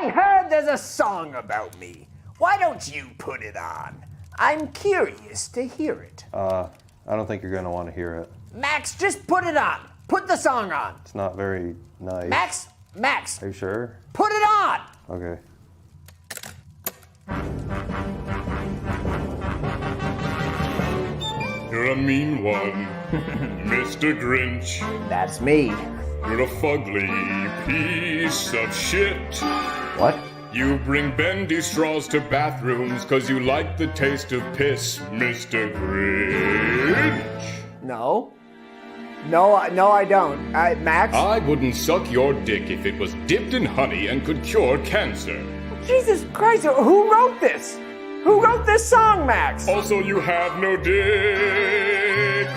I heard there's a song about me. Why don't you put it on? I'm curious to hear it. I don't think you're gonna want to hear it. Max, just put it on. Put the song on. It's not very nice. Max. Are you sure? Put it on. Okay. You're a mean one, Mr. Grinch. That's me. You're a fugly piece of shit. What? You bring bendy straws to bathrooms 'cause you like the taste of piss, Mr. Grinch. No. No, I don't. Max? I wouldn't suck your dick if it was dipped in honey and could cure cancer. Jesus Christ, who wrote this? Who wrote this song, Max? Also, you have no dick.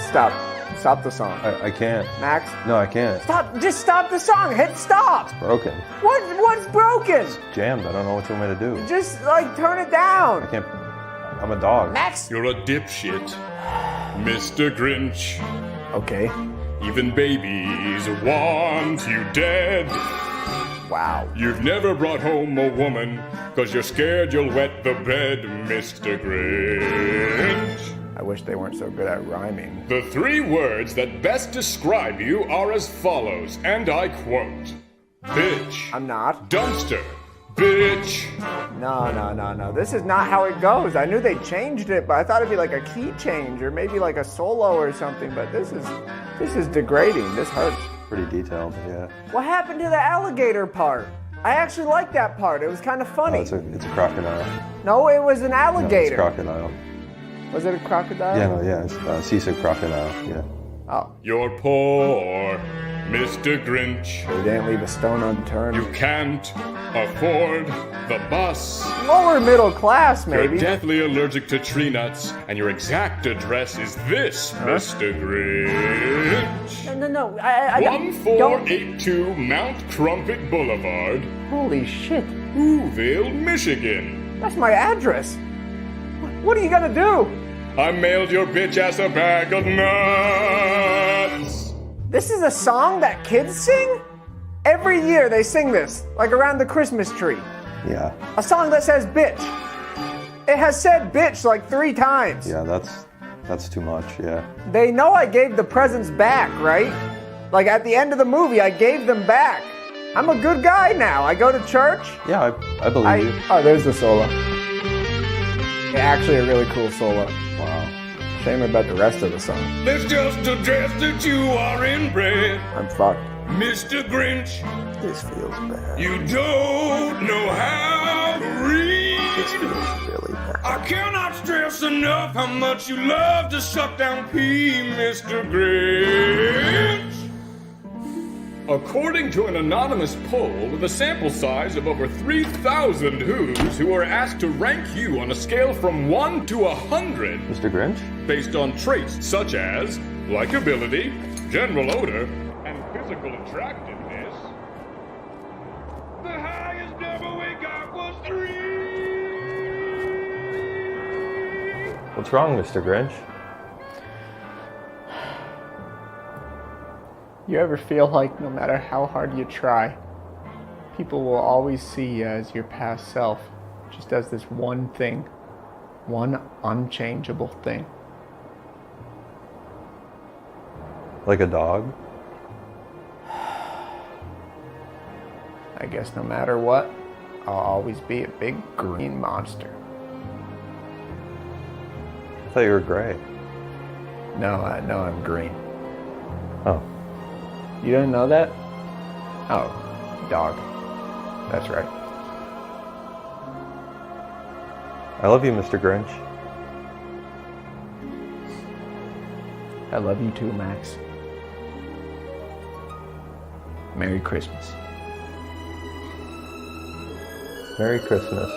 Stop. Stop the song. I can't. Max? No, I can't. Stop. Just stop the song. Hit stop. It's broken. What's broken? Jammed. I don't know what you want me to do. Just, turn it down. I can't. I'm a dog. Max? You're a dipshit, Mr. Grinch. Okay. Even babies want you dead. Wow. You've never brought home a woman 'cause you're scared you'll wet the bed, Mr. Grinch. I wish they weren't so good at rhyming. The 3 words that best describe you are as follows, and I quote: bitch, I'm not. dumpster, bitch. No. This is not how it goes. I knew they changed it, but I thought it'd be like a key change or maybe like a solo or something, but this is degrading. This hurts. Pretty detailed, yeah. What happened to the alligator part? I actually liked that part. It was kind of funny. Oh, it's a crocodile. No, it was an No, alligator. it's crocodile. Was it a crocodile? Yeah, no, yeah. It's seasick crocodile. Yeah. Oh, You're poor, Mr. Grinch. they didn't leave a stone unturned. You can't afford the bus. Lower middle class, You're maybe. deathly allergic to tree nuts, and your exact address is this, Mr. Grinch. No. I don't. 1482 Mount Crumpet Boulevard, Holy shit. Whoville, Michigan. That's my address. What are you gonna do? I mailed your bitch ass a bag of nuts. This is a song that kids sing? Every year they sing this, like around the Christmas tree. Yeah. A song that says bitch. It has said bitch like 3 times. Yeah, that's too much, yeah. They know I gave the presents back, right? Like at the end of the movie, I gave them back. I'm a good guy now. I go to church. Yeah, I believe you. Oh, there's the solo. Actually a really cool solo. Wow. Shame about the rest of the song. Let's just address that you are inbred, I'm fucked. Mr. Grinch. This feels bad. You don't know how to read. This feels really bad. I cannot stress enough how much you love to suck down pee, Mr. Grinch. According to an anonymous poll with a sample size of over 3,000 Who's who were asked to rank you on a scale from 1 to 100 Mr. Grinch? based on traits such as likability, general odor, and physical attractiveness, the highest number we got was 3. What's wrong, Mr. Grinch? You ever feel like no matter how hard you try, people will always see you as your past self, just as this one thing, one unchangeable thing? Like a dog? I guess no matter what, I'll always be a big green monster. I thought you were gray. No, I'm green. Oh. You didn't know that? Oh, dog. That's right. I love you, Mr. Grinch. I love you too, Max. Merry Christmas. Merry Christmas.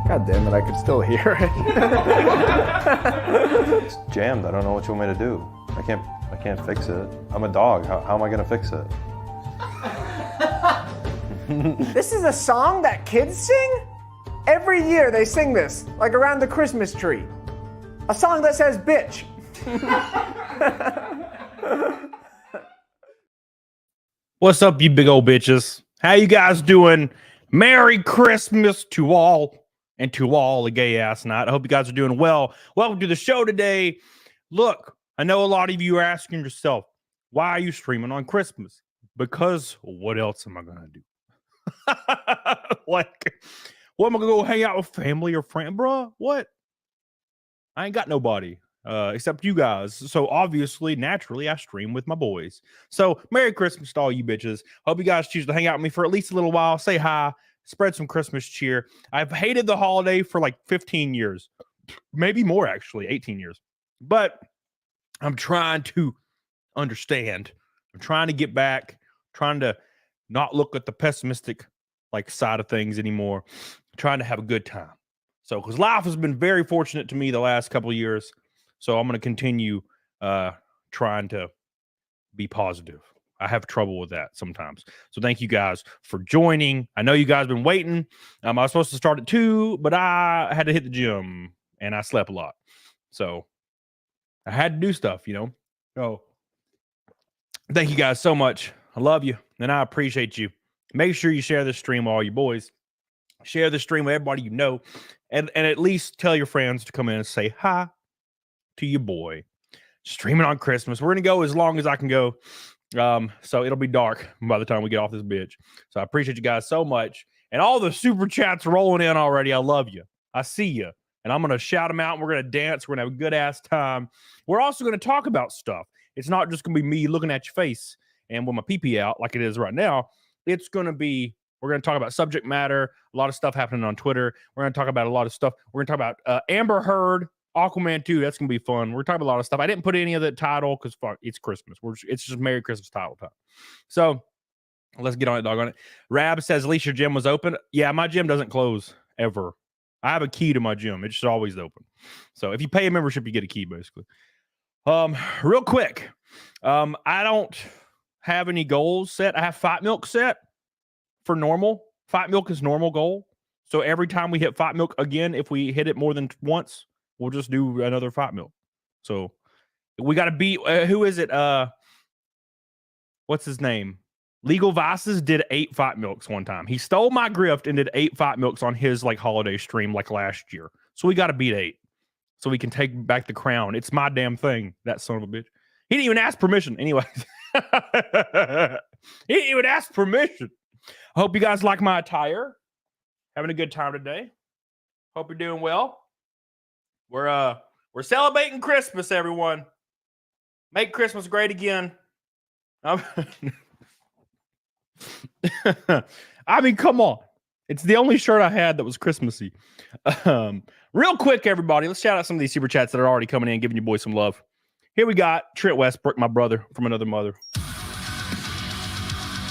God damn it, I could still hear it. It's jammed. I don't know what you want me to do. I can't fix it. I'm a dog. How am I gonna fix it? This is a song that kids sing? Every year they sing this, like around the Christmas tree. A song that says bitch. What's up, you big old bitches? How you guys doing? Merry Christmas to all, and to all a gay ass night. I hope you guys are doing well. Welcome to the show today. Look, I know a lot of you are asking yourself, why are you streaming on Christmas? Because what else am I gonna do? Like, what am I gonna go hang out with family or friend, bro? What? I ain't got nobody except you guys. So obviously, naturally, I stream with my boys. So Merry Christmas to all you bitches. Hope you guys choose to hang out with me for at least a little while. Say hi, spread some Christmas cheer. I've hated the holiday for like 15 years, maybe more actually, 18 years. But I'm trying to understand. I'm trying to get back, trying to not look at the pessimistic like side of things anymore, trying to have a good time. So, because life has been very fortunate to me the last couple of years, so I'm going to continue trying to be positive. I have trouble with that sometimes. So thank you guys for joining. I know you guys have been waiting. I was supposed to start at 2, but I had to hit the gym, and I slept a lot. So I had to do stuff, you know. So thank you guys so much. I love you, and I appreciate you. Make sure you share this stream with all your boys. Share the stream with everybody you know, and at least tell your friends to come in and say hi to your boy. Streaming on Christmas. We're going to go as long as I can go. So it'll be dark by the time we get off this bitch. So I appreciate you guys so much. And all the super chats rolling in already. I love you. I see you. And I'm going to shout them out, and we're going to dance. We're going to have a good-ass time. We're also going to talk about stuff. It's not just going to be me looking at your face and with my pee-pee out like it is right now. It's going to be, we're going to talk about subject matter, a lot of stuff happening on Twitter. We're going to talk about a lot of stuff. We're going to talk about Amber Heard, Aquaman 2. That's going to be fun. We're talking about a lot of stuff. I didn't put any of the title because fuck, it's Christmas. It's just Merry Christmas title time. So let's get on it, dog on it. Rab says, at least your gym was open. Yeah, my gym doesn't close ever. I have a key to my gym. It's just always open. So if you pay a membership, you get a key, basically. Real quick, I don't have any goals set. I have Fight Milk set for normal. Fight Milk is normal goal. So every time we hit Fight Milk again, if we hit it more than once, we'll just do another Fight Milk. So we got to beat, who is it? What's his name? Legal Vices did 8 Fight Milks one time. He stole my grift and did 8 Fight Milks on his like holiday stream like last year. So we got to beat 8 so we can take back the crown. It's my damn thing, that son of a bitch. He didn't even ask permission. Anyway, he didn't even ask permission. I hope you guys like my attire. Having a good time today. Hope you're doing well. We're celebrating Christmas, everyone. Make Christmas great again. I mean, come on. It's the only shirt I had that was Christmassy. Real quick, everybody, let's shout out some of these super chats that are already coming in, giving you boys some love. Here we got Trent Westbrook, my brother from another mother.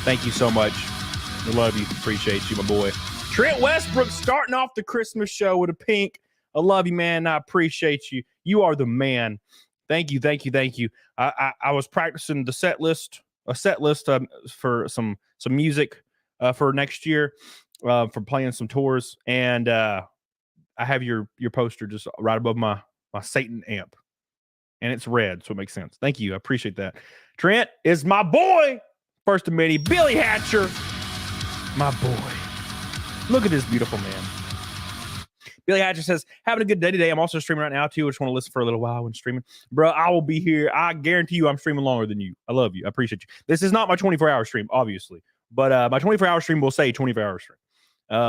Thank you so much. I love you. Appreciate you, my boy. Trent Westbrook starting off the Christmas show with a pink. I love you, man. I appreciate you. You are the man. Thank you, thank you, thank you. I was practicing the set list, for some music for next year, for playing some tours, and I have your poster just right above my Satan amp, and it's red, so it makes sense. Thank you, I appreciate that. Trent is my boy. First of many, Billy Hatcher, my boy. Look at this beautiful man. Billy Hatcher says, having a good day today. I'm also streaming right now, too. I just want to listen for a little while when streaming. Bro, I will be here. I guarantee you I'm streaming longer than you. I love you. I appreciate you. This is not my 24-hour stream, obviously. But my 24-hour stream will say 24-hour stream.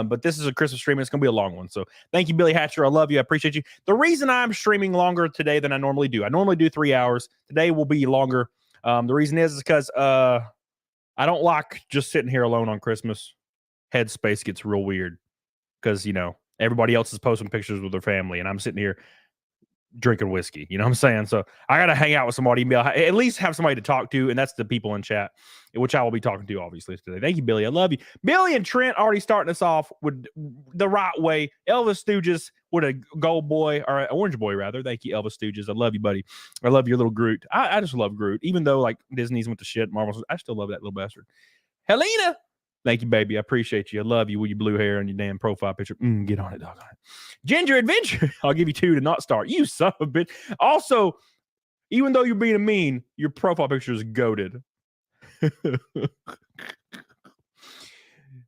But this is a Christmas stream, and it's going to be a long one. So thank you, Billy Hatcher. I love you. I appreciate you. The reason I'm streaming longer today than I normally do, I normally do 3 hours. Today will be longer. The reason is because I don't like just sitting here alone on Christmas. Headspace gets real weird because, you know, everybody else is posting pictures with their family, and I'm sitting here drinking whiskey. You know what I'm saying? So I got to hang out with somebody and at least have somebody to talk to, and that's the people in chat, which I will be talking to, obviously, today. Thank you, Billy. I love you. Billy and Trent already starting us off with the right way. Elvis Stooges with a gold boy, or an orange boy, rather. Thank you, Elvis Stooges. I love you, buddy. I love your little Groot. I just love Groot. Even though, like, Disney's went to shit, Marvel's, I still love that little bastard. Helena. Thank you, baby. I appreciate you. I love you with your blue hair and your damn profile picture. Get on it, dog. Ginger Adventure. I'll give you 2 to not start. You son of a bitch. Also, even though you're being mean, your profile picture is goated.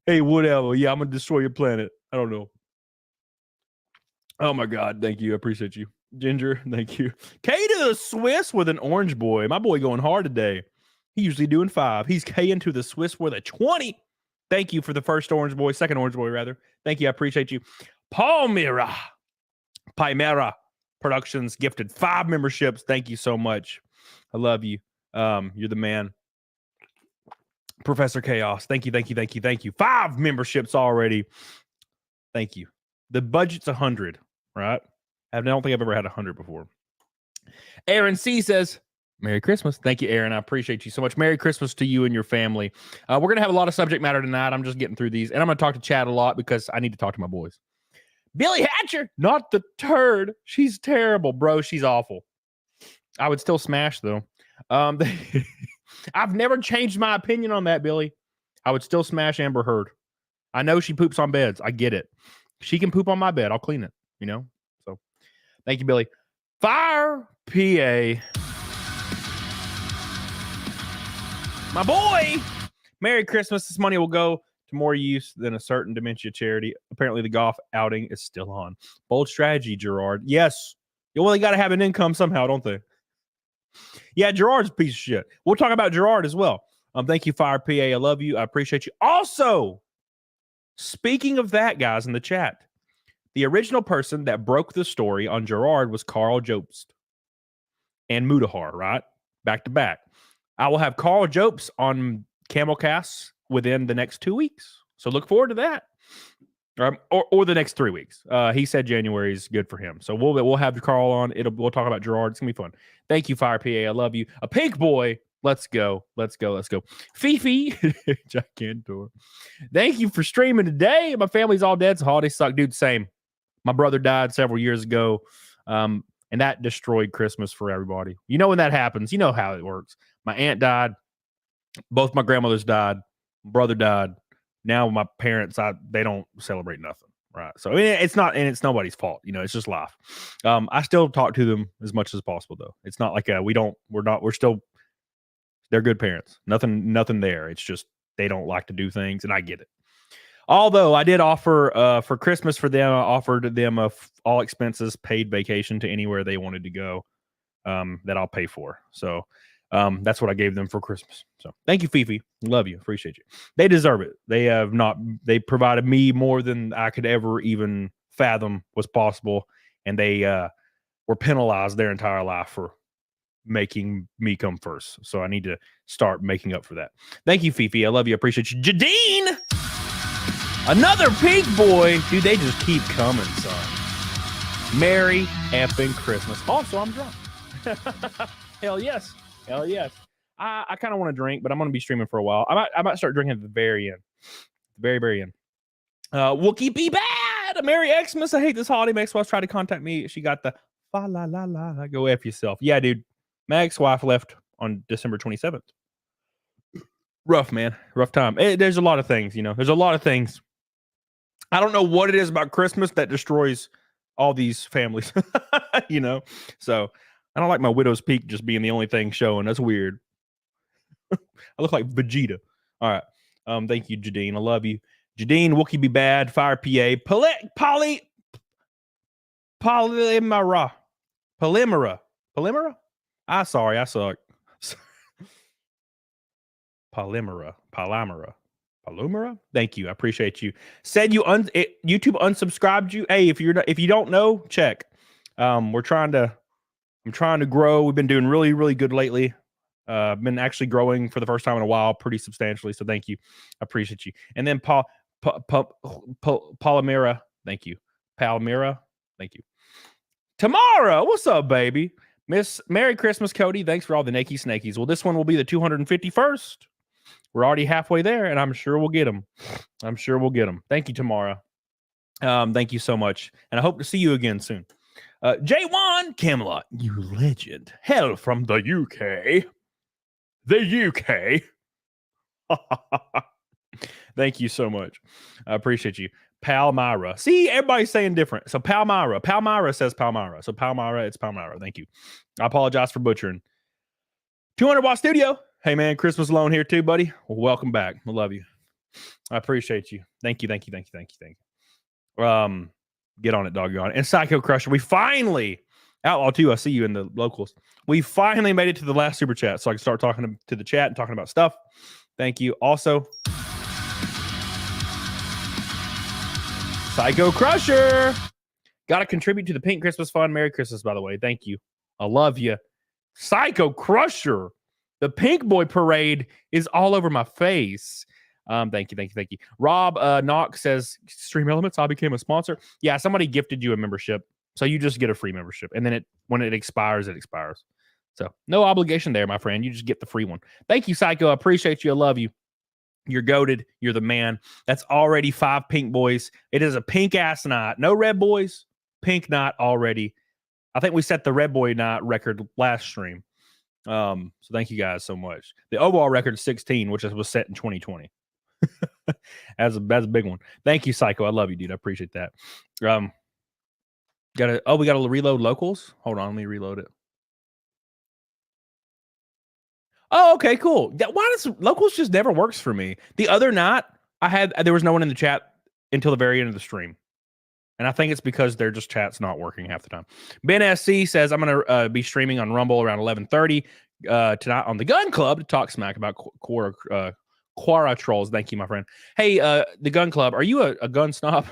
Hey, whatever. Yeah, I'm going to destroy your planet. I don't know. Oh, my God. Thank you. I appreciate you. Ginger, thank you. K to the Swiss with an orange boy. My boy going hard today. He's usually doing 5. He's K into the Swiss with a 20. Thank you for the first orange boy, second orange boy, rather. Thank you. I appreciate you. Palmyra Productions gifted 5 memberships. Thank you so much. I love you. You're the man. Professor Chaos. Thank you, thank you, thank you, thank you. 5 memberships already. Thank you. The budget's 100, right? I don't think I've ever had 100 before. Aaron C says, Merry Christmas. Thank you, Aaron. I appreciate you so much. Merry Christmas to you and your family. We're going to have a lot of subject matter tonight. I'm just getting through these. And I'm going to talk to Chad a lot because I need to talk to my boys. Billy Hatcher, not the turd. She's terrible, bro. She's awful. I would still smash, though. I've never changed my opinion on that, Billy. I would still smash Amber Heard. I know she poops on beds. I get it. She can poop on my bed. I'll clean it, you know? So, thank you, Billy. Fire PA. My boy. Merry Christmas. This money will go to more use than a certain dementia charity. Apparently, the golf outing is still on. Bold strategy, Gerard. Yes. Well, they got to have an income somehow, don't they? Yeah, Gerard's a piece of shit. We'll talk about Gerard as well. Thank you, Fire PA. I love you. I appreciate you. Also, speaking of that, guys, in the chat, the original person that broke the story on Gerard was Carl Jobst and Mudahar, right? Back to back. I will have Carl Jobst on Camelcast within the next 2 weeks. So look forward to that. Or the next 3 weeks. He said January is good for him. So we'll have Carl on. We'll talk about Gerard. It's gonna be fun. Thank you, Fire PA. I love you. A pink boy. Let's go. Let's go. Let's go. Fifi. Gigantor. Thank you for streaming today. My family's all dead, so holidays suck. Dude, same. My brother died several years ago. And that destroyed Christmas for everybody. You know when that happens. You know how it works. My aunt died. Both my grandmothers died. Brother died. Now my parents, they don't celebrate nothing, right? So it's not, and it's nobody's fault. You know, it's just life. I still talk to them as much as possible, though. It's not like we're still, they're good parents. Nothing there. It's just they don't like to do things, and I get it. Although I did offer for Christmas for them, I offered them all expenses paid vacation to anywhere they wanted to go that I'll pay for. So that's what I gave them for Christmas. So thank you, Fifi. Love you. Appreciate you. They deserve it. They provided me more than I could ever even fathom was possible. And they were penalized their entire life for making me come first. So I need to start making up for that. Thank you, Fifi. I love you. I appreciate you. Jadine! Another pink boy. Dude, they just keep coming, son. Merry effing Christmas. Also, I'm drunk. Hell yes. Hell yes. I kind of want to drink, but I'm going to be streaming for a while. I might start drinking at the very end. Very, very end. Wookie be bad. Merry Xmas. I hate this holiday. My ex-wife tried to contact me. She got the fa la la la. Go F yourself. Yeah, dude. My ex-wife left on December 27th. Rough, man. Rough time. There's a lot of things, you know. There's a lot of things. I don't know what it is about Christmas that destroys all these families, you know. So I don't like my widow's peak just being the only thing showing. That's weird. I look like Vegeta. All right. Thank you, Jadine. I love you. Jadine, Wookie be bad. Fire PA. Polymera. Sorry, I suck. Palmyra. Thank you. I appreciate you. Said YouTube unsubscribed you. Hey, if you don't know, check. I'm trying to grow. We've been doing really, really good lately. Been actually growing for the first time in a while, pretty substantially. So thank you. I appreciate you. And then Palmyra. Thank you. Palmyra. Thank you. Tamara, what's up, baby? Miss Merry Christmas, Cody. Thanks for all the Nakey Snakies. Well, this one will be the 251st. We're already halfway there, and I'm sure we'll get them. Thank you, Tamara. Thank you so much. And I hope to see you again soon. J1 Camelot, you legend. Hell from the UK. The UK. Thank you so much. I appreciate you. Palmyra. See, everybody's saying different. So Palmyra. Palmyra says Palmyra. So Palmyra, it's Palmyra. Thank you. I apologize for butchering. 200 Watt Studio. Hey, man, Christmas loan here too, buddy. Well, welcome back. I love you. I appreciate you. Thank you. Get on it, doggone. And Psycho Crusher, we finally, Outlaw 2, I see you in the locals. We finally made it to the last super chat so I can start talking to the chat and talking about stuff. Thank you. Also, Psycho Crusher, got to contribute to the Pink Christmas Fund. Merry Christmas, by the way. Thank you. I love you. Psycho Crusher, the Pink Boy Parade is all over my face. Thank you. Rob Knox says, Stream Elements, I became a sponsor. Yeah, somebody gifted you a membership. So you just get a free membership. And then when it expires, it expires. So no obligation there, my friend. You just get the free one. Thank you, Psycho. I appreciate you. I love you. You're goated. You're the man. That's already 5 pink boys. It is a pink ass night. No red boys. Pink night already. I think we set the red boy night record last stream. So thank you guys so much. The overall record is 16, which was set in 2020. That's a big one. Thank you, Psycho. I love you, dude. I appreciate that. We gotta reload locals. Hold on, let me reload it. Oh, okay, cool. Why does locals just never works for me? The other night, there was no one in the chat until the very end of the stream. And I think it's because their just chat's not working half the time. Ben SC says, I'm going to be streaming on Rumble around 11:30 tonight on the Gun Club to talk smack about Quara trolls. Thank you, my friend. Hey, the Gun Club, are you a gun snob?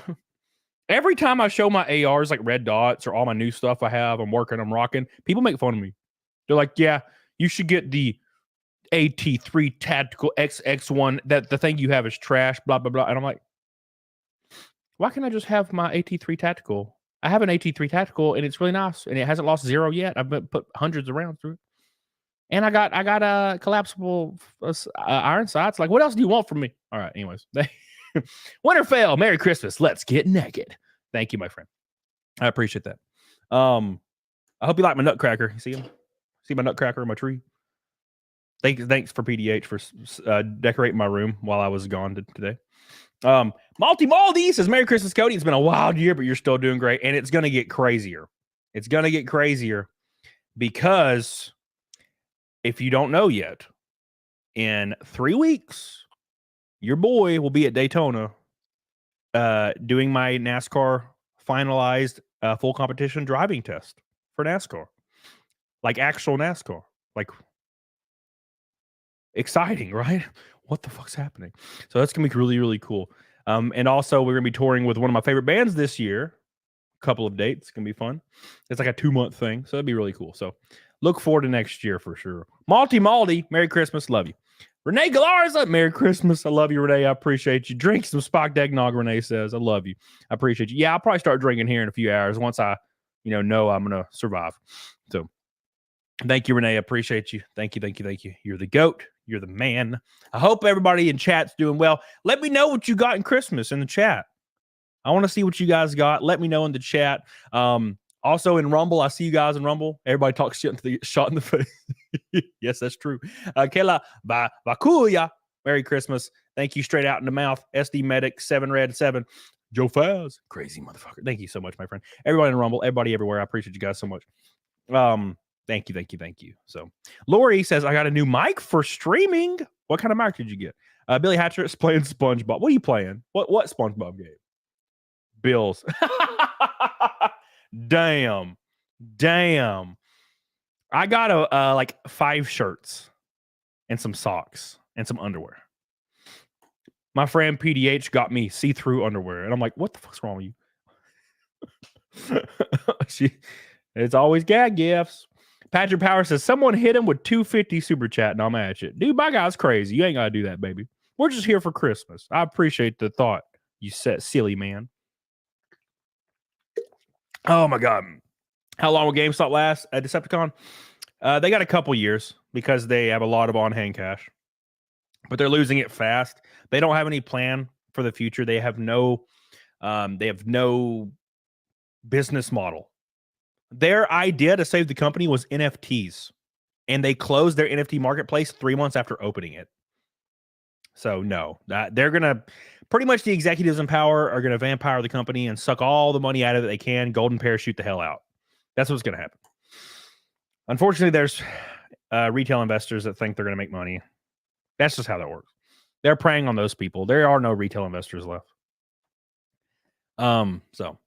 Every time I show my ARs, like red dots or all my new stuff I have, I'm rocking, people make fun of me. They're like, yeah, you should get the AT3 Tactical XX1. That the thing you have is trash, blah, blah, blah. And I'm like, why can't I just have my AT3 Tactical? I have an AT3 Tactical, and it's really nice, and it hasn't lost 0 yet. I've put hundreds of rounds through it. And I got a collapsible iron sights. Like, what else do you want from me? All right, anyways. Winterfell, Merry Christmas. Let's get naked. Thank you, my friend. I appreciate that. I hope you like my nutcracker. You see him? See my nutcracker in my tree? Thanks for PDH for decorating my room while I was gone today. Malty says, Merry Christmas, Cody. It's been a wild year, but you're still doing great. And it's going to get crazier. It's going to get crazier because if you don't know yet, in 3 weeks, your boy will be at Daytona doing my NASCAR finalized full competition driving test for NASCAR. Like actual NASCAR. Like, exciting, right? What the fuck's happening? So that's going to be really, really cool. And also, we're going to be touring with one of my favorite bands this year. A couple of dates. It's going to be fun. It's like a 2-month thing. So it'd be really cool. So look forward to next year for sure. Malty, Merry Christmas. Love you. Renee Galarza, Merry Christmas. I love you, Renee. I appreciate you. Drink some Spock eggnog, Renee says. I love you. I appreciate you. Yeah, I'll probably start drinking here in a few hours once I, know I'm going to survive. So thank you, Renee. I appreciate you. Thank you. You're the GOAT. You're the man. I hope everybody in chat's doing well. Let me know what you got in Christmas in the chat. I want to see what you guys got. Let me know in the chat. Also in Rumble, I see you guys in Rumble. Everybody talks shit shot in the face. Yes, that's true. Kela Vakuya, Merry Christmas. Thank you. Straight out in the mouth. SD Medic 7 Red 7. Joe Faz, crazy motherfucker. Thank you so much, my friend. Everybody in Rumble, everybody everywhere. I appreciate you guys so much. Thank you. So Lori says, I got a new mic for streaming. What kind of mic did you get? Billy Hatcher is playing SpongeBob. What are you playing? What SpongeBob game? Bills. Damn. I got like 5 shirts and some socks and some underwear. My friend PDH got me see-through underwear, and I'm like, what the fuck's wrong with you? It's always gag gifts. Patrick Power says, someone hit him with $2.50 super chat, and I'm at you. Dude, my guy's crazy. You ain't got to do that, baby. We're just here for Christmas. I appreciate the thought, you silly man. Oh, my God. How long will GameStop last at Decepticon? They got a couple years because they have a lot of on-hand cash, but they're losing it fast. They don't have any plan for the future. They have no business model. Their idea to save the company was NFTs, and they closed their NFT marketplace 3 months after opening it. So no, they're gonna pretty much the executives in power are gonna vampire the company and suck all the money out of it they can, golden parachute the hell out. That's what's gonna happen. Unfortunately, there's retail investors that think they're gonna make money. That's just how that works. They're preying on those people. There are no retail investors left. So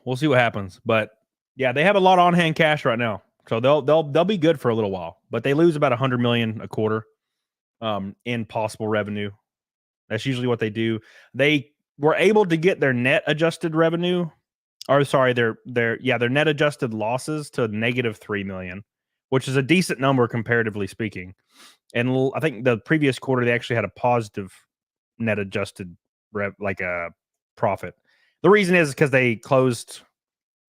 we'll see what happens. But yeah, they have a lot of on-hand cash right now, so they'll be good for a little while. But they lose about $100 million a quarter in possible revenue. That's usually what they do. They were able to get their net adjusted revenue, or sorry, their net adjusted losses to negative $3 million, which is a decent number comparatively speaking. And I think the previous quarter they actually had a positive net adjusted profit. The reason is because they closed,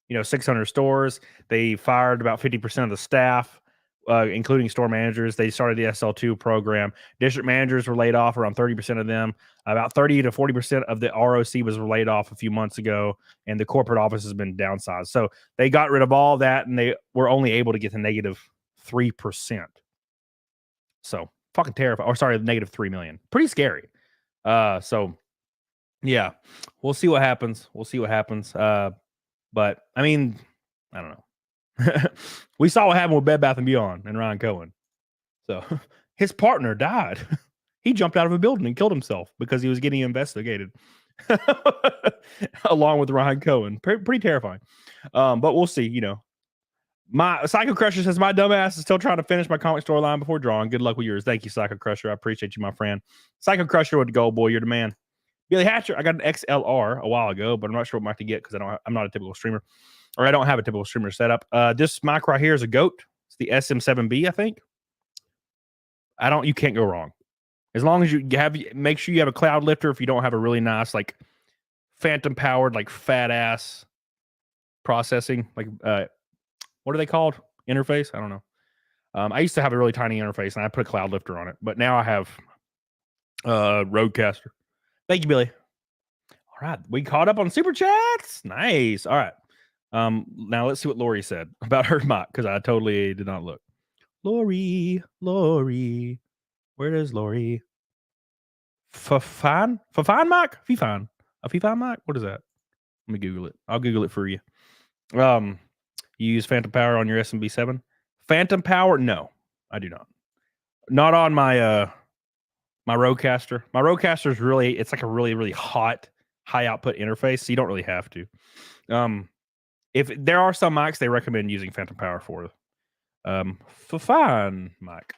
600 stores. They fired about 50% of the staff, including store managers. They started the SL2 program. District managers were laid off, around 30% of them. About 30 to 40% of the ROC was laid off a few months ago, and the corporate office has been downsized. So they got rid of all that, and they were only able to get to negative 3%. So fucking terrifying. Or sorry, negative 3 million. Pretty scary. So yeah, we'll see what happens. But I mean, I don't know. We saw what happened with Bed Bath & Beyond and Ryan Cohen. So his partner died. He jumped out of a building and killed himself because he was getting investigated along with Ryan Cohen. Pretty terrifying. But we'll see, My Psycho Crusher says, my dumbass is still trying to finish my comic storyline before drawing. Good luck with yours. Thank you, Psycho Crusher. I appreciate you, my friend. Psycho Crusher with the gold, boy. You're the man. Billy Hatcher, I got an XLR a while ago, but I'm not sure what mic to get because I'm not a typical streamer, or I don't have a typical streamer setup. This mic right here is a GOAT. It's the SM7B, I think. You can't go wrong. As long as make sure you have a cloud lifter. If you don't have a really nice, phantom powered, fat ass processing, what are they called? Interface? I don't know. I used to have a really tiny interface and I put a cloud lifter on it, but now I have Rodecaster. Thank you, Billy. All right, we caught up on super chats. Nice. All right. Now let's see what Lori said about her mic because I totally did not look. Lori, where is Lori? Fafan mic? Fifan. A Fifan mic? What is that? Let me Google it. I'll Google it for you. You use Phantom Power on your SMB7? Phantom Power? No, I do not. Not on my my Rodecaster. My Rodecaster is it's like a really, really hot, high output interface, so you don't really have to. If there are some mics they recommend using Phantom Power for. Fafan mic.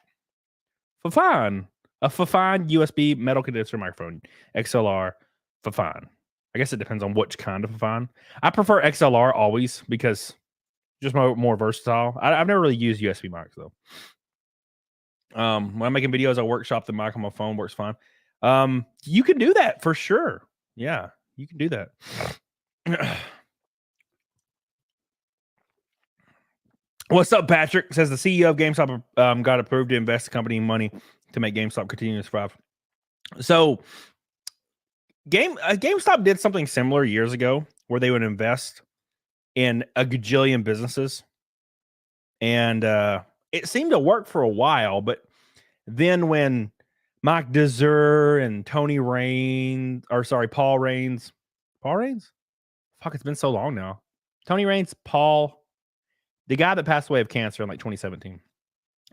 Fafan. A Fafan USB metal condenser microphone. XLR. Fafan. I guess it depends on which kind of Fafan. I prefer XLR always because just more versatile. I've never really used USB mics though. When I'm making videos, I workshop the mic on my phone. Works fine. You can do that for sure. Yeah, you can do that. What's up, Patrick? Says the CEO of GameStop got approved to invest the company money to make GameStop continue to thrive. So, GameStop did something similar years ago where they would invest in a gajillion businesses, and it seemed to work for a while. But then when Mike Dezer and Paul Raines, fuck, it's been so long now. Tony Raines, the guy that passed away of cancer in 2017.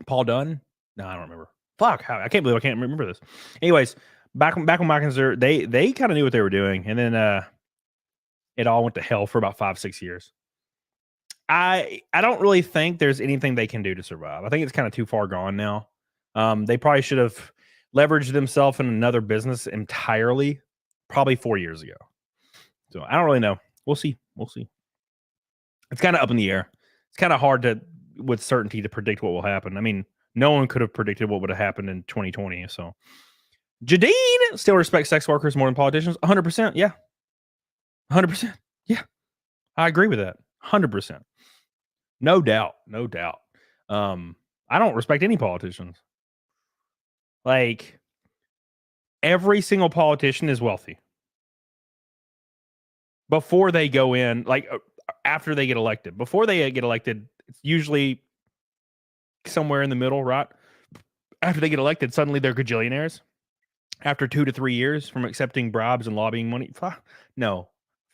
Paul Dunn? No, I don't remember. Fuck, I can't believe I can't remember this. Anyways, back when Mike and Zer, they kind of knew what they were doing, and then it all went to hell for about 5-6 years. I don't really think there's anything they can do to survive. I think it's kind of too far gone now. They probably should have leveraged themselves in another business entirely, probably 4 years ago. So I don't really know. We'll see. It's kind of up in the air. It's kind of hard with certainty to predict what will happen. I mean, no one could have predicted what would have happened in 2020. So Jadine still respects sex workers more than politicians. 100%. Yeah. 100%. Yeah. I agree with that. 100%. No doubt. I don't respect any politicians. Every single politician is wealthy. Before they go in, after they get elected. Before they get elected, it's usually somewhere in the middle, right? After they get elected, suddenly they're gajillionaires. after 2 to 3 years from accepting bribes and lobbying money. No,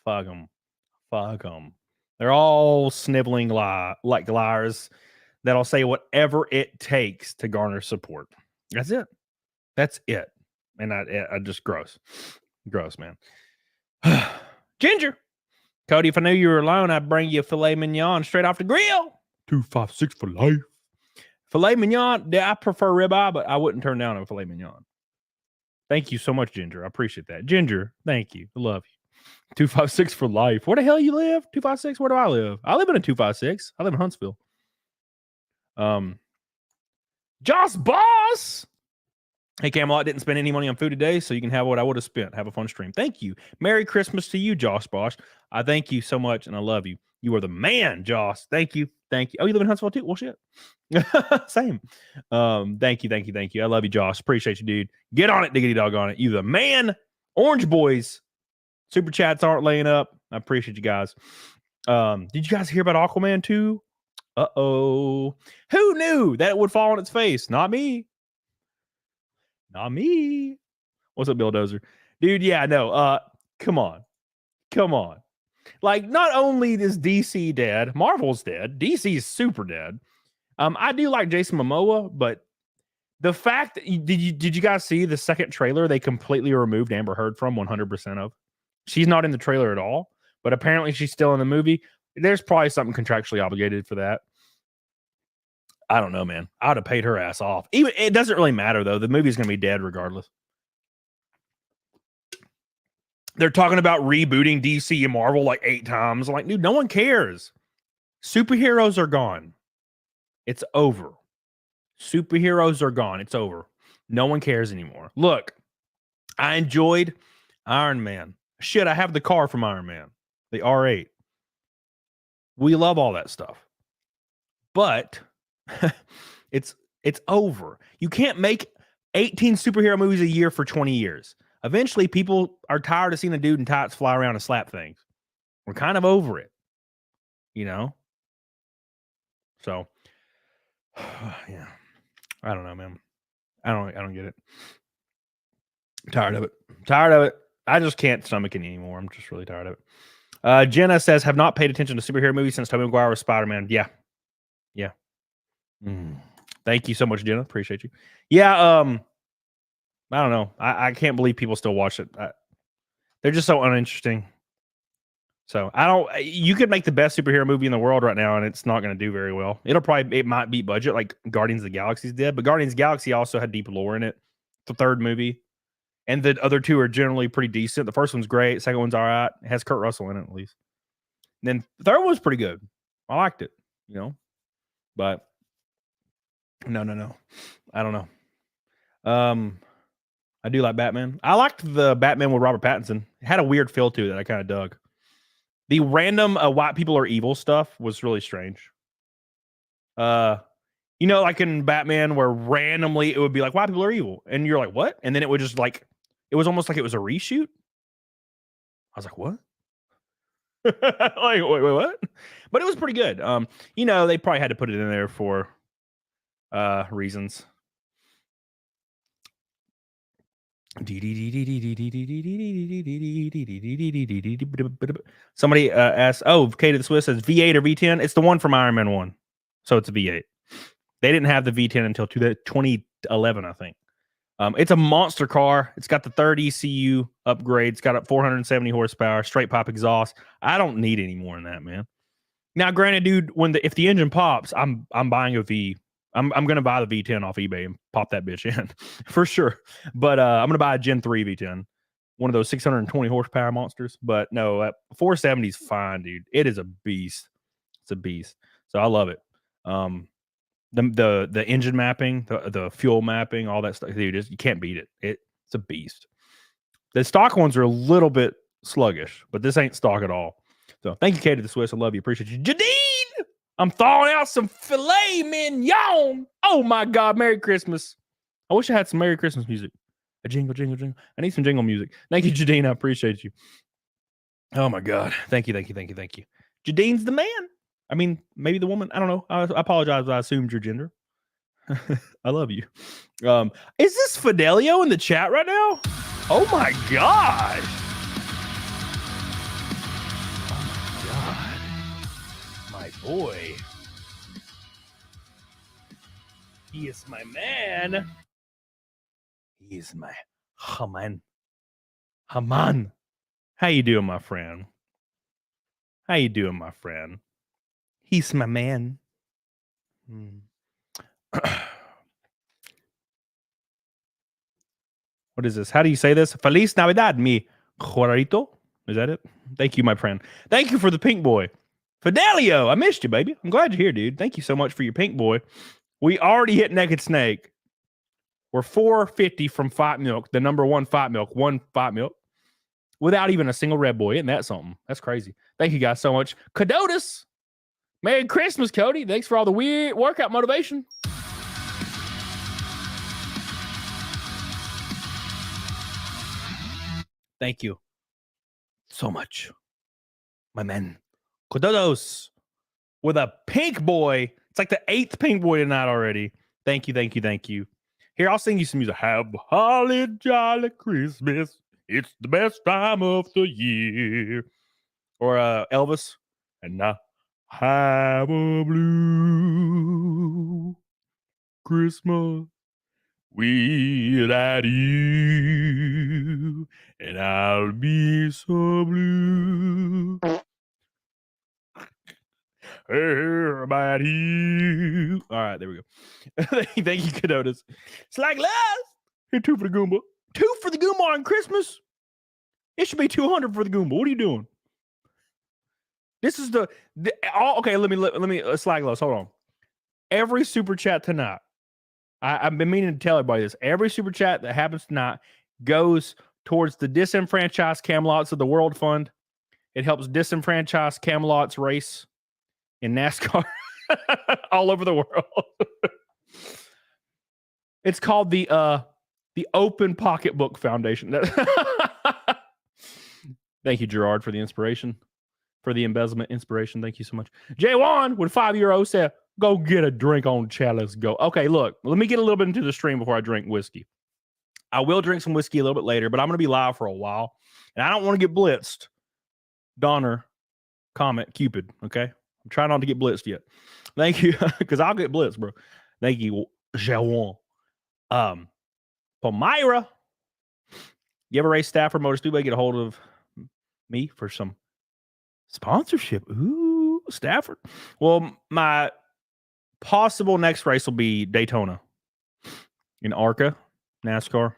fuck them. Fuck them. They're all sniveling like liars that'll say whatever it takes to garner support. That's it. That's it. And I just gross, man. Ginger, Cody, if I knew you were alone, I'd bring you a filet mignon straight off the grill. 256 for life. Filet mignon. I prefer ribeye, but I wouldn't turn down a filet mignon. Thank you so much, Ginger. I appreciate that. Ginger, thank you. I love you. 256 for life. Where the hell you live? 256? Where do I live? I live in a 256. I live in Huntsville. Joss Boss. Hey, Camelot, didn't spend any money on food today, so you can have what I would have spent. Have a fun stream. Thank you. Merry Christmas to you, Joss Boss. I thank you so much, and I love you. You are the man, Joss. Thank you. Thank you. Oh, you live in Huntsville too? Well, shit. Same. Thank you. I love you, Joss. Appreciate you, dude. Get on it, diggity dog on it. You the man. Orange boys. Super chats aren't laying up. I appreciate you guys. Did you guys hear about Aquaman 2? Uh-oh. Who knew that it would fall on its face? Not me. Not me. What's up, Bill Dozer? Dude, yeah, no. Come on. Like, not only is DC dead, Marvel's dead. DC is super dead. I do like Jason Momoa, but the fact that did you guys see the second trailer they completely removed Amber Heard from 100% of? She's not in the trailer at all, but apparently she's still in the movie. There's probably something contractually obligated for that. I don't know, man. I would have paid her ass off. Even it doesn't really matter though. The movie's gonna be dead regardless. They're talking about rebooting DC and Marvel like 8 times. I'm like, dude, no one cares. Superheroes are gone. It's over. Superheroes are gone. It's over. No one cares anymore. Look, I enjoyed Iron Man. Shit, I have the car from Iron Man, the R8. We love all that stuff. But it's over. You can't make 18 superhero movies a year for 20 years. Eventually, people are tired of seeing a dude in tights fly around and slap things. We're kind of over it, you know? So, yeah. I don't know, man. I don't get it. Tired of it. I just can't stomach it anymore. I'm just really tired of it. Jenna says, have not paid attention to superhero movies since Tobey Maguire was Spider-Man. Yeah. Thank you so much, Jenna. Appreciate you. Yeah, I don't know. I can't believe people still watch it. They're just so uninteresting. So you could make the best superhero movie in the world right now and it's not going to do very well. It might beat budget like Guardians of the Galaxy did, but Guardians of the Galaxy also had deep lore in it. The third movie. And the other two are generally pretty decent. The first one's great. Second one's all right. It has Kurt Russell in it at least. And then the third one was pretty good. I liked it, you know. But no. I don't know. I do like Batman. I liked the Batman with Robert Pattinson. It had a weird feel to it that I kind of dug. The random white people are evil stuff was really strange. You know, like in Batman where randomly it would be like white people are evil. And you're like, what? And then it would just like, it was almost like it was a reshoot. I was like, what? Like, wait, what? But it was pretty good. You know, they probably had to put it in there for reasons. Somebody asked, K to the Swiss says V8 or V10. It's the one from Iron Man 1. So it's a V8. They didn't have the V10 until 2011, I think. It's a monster car. It's got the third ECU upgrade. It's got a 470 horsepower, straight pop exhaust. I don't need any more than that, man. Now, granted, dude, if the engine pops, I'm buying a V. I'm gonna buy the V10 off eBay and pop that bitch in for sure. But I'm gonna buy a Gen 3 V10, one of those 620 horsepower monsters. But no, 470 is fine, dude. It is a beast. It's a beast. So I love it. The engine mapping, the fuel mapping, all that stuff, dude. You can't beat it. It's a beast. The stock ones are a little bit sluggish, but this ain't stock at all. So thank you, Kate to the Swiss. I love you. Appreciate you, Jadine. I'm thawing out some filet mignon. Oh my God. Merry Christmas. I wish I had some Merry Christmas music. A jingle, jingle, jingle. I need some jingle music. Thank you, Jadine. I appreciate you. Oh my God. Thank you. Jadine's the man. I mean, maybe the woman. I don't know. I apologize if I assumed your gender. I love you. Is this Fidelio in the chat right now? Oh my gosh. Oh my God. My boy. He is my man. He is my Haman. Haman. How you doing, my friend? How you doing, my friend? He's my man. What is this? How do you say this? Feliz Navidad, mi Juarito. Is that it? Thank you, my friend. Thank you for the pink boy. Fidelio, I missed you, baby. I'm glad you're here, dude. Thank you so much for your pink boy. We already hit Naked Snake. We're 450 from Fight Milk, the number one Fight Milk, without even a single red boy. Isn't that something? That's crazy. Thank you guys so much. Cadotus. Merry Christmas, Cody. Thanks for all the weird workout motivation. Thank you so much, my man. Cadotus with a pink boy. It's like the 8th pink boy tonight already. Thank you, thank you, thank you. Here, I'll sing you some music. Have a holly jolly Christmas. It's the best time of the year. Or Elvis. And now have a blue Christmas without you. And I'll be so blue. About you. All right, there we go. Thank you, Cadotus. It's like last. Here, 2 for the Goomba. 2 for the Goomba on Christmas. It should be 200 for the Goomba. What are you doing? This is okay. Let me slag lows. Hold on. Every super chat tonight. I've been meaning to tell everybody this. Every super chat that happens tonight goes towards the Disenfranchised Camelots of the World Fund. It helps disenfranchise Camelots race in NASCAR all over the world. It's called the Open Pocketbook Foundation. Thank you, Gerard, for the inspiration, for the embezzlement inspiration. Thank you so much. J1 with €5 said, "Go get a drink on chat. Let's go." Okay, look, let me get a little bit into the stream before I drink whiskey. I will drink some whiskey a little bit later, but I'm going to be live for a while, and I don't want to get blitzed. Donner, comment, Cupid. Okay, I'm trying not to get blitzed yet. Thank you, because I'll get blitzed, bro. Thank you, J1. Palmyra, you ever race Stafford Motor Speedway? Get a hold of me for some sponsorship. Ooh, Stafford. Well, my possible next race will be Daytona in ARCA, NASCAR,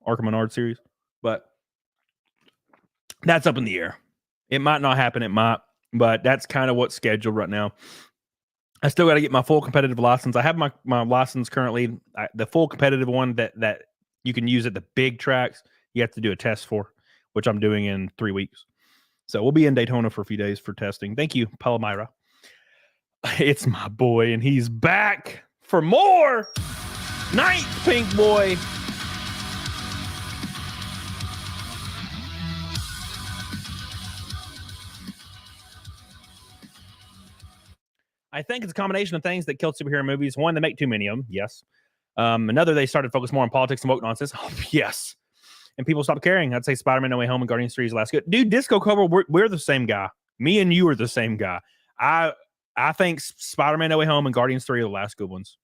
ARCA Menard Series, but that's up in the air. It might not happen. It might, but that's kind of what's scheduled right now. I still got to get my full competitive license. I have my license currently, the full competitive one that you can use at the big tracks. You have to do a test for, which I'm doing in 3 weeks. So we'll be in Daytona for a few days for testing. Thank you, Palmyra. It's my boy, and he's back for more. 9th pink boy. I think it's a combination of things that killed superhero movies. One, they make too many of them. Yes. Another, they started to focus more on politics and woke nonsense. Oh, yes. And people stopped caring. I'd say Spider-Man No Way Home and Guardians 3 is the last good. Dude, Disco Cobra, we're the same guy. Me and you are the same guy. I think Spider-Man No Way Home and Guardians 3 are the last good ones.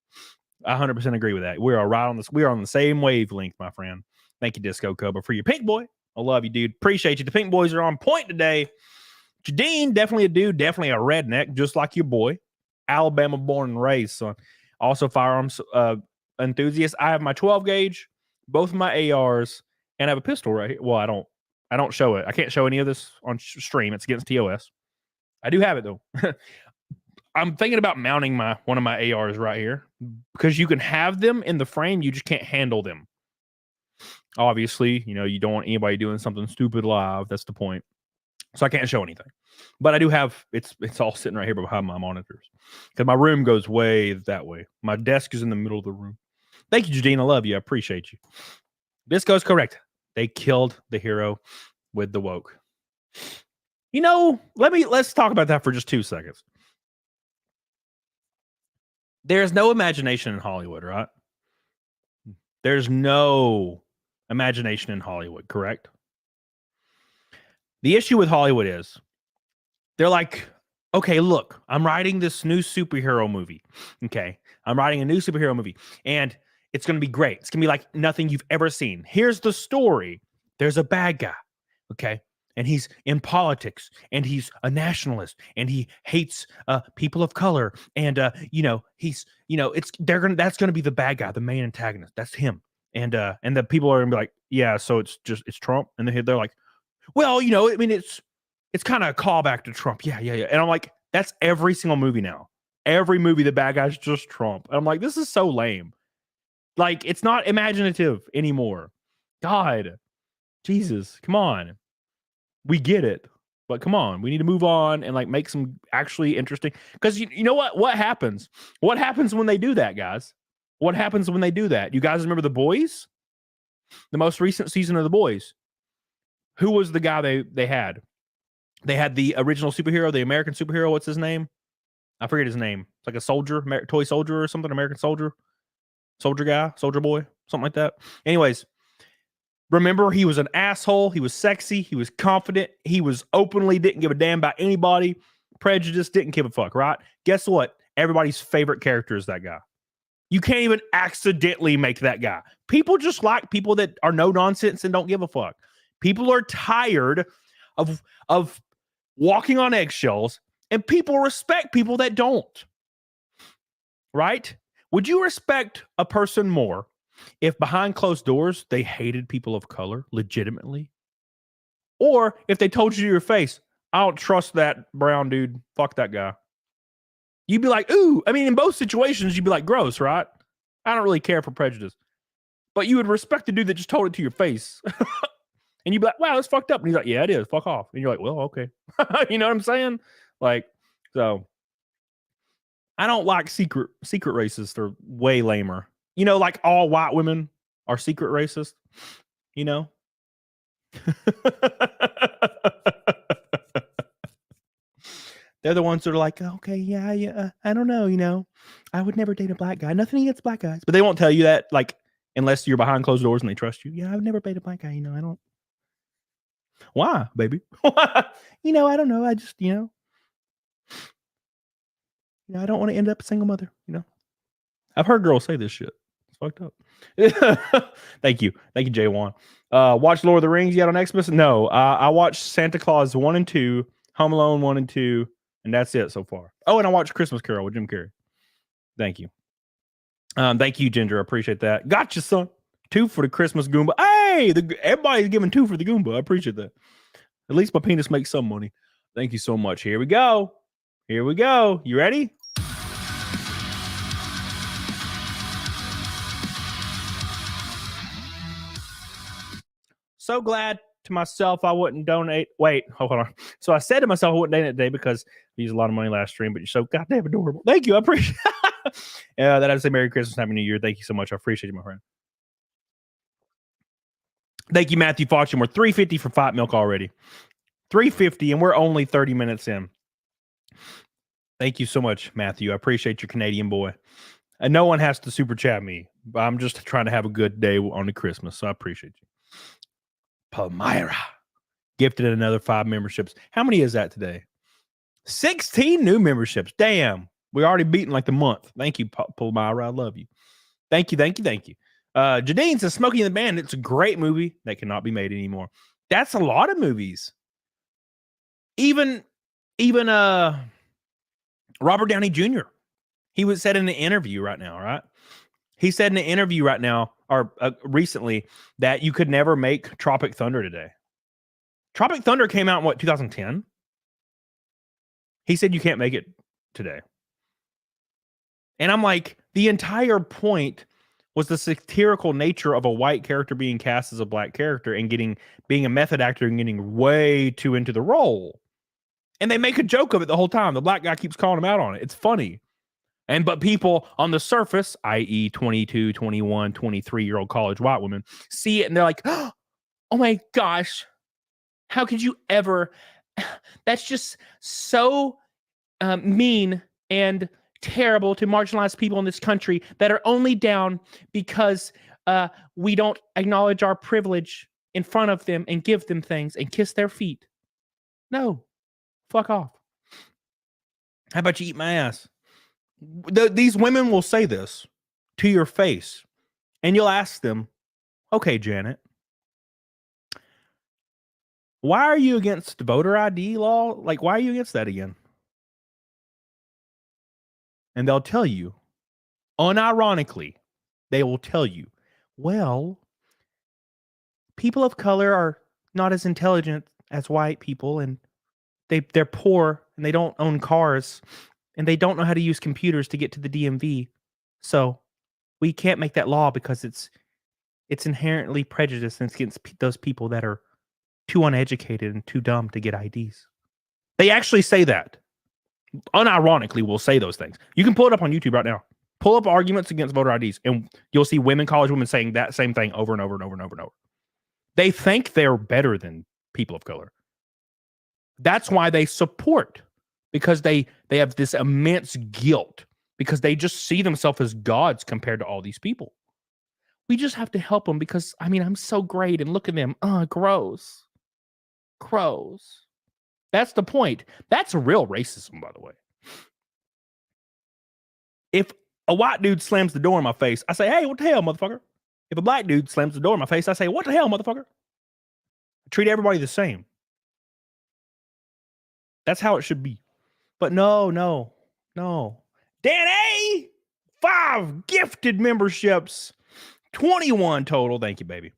I 100% agree with that. We are right on this. We are on the same wavelength, my friend. Thank you, Disco Cobra, for your pink boy. I love you, dude. Appreciate you. The pink boys are on point today. Jadine, definitely a dude, definitely a redneck, just like your boy. Alabama born and raised, son. Also firearms enthusiast. I have my 12 gauge, both of my ARs, and I have a pistol right here. Well, I don't show it. I can't show any of this on stream. It's against TOS. I do have it though. I'm thinking about mounting one of my ARs right here because you can have them in the frame. You just can't handle them. Obviously, you don't want anybody doing something stupid live. That's the point. So I can't show anything. But I do have, it's all sitting right here behind my monitors. Because my room goes way that way. My desk is in the middle of the room. Thank you, Jadine. I love you. I appreciate you. This goes correct. They killed the hero with the woke. Let's talk about that for just 2 seconds. There's no imagination in Hollywood, right? There's no imagination in Hollywood, correct? The issue with Hollywood is they're like, okay, look, I'm writing this new superhero movie. Okay. I'm writing a new superhero movie and it's going to be great. It's going to be like nothing you've ever seen. Here's the story. There's a bad guy. Okay. And he's in politics and he's a nationalist and he hates people of color. And, that's going to be the bad guy, the main antagonist. That's him. And the people are going to be like, yeah, so it's Trump. And they're like, well, I mean, it's kind of a callback to Trump. Yeah. And I'm like, that's every single movie now. Every movie, the bad guy's just Trump. And I'm like, this is so lame. Like, it's not imaginative anymore. God, Jesus, come on. We get it, but come on. We need to move on and like make some actually interesting. Because you know what? What happens? What happens when they do that, guys? What happens when they do that? You guys remember The Boys? The most recent season of The Boys. Who was the guy they had? They had the original superhero, the American superhero. What's his name? I forget his name. It's like a soldier, toy soldier or something, American soldier. Soldier guy, soldier boy, something like that. Anyways, remember he was an asshole. He was sexy. He was confident. He was openly didn't give a damn about anybody. Prejudice, didn't give a fuck, right? Guess what? Everybody's favorite character is that guy. You can't even accidentally make that guy. People just like people that are no nonsense and don't give a fuck. People are tired of walking on eggshells, and people respect people that don't. Right? Would you respect a person more if behind closed doors they hated people of color legitimately? Or if they told you to your face, I don't trust that brown dude. Fuck that guy. You'd be like, ooh. I mean, in both situations, you'd be like, gross, right? I don't really care for prejudice. But you would respect the dude that just told it to your face. And you'd be like, wow, that's fucked up. And he's like, yeah, it is. Fuck off. And you're like, well, okay. You know what I'm saying? Like, so I don't like secret racists. They're way lamer. Like all white women are secret racist. They're the ones that are like, okay, yeah, I don't know, I would never date a black guy. Nothing against black guys. But they won't tell you that, like, unless you're behind closed doors and they trust you. Yeah, I would never date a black guy, I don't. Why, baby? I don't know. I just, I don't want to end up a single mother, I've heard girls say this shit. It's fucked up. Thank you, J1. Watch Lord of the Rings yet on Xmas? No, I watched Santa Claus 1 and 2, Home Alone 1 and 2, and that's it so far. Oh, and I watched Christmas Carol with Jim Carrey. Thank you. Thank you, Ginger. I appreciate that. Gotcha, son. 2 for the Christmas Goomba. Hey, everybody's giving 2 for the Goomba. I appreciate that. At least my penis makes some money. Thank you so much. Here we go. You ready? So glad to myself I wouldn't donate. Wait, hold on. So I said to myself I wouldn't donate today because I used a lot of money last stream, but you're so goddamn adorable. Thank you. I appreciate it. That I'd say Merry Christmas, Happy New Year. Thank you so much. I appreciate you, my friend. Thank you, Matthew Fox. We're $3.50 for Fight Milk already. $3.50, and we're only 30 minutes in. Thank you so much, Matthew. I appreciate your Canadian boy. And no one has to super chat me. I'm just trying to have a good day on the Christmas, so I appreciate you. Palmyra gifted another 5 memberships. How many is that today? 16 new memberships. Damn. We're already beating like the month. Thank you, Palmyra. I love you. Thank you. Jadine says Smokey and the Bandit. It's a great movie that cannot be made anymore. That's a lot of movies. Even Robert Downey Jr. He was said in an interview right now, right? He said in an interview right now, or recently, that you could never make Tropic Thunder today. Tropic Thunder came out in what, 2010? He said you can't make it today. And I'm like, the entire point was the satirical nature of a white character being cast as a black character and being a method actor and getting way too into the role. And they make a joke of it the whole time. The black guy keeps calling him out on it. It's funny. But people on the surface, i.e. 22, 21, 23-year-old college white women, see it and they're like, oh my gosh, how could you ever? That's just so mean and terrible to marginalized people in this country that are only down because we don't acknowledge our privilege in front of them and give them things and kiss their feet. No, fuck off. How about you eat my ass? These women will say this to your face, and you'll ask them, okay, Janet, why are you against voter ID law? Like, why are you against that again? And they'll tell you, unironically, they will tell you, well, people of color are not as intelligent as white people, and they're poor, and they don't own cars, and they don't know how to use computers to get to the DMV. So we can't make that law because it's inherently prejudiced against those people that are too uneducated and too dumb to get IDs. They actually say that. Unironically, will say those things. You can pull it up on YouTube right now. Pull up arguments against voter IDs, and you'll see college women saying that same thing over and over and over and over and over. They think they're better than people of color. That's why they support, because they have this immense guilt, because they just see themselves as gods compared to all these people. We just have to help them because, I mean, I'm so great, and look at them. Gross. Crows. That's the point. That's real racism, by the way. If a white dude slams the door in my face, I say, hey, what the hell, motherfucker? If a black dude slams the door in my face, I say, what the hell, motherfucker? I treat everybody the same. That's how it should be. But no. Dan A, 5 gifted memberships, 21 total. Thank you, baby.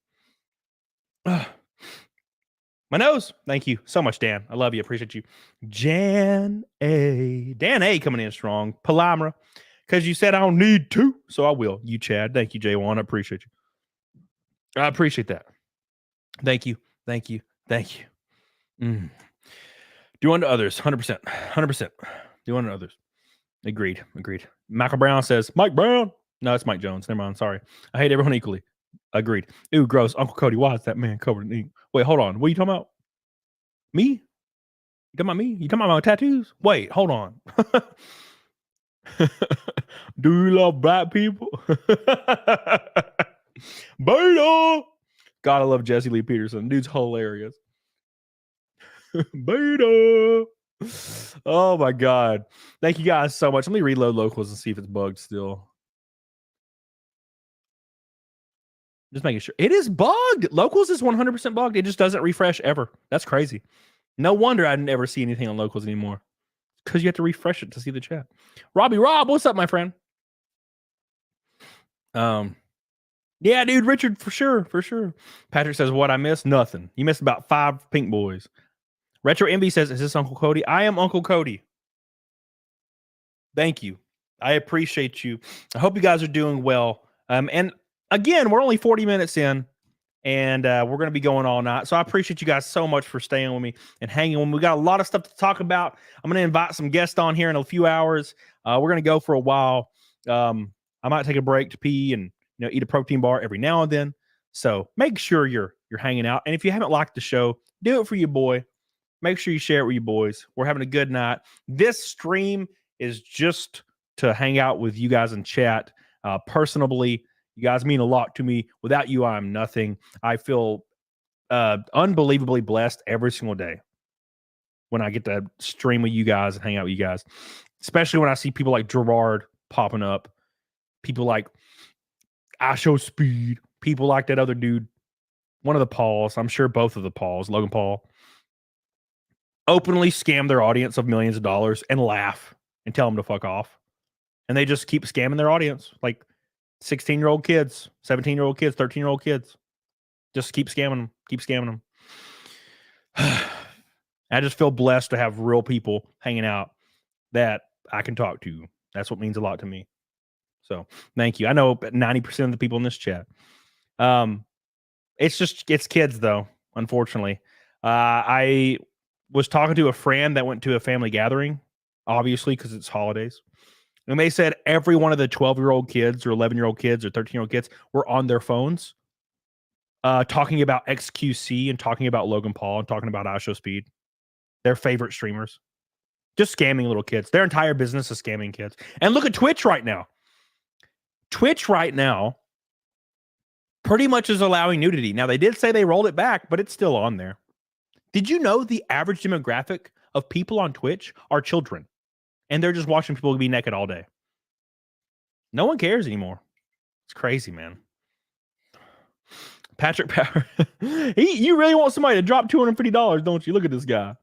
My nose. Thank you so much, Dan. I love you. Appreciate you. Dan A coming in strong. Palamra, because you said I don't need to, so I will. You, Chad. Thank you, J1. I appreciate you. I appreciate that. Thank you. Do unto others. 100%. Do unto others. Agreed. Michael Brown says, Mike Brown. No, it's Mike Jones. Never mind. Sorry. I hate everyone equally. Agreed. Ooh, gross. Uncle Cody, why is that man covered in ink? Wait, hold on. What are you talking about? Me? You talking about me? You talking about my tattoos? Wait, hold on. Do you love black people? Beta! God, I love Jesse Lee Peterson. Dude's hilarious. Beta! Oh my God. Thank you guys so much. Let me reload locals and see if it's bugged still. Just making sure. It is bugged. Locals is 100% bugged. It just doesn't refresh ever. That's crazy. No wonder I never see anything on locals anymore. Because you have to refresh it to see the chat. Robbie Rob, what's up, my friend? Yeah, dude, Richard, for sure. Patrick says, what I missed? Nothing. You missed about 5 pink boys. Retro Envy says, is this Uncle Cody? I am Uncle Cody. Thank you. I appreciate you. I hope you guys are doing well. And again, we're only 40 minutes in, and we're going to be going all night. So I appreciate you guys so much for staying with me and hanging with me. We got a lot of stuff to talk about. I'm going to invite some guests on here in a few hours. We're going to go for a while. I might take a break to pee and eat a protein bar every now and then. So make sure you're hanging out. And if you haven't liked the show, do it for your boy. Make sure you share it with your boys. We're having a good night. This stream is just to hang out with you guys in chat. Personally, you guys mean a lot to me. Without you, I'm nothing. I feel unbelievably blessed every single day when I get to stream with you guys and hang out with you guys, especially when I see people like Gerard popping up, people like I Show Speed, people like that other dude, one of the Pauls, I'm sure both of the Pauls, Logan Paul, openly scam their audience of millions of dollars and laugh and tell them to fuck off. And they just keep scamming their audience. Like 16-year-old kids, 17-year-old kids, 13-year-old kids. Just keep scamming them. I just feel blessed to have real people hanging out that I can talk to. That's what means a lot to me. So thank you. I know 90% of the people in this chat. It's kids though, unfortunately. I was talking to a friend that went to a family gathering, obviously, because it's holidays. And they said every one of the 12-year-old kids or 11-year-old kids or 13-year-old kids were on their phones talking about XQC and talking about Logan Paul and talking about I Show Speed, their favorite streamers. Just scamming little kids. Their entire business is scamming kids. And look at Twitch right now. Twitch right now pretty much is allowing nudity. Now, they did say they rolled it back, but it's still on there. Did you know the average demographic of people on Twitch are children? And they're just watching people be naked all day. No one cares anymore. It's crazy, man. Patrick Power. You really want somebody to drop $250, don't you? Look at this guy.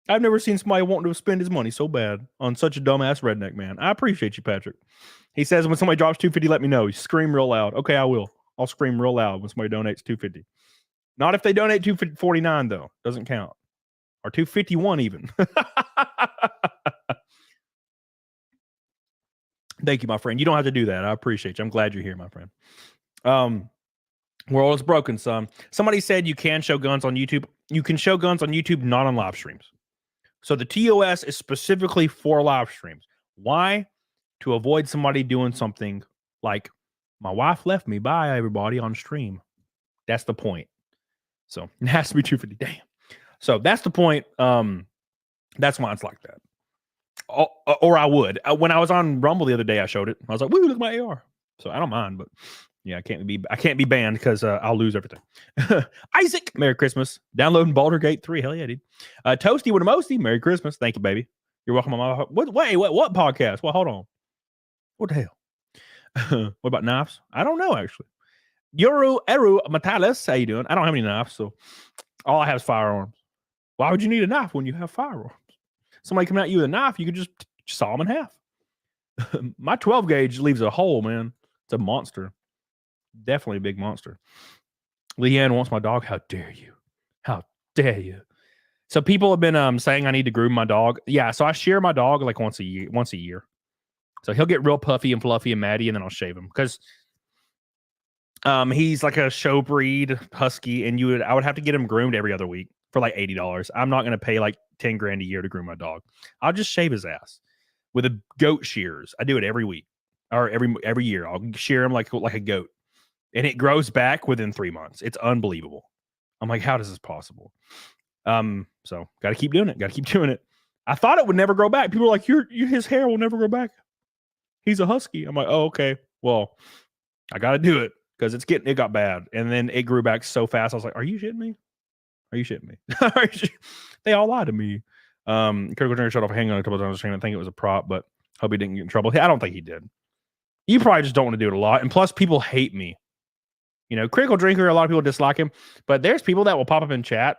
I've never seen somebody wanting to spend his money so bad on such a dumbass redneck, man. I appreciate you, Patrick. He says, when somebody drops $250, let me know. You scream real loud. Okay, I will. I'll scream real loud when somebody donates $250. Not if they donate $249, though. Doesn't count. Or $251 even. Thank you, my friend. You don't have to do that. I appreciate you. I'm glad you're here, my friend. World is broken, son. Somebody said you can show guns on YouTube. You can show guns on YouTube, not on live streams. So the TOS is specifically for live streams. Why? To avoid somebody doing something like, my wife left me, bye everybody, on stream. That's the point. So it has to be 250. Damn. So that's the point. That's why it's like that. Or I would. When I was on Rumble the other day, I showed it. I was like, woo, look at my AR. So I don't mind, but yeah, I can't be banned because I'll lose everything. Isaac, Merry Christmas. Downloading Baldur's Gate 3. Hell yeah, dude. Toasty with a Mosty, Merry Christmas. Thank you, baby. You're welcome on my what podcast? Well, hold on. What the hell? What about knives? I don't know, actually. Yoru Eru Matalis, how you doing? I don't have any knives, so all I have is firearms. Why would you need a knife when you have firearms? Somebody coming at you with a knife, you could just saw them in half. My 12 gauge leaves a hole, man. It's a monster. Definitely a big monster. Leanne wants my dog. How dare you? How dare you? So people have been saying I need to groom my dog. Yeah, so I shear my dog like once a year. So he'll get real puffy and fluffy and matty, and then I'll shave him because he's like a show breed husky, and I would have to get him groomed every other week for like $80. I'm not going to pay like 10 grand a year to groom my dog. I'll just shave his ass with a goat shears. I do it every week or every year. I'll shear him like a goat, and it grows back within 3 months. It's unbelievable. I'm like, how is this possible? So got to keep doing it. I thought it would never grow back. People are like, his hair will never grow back. He's a husky. I'm like, oh, okay. Well, I got to do it because it got bad. And then it grew back so fast. I was like, are you shitting me? They all lied to me. Critical Drinker shut off hanging on a couple times on the stream. I think it was a prop, but hope he didn't get in trouble. I don't think he did. You probably just don't want to do it a lot. And plus, people hate me. You know, Critical Drinker, a lot of people dislike him, but there's people that will pop up in chat,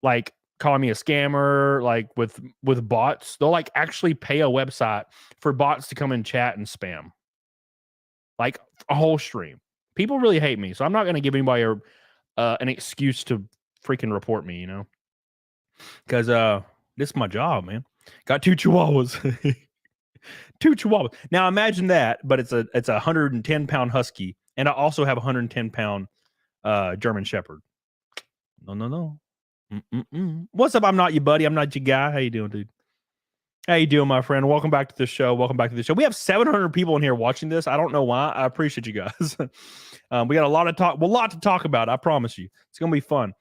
like calling me a scammer, like with bots. They'll like actually pay a website for bots to come in chat and spam. Like a whole stream. People really hate me, so I'm not going to give anybody an excuse to freaking report me, you know? Because this is my job, man. Got 2 chihuahuas. 2 chihuahuas. Now imagine that, but it's a 110-pound husky, and I also have a 110-pound German Shepherd. No. What's up? I'm not your buddy. I'm not your guy. How you doing, dude? How you doing, my friend? Welcome back to the show. We have 700 people in here watching this. I don't know why. I appreciate you guys. We got a lot to talk about. I promise you. It's going to be fun.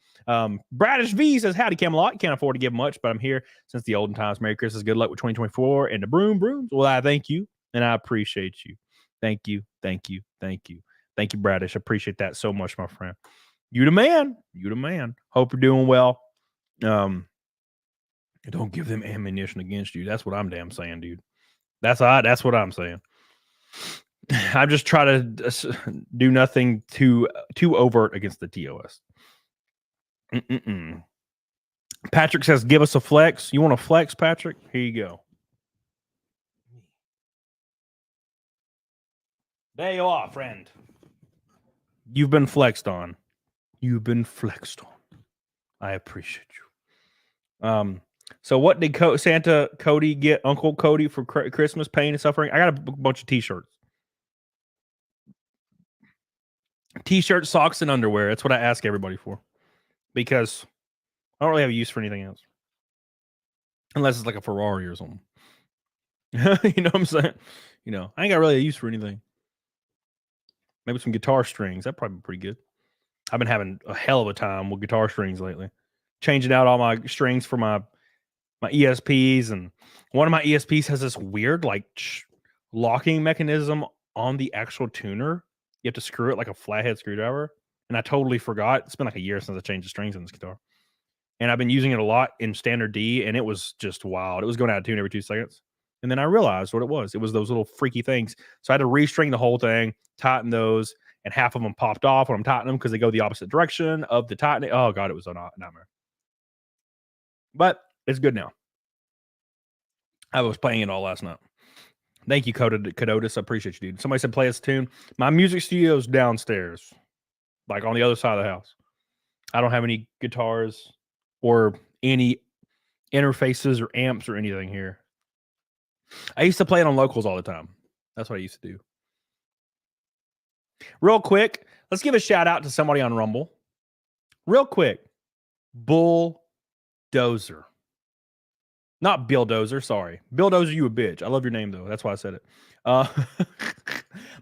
Bradish V says, howdy, Camelot. Can't afford to give much, but I'm here since the olden times. Merry Christmas. Good luck with 2024 and the brooms. Well, I thank you, and I appreciate you. Thank you, Bradish. I appreciate that so much, my friend. You the man. Hope you're doing well. Don't give them ammunition against you. That's what I'm damn saying, dude. That's what I'm saying. I'm just trying to do nothing too overt against the TOS. Patrick says, give us a flex. You want a flex, Patrick? Here you go. There you are, friend. You've been flexed on. I appreciate you. So what did Santa Cody get Uncle Cody for Christmas, pain and suffering? I got a bunch of t-shirts. T-shirts, socks, and underwear. That's what I ask everybody for. Because I don't really have a use for anything else. Unless it's like a Ferrari or something. You know what I'm saying? You know, I ain't got really a use for anything. Maybe some guitar strings. That'd probably be pretty good. I've been having a hell of a time with guitar strings lately. changing out all my strings for my ESPs, and one of my ESPs has this weird like locking mechanism on the actual tuner. You have to screw it like a flathead screwdriver, and I totally forgot. It's been like a year since I changed the strings in this guitar, and I've been using it a lot in standard D, and it was just wild. It was going out of tune every 2 seconds, and then I realized what it was. It was those little freaky things. So I had to restring the whole thing, tighten those, and half of them popped off when I'm tightening them because they go the opposite direction of the tightening. Oh god, it was a nightmare. But it's good now. I was playing it all last night. Thank you, Codotus. I appreciate you, dude. Somebody said play us a tune. My music studio's downstairs, like on the other side of the house. I don't have any guitars or any interfaces or amps or anything here. I used to play it on locals all the time. That's what I used to do. Real quick, let's give a shout out to somebody on Rumble. Real quick, Bulldozer. Not Bill Dozer, sorry. Bill Dozer, you a bitch. I love your name, though. That's why I said it.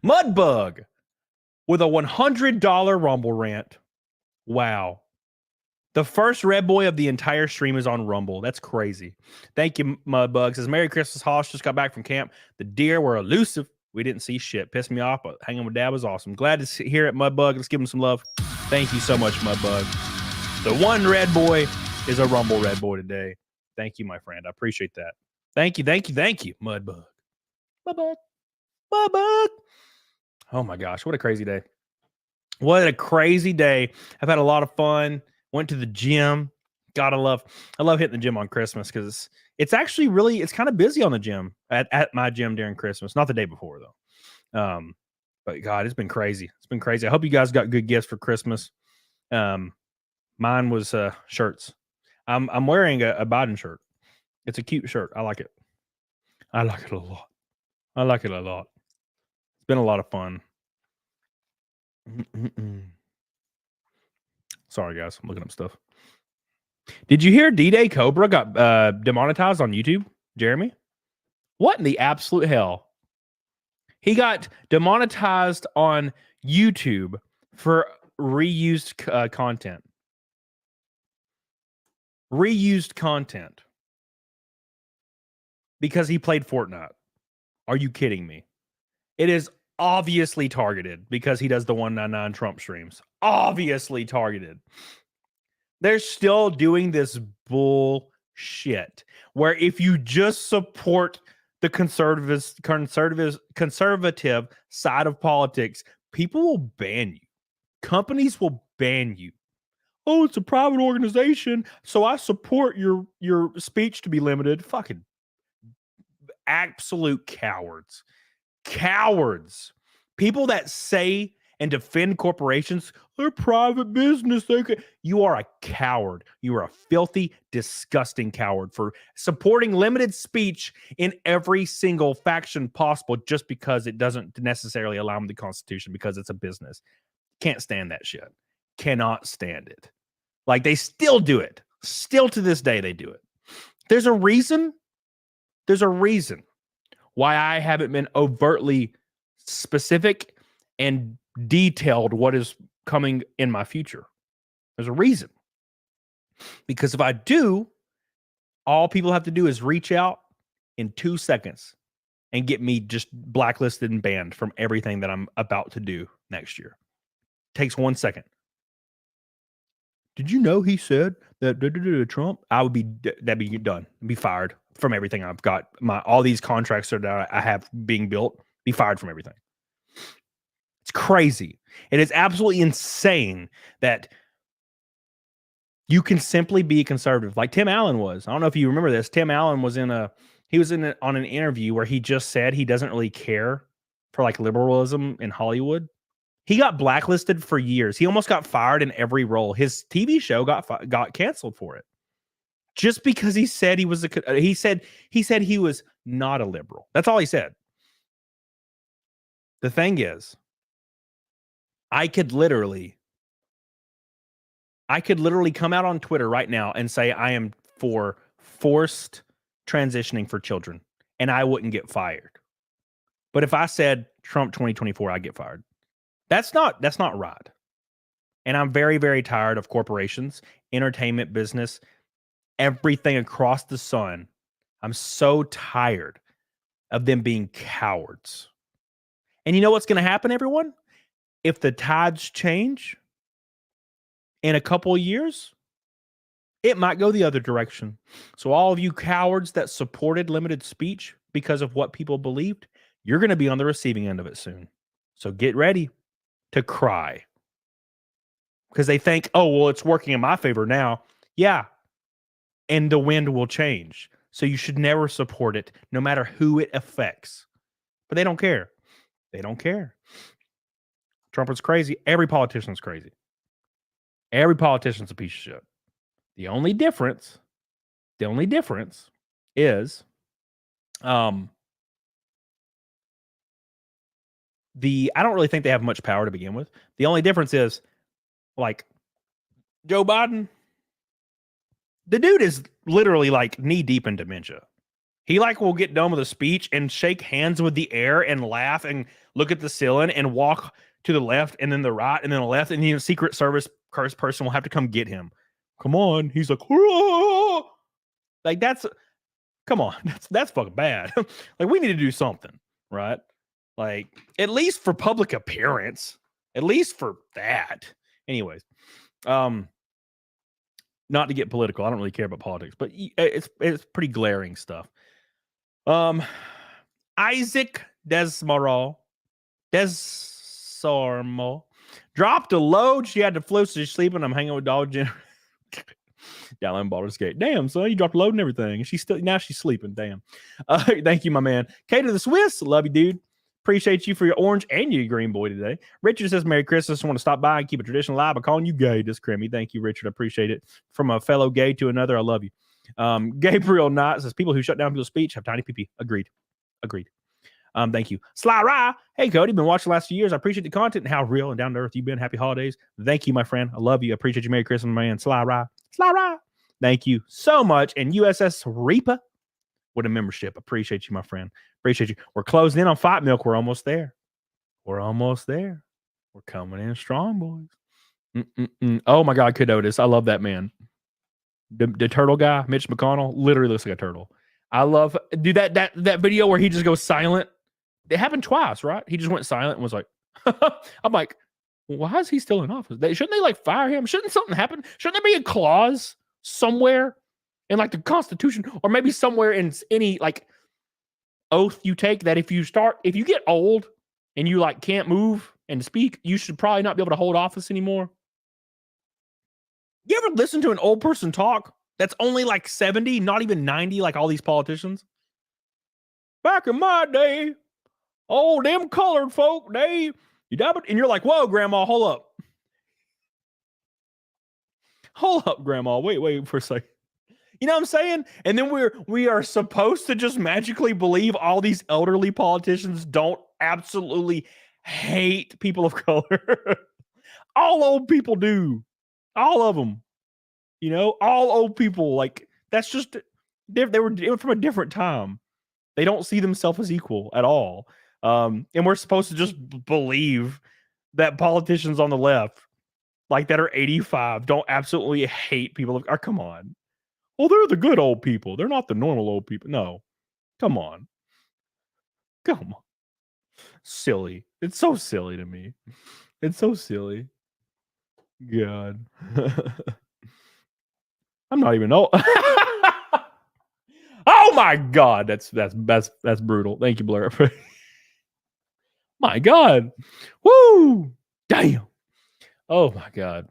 Mudbug with a $100 Rumble rant. Wow. The first Red Boy of the entire stream is on Rumble. That's crazy. Thank you, Mudbug. Says, Merry Christmas, Hoss. Just got back from camp. The deer were elusive. We didn't see shit. Pissed me off, but hanging with Dad was awesome. Glad to hear it, Mudbug. Let's give him some love. Thank you so much, Mudbug. The one Red Boy is a Rumble Red Boy today. Thank you, my friend. I appreciate that. Thank you, Mudbug. Mudbug. Oh my gosh, what a crazy day. What a crazy day. I've had a lot of fun. Went to the gym. God, I love hitting the gym on Christmas because it's actually really, it's kind of busy on the gym at my gym during Christmas. Not the day before, though. But God, it's been crazy. It's been crazy. I hope you guys got good gifts for Christmas. Mine was shirts. I'm wearing a Biden shirt. It's a cute shirt. I like it. I like it a lot. It's been a lot of fun. Sorry, guys. I'm looking up stuff. Did you hear D-Day Cobra got demonetized on YouTube, Jeremy? What in the absolute hell? He got demonetized on YouTube for reused content. Reused content because he played Fortnite. Are you kidding me? It is obviously targeted because he does the 199 Trump streams. Obviously targeted. They're still doing this bullshit where if you just support the conservative side of politics, people will ban you. Companies will ban you. Oh, it's a private organization, so I support your speech to be limited. Fucking absolute cowards. Cowards. People that say and defend corporations, they're private business. You are a coward. You are a filthy, disgusting coward for supporting limited speech in every single faction possible just because it doesn't necessarily allow them the Constitution because it's a business. Can't stand that shit. Cannot stand it. Like, they still do it. Still to this day, they do it. There's a reason why I haven't been overtly specific and detailed what is coming in my future. There's a reason. Because if I do, all people have to do is reach out in 2 seconds and get me just blacklisted and banned from everything that I'm about to do next year. Takes 1 second. Did you know he said that Trump? That'd be done. Be fired from everything I've got. All these contracts that I have being built, be fired from everything. It's crazy. It is absolutely insane that you can simply be conservative, like Tim Allen was. I don't know if you remember this. Tim Allen was on an interview where he just said he doesn't really care for like liberalism in Hollywood. He got blacklisted for years. He almost got fired in every role. His TV show got canceled for it, just because he said he said he was not a liberal. That's all he said. The thing is, I could literally come out on Twitter right now and say I am for forced transitioning for children, and I wouldn't get fired. But if I said Trump 2024, I'd get fired. That's not right. And I'm very, very tired of corporations, entertainment business, everything across the sun. I'm so tired of them being cowards. And you know what's going to happen, everyone? If the tides change in a couple of years, it might go the other direction. So all of you cowards that supported limited speech because of what people believed, you're going to be on the receiving end of it soon. So get ready to cry. Because they think, oh, well, it's working in my favor now. Yeah. And the wind will change. So you should never support it, no matter who it affects. But they don't care. They don't care. Trump is crazy. Every politician's crazy. Every politician's a piece of shit. The only difference is I don't really think they have much power to begin with. The only difference is, like, Joe Biden, the dude is literally like knee deep in dementia. He like will get done with a speech and shake hands with the air and laugh and look at the ceiling and walk to the left and then the right and then the left, and the Secret Service person will have to come get him. Come on. He's like, "Hurrah!" Like come on. That's fucking bad. Like, we need to do something, right? Like, at least for public appearance, at least for that. Anyways, not to get political. I don't really care about politics, but it's pretty glaring stuff. Isaac Desormo dropped a load. She had the flu, so she's sleeping. I'm hanging with Dollar General. Down in Baldur's Gate. Damn, son, you dropped a load and everything. And now she's sleeping. Damn. Thank you, my man. K to the Swiss. Love you, dude. Appreciate you for your orange and your green boy today. Richard says, Merry Christmas. I want to stop by and keep a tradition alive by calling you gay this Crimmy. Thank you, Richard. I appreciate it. From a fellow gay to another, I love you. Gabriel Knott says, people who shut down people's speech have tiny pee-pee. Agreed. Thank you. Sly Rye. Hey, Cody. Been watching the last few years. I appreciate the content and how real and down to earth you've been. Happy holidays. Thank you, my friend. I love you. I appreciate you. Merry Christmas, my man. Sly Rye. Thank you so much. And USS Reaper with a membership. Appreciate you, my friend. Appreciate you. We're closing in on Fight Milk. We're almost there. We're coming in strong, boys. Oh, my God, Cadotis. I love that man. The turtle guy, Mitch McConnell, literally looks like a turtle. I love, dude, that video where he just goes silent. It happened twice, right? He just went silent and was like, I'm like, why is he still in office? Shouldn't they like fire him? Shouldn't something happen? Shouldn't there be a clause somewhere in like the Constitution, or maybe somewhere in any like oath you take that if you get old and you like can't move and speak, you should probably not be able to hold office anymore? You ever listen to an old person talk that's only like 70, not even 90, like all these politicians? Back in my day, oh, them colored folk, and you're like, whoa, Grandma, hold up. Hold up, Grandma. Wait for a second. You know what I'm saying? And then we are supposed to just magically believe all these elderly politicians don't absolutely hate people of color. All old people do. All of them. You know, all old people, like, that's just, they were from a different time. They don't see themselves as equal at all. And we're supposed to just believe that politicians on the left, like that are 85, don't absolutely hate people. Come on. Well, they're the good old people. They're not the normal old people. No. Come on. Silly. It's so silly to me. It's so silly. God. I'm not even old. Oh my God. That's brutal. Thank you, Blair. My God. Woo. Damn. Oh my God.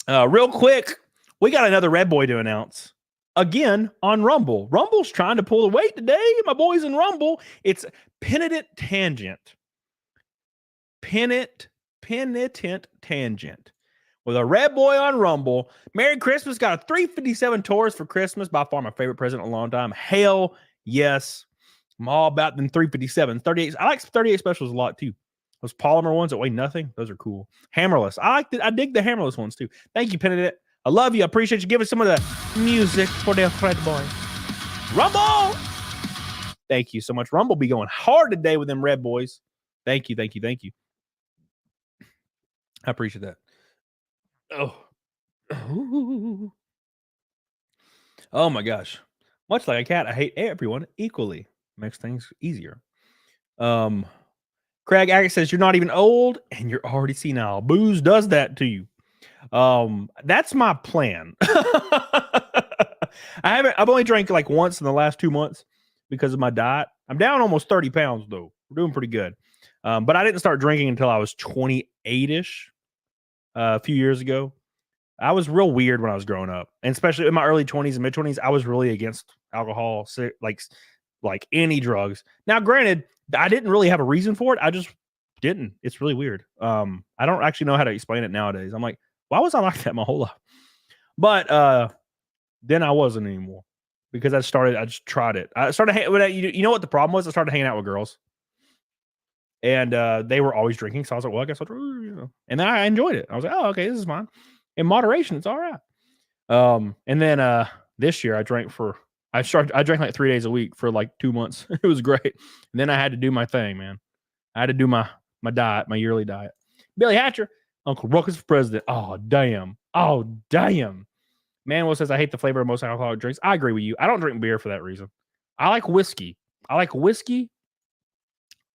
Real quick, we got another Red Boy to announce. Again on Rumble. Rumble's trying to pull the weight today. My boys in Rumble. It's Penitent Tangent. Penitent Tangent. With a Red Boy on Rumble. Merry Christmas. Got a 357 Taurus for Christmas. By far my favorite present in a long time. Hell yes. I'm all about them 357. 38. I like 38 specials a lot too. Those polymer ones that weigh nothing. Those are cool. Hammerless. I dig the hammerless ones too. Thank you, Penitent. I love you. I appreciate you giving some of the music for the Red Boy. Rumble! Thank you so much. Rumble be going hard today with them Red Boys. Thank you. I appreciate that. Oh. Oh my gosh. Much like a cat, I hate everyone equally. Makes things easier. Craig Agate says you're not even old and you're already senile. Booze does that to you. That's my plan. I've only drank like once in the last 2 months because of my diet. I'm down almost 30 pounds though. We're doing pretty good. But I didn't start drinking until I was 28-ish, a few years ago. I was real weird when I was growing up, and especially in my early 20s and mid 20s, I was really against alcohol, like any drugs. Now, granted, I didn't really have a reason for it. I just didn't. It's really weird. I don't actually know how to explain it nowadays. I'm like, why was I like that my whole life? But then I wasn't anymore because I just tried it. I started, you know what the problem was? I started hanging out with girls, and they were always drinking. So I was like, well, I guess I'll try, and then I enjoyed it. I was like, oh, okay, this is fine. In moderation, it's all right. And then this year I drank like 3 days a week for like 2 months. It was great. And then I had to do my thing, man. I had to do my diet, my yearly diet. Billy Hatcher, Uncle Ruckus for president. Oh, damn. Manuel says, I hate the flavor of most alcoholic drinks. I agree with you. I don't drink beer for that reason. I like whiskey.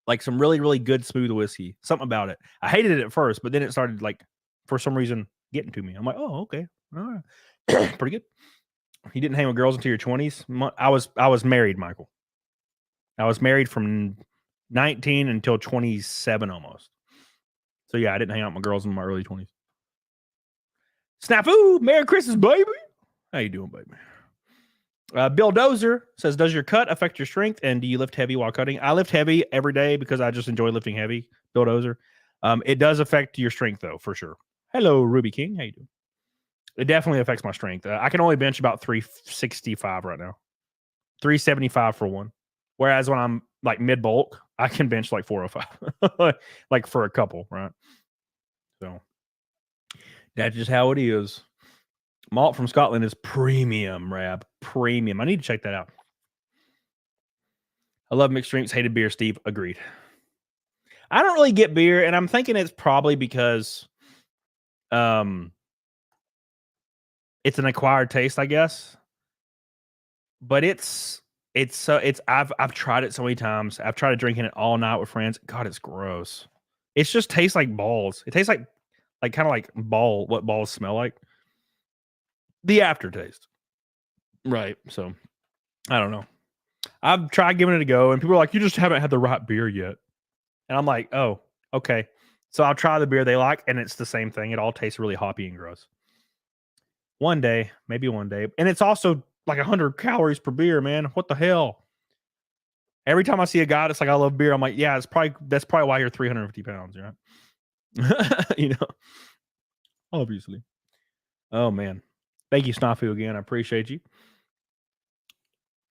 Like some really, really good smooth whiskey. Something about it. I hated it at first, but then it started like, for some reason, getting to me. I'm like, oh, okay. All right. Pretty good. You didn't hang with girls until your 20s. I was married, Michael. I was married from 19 until 27 almost. So yeah, I didn't hang out with girls in my early 20s. Snafu, Merry Christmas, baby. How you doing, baby? Bill Dozer says, does your cut affect your strength, and do you lift heavy while cutting? I lift heavy every day because I just enjoy lifting heavy. Bill Dozer. It does affect your strength though, for sure. Hello, Ruby King. How you doing? It definitely affects my strength. I can only bench about 365 right now. 375 for one. Whereas when I'm like mid bulk, I can bench like 405. Like for a couple, right? So that's just how it is. Malt from Scotland is premium, Rab. Premium. I need to check that out. I love mixed drinks. Hated beer, Steve. Agreed. I don't really get beer, and I'm thinking it's probably because it's an acquired taste, I guess. But I've tried it so many times. I've tried drinking it all night with friends. God, it's gross. It just tastes like balls. It tastes like kind of like what balls smell like. The aftertaste. Right. So I don't know. I've tried giving it a go, and people are like, you just haven't had the right beer yet. And I'm like, oh, okay. So I'll try the beer they like, and it's the same thing. It all tastes really hoppy and gross. One day, maybe one day. And it's also like 100 calories per beer, man. What the hell? Every time I see a guy that's like, I love beer, I'm like, yeah, that's probably why you're 350 pounds, right? You know, obviously. Oh, man. Thank you, Snafu, again. I appreciate you.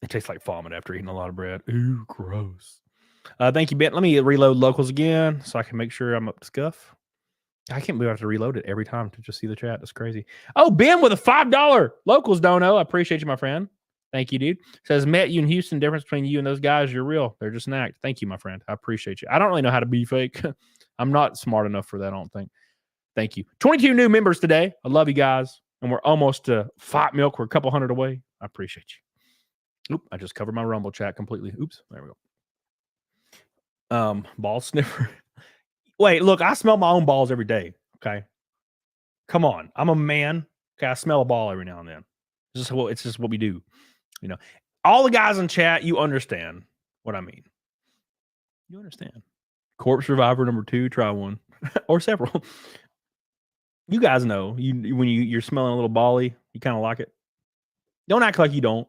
It tastes like vomit after eating a lot of bread. Ooh, gross. Thank you, Ben. Let me reload locals again so I can make sure I'm up to scuff. I can't believe I have to reload it every time to just see the chat. That's crazy. Oh, Ben with a $5 locals dono. I appreciate you, my friend. Thank you, dude. Says, met you in Houston. Difference between you and those guys, you're real. They're just an act. Thank you, my friend. I appreciate you. I don't really know how to be fake. I'm not smart enough for that, I don't think. Thank you. 22 new members today. I love you guys. And we're almost to Fight Milk. We're a couple hundred away. I appreciate you. Oop, I just covered my Rumble chat completely. Oops, there we go. Ball sniffer. Wait, look, I smell my own balls every day. Okay. Come on. I'm a man. Okay. I smell a ball every now and then. It's just what we do. You know, all the guys in chat, you understand what I mean. You understand. Corpse Survivor number 2, try one or several. You guys know when you're smelling a little bally, you kind of like it. Don't act like you don't.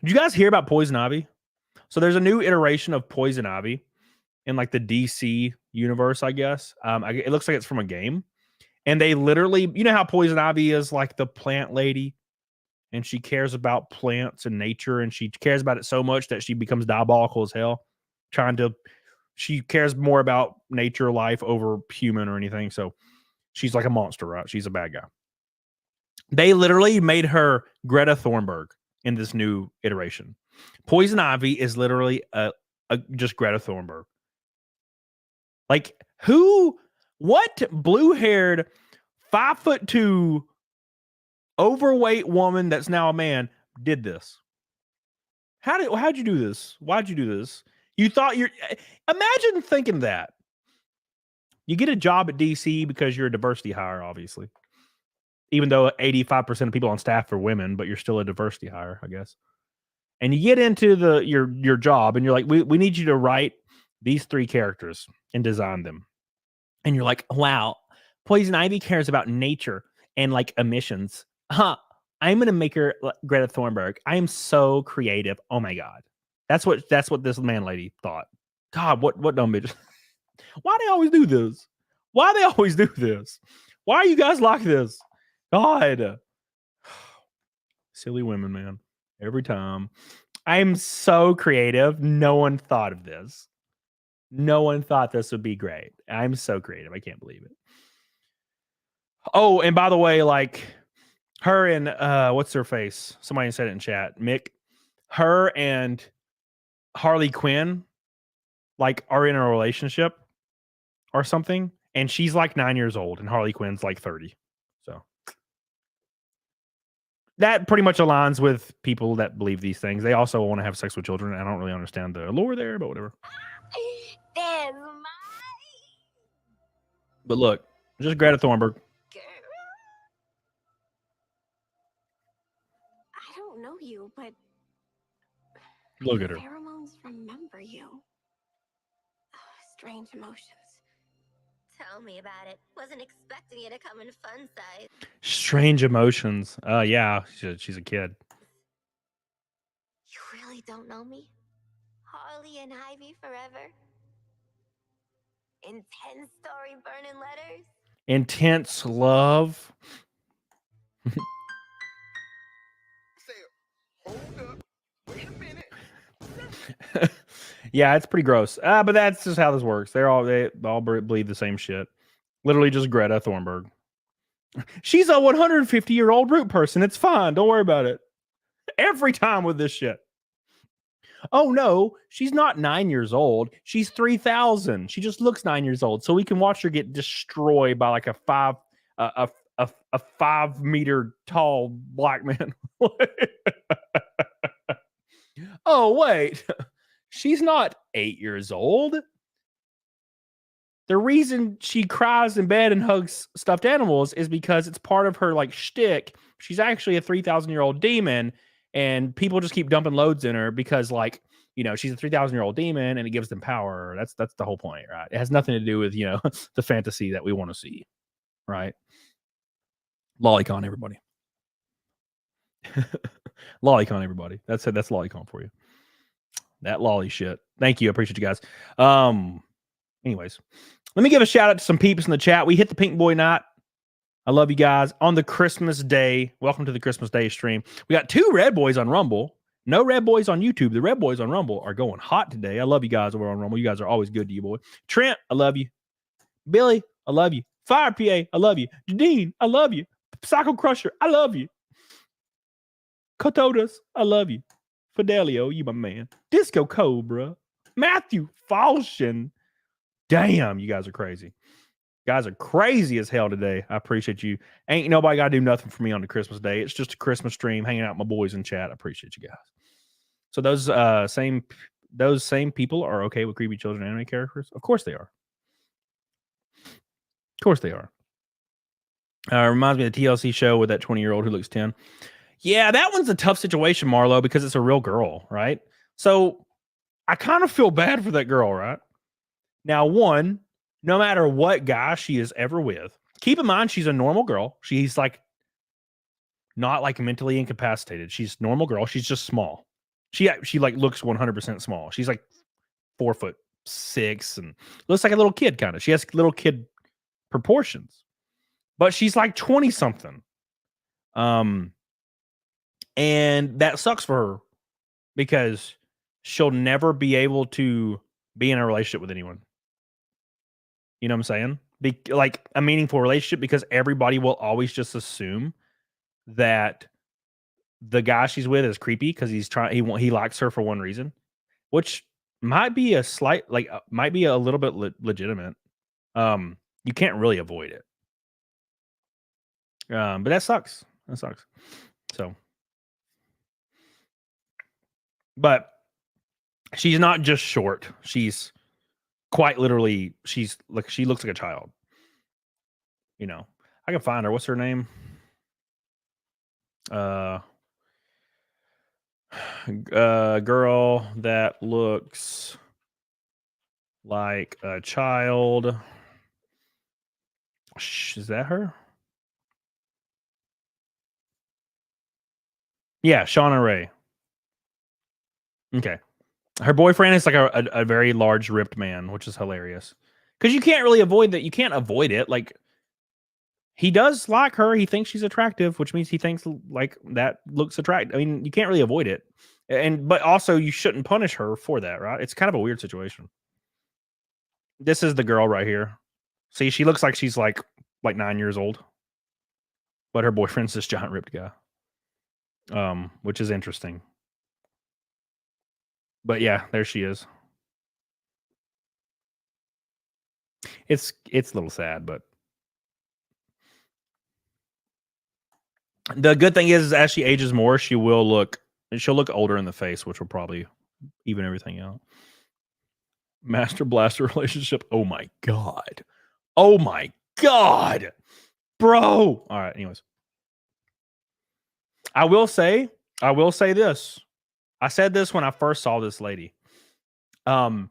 Did you guys hear about Poison Ivy? So there's a new iteration of Poison Ivy in like the DC universe, I guess. It looks like it's from a game. And they literally, you know how Poison Ivy is like the plant lady, and she cares about plants and nature, and she cares about it so much that she becomes diabolical as hell. She cares more about nature, life over human or anything. So she's like a monster, right? She's a bad guy. They literally made her Greta Thunberg in this new iteration. Poison Ivy is literally just Greta Thunberg. Like, what blue-haired 5'2" overweight woman that's now a man did this. How'd you do this? Why'd you do this? You thought imagine thinking that. You get a job at DC because you're a diversity hire, obviously. Even though 85% of people on staff are women, but you're still a diversity hire, I guess. And you get into your job and you're like, we need you to write these 3 characters and design them. And you're like, wow, Poison Ivy cares about nature and like emissions. I'm gonna make her Greta Thunberg. I am so creative. Oh my god. That's what this man lady thought. God, what dumb bitch. Why they always do this? Why they always do this? Why are you guys like this? God. Silly women, man. Every time. I'm so creative. No one thought of this. No one thought this would be great. I'm so creative. I can't believe it. Oh, and by the way, like her and what's her face? Somebody said it in chat. Mick. Her and Harley Quinn like are in a relationship or something. And she's like 9 years old and Harley Quinn's like 30. So that pretty much aligns with people that believe these things. They also want to have sex with children. I don't really understand the allure there, but whatever. There's my But look, just Greta Thunberg. girl. I don't know you, but Look at her. pheromones remember you. Oh, strange emotions. Tell me about it. Wasn't expecting you to come in fun size. Strange emotions. Yeah, she's a kid. You really don't know me? Harley and Ivy forever? Intense story burning letters? Intense love. Hold up. Wait a minute. Yeah, it's pretty gross. But that's just how this works. They all believe the same shit. Literally just Greta Thunberg. She's a 150-year-old root person. It's fine. Don't worry about it. Every time with this shit. Oh no, she's not 9 years old. She's 3,000. She just looks 9 years old. So we can watch her get destroyed by like a 5 meter tall black man. Oh wait, she's not 8 years old. The reason she cries in bed and hugs stuffed animals is because it's part of her like shtick. She's actually a 3,000-year-old demon, and people just keep dumping loads in her because, like, you know, she's a 3,000-year-old demon, and it gives them power. That's the whole point, right? It has nothing to do with, you know, the fantasy that we want to see, right? Lolicon, everybody. Lolicon, everybody. That's it. That's Lolicon for you. That lolly shit. Thank you. I appreciate you guys. Anyways, let me give a shout out to some peeps in the chat. We hit the Pink Boy Night. I love you guys. On the Christmas Day, welcome to the Christmas Day stream. We got 2 Red Boys on Rumble. No Red Boys on YouTube. The Red Boys on Rumble are going hot today. I love you guys over on Rumble. You guys are always good to you, boy. Trent, I love you. Billy, I love you. Fire PA, I love you. Dean, I love you. Psycho Crusher, I love you. Cotodas, I love you. Fidelio, you my man. Disco Cobra. Matthew Falshin. Damn, you guys are crazy. Guys are crazy as hell today. I appreciate you. Ain't nobody got to do nothing for me on the Christmas Day. It's just a Christmas stream, hanging out with my boys in chat. I appreciate you guys. So those same people are okay with creepy children anime characters? Of course they are. Of course they are. Reminds me of the TLC show with that 20-year-old who looks 10. Yeah, that one's a tough situation, Marlo, because it's a real girl, right? So I kind of feel bad for that girl, right? Now, one, no matter what guy she is ever with, keep in mind she's a normal girl. She's like not like mentally incapacitated. She's a normal girl. She's just small. She like looks 100% small. She's like 4'6" and looks like a little kid kind of. She has little kid proportions, but she's like 20 something. And that sucks for her because she'll never be able to be in a relationship with anyone. You know what I'm saying? Like a meaningful relationship, because everybody will always just assume that the guy she's with is creepy because he likes her for one reason, which might be a slight, like might be a little bit legitimate. You can't really avoid it. But that sucks. That sucks. So, but she's not just short. She's quite literally. She looks like a child. You know, I can find her. What's her name? Girl that looks like a child. Is that her? Yeah, Shauna Ray. Okay. Her boyfriend is like a very large, ripped man, which is hilarious. Because you can't really avoid that. You can't avoid it. Like, he does like her. He thinks she's attractive, which means he thinks like that looks attractive. I mean, you can't really avoid it. But also you shouldn't punish her for that, right? It's kind of a weird situation. This is the girl right here. See, she looks like she's like 9 years old. But her boyfriend's this giant ripped guy. Which is interesting. But yeah, there she is. It's a little sad, but the good thing is as she ages more, she'll look older in the face, which will probably even everything out. Master Blaster relationship. Oh my god. Oh my god. Bro. All right, anyways. I will say this. I said this when I first saw this lady. How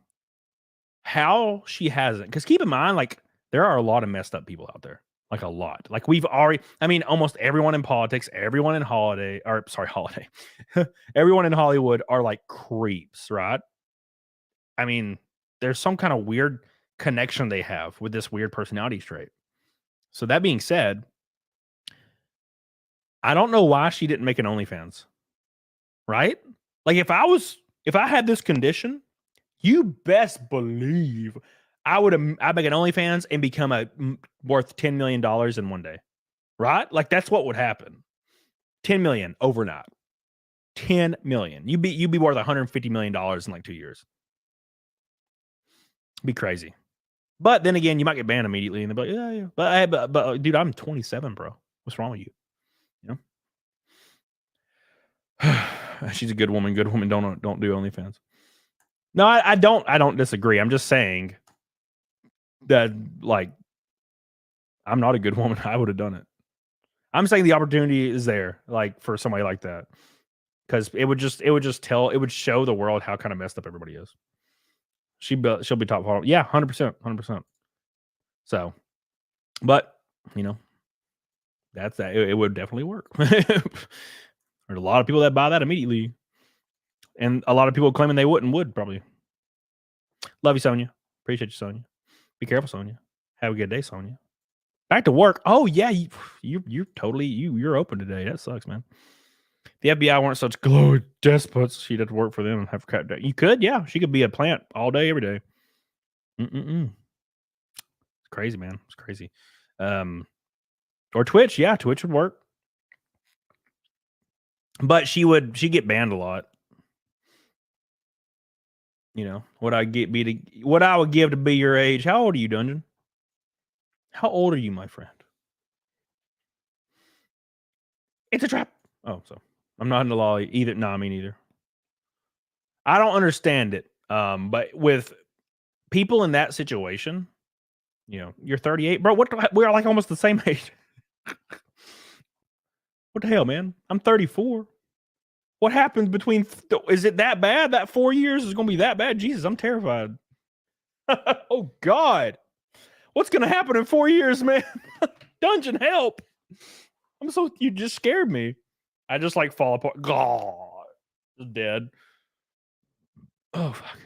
she hasn't, because keep in mind, like, there are a lot of messed up people out there. Like a lot. Like we've already, I mean, almost everyone in politics, everyone in holiday. Everyone in Hollywood are like creeps, right? I mean, there's some kind of weird connection they have with this weird personality trait. So that being said, I don't know why she didn't make an OnlyFans. Right? Like if I had this condition, you best believe I'd make an OnlyFans and become worth $10 million in one day. Right? Like that's what would happen. 10 million overnight. 10 million. You'd be worth $150 million in like 2 years. Be crazy. But then again, you might get banned immediately and they'll be like, yeah. But dude, I'm 27, bro. What's wrong with you? You know? She's a good woman. Good women don't do OnlyFans. No, I don't disagree. I'm just saying that, like, I'm not a good woman. I would have done it. I'm saying the opportunity is there, like, for somebody like that, because it would show the world how kind of messed up everybody is. She'll be top follow. Yeah, 100%. So, but you know, that's that. It would definitely work. There's a lot of people that buy that immediately. And a lot of people claiming they would probably. Love you, Sonia. Appreciate you, Sonia. Be careful, Sonia. Have a good day, Sonia. Back to work. Oh yeah, you're totally you're open today. That sucks, man. The FBI weren't such glowing despots. She'd have to work for them and have cut down. You could, yeah. She could be a plant all day, every day. It's crazy, man. It's crazy. Or Twitch, yeah, Twitch would work. But she'd get banned a lot. You know, what I would give to be your age. How old are you, Dungeon? How old are you, my friend? It's a trap. Oh, so I'm not in the law either. No, me neither. I don't understand it. But with people in that situation, you know, you're 38, bro. We're like almost the same age. What the hell, man? I'm 34. What happens between? Is it that bad? That 4 years is going to be that bad? Jesus, I'm terrified. Oh God, what's going to happen in 4 years, man? Dungeon, help! You just scared me. I just like fall apart. God, dead. Oh fuck.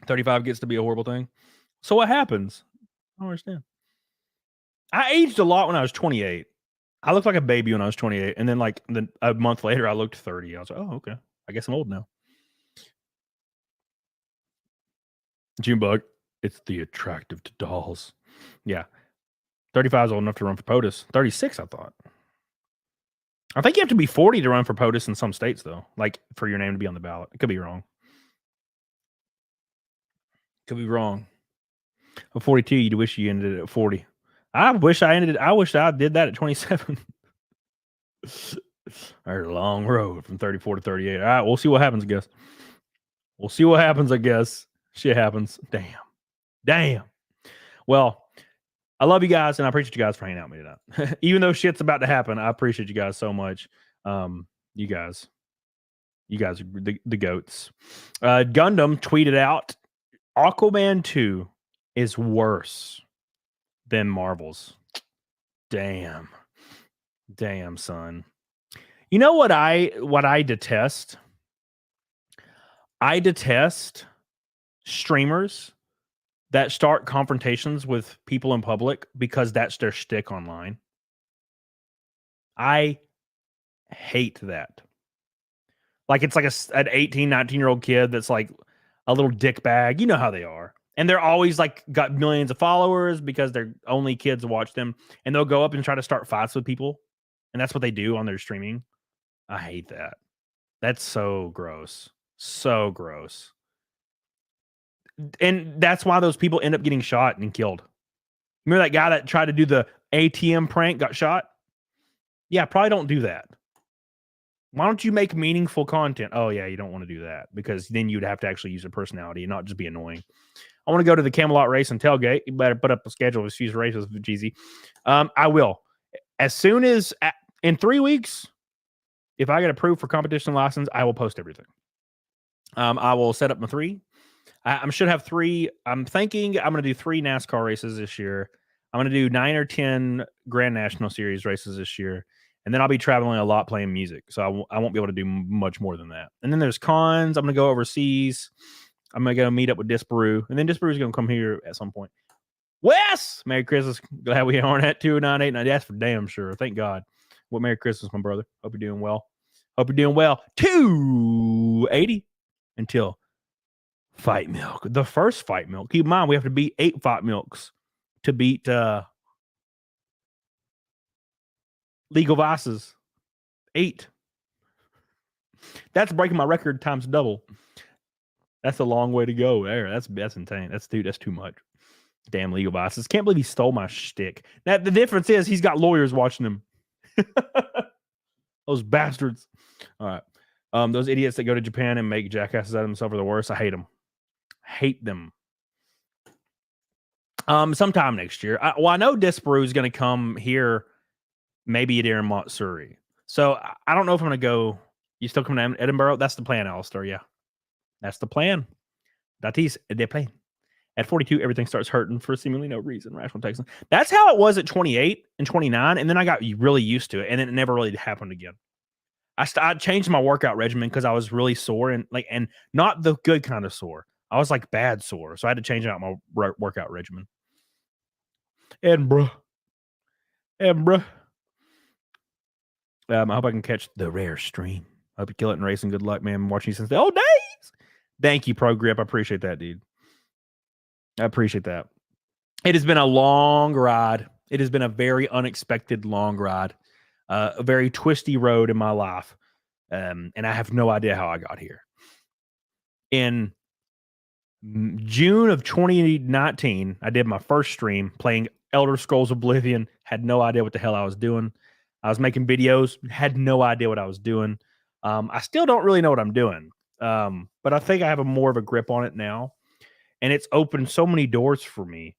35 gets to be a horrible thing. So what happens? I don't understand. I aged a lot when I was 28. I looked like a baby when I was 28, and then a month later, I looked 30. I was like, oh, okay. I guess I'm old now. Junebug, it's the attractive to dolls. Yeah. 35 is old enough to run for POTUS. 36, I thought. I think you have to be 40 to run for POTUS in some states, though. Like, for your name to be on the ballot. It could be wrong. Could be wrong. At 42, you'd wish you ended it at 40. I wish I did that at 27. There's a long road from 34 to 38. All right, we'll see what happens, I guess. We'll see what happens, I guess. Shit happens. Damn. Well, I love you guys, and I appreciate you guys for hanging out with me tonight. Even though shit's about to happen, I appreciate you guys so much. You guys are the goats. Gundam tweeted out, Aquaman 2 is worse than Marvel's. Damn, son. You know what I detest? I detest streamers that start confrontations with people in public because that's their shtick online. I hate that. Like it's like an 18, 19-year-old kid that's like a little dick bag. You know how they are. And they're always like got millions of followers because they're only kids watch them. And they'll go up and try to start fights with people. And that's what they do on their streaming. I hate that. That's so gross. So gross. And that's why those people end up getting shot and killed. Remember that guy that tried to do the ATM prank, got shot? Yeah, probably don't do that. Why don't you make meaningful content? Oh, yeah, you don't want to do that because then you'd have to actually use a personality and not just be annoying. I want to go to the Camelot race and tailgate. You better put up a schedule of these races with Jeezy. I will. As soon as in 3 weeks, if I get approved for competition license, I will post everything. I will set up my 3. I should have 3. I'm thinking I'm going to do 3 NASCAR races this year. I'm going to do 9 or 10 Grand National Series races this year. And then I'll be traveling a lot playing music. So I won't be able to do much more than that. And then there's cons. I'm going to go overseas. I'm going to go meet up with Disparu. And then Disparu is going to come here at some point. Wes! Merry Christmas. Glad we aren't at 298. That's for damn sure. Thank God. Well, Merry Christmas, my brother. Hope you're doing well. 280 until Fight Milk. The first Fight Milk. Keep in mind, we have to beat 8 Fight Milks to beat Legal Vices. 8. That's breaking my record times double. That's a long way to go there. That's insane. That's too much. Damn Legal Vices. Can't believe he stole my shtick. Now, the difference is he's got lawyers watching him. Those bastards. All right. Those idiots that go to Japan and make jackasses out of themselves are the worst. I hate them. Hate them. Sometime next year. I know Disparu is going to come here maybe during Montsuri. So I don't know if I'm going to go. You still coming to Edinburgh? That's the plan, Alistair. Yeah. That's the plan. That is the plan. At 42, everything starts hurting for seemingly no reason. Rational Texan. That's how it was at 28 and 29. And then I got really used to it. And it never really happened again. I changed my workout regimen because I was really sore and not the good kind of sore. I was like bad sore. So I had to change out my workout regimen. Edinburgh. I hope I can catch the rare stream. I hope you kill it in racing. Good luck, man. I'm watching you since the old days. Thank you, Pro Grip. I appreciate that, dude. I appreciate that. It has been a long ride. It has been a very unexpected long ride. A very twisty road in my life. And I have no idea how I got here. In June of 2019, I did my first stream playing Elder Scrolls Oblivion. Had no idea what the hell I was doing. I was making videos. Had no idea what I was doing. I still don't really know what I'm doing. But I think I have more of a grip on it now. And it's opened so many doors for me.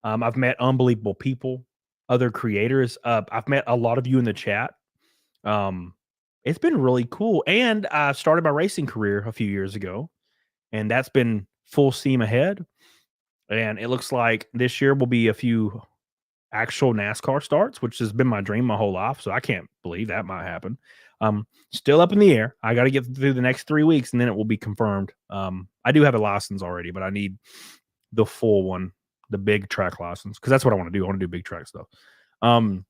I've met unbelievable people, other creators. I've met a lot of you in the chat. It's been really cool. And I started my racing career a few years ago. And that's been full steam ahead. And it looks like this year will be a few actual NASCAR starts, which has been my dream my whole life. So I can't believe that might happen. Still up in the air. I got to get through the next 3 weeks and then it will be confirmed. I do have a license already, but I need the full one, the big track license, because that's what I want to do. I want to do big track stuff. And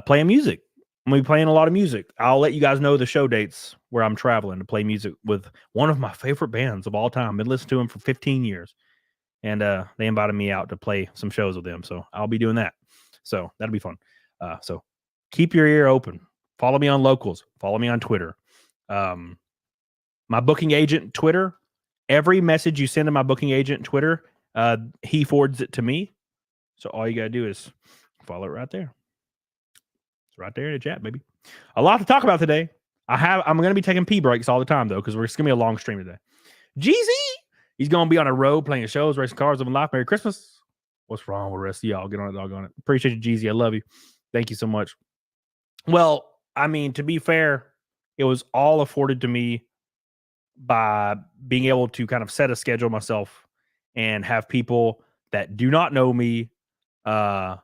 playing music. I'm going to be playing a lot of music. I'll let you guys know the show dates where I'm traveling to play music with one of my favorite bands of all time. I've been listening to them for 15 years. And they invited me out to play some shows with them. So I'll be doing that. So that'll be fun. So keep your ear open. Follow me on Locals. Follow me on Twitter. My booking agent Twitter. Every message you send to my booking agent Twitter, he forwards it to me. So all you gotta do is follow it right there. It's right there in the chat, baby. A lot to talk about today. I'm gonna be taking pee breaks all the time though, because it's gonna be a long stream today. Jeezy, he's gonna be on a road playing shows, racing cars, living life. Merry Christmas. What's wrong with the rest of y'all? Get on it, dog on it. Appreciate you, Jeezy. I love you. Thank you so much. Well, I mean, to be fair, it was all afforded to me by being able to kind of set a schedule myself and have people that do not know me that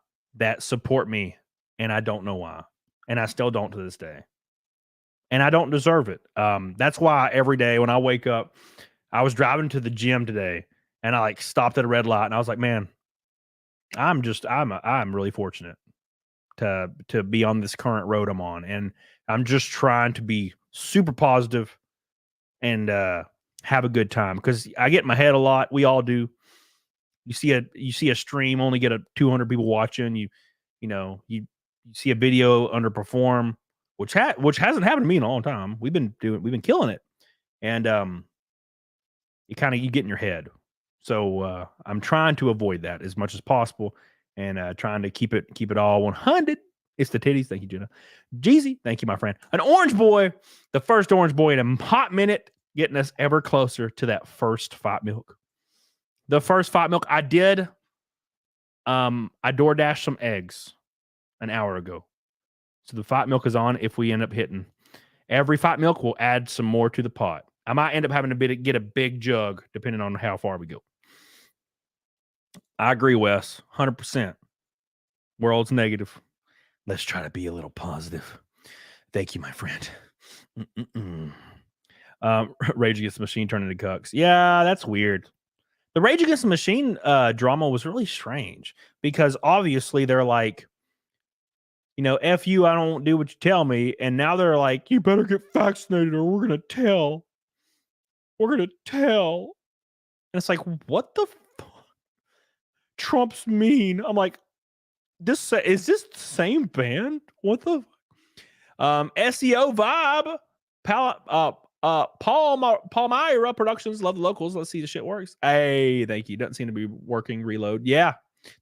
support me, and I don't know why, and I still don't to this day, and I don't deserve it. That's why every day when I wake up, I was driving to the gym today, and I like stopped at a red light, and I was like, man, I'm really fortunate to be on this current road I'm on, and I'm just trying to be super positive and have a good time, because I get in my head a lot. We all do. You see a stream only get 200 people watching. You see a video underperform, which hasn't happened to me in a long time. We've been killing it, and you get in your head. So I'm trying to avoid that as much as possible, and trying to keep it all 100. It's the titties. Thank you, Jenna. Jeezy, thank you, my friend. An orange boy, the first orange boy in a hot minute, getting us ever closer to that first Fight Milk. The first Fight Milk I did, I DoorDashed some eggs an hour ago. So the Fight Milk is on if we end up hitting. Every Fight Milk will add some more to the pot. I might end up having to get a big jug depending on how far we go. I agree, Wes. 100%. World's negative. Let's try to be a little positive. Thank you, my friend. Rage Against the Machine turned into cucks. Yeah, that's weird. The Rage Against the Machine drama was really strange, because obviously they're like, F you, I don't do what you tell me. And now they're like, you better get vaccinated or we're going to tell. We're going to tell. And it's like, what the fuck? Trump's mean. I'm like, is this the same band? What the SEO vibe? Palmyra Productions, love the locals. Let's see the shit works. Hey, thank you. Doesn't seem to be working. Reload. Yeah,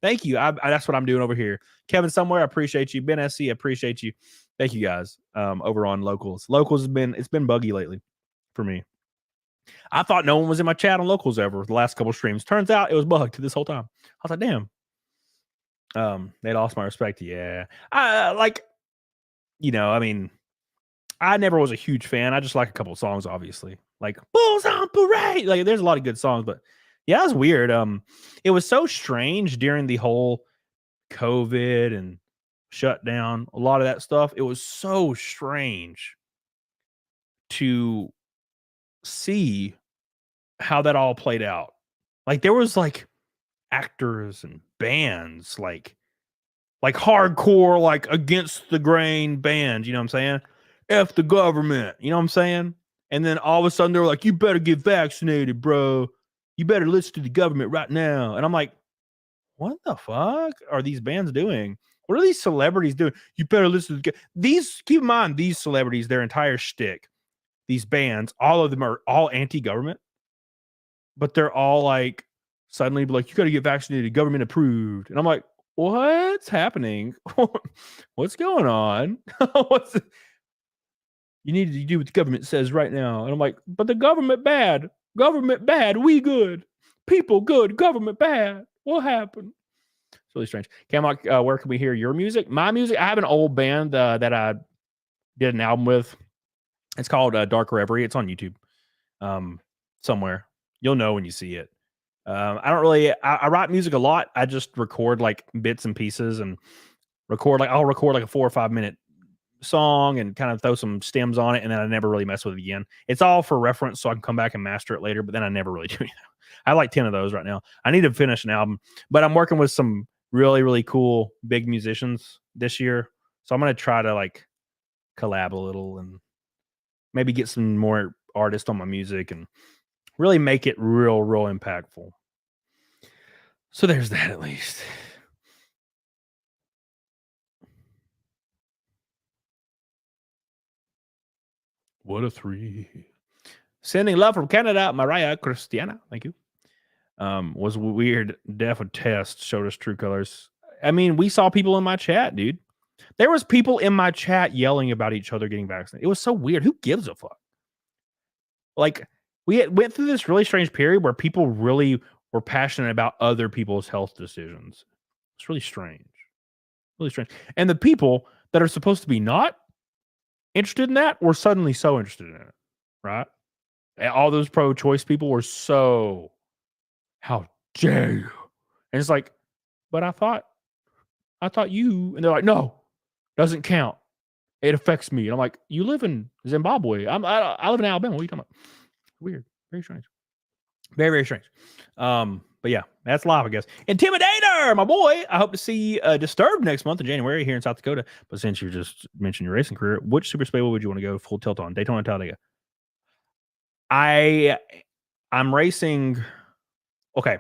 thank you. That's what I'm doing over here. Kevin somewhere, I appreciate you. Ben SC, I appreciate you. Thank you guys. Over on locals. Locals it's been buggy lately for me. I thought no one was in my chat on locals ever the last couple streams. Turns out it was bugged this whole time. I was like, damn. They lost my respect. Yeah. I mean, I never was a huge fan. I just like a couple of songs, obviously. Like Bulls on Parade. Like, there's a lot of good songs, but yeah, it was weird. It was so strange during the whole COVID and shutdown, a lot of that stuff. It was so strange to see how that all played out. Like, there was like actors and bands, like hardcore, like against the grain band, you know what I'm saying? F the government, you know what I'm saying? And then all of a sudden they were like, you better get vaccinated, bro. You better listen to the government right now. And I'm like, what the fuck are these bands doing? What are these celebrities doing? You better listen to these. Keep in mind, these celebrities, their entire shtick, these bands, all of them are all anti-government, but they're all like suddenly be like, you got to get vaccinated, government approved. And I'm like, what's happening? What's going on? You need to do what the government says right now. And I'm like, but the government bad, we good, people good, government bad. What happened? It's really strange. Camlock, where can we hear your music? My music? I have an old band that I did an album with. It's called Dark Reverie. It's on YouTube somewhere. You'll know when you see it. I write music a lot. I just record like bits and pieces and I'll record like a 4 or 5 minute song and kind of throw some stems on it, and then I never really mess with it again. It's all for reference, so I can come back and master it later, but then I never really do. I have like 10 of those right now. I need to finish an album, but I'm working with some really, really cool big musicians this year, so I'm going to try to like collab a little and maybe get some more artists on my music and really make it real impactful. So there's that at least. What a 3. Sending love from Canada, Mariah Christiana. Thank you. Was weird. Def of test showed us true colors. I mean, we saw people in my chat, dude. There was people in my chat yelling about each other getting vaccinated. It was so weird. Who gives a fuck? Like, went through this really strange period where people really were passionate about other people's health decisions. It's really strange. Really strange. And the people that are supposed to be not interested in that were suddenly so interested in it, right? And all those pro-choice people were so, how dare you? And it's like, but I thought you, and they're like, no, doesn't count. It affects me. And I'm like, you live in Zimbabwe. I live in Alabama. What are you talking about? Weird. Very strange. Very, very strange. But yeah, that's live, I guess. Intimidator, my boy. I hope to see Disturbed next month in January here in South Dakota. But since you just mentioned your racing career, which super speedway would you want to go full tilt on? Daytona, Talladega? I'm racing. Okay,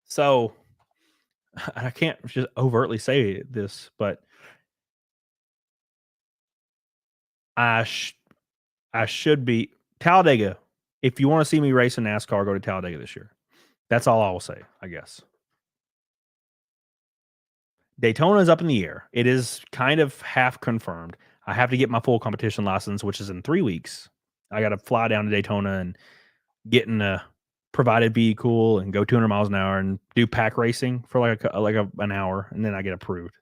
so I can't just overtly say this, but I should be Talladega. If you want to see me race in NASCAR, go to Talladega this year. That's all I will say, I guess. Daytona is up in the air. It is kind of half confirmed. I have to get my full competition license, which is in 3 weeks. I got to fly down to Daytona and get in a provided vehicle and go 200 miles an hour and do pack racing for an hour, and then I get approved.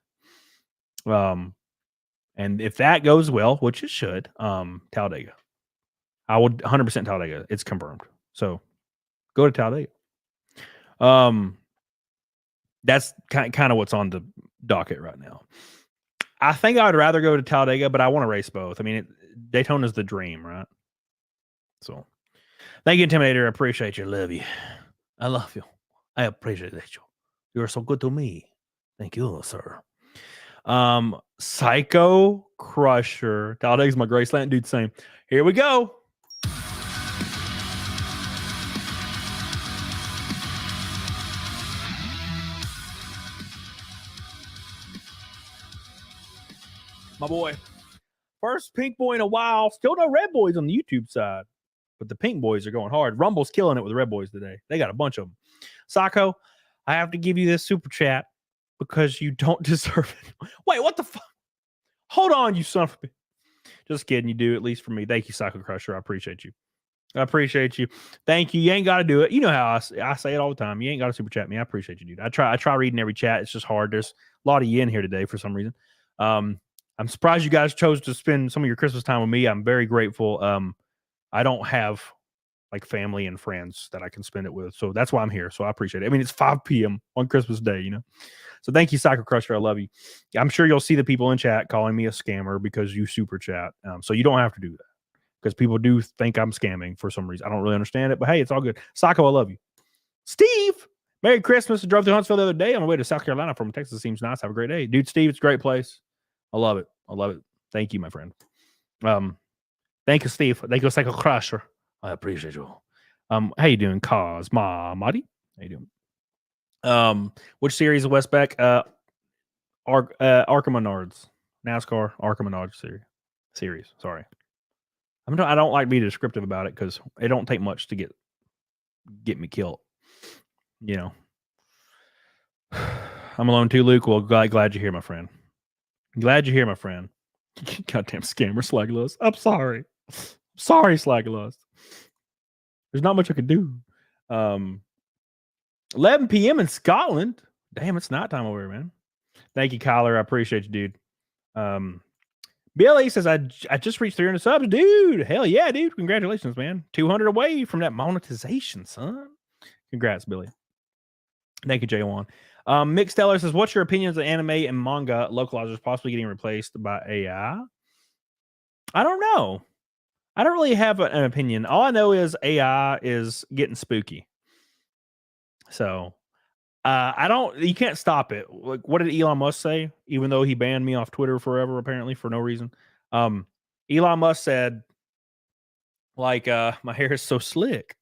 And if that goes well, which it should, Talladega. I would 100% Talladega. It's confirmed. So go to Talladega. That's kind of what's on the docket right now. I think I'd rather go to Talladega, but I want to race both. I mean, Daytona's the dream, right? So thank you, Intimidator. I appreciate you. Love you. I love you. I appreciate you. You're so good to me. Thank you, sir. Psycho Crusher. Talladega's my Graceland. Dude, same. Here we go. My boy. First pink boy in a while. Still no red boys on the YouTube side. But the pink boys are going hard. Rumble's killing it with the red boys today. They got a bunch of them. Psycho, I have to give you this super chat because you don't deserve it. Wait, what the fuck? Hold on, you son of a bitch. Just kidding. You do, at least for me. Thank you, Psycho Crusher. I appreciate you. I appreciate you. Thank you. You ain't got to do it. You know how I say it all the time. You ain't got to super chat me. I appreciate you, dude. I try reading every chat. It's just hard. There's a lot of you in here today for some reason. I'm surprised you guys chose to spend some of your Christmas time with me. I'm very grateful. I don't have like family and friends that I can spend it with. So that's why I'm here. So I appreciate it. I mean, it's 5 p.m. on Christmas Day, you know? So thank you, Psycho Crusher. I love you. I'm sure you'll see the people in chat calling me a scammer because you super chat. So you don't have to do that because people do think I'm scamming for some reason. I don't really understand it, but hey, it's all good. Psycho, I love you. Steve, Merry Christmas. I drove to Huntsville the other day on my way to South Carolina from Texas. Seems nice. Have a great day. Dude, Steve, it's a great place. I love it. I love it. Thank you, my friend. Thank you, Steve. Thank you, Psycho Crusher. I appreciate you. How you doing, Marty? How you doing? Which series of Westbeck? Arkham Menards. NASCAR Arkham Menards series. Sorry. I don't like being descriptive about it because it don't take much to get me killed. You know. I'm alone too, Luke. Well, glad you're here, my friend. Glad you're here, my friend. Goddamn scammer, Slagulous. I'm sorry. Sorry, Slagulous. There's not much I could do. 11 p.m. in Scotland. Damn, it's nighttime over here, man. Thank you, Kyler. I appreciate you, dude. Billy says, I just reached 300 subs. Dude, hell yeah, dude. Congratulations, man. 200 away from that monetization, son. Congrats, Billy. Thank you, J1. Mick Steller says, what's your opinions on anime and manga localizers possibly getting replaced by AI? I don't know. I don't really have an opinion. All I know is AI is getting spooky. So you can't stop it. Like, what did Elon Musk say? Even though he banned me off Twitter forever, apparently for no reason. Elon Musk said, like, my hair is so slick.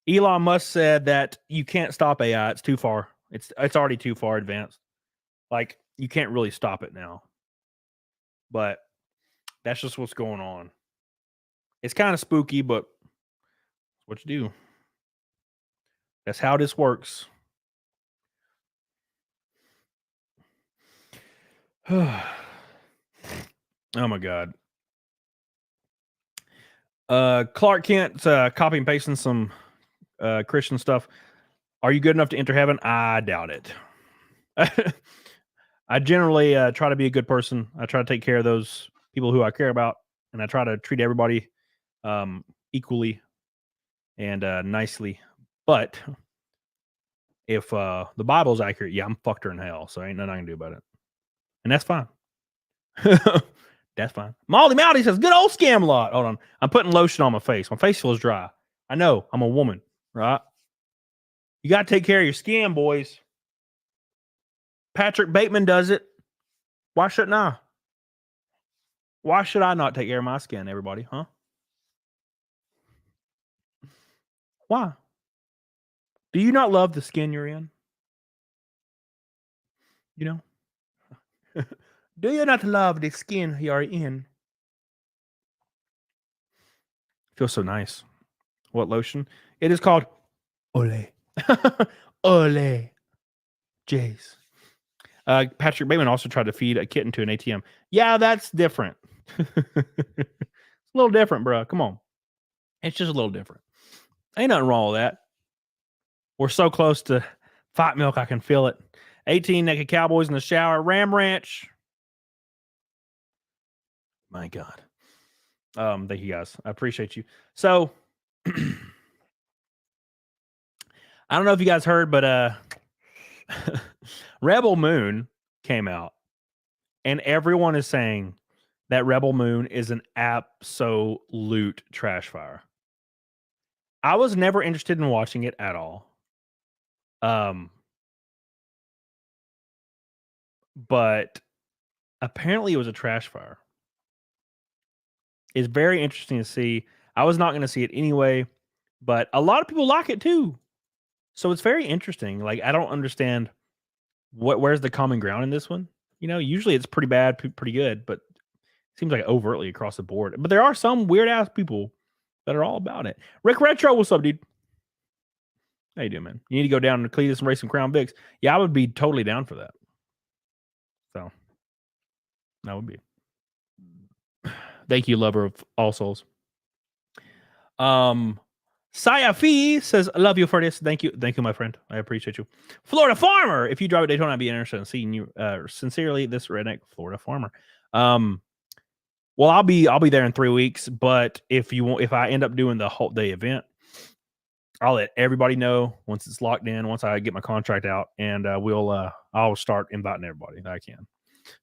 Elon Musk said that you can't stop AI. It's too far. It's already too far advanced. Like, you can't really stop it now. But that's just what's going on. It's kind of spooky, but what you do. That's how this works. Oh my God. Clark Kent copy and pasting some Christian stuff. Are you good enough to enter heaven? I doubt it. I generally try to be a good person. I try to take care of those people who I care about, and I try to treat everybody equally and nicely. But if the Bible's accurate, yeah, I'm fucked her in hell, so ain't nothing I can do about it. And that's fine. That's fine. Molly Mowdy says, good old scam lot. Hold on. I'm putting lotion on my face. My face feels dry. I know. I'm a woman, right? You got to take care of your skin, boys. Patrick Bateman does it. Why shouldn't I? Why should I not take care of my skin, everybody? Huh? Why? Do you not love the skin you're in? You know? Do you not love the skin you are in? Feels so nice. What lotion? It is called Ole. Ole. Jays. Patrick Bateman also tried to feed a kitten to an ATM. Yeah, that's different. It's a little different, bro. Come on. It's just a little different. Ain't nothing wrong with that. We're so close to fight milk, I can feel it. 18 naked cowboys in the shower. Ram Ranch. My God. Thank you guys. I appreciate you. So I don't know if you guys heard, but Rebel Moon came out, and everyone is saying that Rebel Moon is an absolute trash fire. I was never interested in watching it at all. But apparently it was a trash fire. It's very interesting to see. I was not going to see it anyway, but a lot of people like it too. So it's very interesting. Like, I don't understand where's the common ground in this one. You know, usually it's pretty bad, pretty good, but it seems like overtly across the board. But there are some weird ass people that are all about it. Rick Retro, what's up, dude? How you doing, man? You need to go down to Cletus and race some Crown Vics. Yeah, I would be totally down for that. So that would be. Thank you, lover of all souls. Sayafi says, I love you for this. Thank you, my friend. I appreciate you. Florida Farmer. If you drive a Daytona, I'd be interested in seeing you. Sincerely, this redneck Florida Farmer. Well, I'll be there in 3 weeks. But if I end up doing the event, I'll let everybody know once it's locked in. Once I get my contract out, and I'll start inviting everybody that I can.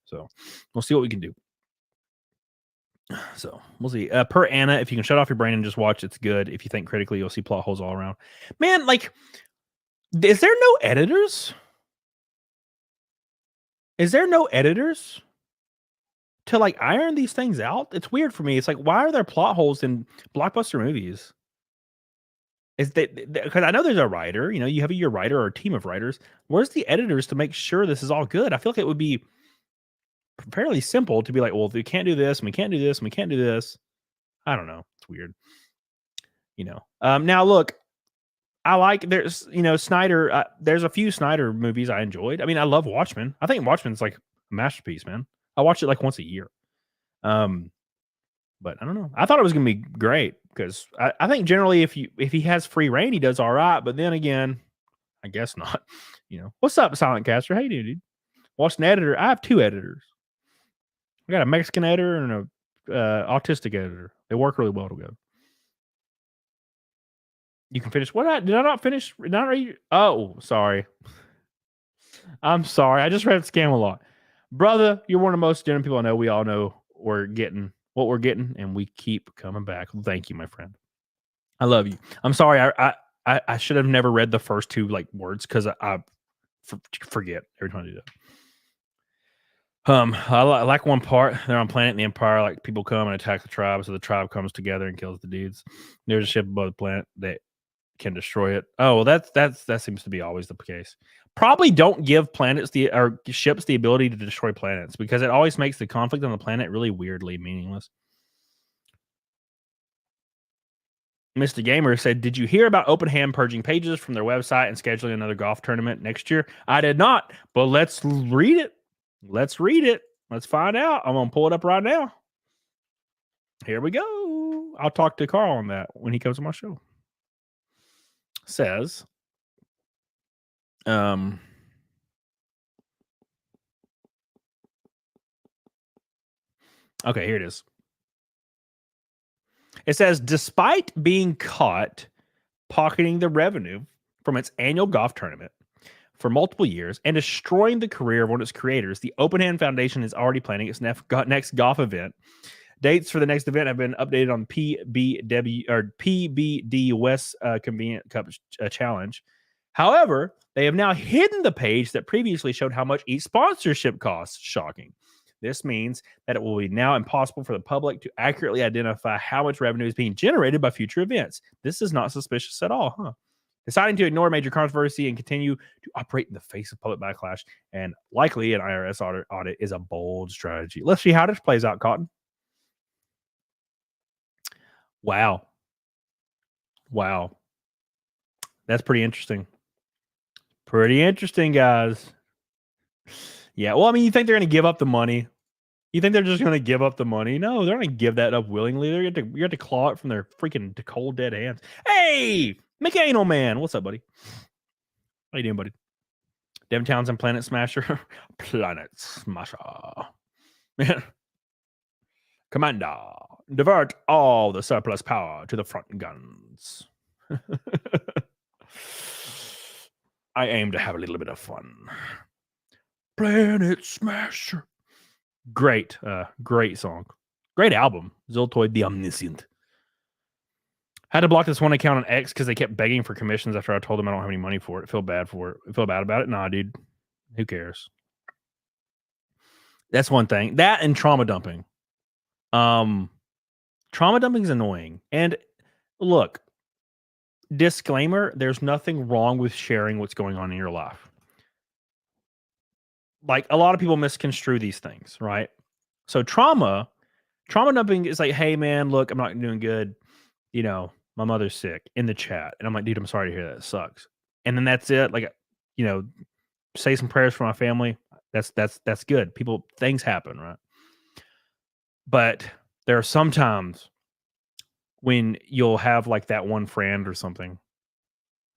So we'll see what we can do. So we'll see. Per Anna, if you can shut off your brain and just watch, it's good. If you think critically, you'll see plot holes all around. Man, like, is there no editors? Is there no editors to like iron these things out? It's weird for me. It's like, why are there plot holes in blockbuster movies? Is that because I know there's a writer, you know, you have your writer or a team of writers. Where's the editors to make sure this is all good? I feel like it would be fairly simple to be like, well, we can't do this, and we can't do this, and we can't do this. I don't know. It's weird. You know. Now look, I like Snyder. There's a few Snyder movies I enjoyed. I mean, I love Watchmen. I think Watchmen's like a masterpiece, man. I watch it like once a year. But I don't know. I thought it was gonna be great because I think generally if he has free reign, he does all right. But then again, I guess not. You know, what's up, Silent Caster? Hey, dude. What's an editor? I have 2 editors. I got a Mexican editor and a autistic editor. They work really well together. You can finish. Did I not finish? Not read? Oh, sorry. I'm sorry. I just read Scam-A-Lot. Brother, you're one of the most genuine people I know. We all know we're getting what we're getting, and we keep coming back. Thank you, my friend. I love you. I'm sorry. I should have never read the first 2 like words because I forget every time I do that. I like one part. They're on planet the Empire. Like, people come and attack the tribe, so the tribe comes together and kills the dudes. There's a ship above the planet that can destroy it. Oh, well, that seems to be always the case. Probably don't give ships the ability to destroy planets because it always makes the conflict on the planet really weirdly meaningless. Mr. Gamer said, "Did you hear about Open Hand purging pages from their website and scheduling another golf tournament next year?" I did not, but let's read it. Let's read it. Let's find out. I'm gonna pull it up right now. Here we go. I'll talk to Carl on that when he comes on my show. Says, okay, here it is. It says, despite being caught pocketing the revenue from its annual golf tournament for multiple years and destroying the career of one of its creators, the Open Hand Foundation is already planning its next golf event. Dates for the next event have been updated on PBD West Convenient Cup Challenge. However, they have now hidden the page that previously showed how much each sponsorship costs. Shocking. This means that it will be now impossible for the public to accurately identify how much revenue is being generated by future events. This is not suspicious at all, huh? Deciding to ignore major controversy and continue to operate in the face of public backlash and likely an IRS audit is a bold strategy. Let's see how this plays out, Cotton. Wow. That's pretty interesting. Pretty interesting, guys. Yeah, well, I mean, you think they're going to give up the money? You think they're just going to give up the money? No, they're not going to give that up willingly. You have to claw it from their freaking cold, dead hands. Hey, McAnal Man. What's up, buddy? How you doing, buddy? Devin Townsend, Planet Smasher. Planet Smasher. Man. Commander, divert all the surplus power to the front guns. I aim to have a little bit of fun. Planet Smasher. Great song. Great album. Zoltoid the Omniscient. Had to block this one account on X because they kept begging for commissions after I told them I don't have any money for it. I feel bad for it. I feel bad about it. Nah, dude. Who cares? That's one thing. That and trauma dumping. Trauma dumping is annoying. And look, disclaimer, there's nothing wrong with sharing what's going on in your life. Like, a lot of people misconstrue these things, right? So trauma dumping is like, hey man, look, I'm not doing good. You know, my mother's sick, in the chat. And I'm like, dude, I'm sorry to hear that. It sucks. And then that's it. Like, you know, say some prayers for my family. That's good. Things happen, right? But there are some times when you'll have like that one friend or something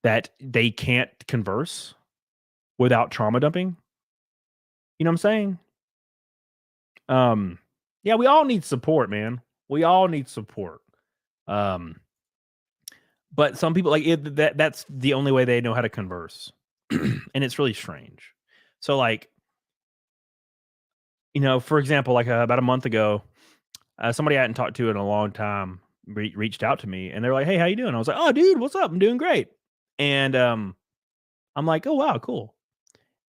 that they can't converse without trauma dumping. You know what I'm saying? Yeah, we all need support, man. We all need support. But some people that's the only way they know how to converse. And it's really strange. So like, you know, for example, like about a month ago, somebody I hadn't talked to in a long time reached out to me and they're like, hey, how you doing? I was like, oh, dude, what's up? I'm doing great. And I'm like, oh, wow, cool.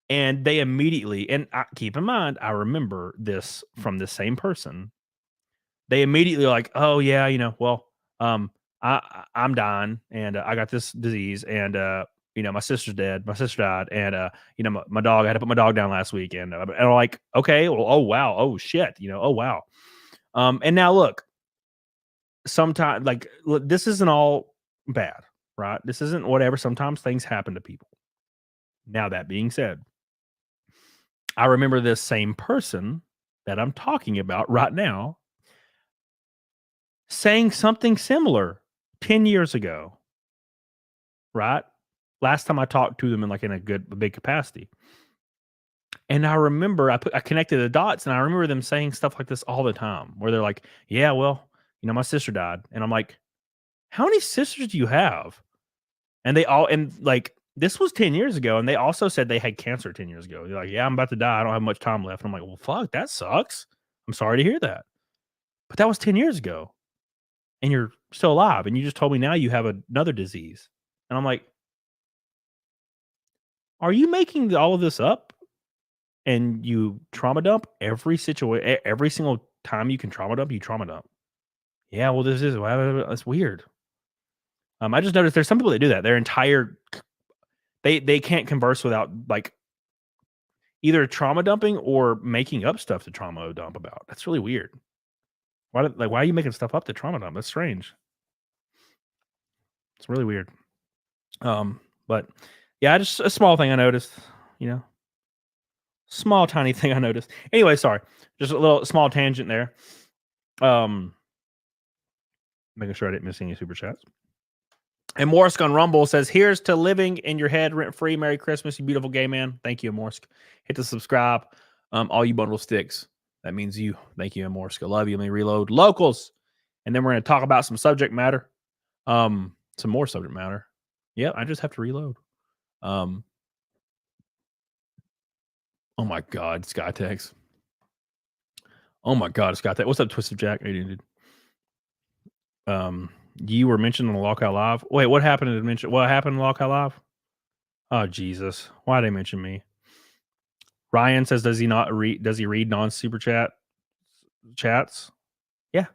And they immediately, and keep in mind, I remember this from the same person. They immediately like, oh, yeah, you know, well, I'm dying and I got this disease and, you know, my sister's dead. My sister died. And, you know, my dog, I had to put my dog down last week. And I'm like, okay, well, oh, wow. Oh, shit. You know, oh, wow. And now look, sometimes like, look, this isn't all bad, right? This isn't whatever. Sometimes things happen to people. Now, that being said, I remember this same person that I'm talking about right now saying something similar 10 years ago, right? Last time I talked to them in a big capacity. And I remember I connected the dots and I remember them saying stuff like this all the time where they're like, yeah, well, you know, my sister died. And I'm like, how many sisters do you have? And this was 10 years ago. And they also said they had cancer 10 years ago. They're like, yeah, I'm about to die. I don't have much time left. And I'm like, well, fuck, that sucks. I'm sorry to hear that. But that was 10 years ago. And you're still alive. And you just told me now you have another disease. And I'm like, are you making all of this up? And you trauma dump every situation, every single time you can trauma dump, you trauma dump. Yeah, well, that's weird. I just noticed there's some people that do that. Their entire they can't converse without like either trauma dumping or making up stuff to trauma dump about. That's really weird. Why are you making stuff up to trauma dump? That's strange. It's really weird. But yeah, just a small thing I noticed, small tiny thing I noticed. Anyway, sorry, just a little small tangent there. Making sure I didn't miss any super chats. And Morsk on Rumble says, "Here's to living in your head rent free. Merry Christmas, you beautiful gay man." Thank you, Morsk. Hit the subscribe. All you bundle sticks. That means you. Thank you, Morsk. I love you. Let me reload locals, and then we're going to talk about some subject matter. Some more subject matter. Yeah, I just have to reload. Oh my God, Skytex. Oh my God, Skytex. What's up, Twisted Jack? Hey, dude. You were mentioned on the Lockout Live. Wait, what happened to mention? What happened in Lockout Live? Oh Jesus, why did they mention me? Ryan says, does he read non-super chats? Yeah.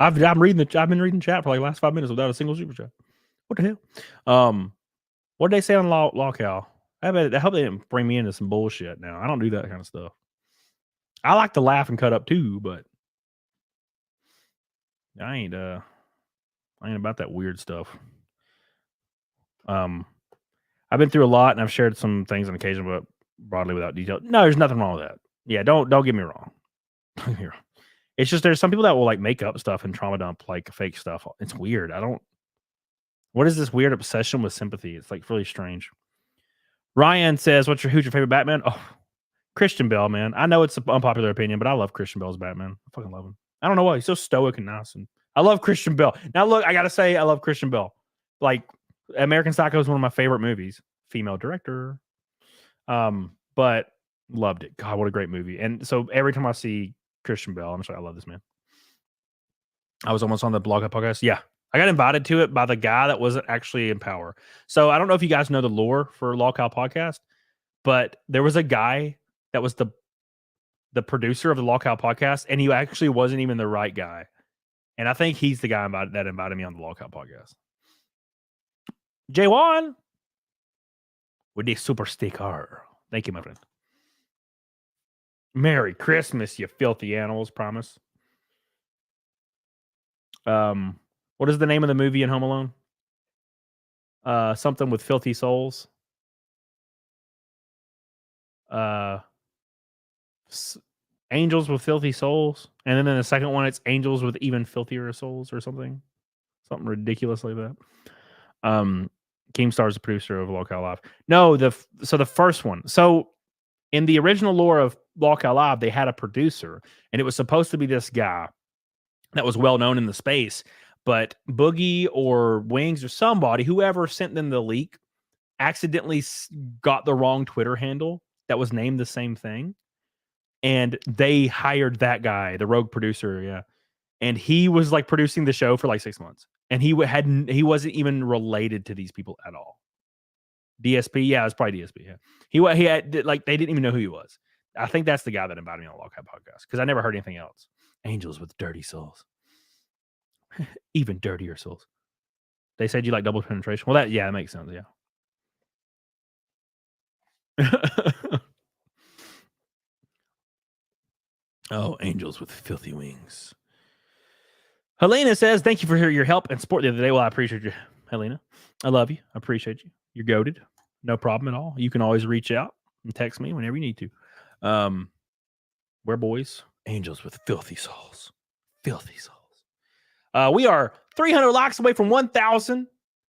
I've been reading chat for like the last 5 minutes without a single super chat. What the hell? What did they say on Lockout? I hope they didn't bring me into some bullshit now. I don't do that kind of stuff. I like to laugh and cut up too, but I ain't about that weird stuff. I've been through a lot and I've shared some things on occasion, but broadly without detail. No, there's nothing wrong with that. Yeah, don't get me wrong. It's just there's some people that will like make up stuff and trauma dump like fake stuff. It's weird. What is this weird obsession with sympathy? It's like really strange. Ryan says, who's your favorite Batman? Oh, Christian Bale, man. I know it's an unpopular opinion, but I love Christian Bale as Batman. I fucking love him. I don't know why. He's so stoic and nice. And I love Christian Bale. Now, look, I got to say, I love Christian Bale. Like, American Psycho is one of my favorite movies. Female director. But loved it. God, what a great movie. And so every time I see Christian Bale, I'm just like, I love this man. I was almost on the Blog Up podcast. Yeah. I got invited to it by the guy that wasn't actually in power. So I don't know if you guys know the lore for Lockout podcast, but there was a guy that was the producer of the Lockout podcast, and he actually wasn't even the right guy. And I think he's the guy that invited me on the Lockout podcast. J1 with the super sticker. Thank you, my friend. Merry Christmas, you filthy animals, promise. What is the name of the movie in Home Alone? Something with filthy souls. Angels with filthy souls. And then in the second one, it's angels with even filthier souls or something. Something ridiculous like that. Keemstar is the producer of Lockout Live. No, the first one. So in the original lore of Lockout Live, they had a producer, and it was supposed to be this guy that was well known in the space. But Boogie or Wings or somebody, whoever sent them the leak, accidentally got the wrong Twitter handle that was named the same thing. And they hired that guy, the rogue producer. Yeah. And he was like producing the show for like 6 months. And he wasn't even related to these people at all. DSP. Yeah, it was probably DSP. Yeah. He had like, they didn't even know who he was. I think that's the guy that invited me on the Lockout podcast because I never heard anything else. Angels with dirty souls. Even dirtier souls. They said you like double penetration. Well, that makes sense. Yeah. Oh, angels with filthy wings. Helena says, thank you for your help and support the other day. Well, I appreciate you, Helena. I love you. I appreciate you. You're goated. No problem at all. You can always reach out and text me whenever you need to. We're boys. Angels with filthy souls. Filthy souls. We are 300 likes away from 1,000.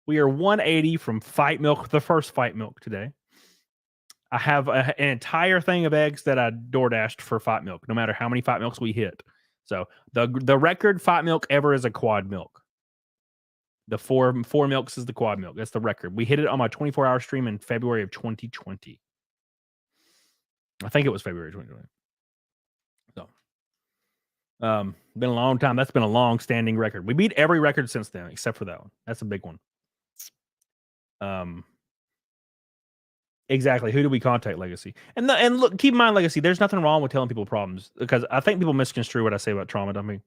We are 180 from Fight Milk, the first Fight Milk today. I have an entire thing of eggs that I DoorDashed for Fight Milk, no matter how many Fight Milks we hit. So the record Fight Milk ever is a quad milk. The four milks is the quad milk. That's the record. We hit it on my 24-hour stream in February of 2020. I think it was February 2020. So, been a long time. That's been a long-standing record. We beat every record since then, except for that one. That's a big one. Exactly. Who do we contact, Legacy? And look, keep in mind, Legacy, there's nothing wrong with telling people problems because I think people misconstrue what I say about trauma dumping.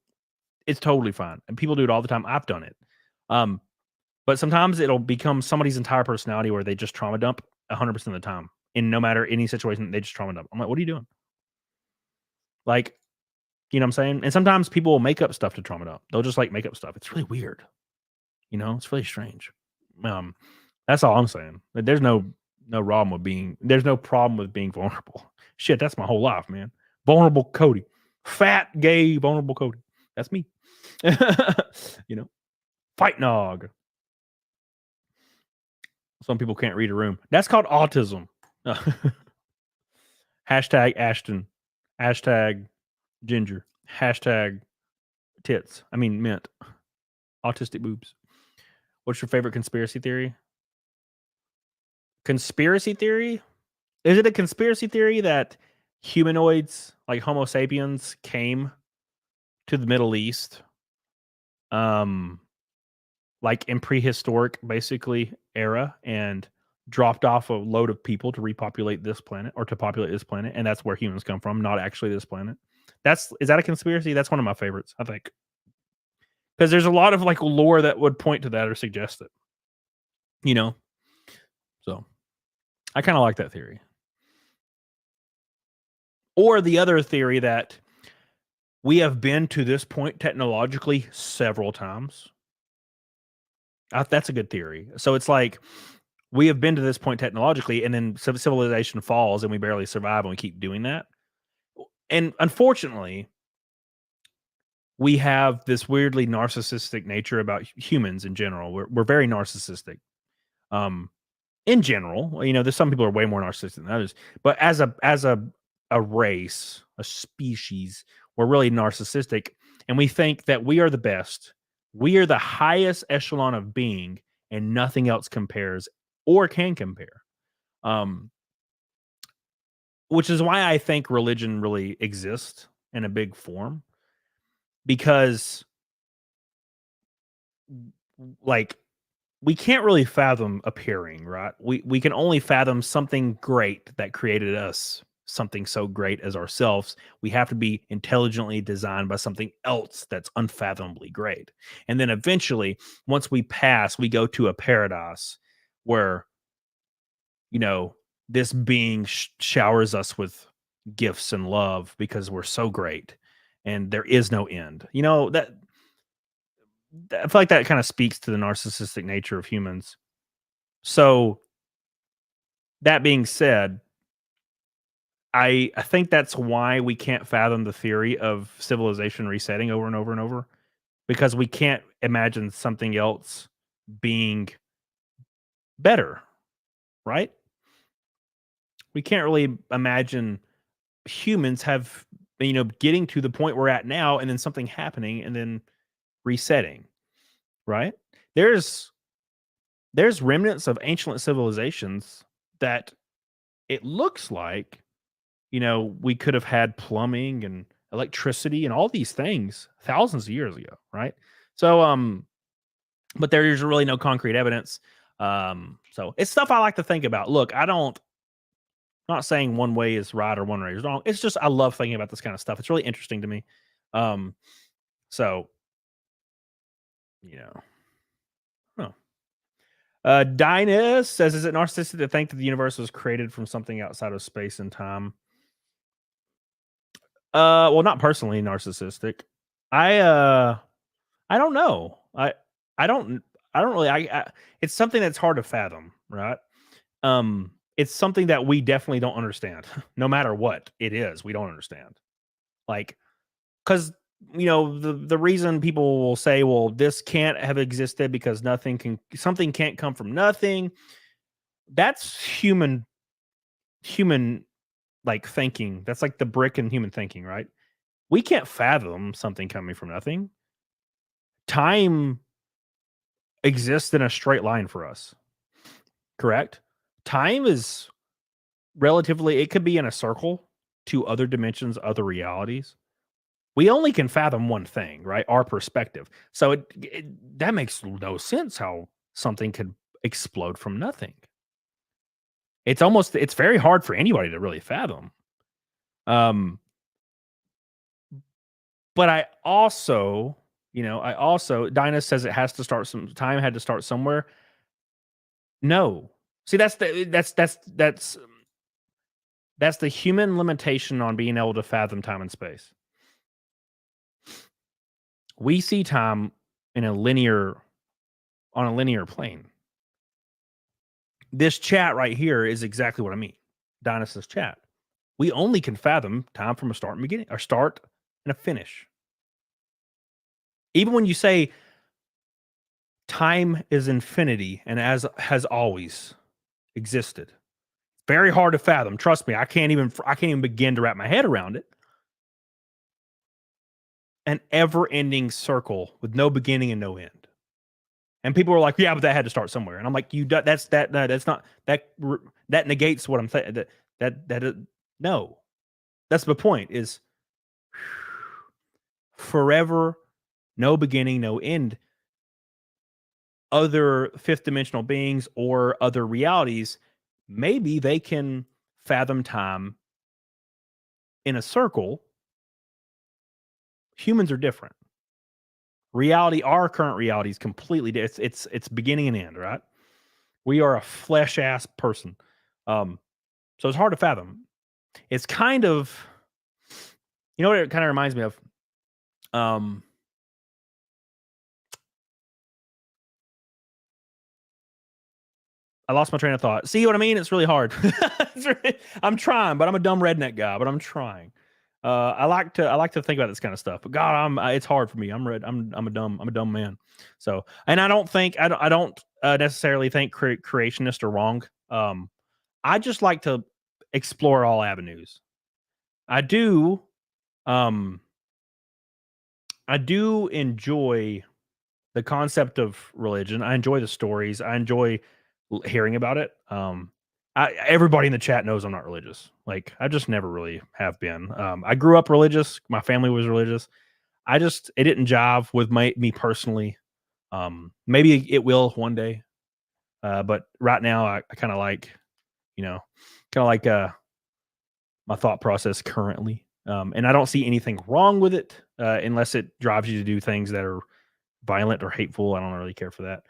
It's totally fine. And people do it all the time. I've done it. But sometimes it'll become somebody's entire personality where they just trauma dump 100% of the time. In no matter any situation, they just trauma dump. I'm like, what are you doing? Like, You know what I'm saying? And sometimes people will make up stuff to trauma dump. They'll just like make up stuff. It's really weird. You know, it's really strange. That's all I'm saying. There's no problem with being vulnerable. Shit, that's my whole life, man. Vulnerable Cody. Fat, gay, vulnerable Cody. That's me. You know, fight nog. Some people can't read a room. That's called autism. Hashtag Ashton. Hashtag ginger. Hashtag tits. I mean mint. Autistic boobs. What's your favorite conspiracy theory? Conspiracy theory? Is it a conspiracy theory that humanoids like Homo sapiens came to the Middle East like in prehistoric basically era and dropped off a load of people to repopulate this planet or to populate this planet, and that's where humans come from, not actually this planet? Is that a conspiracy? That's one of my favorites, I think. Because there's a lot of like lore that would point to that or suggest it. You know? So I kind of like that theory. Or the other theory that we have been to this point technologically several times. That's a good theory. So it's like we have been to this point technologically, and then civilization falls and we barely survive and we keep doing that. And unfortunately, we have this weirdly narcissistic nature about humans in general. We're very narcissistic. In general, you know, there's some people are way more narcissistic than others, but as a race, a species, we're really narcissistic, and we think that we are the best. We are the highest echelon of being, and nothing else compares or can compare. Which is why I think religion really exists in a big form, because like we can't really fathom appearing, right? We can only fathom something great that created us, something so great as ourselves. We have to be intelligently designed by something else that's unfathomably great. And then eventually, once we pass, we go to a paradise where, you know, this being showers us with gifts and love because we're so great and there is no end. You know, that I feel like that kind of speaks to the narcissistic nature of humans. So that being said, I think that's why we can't fathom the theory of civilization resetting over and over and over, because we can't imagine something else being better, right? We can't really imagine humans getting to the point we're at now and then something happening and then resetting, right? There's remnants of ancient civilizations that it looks like, you know, we could have had plumbing and electricity and all these things thousands of years ago, right? So, but there's really no concrete evidence. So it's stuff I like to think about. Look, I'm not saying one way is right or one way is wrong. It's just I love thinking about this kind of stuff. It's really interesting to me. So, you know. Dinus says, is it narcissistic to think that the universe was created from something outside of space and time? Well, not personally narcissistic. I don't know. I don't really it's something that's hard to fathom, right? It's something that we definitely don't understand. No matter what it is, we don't understand. Like, because you know, the reason people will say, well, this can't have existed because something can't come from nothing. That's human like thinking. That's like the brick in human thinking, right? We can't fathom something coming from nothing. Time exists in a straight line for us. Correct? Time is relatively, it could be in a circle to other dimensions, other realities. We only can fathom one thing, right? Our perspective. So that makes no sense how something could explode from nothing. It's very hard for anybody to really fathom. But I also, Dinah says it has to start time had to start somewhere. No. See, that's the human limitation on being able to fathom time and space. We see time on a linear plane. This chat right here is exactly what I mean. Dynas's chat. We only can fathom time from a start and beginning, or start and a finish. Even when you say time is infinity and has always existed, very hard to fathom. Trust me, I can't even begin to wrap my head around it. An ever-ending circle with no beginning and no end. And people are like, "Yeah, but that had to start somewhere." And I'm like, that's not that negates what I'm saying. No, that's the point. Is forever, no beginning, no end. Other fifth dimensional beings or other realities, maybe they can fathom time in a circle. Humans are different. Reality, our current reality is completely different. It's beginning and end, right? We are a flesh ass person. So it's hard to fathom. It's kind of, you know what it kind of reminds me of? I lost my train of thought. See what I mean? It's really hard. I'm trying, but I'm a dumb redneck guy, but I'm trying. I like to think about this kind of stuff, but God, it's hard for me. I'm a dumb man. So, and I don't necessarily think creationists are wrong. I just like to explore all avenues. I do enjoy the concept of religion. I enjoy the stories. I enjoy hearing about it. Everybody in the chat knows I'm not religious. Like, I just never really have been. I grew up religious. My family was religious. It didn't jive with me personally. Maybe it will one day. But right now I kind of like, my thought process currently. And I don't see anything wrong with it, unless it drives you to do things that are violent or hateful. I don't really care for that.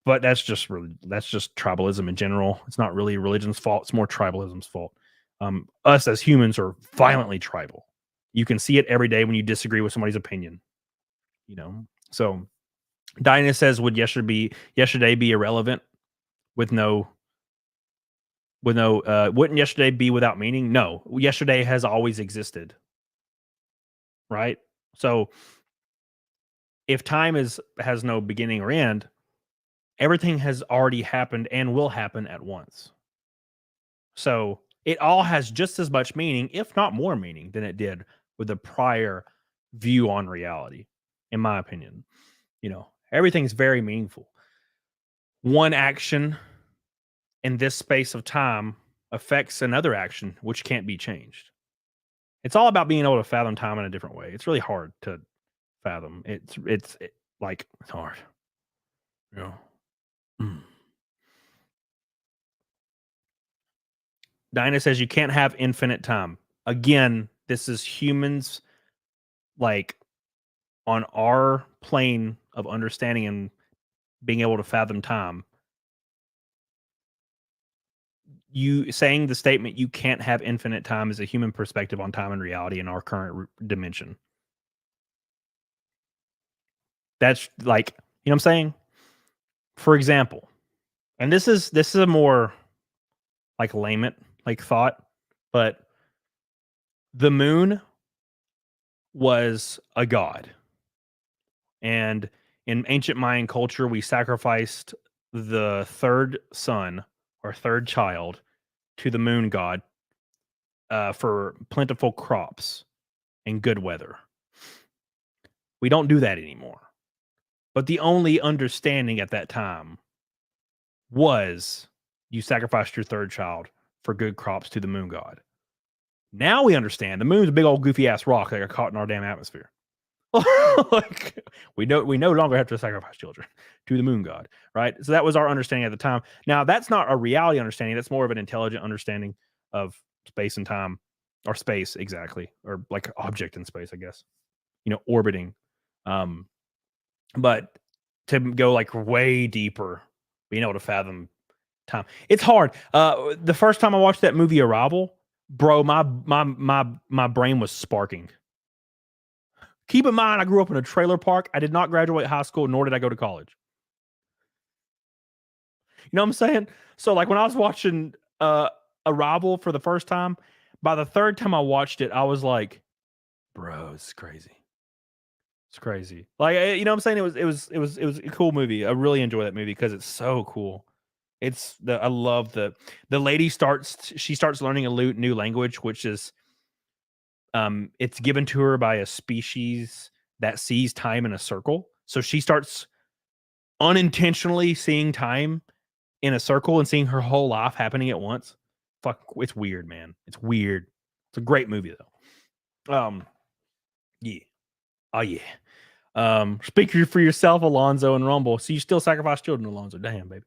But that's just tribalism in general. It's not really religion's fault. It's more tribalism's fault. Us as humans are violently tribal. You can see it every day when you disagree with somebody's opinion. So Dinah says, would yesterday be irrelevant wouldn't yesterday be without meaning? No, yesterday has always existed. Right? So if time has no beginning or end, everything has already happened and will happen at once. So it all has just as much meaning, if not more meaning, than it did with the prior view on reality, in my opinion. Everything's very meaningful. One action in this space of time affects another action, which can't be changed. It's all about being able to fathom time in a different way. It's really hard to fathom. It's hard. Dinah says you can't have infinite time. Again, this is humans, like, on our plane of understanding and being able to fathom time. You saying the statement you can't have infinite time is a human perspective on time and reality in our current dimension. That's like, you know what I'm saying? For example, and this is a more like layman like thought, but the moon was a god. And in ancient Mayan culture, we sacrificed the third son or third child to the moon god for plentiful crops and good weather. We don't do that anymore. But the only understanding at that time was you sacrificed your third child for good crops to the moon god. Now we understand the moon's a big old goofy ass rock that got caught in our damn atmosphere. Like, we no longer have to sacrifice children to the moon god, right? So that was our understanding at the time. Now that's not a reality understanding. That's more of an intelligent understanding of space and time, or space exactly, or like object in space, I guess. Orbiting. But to go like way deeper, being able to fathom time, it's hard. The first time I watched that movie Arrival, bro, my brain was sparking. Keep in mind, I grew up in a trailer park. I did not graduate high school, nor did I go to college. You know what I'm saying? So like when I was watching Arrival for the first time, by the third time I watched it, I was like, bro, it's crazy. It's crazy. Like, you know what I'm saying? It was a cool movie. I really enjoy that movie because it's so cool. I love the lady she starts learning a new language, which is it's given to her by a species that sees time in a circle. So she starts unintentionally seeing time in a circle and seeing her whole life happening at once. Fuck, it's weird, man. It's weird. It's a great movie though. Yeah. Oh yeah. Speak for yourself, Alonzo and Rumble. So you still sacrifice children, Alonzo. Damn, baby.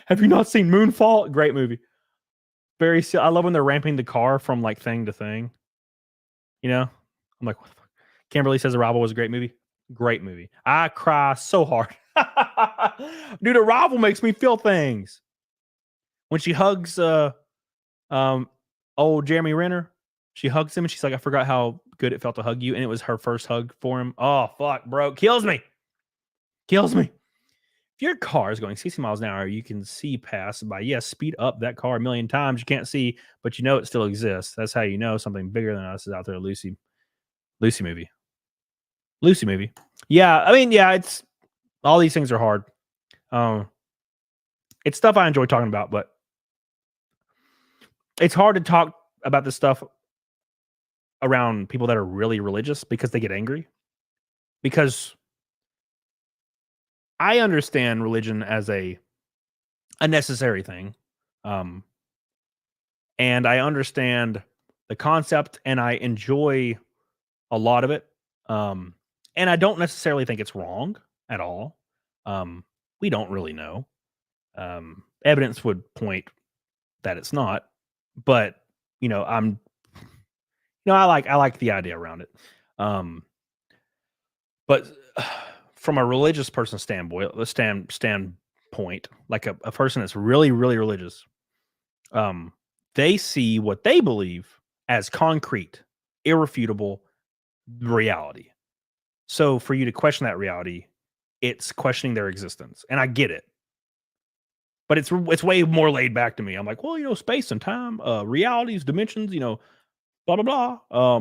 Have you not seen Moonfall? Great movie. I love when they're ramping the car from like thing to thing. You know? I'm like, what the fuck? Kimberly says Arrival was a great movie. Great movie. I cry so hard. Dude, Arrival makes me feel things. When she hugs old Jeremy Renner, she hugs him and she's like, I forgot how good it felt to hug you. And it was her first hug for him. Oh, fuck, bro. Kills me. Kills me. If your car is going 60 miles an hour, you can see pass by. Yes, speed up that car a million times. You can't see, but you know it still exists. That's how you know something bigger than us is out there. Lucy movie. Lucy movie. Yeah, I mean, yeah, it's all these things are hard. It's stuff I enjoy talking about, but it's hard to talk about this stuff around people that are really religious because they get angry. Because I understand religion as a necessary thing. And I understand the concept and I enjoy a lot of it. And I don't necessarily think it's wrong at all. We don't really know. Evidence would point that it's not, but I like the idea around it. But from a religious person's standpoint, like a person that's really, really religious, they see what they believe as concrete, irrefutable reality. So for you to question that reality, it's questioning their existence. And I get it. But it's way more laid back to me. I'm like, well, space and time, realities, dimensions, blah, blah, blah.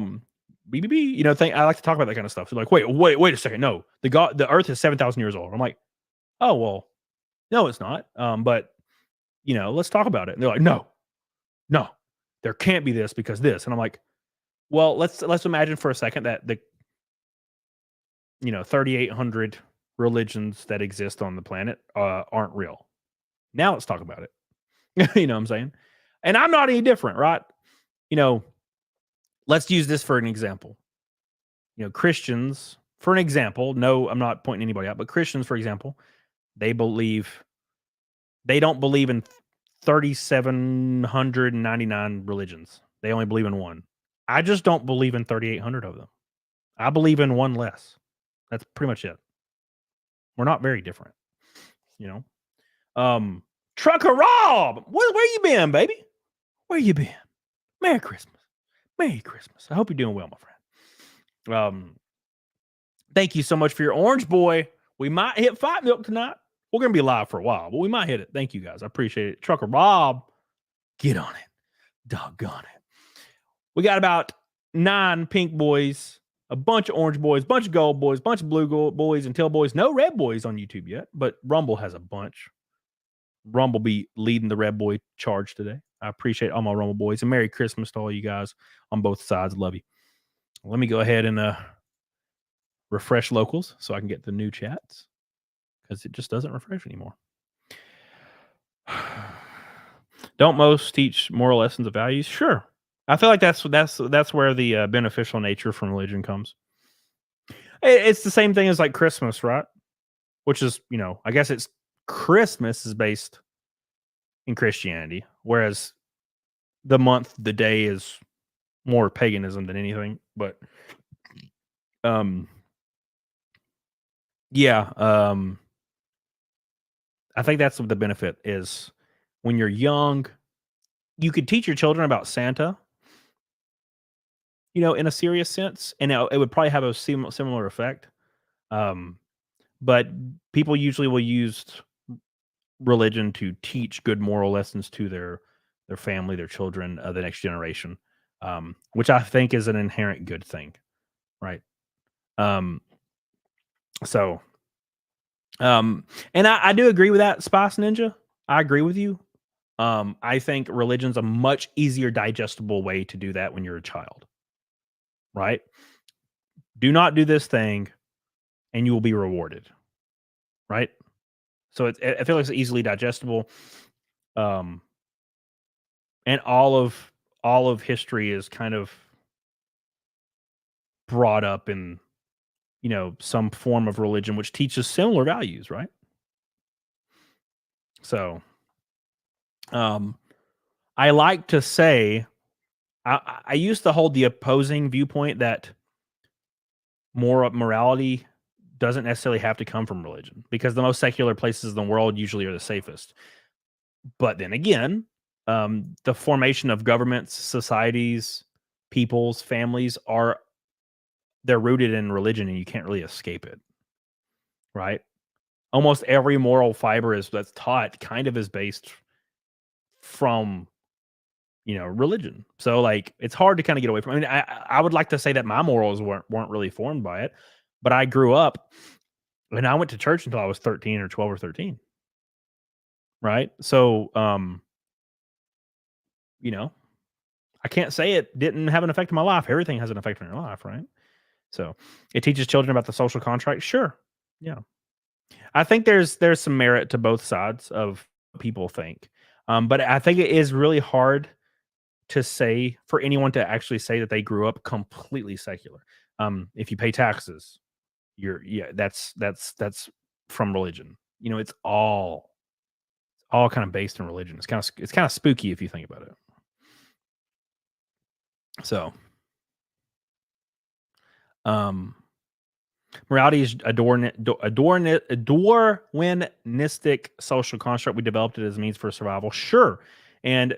BBB, I like to talk about that kind of stuff. So like, wait a second. No, the Earth is 7,000 years old. I'm like, oh, well, no, it's not. But let's talk about it. And they're like, no, there can't be this because this. And I'm like, well, let's imagine for a second that the 3,800 religions that exist on the planet aren't real. Now let's talk about it. You know what I'm saying? And I'm not any different, right? Let's use this for an example. Christians, for an example, no, I'm not pointing anybody out, but Christians, for example, they don't believe in 3,799 religions. They only believe in one. I just don't believe in 3,800 of them. I believe in one less. That's pretty much it. We're not very different, Trucker Rob, where you been, baby? Where you been? Merry Christmas. Merry Christmas. I hope you're doing well, my friend. Thank you so much for your orange boy. We might hit 5 milk tonight. We're going to be live for a while, but we might hit it. Thank you guys. I appreciate it. Trucker Rob, get on it. Doggone it. We got about 9 pink boys, a bunch of orange boys, bunch of gold boys, bunch of blue boys and teal boys. No red boys on YouTube yet, but Rumble has a bunch. Rumble be leading the red boy charge today. I appreciate all my Rumble boys, and Merry Christmas to all you guys on both sides. Love you. Let me go ahead and refresh locals so I can get the new chats because it just doesn't refresh anymore. Don't most teach moral lessons of values? Sure. I feel like that's where the beneficial nature from religion comes. It's the same thing as like Christmas, right? Which is, I guess it's Christmas is based in Christianity, whereas the day is more paganism than anything. But I think that's what the benefit is. When you're young, you could teach your children about Santa in a serious sense, and it would probably have a similar effect. But people usually will use religion to teach good moral lessons to their family, their children, the next generation, which I think is an inherent good thing, right? So, and I do agree with that, Spice Ninja. I agree with you. I think religion's a much easier digestible way to do that when you're a child, right? Do not do this thing, and you will be rewarded, right? So I feel like it's easily digestible. And all of history is kind of brought up in some form of religion which teaches similar values, right? So I like to say I used to hold the opposing viewpoint that morality doesn't necessarily have to come from religion, because the most secular places in the world usually are the safest. But then again, the formation of governments, societies, peoples, families they're rooted in religion, and you can't really escape it, right? Almost every moral fiber that's taught kind of is based from religion. So like it's hard to kind of get away from. I mean, I would like to say that my morals weren't really formed by it, but I grew up and I went to church until I was 13 or 12 or 13. Right? So I can't say it didn't have an effect on my life. Everything has an effect on your life, right? So it teaches children about the social contract. Sure. Yeah. I think there's some merit to both sides of what people think. But I think it is really hard to say for anyone to actually say that they grew up completely secular. If you pay taxes, that's from religion. It's all kind of based in religion. It's kind of spooky if you think about it. So, morality is a Darwinistic social construct. We developed it as a means for survival. Sure. And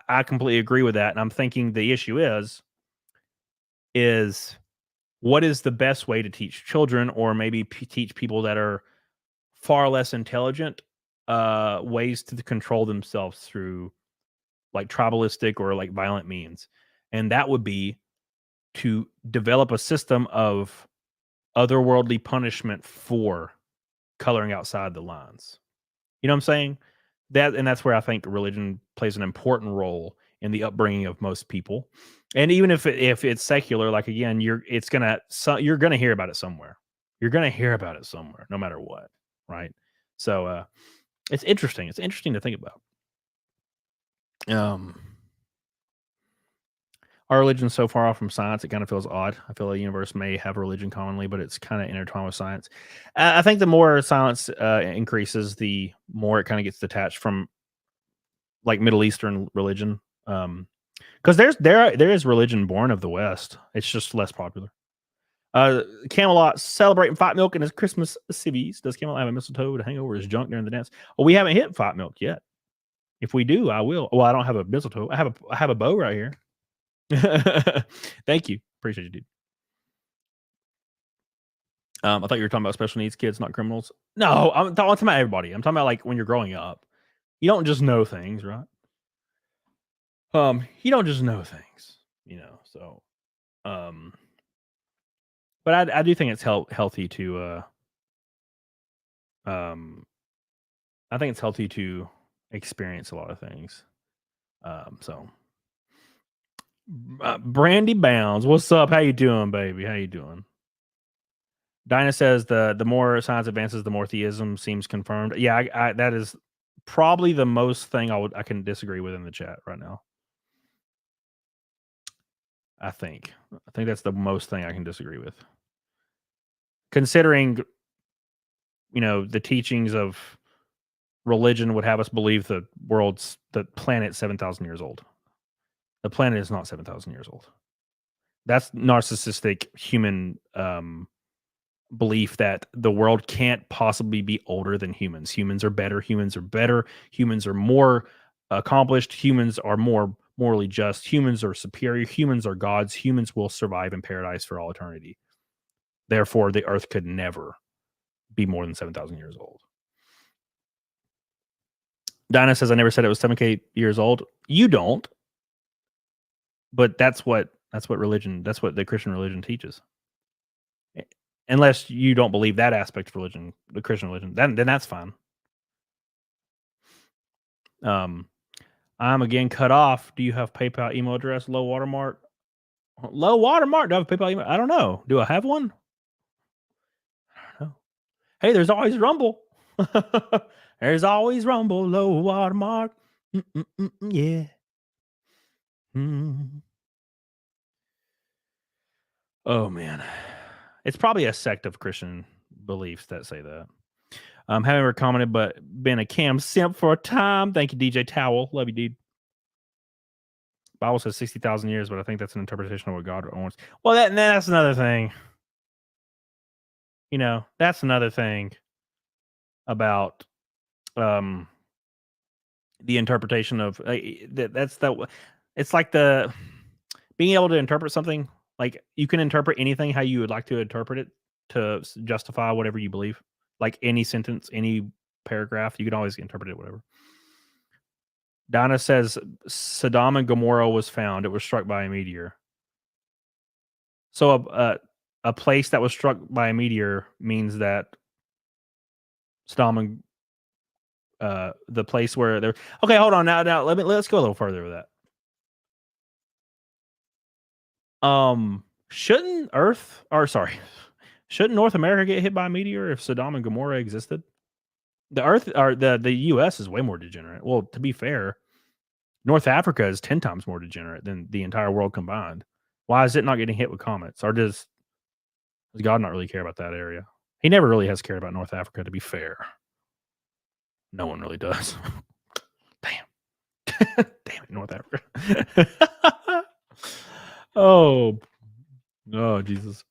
I completely agree with that. And I'm thinking the issue is what is the best way to teach children, or maybe teach people that are far less intelligent, ways to control themselves through like tribalistic or like violent means. And that would be to develop a system of otherworldly punishment for coloring outside the lines. You know what I'm saying? That's where I think religion plays an important role in the upbringing of most people. And even if it's secular, like again, you're gonna hear about it somewhere. You're gonna hear about it somewhere, no matter what, right? So it's interesting. It's interesting to think about. Our religion's so far off from science, it kind of feels odd. I feel the universe may have religion commonly, but it's kind of intertwined with science. I think the more science increases, the more it kind of gets detached from like Middle Eastern religion. Because there is religion born of the West. It's just less popular. Camelot celebrating Fight Milk and his Christmas civvies. Does Camelot have a mistletoe to hang over his junk during the dance? Well, we haven't hit Fight Milk yet. If we do, I will. Well, I don't have a mistletoe. I have a bow right here. Thank you. Appreciate you, dude. I thought you were talking about special needs kids, not criminals. No, I'm talking about everybody. I'm talking about like when you're growing up. You don't just know things, right? You don't just know things, so but I do think it's healthy to I think it's healthy to experience a lot of things. So Brandy Bounds, what's up? How you doing, baby? How you doing? Dinah says the more science advances, the more theism seems confirmed. Yeah, I that is probably the most thing I can disagree with in the chat right now. I think that's the most thing I can disagree with. Considering, the teachings of religion would have us believe the planet's 7,000 years old. The planet is not 7,000 years old. That's narcissistic human belief that the world can't possibly be older than humans. Humans are better. Humans are more accomplished. Humans are more morally just. Humans are superior. Humans are gods. Humans will survive in paradise for all eternity. Therefore, the earth could never be more than 7,000 years old. Dinah says, I never said it was 7K years old. You don't. But that's what religion, that's what the Christian religion teaches. Unless you don't believe that aspect of religion, the Christian religion, then that's fine. I'm again cut off. Do you have PayPal email address? Low watermark. Low watermark. Do I have a PayPal email? I don't know. Do I have one? I don't know. Hey, there's always Rumble. There's always Rumble. Low watermark. Yeah. Oh man, it's probably a sect of Christian beliefs that say that. Haven't ever commented, but been a cam simp for a time. Thank you, DJ Towel. Love you, dude. Bible says 60,000 years, but I think that's an interpretation of what God wants. Well, that's another thing. You know, that's another thing about the interpretation of it's like the being able to interpret something. Like you can interpret anything how you would like to interpret it to justify whatever you believe. Like any sentence, any paragraph, you can always interpret it whatever. Donna says Sodom and Gomorrah was found. It was struck by a meteor. So a place that was struck by a meteor means that Sodom and the place where they're okay. Hold on now. Let's go a little further with that. Shouldn't North America get hit by a meteor if Sodom and Gomorrah existed? The Earth or the U.S. is way more degenerate. Well, to be fair, North Africa is 10 times more degenerate than the entire world combined. Why is it not getting hit with comets? Or does God not really care about that area? He never really has cared about North Africa, to be fair. No one really does. Damn it, North Africa. Oh, Jesus.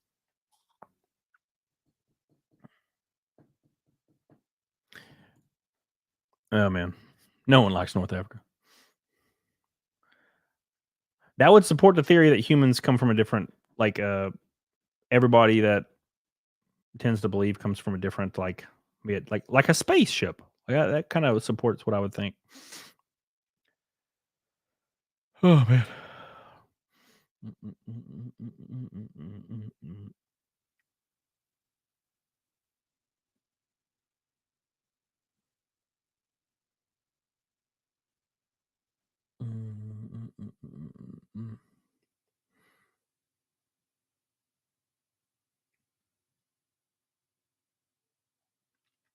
Oh, man. No one likes North Africa. That would support the theory that humans come from a different, like, everybody that tends to believe comes from a different, like a spaceship. Yeah, that kind of supports what I would think. Oh, man.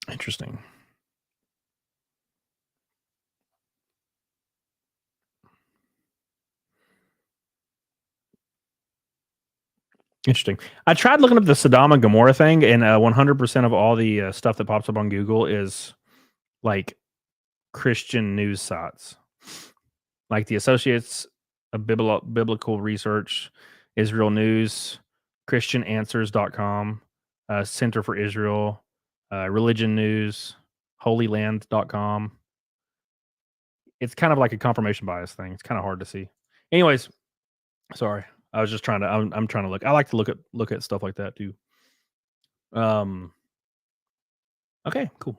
Interesting. Interesting. I tried looking up the Sodom and Gomorrah thing, and 100% of all the stuff that pops up on Google is like Christian news sites, like the Associates of Biblical Research, Israel News, ChristianAnswers.com, Center for Israel, Religion News, HolyLand.com. It's kind of like a confirmation bias thing. It's kind of hard to see. Anyways, sorry. I was just trying to. I'm trying to look. I like to look at stuff like that too. Okay, cool.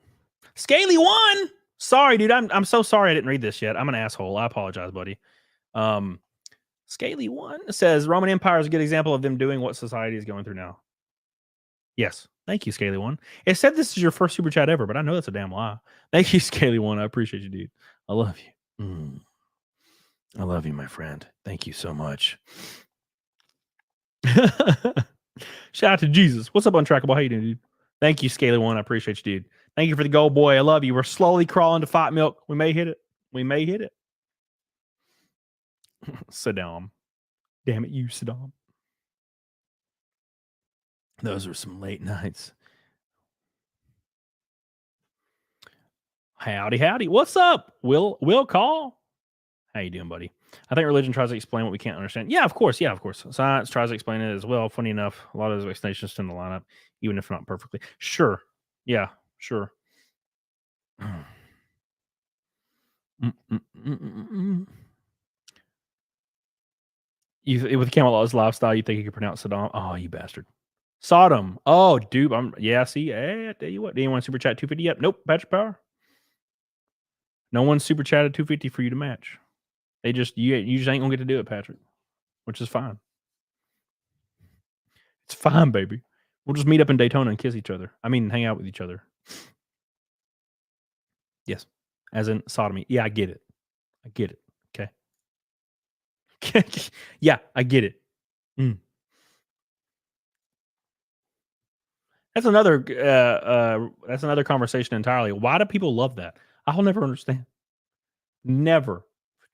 Scaly one. Sorry, dude. I'm so sorry I didn't read this yet. I'm an asshole. I apologize, buddy. Scaly one says Roman Empire is a good example of them doing what society is going through now. Yes. Thank you, Scaly one. It said this is your first super chat ever, but I know that's a damn lie. Thank you, Scaly one. I appreciate you, dude. I love you. I love you, my friend. Thank you so much. Shout out to Jesus. What's up, Untrackable? How you doing, dude? Thank you, Scaly one. I appreciate you, dude. Thank you for the gold, boy. I love you. We're slowly crawling to Fight Milk. We may hit it. Saddam. Damn it, you, Saddam. Those were some late nights. Howdy. What's up? Will call? How you doing, buddy? I think religion tries to explain what we can't understand. Yeah, of course. Science tries to explain it as well. Funny enough, a lot of those explanations tend to line up, even if not perfectly. Sure. Yeah, sure. With Camelot's lifestyle, you think you could pronounce Saddam? Oh, you bastard. Sodom. Oh, dude. See, hey, I tell you what. Do anyone super chat 250 yet? Nope. Patrick Power. No one super chatted 250 for you to match. You just ain't gonna get to do it, Patrick. Which is fine. It's fine, baby. We'll just meet up in Daytona and kiss each other. I mean, hang out with each other. Yes. As in sodomy. Yeah, I get it. Okay. Yeah, I get it. That's another conversation entirely. Why do people love that? I'll never understand. Never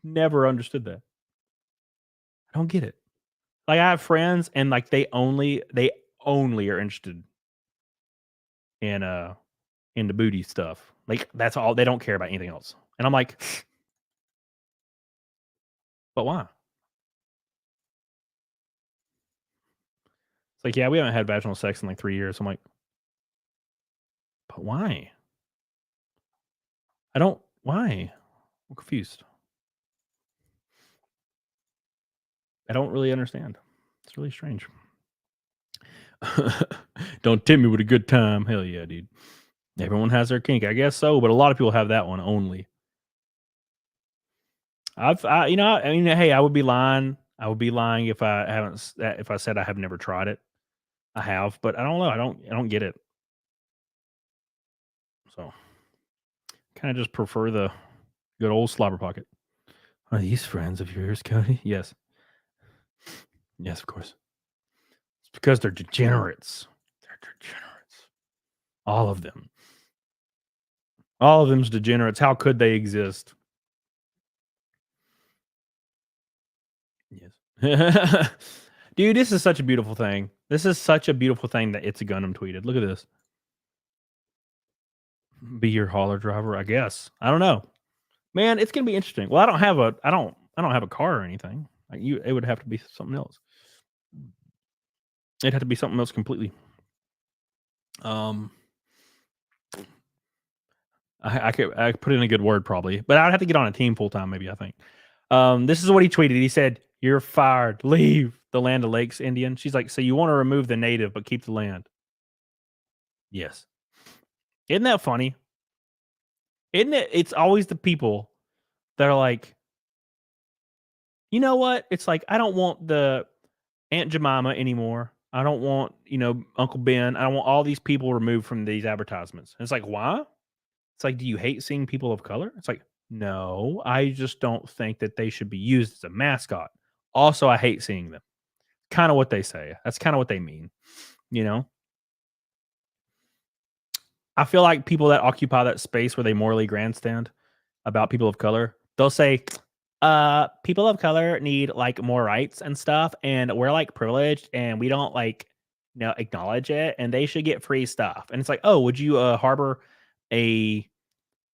understood that. I don't get it. Like, I have friends and like they only are interested in the booty stuff. Like, that's all. They don't care about anything else. And I'm like, but why? It's like, yeah, we haven't had vaginal sex in like 3 years. I'm like, but why? Why? I'm confused. I don't really understand. It's really strange. Don't tempt me with a good time. Hell yeah, dude. Everyone has their kink. I guess so, but a lot of people have that one only. Hey, I would be lying. I would be lying if I said I have never tried it. I have, but I don't know. I don't get it. So, kind of just prefer the good old slobber pocket. Are these friends of yours, Cody? Yes. Yes, of course. It's because they're degenerates. All of them. All of them's degenerates. How could they exist? Yes. Dude, this is such a beautiful thing. This is such a beautiful thing that It's a Gundam tweeted. Look at this. Be your hauler driver, I guess. I don't know. Man, it's gonna be interesting. Well, I don't have a car or anything. It would have to be something else. It'd have to be something else completely. I could put in a good word probably, but I'd have to get on a team full time maybe, I think. This is what he tweeted. He said, "You're fired. Leave the Land O'Lakes, Indian." She's like, "So you want to remove the native but keep the land?" Yes. Isn't that funny? Isn't it? It's always the people that are like, you know what? It's like, I don't want the Aunt Jemima anymore. I don't want, Uncle Ben. I don't want all these people removed from these advertisements. And it's like, why? It's like, do you hate seeing people of color? It's like, no, I just don't think that they should be used as a mascot. Also, I hate seeing them. Kind of what they say. That's kind of what they mean. I feel like people that occupy that space where they morally grandstand about people of color, they'll say, people of color need like more rights and stuff, and we're like privileged and we don't acknowledge it, and they should get free stuff. And it's like, oh, would you harbor a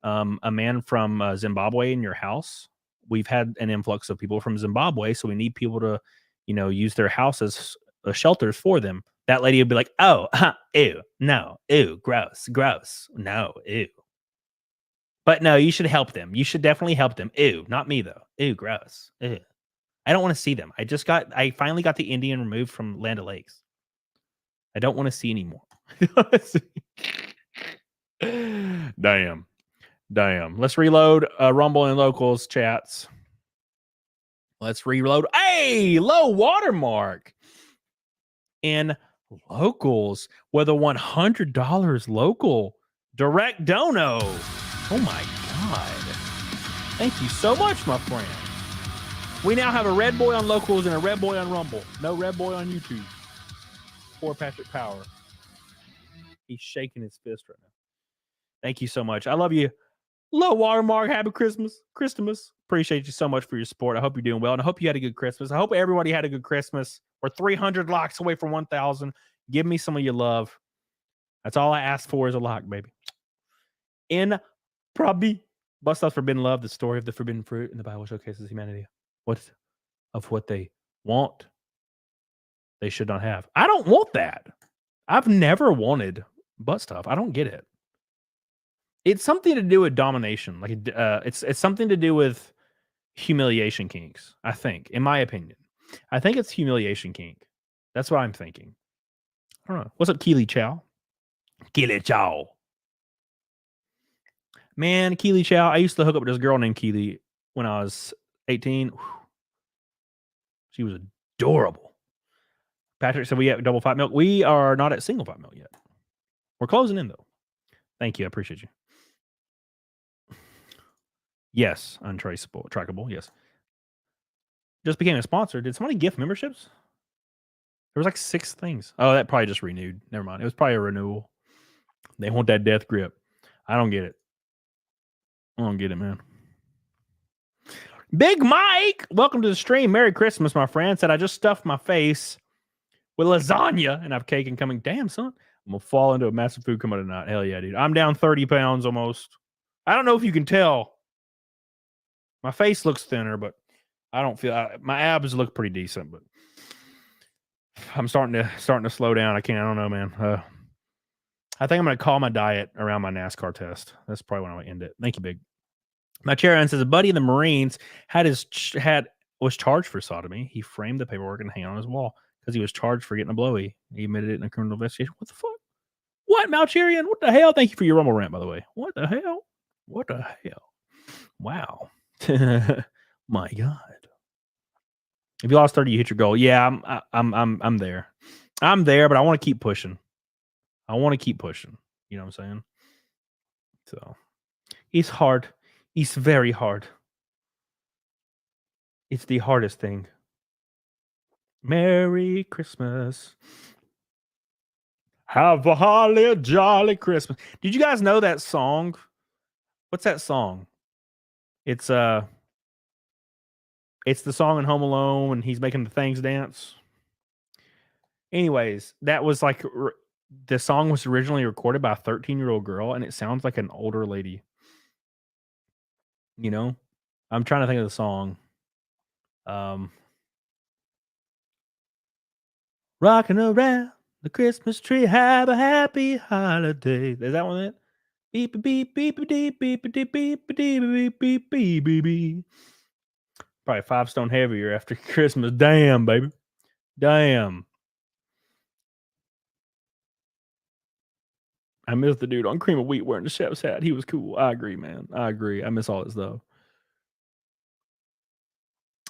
man from Zimbabwe in your house? We've had an influx of people from Zimbabwe, so we need people to use their houses as shelters for them. That lady would be like, oh, ew, no, ew, gross, no, ew. But no, you should help them. You should definitely help them. Ew, not me though. Ew, gross. Ew. I don't want to see them. I finally got the Indian removed from Land O'Lakes. I don't want to see anymore. Damn. Let's reload Rumble and Locals chats. Let's reload. Hey, low watermark in Locals with a $100 local direct dono. Oh my God. Thank you so much, my friend. We now have a red boy on Locals and a red boy on Rumble. No red boy on YouTube. Poor Patrick Power. He's shaking his fist right now. Thank you so much. I love you. Low watermark. Happy Christmas. Appreciate you so much for your support. I hope you're doing well, and I hope you had a good Christmas. I hope everybody had a good Christmas. We're 300 likes away from 1,000. Give me some of your love. That's all I ask for is a like, baby. In Probably Bust Out Forbidden Love, the story of the forbidden fruit in the Bible showcases humanity. What they want, they should not have. I don't want that. I've never wanted butt stuff. I don't get it. It's something to do with domination. Like it's something to do with humiliation kinks, I think, in my opinion. I think it's humiliation kink. That's what I'm thinking. I don't know. What's up, Keely Chow? Keely Chow. Man, Keely Chow. I used to hook up with this girl named Keely when I was 18. Whew. She was adorable. Patrick said we have double 5 milk. We are not at single 5 milk yet. We're closing in, though. Thank you. I appreciate you. Yes, untraceable, trackable. Yes. Just became a sponsor. Did somebody gift memberships? There was like 6 things. Oh, that probably just renewed. Never mind. It was probably a renewal. They want that death grip. I don't get it. I don't get it, man. Big Mike, welcome to the stream. Merry Christmas, my friend. Said I just stuffed my face with lasagna and I've cake incoming. Damn, son. I'm going to fall into a massive food coma tonight. Hell yeah, dude. I'm down 30 pounds almost. I don't know if you can tell. My face looks thinner, but I don't feel my abs look pretty decent, but I'm starting to slow down. I don't know, man. I think I'm going to call my diet around my NASCAR test. That's probably when I'll end it. Thank you, Big. My chair says a buddy in the Marines was charged for sodomy. He framed the paperwork and hung it on his wall because he was charged for getting a blowy. He admitted it in a criminal investigation. What the fuck? What, Malcherian? What the hell? Thank you for your Rumble rant, by the way. What the hell? What the hell? Wow. My God. If you lost 30, you hit your goal. Yeah, I'm there. I'm there, but I want to keep pushing. You know what I'm saying? So it's hard. It's very hard. It's the hardest thing. Merry Christmas. Have a holly jolly Christmas. Did you guys know that song? What's that song? It's the song in Home Alone when he's making the things dance. Anyways, that was like the song was originally recorded by a 13-year-old girl, and it sounds like an older lady. You know, I'm trying to think of the song. Rocking around the Christmas tree, have a happy holiday. Is that one? It? Beep beep beep beep beep beep beep beep beep beep beep beep. Probably 5 stone heavier after Christmas. Damn, baby. Damn. I miss the dude on Cream of Wheat wearing the chef's hat. He was cool. I agree, man. I agree. I miss all his stuff.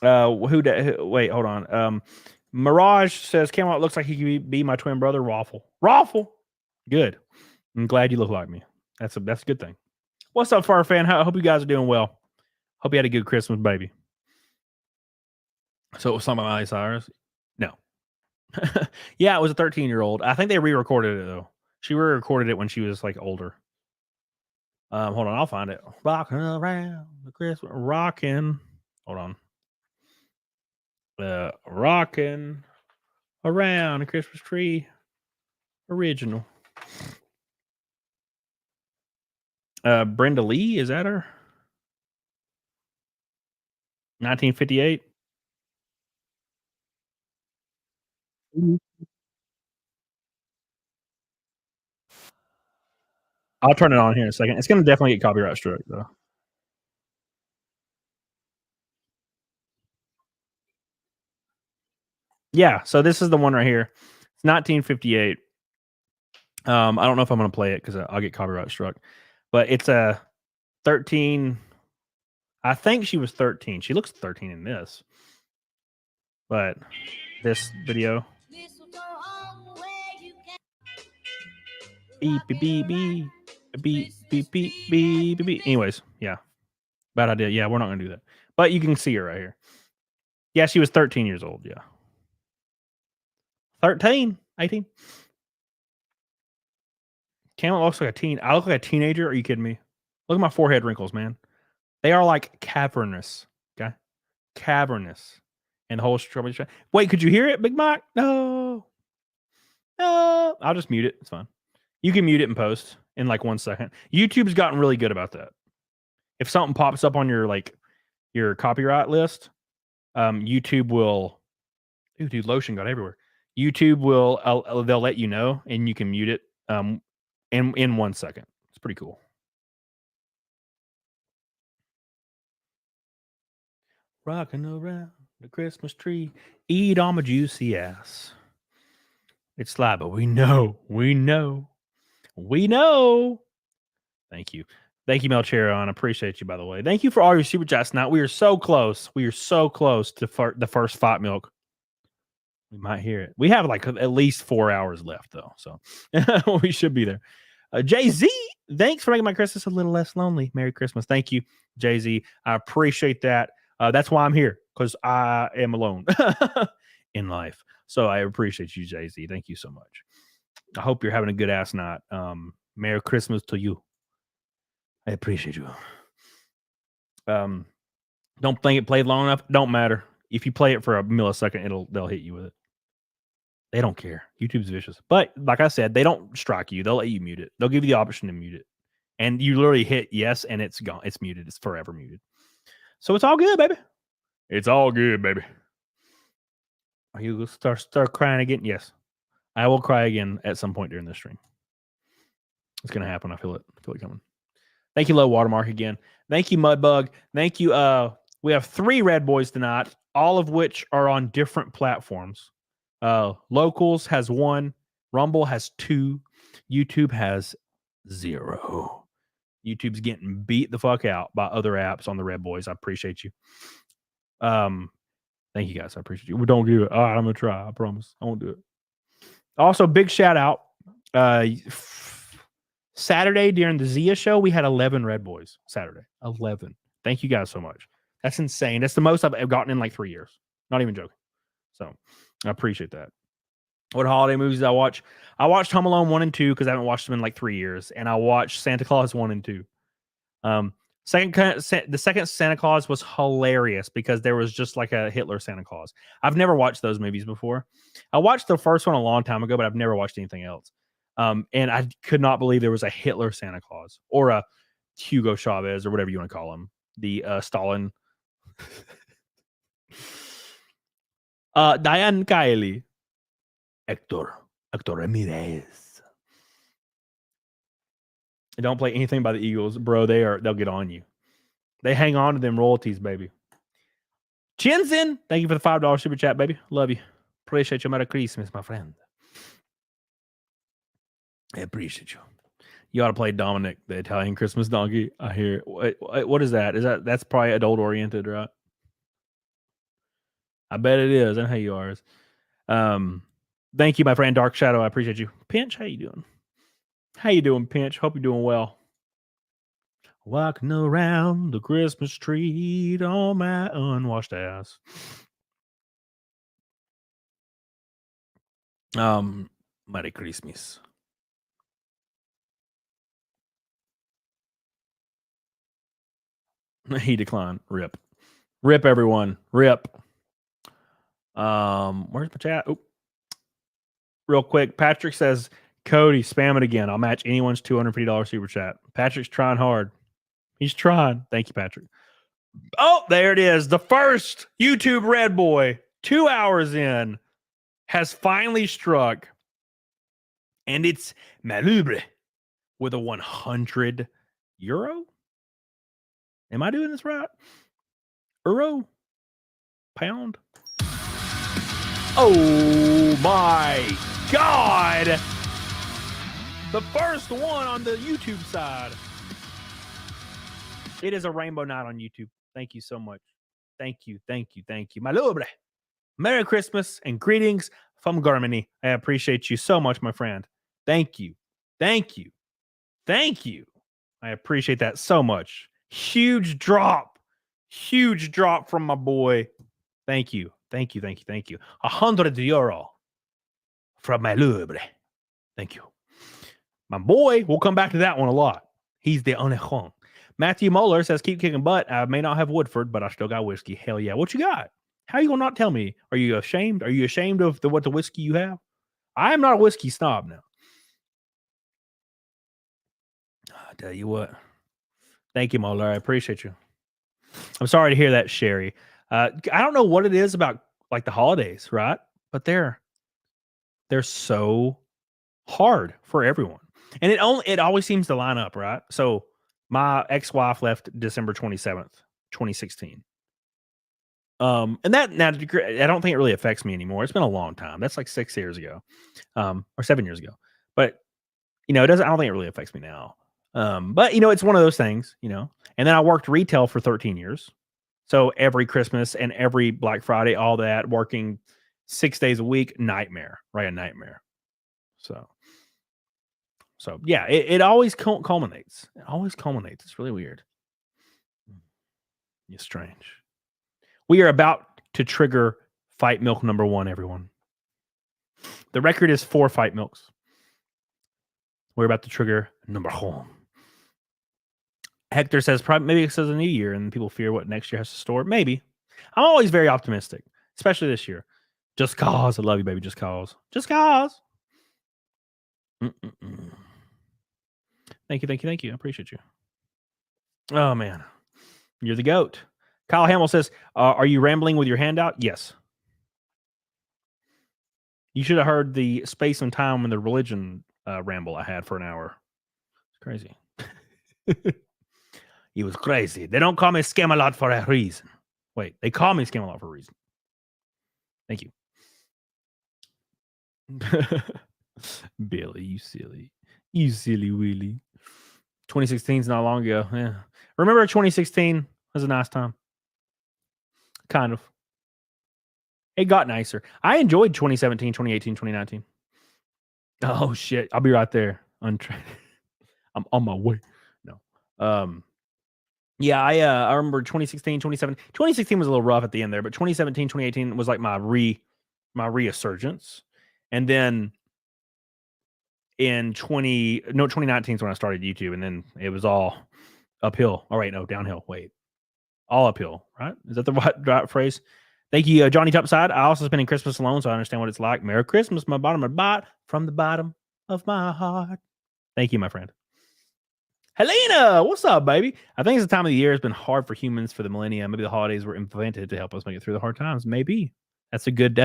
Wait, hold on. Mirage says Camelot looks like he could be my twin brother, Raffle. Raffle. Good. I'm glad you look like me. That's a good thing. What's up, Far Fan? I hope you guys are doing well. Hope you had a good Christmas, baby. So it was something Miley Cyrus? No. Yeah, it was a 13-year-old. I think they re-recorded it though. She re-recorded it when she was like older. Hold on, I'll find it. Rocking around the Christmas, rocking. Hold on. Rocking around the Christmas tree. Original. Brenda Lee, is that her? 1958. I'll turn it on here in a second. It's going to definitely get copyright struck, though. Yeah, so this is the one right here. It's 1958. I don't know if I'm going to play it because I'll get copyright struck. But it's a 13. I think she was 13. She looks 13 in this. But this video. Beep, beep, beep, beep. Beep, beep, beep, beep, beep, beep. Anyways, yeah. Bad idea. Yeah, we're not going to do that. But you can see her right here. Yeah, she was 13 years old. Yeah. 13, 18. Cameron looks like a teen. I look like a teenager. Are you kidding me? Look at my forehead wrinkles, man. They are like cavernous. Okay. Cavernous. And the whole strawberry. Wait, could you hear it, Big Mike? No. No. I'll just mute it. It's fine. You can mute it in post in like 1 second. YouTube's gotten really good about that. If something pops up on your copyright list, YouTube will. Ooh, dude, lotion got everywhere. YouTube will. They'll let you know, and you can mute it. In 1 second. It's pretty cool. Rocking around The Christmas tree. Eat on my juicy ass. It's sly, but we know. Thank you. Thank you, Melcheron. I appreciate you, by the way. Thank you for all your super chats tonight. We are so close. We are so close to the first Fight Milk. We might hear it. We have like at least 4 hours left, though. So we should be there. Jay-Z, thanks for making my Christmas a little less lonely. Merry Christmas. Thank you, Jay-Z. I appreciate that. That's why I'm here, because I am alone in life. So I appreciate you, Jay-Z. Thank you so much. I hope you're having a good ass night. Merry Christmas to you. I appreciate you. Don't think it played long enough. Don't matter. If you play it for a millisecond, they'll hit you with it. They don't care. YouTube's vicious. But like I said, they don't strike you. They'll let you mute it. They'll give you the option to mute it. And you literally hit yes, and it's gone. It's muted. It's forever muted. So it's all good, baby. It's all good, baby. Are you going to start crying again? Yes. I will cry again at some point during this stream. It's going to happen. I feel it coming. Thank you, Low Watermark, again. Thank you, Mudbug. Thank you. We have 3 Red Boys tonight, all of which are on different platforms. Locals has 1. Rumble has 2. YouTube has 0. YouTube's getting beat the fuck out by other apps on the Red Boys. I appreciate you. Thank you, guys. I appreciate you. We don't do it. All right, I'm going to try. I promise. I won't do it. Also, big shout out. Saturday during the Zia show, we had 11 Red Boys. Saturday. 11. Thank you guys so much. That's insane. That's the most I've gotten in like 3 years. Not even joking. So I appreciate that. What holiday movies did I watch? I watched Home Alone 1 and 2 because I haven't watched them in like 3 years. And I watched Santa Claus 1 and 2. The second Santa Claus was hilarious because there was just like a Hitler Santa Claus. I've never watched those movies before. I watched the first one a long time ago, but I've never watched anything else. And I could not believe there was a Hitler Santa Claus or a Hugo Chavez or whatever you want to call him. The Stalin. Diane Kiley. Hector Ramirez. Don't play anything by the Eagles, bro. They'll get on you. They hang on to them royalties, baby. Chinzin, thank you for the $5 super chat, baby. Love you. Appreciate you. Merry Christmas, my friend. I appreciate you. You ought to play Dominic, the Italian Christmas donkey. I hear. What is that? That's probably adult oriented, right? I bet it is. I know how you are. Thank you, my friend Dark Shadow. I appreciate you. Pinch, how you doing? How you doing, Pinch? Hope you're doing well. Walking around the Christmas tree on my unwashed ass. Merry Christmas. He declined. Rip, everyone. Rip. Where's my chat? Oh, real quick. Patrick says, Cody, spam it again. I'll match anyone's $250 super chat. Patrick's trying hard. He's trying. Thank you, Patrick. Oh, there it is. The first YouTube Red Boy, 2 hours in, has finally struck. And it's Malubre with a 100 euro. Am I doing this right? Euro? Pound? Oh my God! The first one on the YouTube side. It is a rainbow night on YouTube. Thank you so much. Thank you. Malubre. Merry Christmas and greetings from Germany. I appreciate you so much, my friend. Thank you. I appreciate that so much. Huge drop from my boy. Thank you. 100 euro from Malubre. Thank you. My boy, we'll come back to that one a lot. He's the Onejon. Matthew Moeller says, keep kicking butt. I may not have Woodford, but I still got whiskey. Hell yeah. What you got? How are you going to not tell me? Are you ashamed? Are you ashamed of what the whiskey you have? I am not a whiskey snob now. I'll tell you what. Thank you, Moeller. I appreciate you. I'm sorry to hear that, Sherry. I don't know what it is about like the holidays, right? But they're so hard for everyone. And it always seems to line up, right? So my ex-wife left December 27th, 2016. And that now, I don't think it really affects me anymore. It's been a long time. That's like 6 years ago, or 7 years ago. But it doesn't. I don't think it really affects me now. But it's one of those things. And then I worked retail for 13 years, so every Christmas and every Black Friday, all that, working 6 days a week, nightmare, right? A nightmare. So yeah, it always culminates. It always culminates. It's really weird. It's strange. We are about to trigger fight milk number 1, everyone. The record is 4 fight milks. We're about to trigger number 1. Hector says, maybe it says a new year and people fear what next year has to store. Maybe. I'm always very optimistic, especially this year. Just cause. I love you, baby. Just cause. Just cause. Thank you. I appreciate you. Oh, man. You're the GOAT. Kyle Hamill says, are you rambling with your hand out? Yes. You should have heard the space and time and the religion ramble I had for an hour. It's crazy. He was crazy. They don't call me Scamalot for a reason. Wait, they call me Scamalot for a reason. Thank you. Billy, you silly. You silly Willy. 2016 is not long ago. Yeah. Remember 2016 was a nice time. Kind of. It got nicer. I enjoyed 2017, 2018, 2019. Oh, shit. I'll be right there. I'm on my way. No. Yeah, I remember 2016, 2017. 2016 was a little rough at the end there, but 2017, 2018 was like my resurgence. And then in 2019 is when I started YouTube, and then it was all uphill. All right, no, downhill. Wait. All uphill, right? Is that the right phrase? Thank you, Johnny Topside. I also spending Christmas alone, so I understand what it's like. Merry Christmas, from the bottom of my heart. Thank you, my friend. Helena, what's up, baby? I think it's the time of the year has been hard for humans for the millennia. Maybe the holidays were invented to help us make it through the hard times. Maybe. That's a good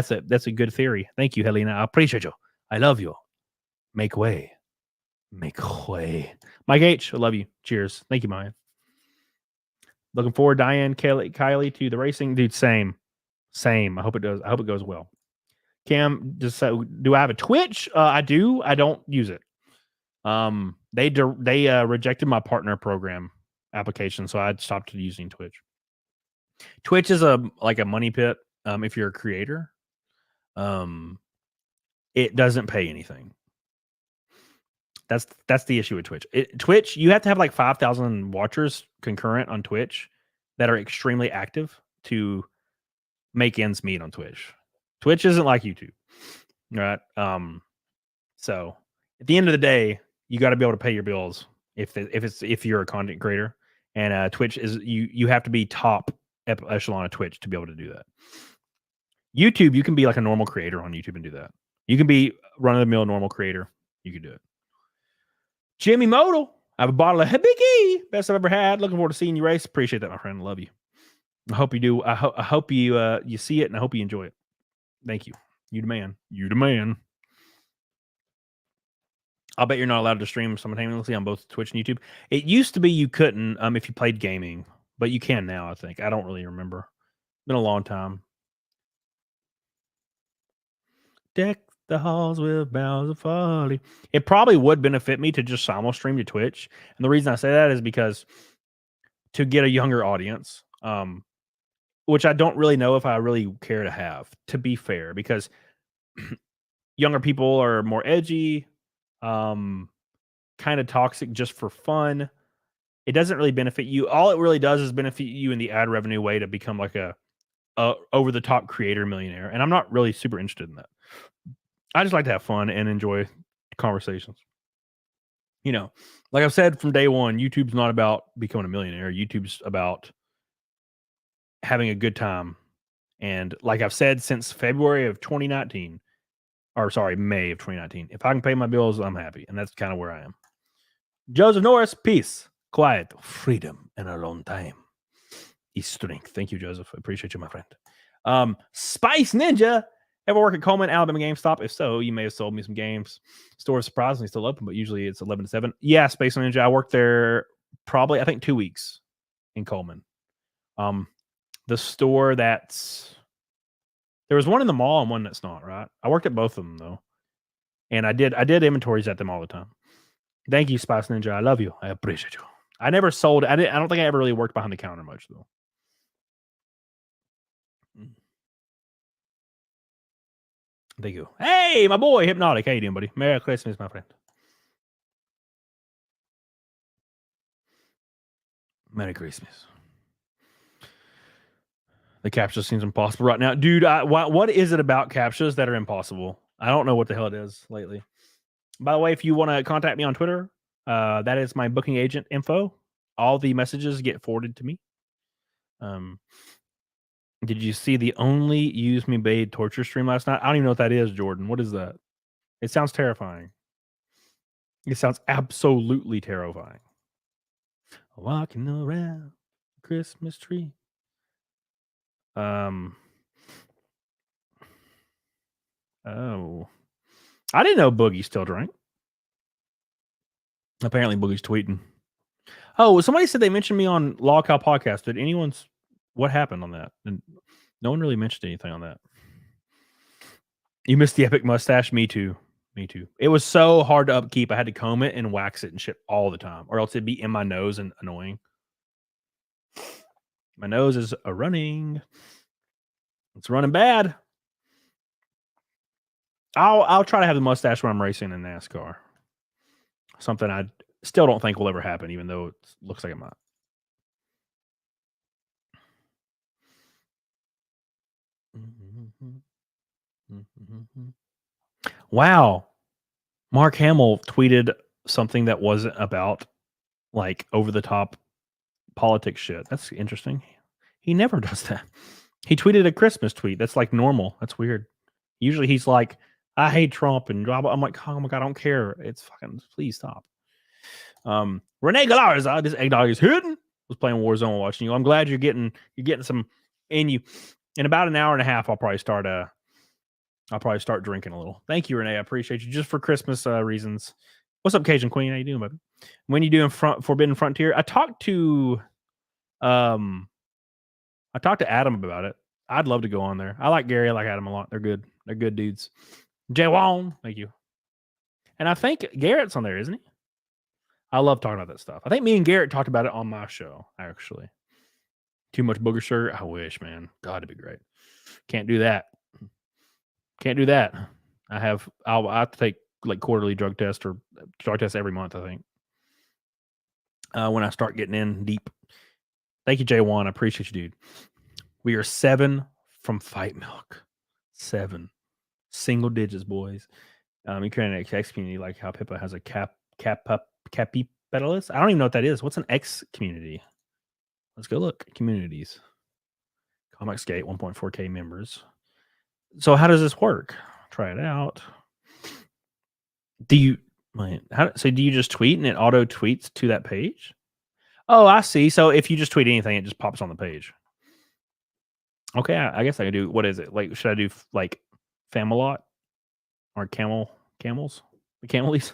theory. Thank you, Helena. I appreciate you. I love you. Make way. Make way. Mike H, I love you. Cheers. Thank you, Maya. Looking forward, Diane, Kylie, to the racing. Dude, same. I hope it does. I hope it goes well. Cam, do I have a Twitch? I do. I don't use it. They rejected my partner program application, so I stopped using Twitch. Twitch is like a money pit. If you're a creator, it doesn't pay anything. That's the issue with Twitch. Twitch, you have to have like 5,000 watchers concurrent on Twitch that are extremely active to make ends meet on Twitch. Twitch isn't like YouTube, right? So at the end of the day, you got to be able to pay your bills if you're a content creator, and Twitch is you have to be top echelon of Twitch to be able to do that. YouTube, you can be like a normal creator on YouTube and do that. You can be run of the mill normal creator. You can do it. Jimmy Modal, I have a bottle of Hibiki, best I've ever had. Looking forward to seeing you race. Appreciate that, my friend. Love you. I hope you do. I hope you see it, and I hope you enjoy it. Thank you. You the man. You the man. I'll bet you're not allowed to stream simultaneously on both Twitch and YouTube. It used to be you couldn't if you played gaming, but you can now, I think. I don't really remember. Been a long time. Deck the halls with boughs of folly. It probably would benefit me to just simul stream to Twitch. And the reason I say that is because to get a younger audience, which I don't really know if I really care to have, to be fair, because younger people are more edgy, kind of toxic just for fun. It doesn't really benefit you. All it really does is benefit you in the ad revenue way to become like a over the top creator millionaire. And I'm not really super interested in that. I just like to have fun and enjoy conversations. Like I've said from day one, YouTube's not about becoming a millionaire. YouTube's about having a good time. And like I've said since February of 2019, or sorry, May of 2019, if I can pay my bills, I'm happy. And that's kind of where I am. Joseph Norris, peace, quiet, freedom, and alone time is strength. Thank you, Joseph. I appreciate you, my friend. Spice Ninja. Ever work at Coleman, Alabama GameStop? If so, you may have sold me some games. Store is surprisingly still open, but usually it's 11 to 7. Yeah, Space Ninja. I worked there probably, I think, 2 weeks in Coleman. the store that's there was one in the mall and one that's not, right? I worked at both of them though. And I did inventories at them all the time. Thank you, Spice Ninja. I love you. I appreciate you. I never sold. I don't think I ever really worked behind the counter much though. Thank you. Hey, my boy, Hypnotic. How you doing, buddy? Merry Christmas, my friend. Merry Christmas. The captcha seems impossible right now. Dude, what is it about captchas that are impossible? I don't know what the hell it is lately. By the way, if you want to contact me on Twitter, that is my booking agent info. All the messages get forwarded to me. Did you see the Only Use Me Bade torture stream last night? I don't even know what that is, Jordan. What is that? It sounds terrifying. It sounds absolutely terrifying. Walking around the Christmas tree. Oh. I didn't know Boogie still drank. Apparently Boogie's tweeting. Oh, somebody said they mentioned me on Law Cow podcast. Did anyone's what happened on that? And no one really mentioned anything on that. You missed the epic mustache. Me too. Me too. It was so hard to upkeep. I had to comb it and wax it and shit all the time, or else it'd be in my nose and annoying. My nose is running. It's running bad. I'll try to have the mustache when I'm racing in NASCAR. Something I still don't think will ever happen, even though it looks like it might. Wow. Mark Hamill tweeted something that wasn't about like over the top politics shit. That's interesting. He never does that. He tweeted a Christmas tweet. That's like normal. That's weird. Usually he's like, I hate Trump and blah, blah. I'm like, oh my God, I don't care. It's fucking, please stop. Renee Galarza, this eggnog is hidden. Was playing Warzone while watching you. I'm glad you're getting some in you. In about an hour and a half, I'll probably start drinking a little. Thank you, Renee. I appreciate you. Just for Christmas reasons. What's up, Cajun Queen? How you doing, baby? When you doing Forbidden Frontier? I talked to Adam about it. I'd love to go on there. I like Gary. I like Adam a lot. They're good. They're good dudes. Jay Wong, thank you. And I think Garrett's on there, isn't he? I love talking about that stuff. I think me and Garrett talked about it on my show, actually. Too much booger sugar? I wish, man. God, it'd be great. Can't do that. Can't do that. I have to take like quarterly drug tests or drug tests every month, I think. When I start getting in deep. Thank you, J1. I appreciate you, dude. We are 7 from Fight Milk. 7. Single digits, boys. You create an X community like how Pippa has a Capipedalist. I don't even know what that is. What's an X community? Let's go look. Communities. Comics Gate, 1.4K members. So how does this work? Try it out. Do you just tweet and it auto tweets to that page? Oh, I see. So if you just tweet anything, it just pops on the page. Okay, I guess I can do. What is it? Like, should I do like Famalot or camels? The camelies?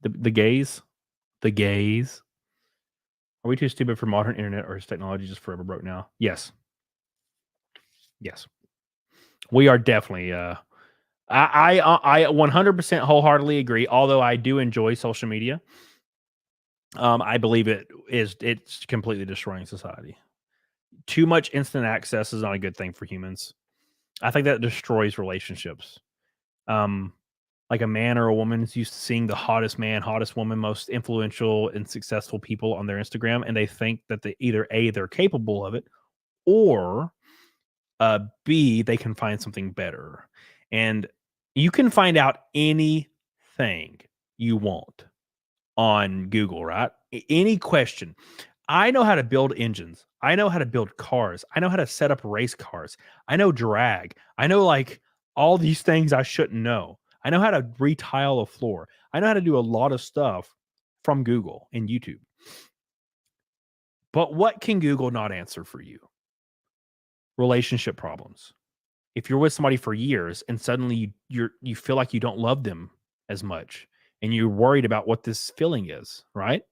The gays? The gays? Are we too stupid for modern internet, or is technology just forever broke now? Yes. Yes. We are definitely I 100% wholeheartedly agree, although I do enjoy social media. I believe it's completely destroying society. Too much instant access is not a good thing for humans. I think that destroys relationships. Like a man or a woman is used to seeing the hottest man, hottest woman, most influential and successful people on their Instagram, and they think that they either A, they're capable of it, or B, they can find something better. And you can find out anything you want on Google, right? Any question. I know how to build engines. I know how to build cars. I know how to set up race cars. I know drag. I know like all these things I shouldn't know. I know how to retile a floor. I know how to do a lot of stuff from Google and YouTube. But what can Google not answer for you? Relationship problems. If you're with somebody for years and suddenly you feel like you don't love them as much and you're worried about what this feeling is, right?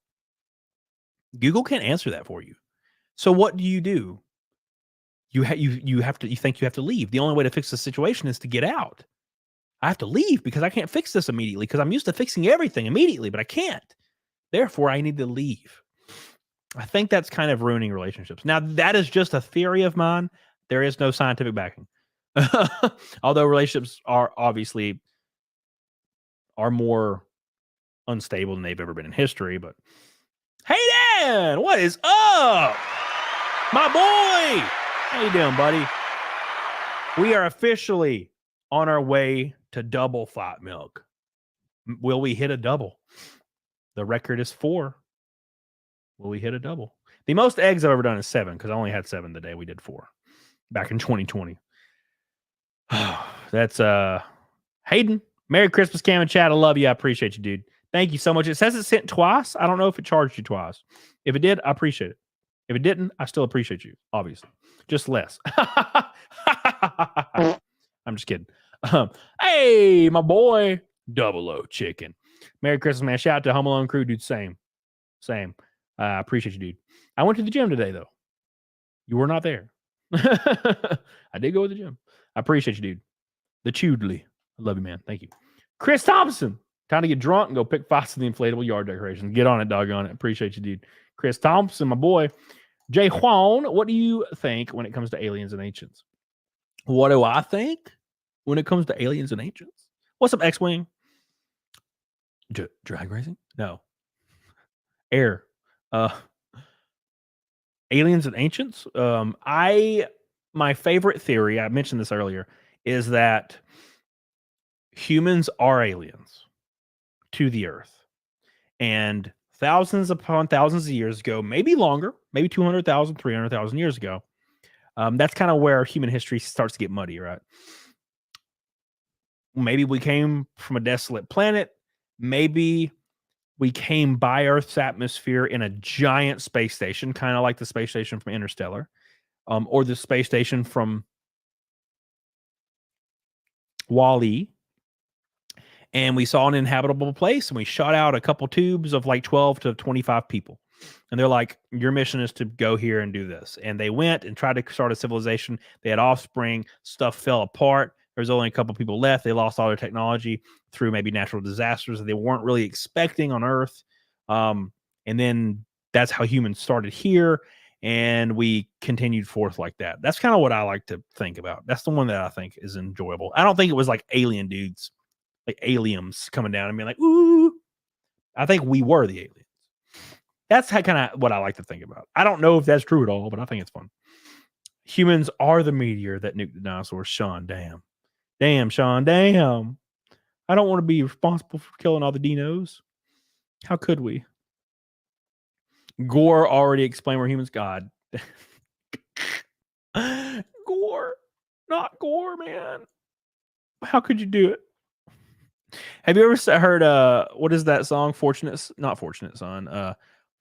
Google can't answer that for you. So what do? You think you have to leave. The only way to fix the situation is to get out. I have to leave because I can't fix this immediately because I'm used to fixing everything immediately, but I can't. Therefore, I need to leave. I think that's kind of ruining relationships. Now, that is just a theory of mine. There is no scientific backing. Although relationships are obviously more unstable than they've ever been in history. But hey, Dan, what is up? My boy. How you doing, buddy? We are officially on our way to double flat milk. Will we hit a double? The record is 4. Will we hit a double? The most eggs I've ever done is 7 because I only had 7 the day we did 4 back in 2020. That's Hayden. Merry Christmas, Cam and Chat. I love you. I appreciate you, dude. Thank you so much. It says it sent twice. I don't know if it charged you twice. If it did, I appreciate it. If it didn't, I still appreciate you, obviously. Just less. I'm just kidding. Hey, my boy, Double O Chicken. Merry Christmas, man. Shout out to Home Alone crew, dude. Same. I appreciate you, dude. I went to the gym today, though. You were not there. I did go to the gym. I appreciate you, dude. The Chudley. I love you, man. Thank you. Chris Thompson. Time to get drunk and go pick fights of the inflatable yard decorations. Get on it, doggone it. Appreciate you, dude. Chris Thompson, my boy. Jay Juan, what do you think when it comes to aliens and ancients? What do I think when it comes to aliens and ancients? What's up, X-Wing? Drag racing? No. Air. Aliens and ancients? My favorite theory, I mentioned this earlier, is that humans are aliens to the earth. And thousands upon thousands of years ago, maybe longer, maybe 200,000, 300,000 years ago, that's kind of where human history starts to get muddy, right? Maybe we came from a desolate planet. Maybe we came by Earth's atmosphere in a giant space station, kind of like the space station from Interstellar, or the space station from Wall-E. And we saw an inhabitable place, and we shot out a couple tubes of like 12 to 25 people. And they're like, your mission is to go here and do this. And they went and tried to start a civilization. They had offspring. Stuff fell apart. There's only a couple people left. They lost all their technology through maybe natural disasters that they weren't really expecting on Earth. And then that's how humans started here. And we continued forth like that. That's kind of what I like to think about. That's the one that I think is enjoyable. I don't think it was like alien dudes, like aliens coming down and being like, ooh. I think we were the aliens. That's kind of what I like to think about. I don't know if that's true at all, but I think it's fun. Humans are the meteor that nuked the dinosaurs. Sean, damn. Damn, Sean, damn. I don't want to be responsible for killing all the dinos. How could we? Gore already explained we're humans. God. Gore. Not Gore, man. How could you do it? Have you ever heard what is that song? Not Fortunate Son.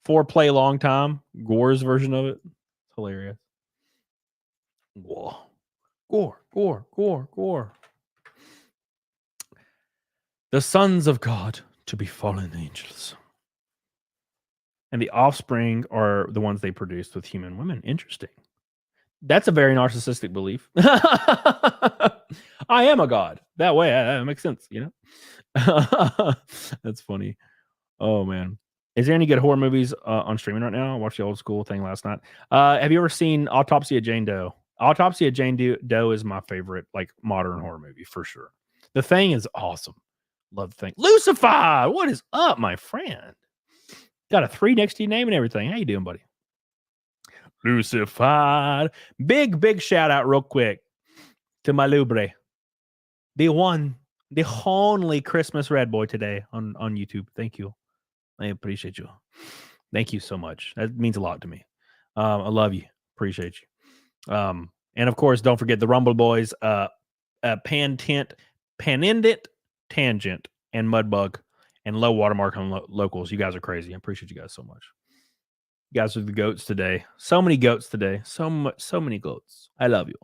Foreplay Long Time. Gore's version of it. It's hilarious. Gore. The sons of God to be fallen angels. And the offspring are the ones they produced with human women. Interesting. That's a very narcissistic belief. I am a god. That way, that makes sense, you know? That's funny. Oh, man. Is there any good horror movies on streaming right now? I watched the old school thing last night. Have you ever seen Autopsy of Jane Doe? Autopsy of Jane Doe is my favorite, like, modern horror movie for sure. The Thing is awesome. Love The Thing. Lucifer, what is up, my friend? Got a 3 next to your name and everything. How you doing, buddy? Lucifer. Big shout out real quick to my Lubre. The only Christmas red boy today on YouTube. Thank you. I appreciate you. Thank you so much. That means a lot to me. I love you. Appreciate you. And of course, don't forget the Rumble Boys, Panindit, Tangent, and Mudbug, and Low Watermark on Locals. You guys are crazy. I appreciate you guys so much. You guys are the goats today. So many goats today. So many goats. I love you.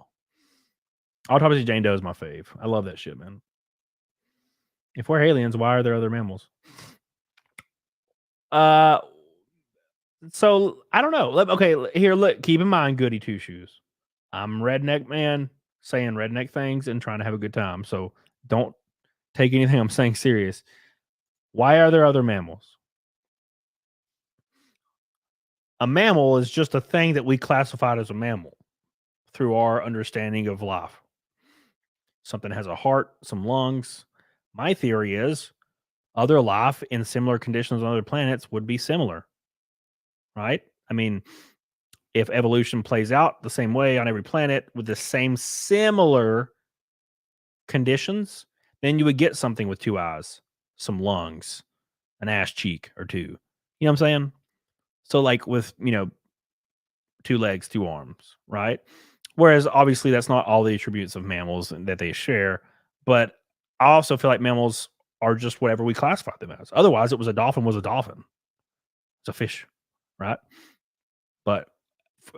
Autopsy of Jane Doe is my fave. I love that shit, man. If we're aliens, why are there other mammals? So I don't know. Okay, here, look. Keep in mind, Goody Two Shoes. I'm redneck man saying redneck things and trying to have a good time. So don't take anything I'm saying serious. Why are there other mammals? A mammal is just a thing that we classified as a mammal through our understanding of life. Something has a heart, some lungs. My theory is other life in similar conditions on other planets would be similar, right? I mean, if evolution plays out the same way on every planet with the same similar conditions, then you would get something with 2 eyes, some lungs, an ass cheek or 2. You know what I'm saying? So like with, 2 legs, 2 arms, right? Whereas obviously that's not all the attributes of mammals that they share, but I also feel like mammals are just whatever we classify them as. Otherwise, it was a dolphin was a dolphin. It's a fish, right? But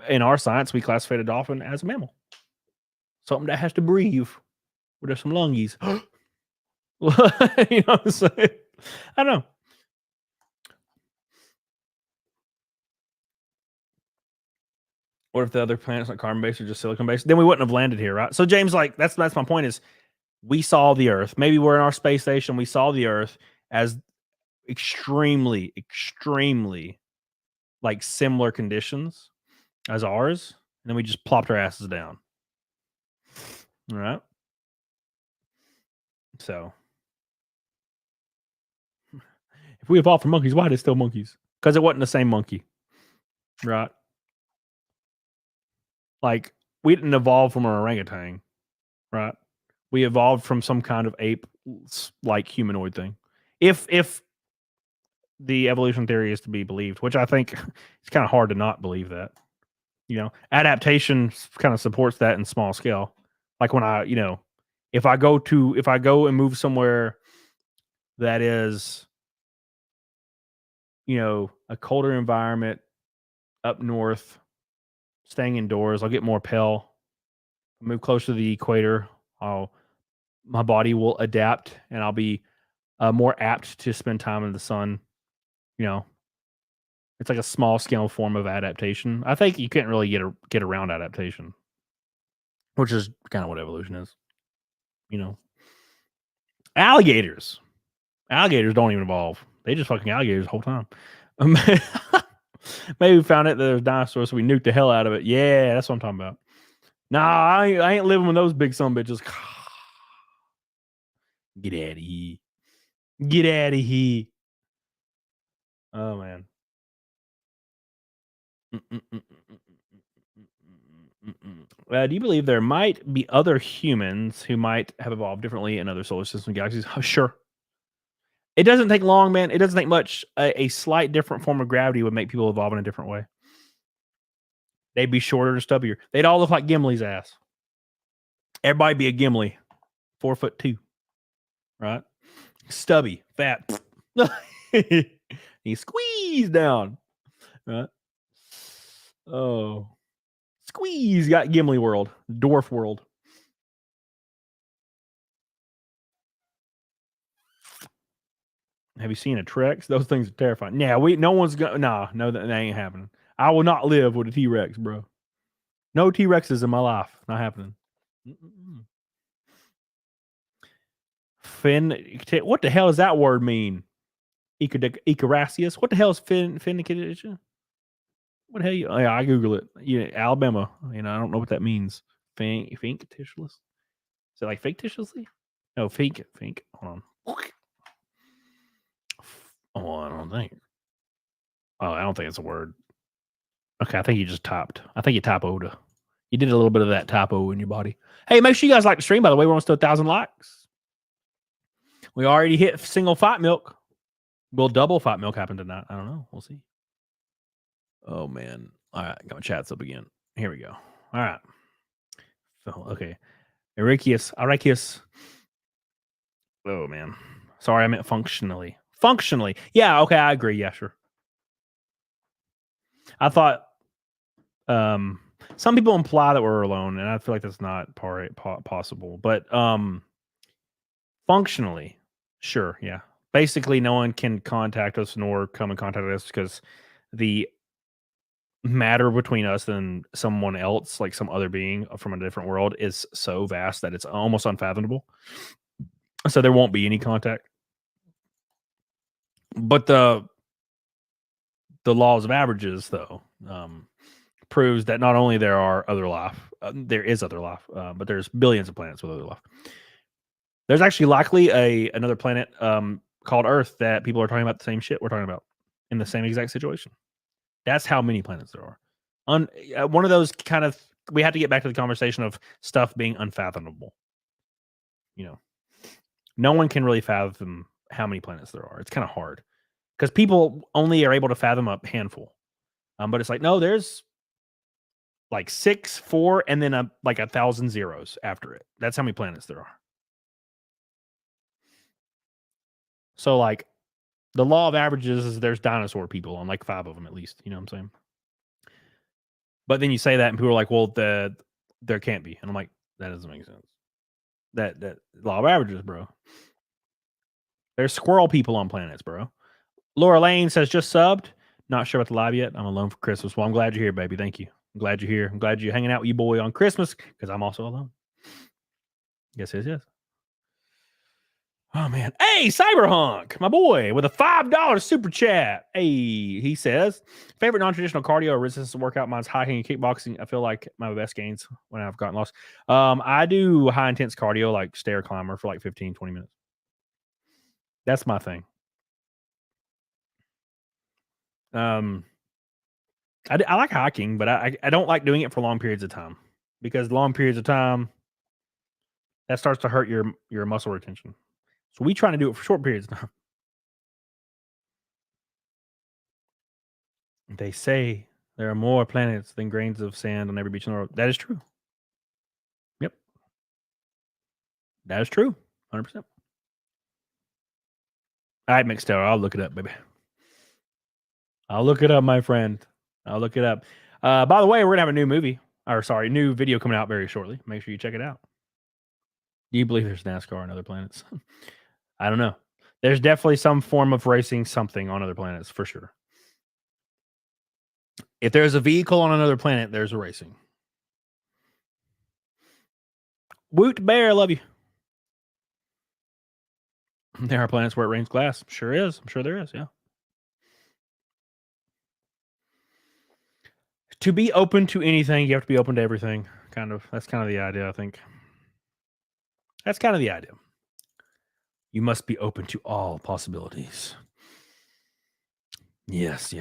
in our science, we classified a dolphin as a mammal. Something that has to breathe with some lungies. You know what I'm saying? I don't know. What if the other planets not carbon based or just silicon based? Then we wouldn't have landed here, right? So James, like that's my point is we saw the Earth. Maybe we're in our space station. We saw the Earth as extremely, extremely like similar conditions as ours. And then we just plopped our asses down. All right. So if we evolved from monkeys, why are they still monkeys? Because it wasn't the same monkey. Right. Like we didn't evolve from an orangutan, right? We evolved from some kind of ape like humanoid thing. If the evolution theory is to be believed, which I think it's kind of hard to not believe that. Adaptation kind of supports that in small scale. Like when I, if I go and move somewhere that is, a colder environment up north, staying indoors, I'll get more pale. Move closer to the equator, my body will adapt and I'll be more apt to spend time in the sun. It's like a small scale form of adaptation. I think you can't really get around adaptation, which is kind of what evolution is. Alligators don't even evolve. They just fucking alligators the whole time. Maybe we found out that there's dinosaurs, so we nuked the hell out of it. Yeah, that's what I'm talking about. Nah, I ain't living with those big son bitches. Get out of here. Get out of here. Oh, man. Do you believe there might be other humans who might have evolved differently in other solar system galaxies? Sure. It doesn't take long, man. It doesn't take much. A slight different form of gravity would make people evolve in a different way. They'd be shorter and stubbier. They'd all look like Gimli's ass. Everybody be a Gimli. 4'2", right? Stubby, fat. He squeezed down, right? Oh, squeeze got Gimli world, dwarf world. Have you seen a T-Rex? Those things are terrifying. Yeah, no one's gonna. No, that ain't happening. I will not live with a T-Rex, bro. No T-Rexes in my life. Not happening. What the hell does that word mean? Icaracius. What the hell is finication? What the hell? Yeah, I Google it. Yeah, Alabama. I don't know what that means. Fictitious. Is it like fictitiously? No, fink. Hold on. Oh, I don't think. Oh, I don't think it's a word. Okay, I think you just typed. I think you typoed. You did a little bit of that typo in your body. Hey, make sure you guys like the stream, by the way. We're almost to 1,000 likes. We already hit single fight milk. Will double fight milk happen tonight? I don't know. We'll see. Oh, man. All right. Got my chats up again. Here we go. All right. So, okay. Arachius. Oh, man. Sorry, I meant functionally. Functionally. Yeah, okay. I agree. Yeah, sure. I thought some people imply that we're alone, and I feel like that's not possible. But functionally, sure, yeah. Basically, no one can contact us nor come in contact with us because the matter between us and someone else, like some other being from a different world, is so vast that it's almost unfathomable. So there won't be any contact. But the laws of averages, though, proves that not only there are other life, there is other life, but there's billions of planets with other life. There's actually likely another planet called Earth that people are talking about the same shit we're talking about in the same exact situation. That's how many planets there are. One of those kind of, we have to get back to the conversation of stuff being unfathomable. You know, no one can really fathom how many planets there are. It's kind of hard because people only are able to fathom a handful. But it's like, no, there's like 6, 4, and then like 1,000 zeros after it. That's how many planets there are. So like the law of averages is there's dinosaur people on like 5 of them at least. You know what I'm saying? But then you say that and people are like, well, there can't be. And I'm like, that doesn't make sense. That law of averages, bro. There's squirrel people on planets, bro. Laura Lane says, just subbed. Not sure about the live yet. I'm alone for Christmas. Well, I'm glad you're here, baby. Thank you. I'm glad you're here. I'm glad you're hanging out with you boy on Christmas because I'm also alone. Yes. Oh, man. Hey, Cyberhunk, my boy, with a $5 super chat. Hey, he says, favorite non-traditional cardio or resistance workout? Mine's hiking and kickboxing. I feel like my best gains when I've gotten lost. I do high-intense cardio, like stair climber for like 15, 20 minutes. That's my thing. I like hiking, but I don't like doing it for long periods of time because long periods of time, that starts to hurt your muscle retention. So we trying to do it for short periods of time. They say there are more planets than grains of sand on every beach in the world. That is true. Yep. That is true. 100%. All right, Mixtail, I'll look it up, baby. I'll look it up, my friend. I'll look it up. By the way, we're going to have a new video coming out very shortly. Make sure you check it out. Do you believe there's NASCAR on other planets? I don't know. There's definitely some form of racing something on other planets for sure. If there's a vehicle on another planet, there's a racing. Woot Bear, love you. There are planets where it rains glass. Sure is. I'm sure there is, yeah. To be open to anything, you have to be open to everything. That's kind of the idea, I think. That's kind of the idea. You must be open to all possibilities. Yes.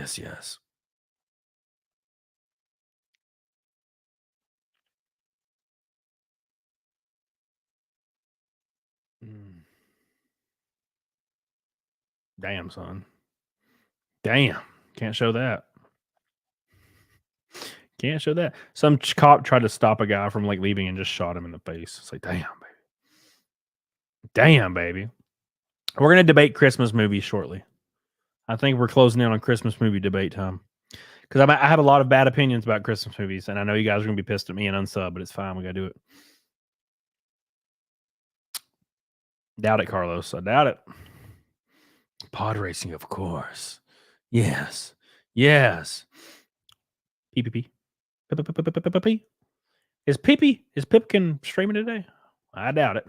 Damn, son. Damn. Can't show that. Can't show that. Some cop tried to stop a guy from like leaving and just shot him in the face. It's like, damn, baby. Damn, baby. We're going to debate Christmas movies shortly. I think we're closing in on Christmas movie debate time. Because I have a lot of bad opinions about Christmas movies, and I know you guys are going to be pissed at me and unsub, but it's fine. We got to do it. Doubt it, Carlos. I doubt it. Pod racing, of course. Yes. PPP. Is Pipkin streaming today? I doubt it.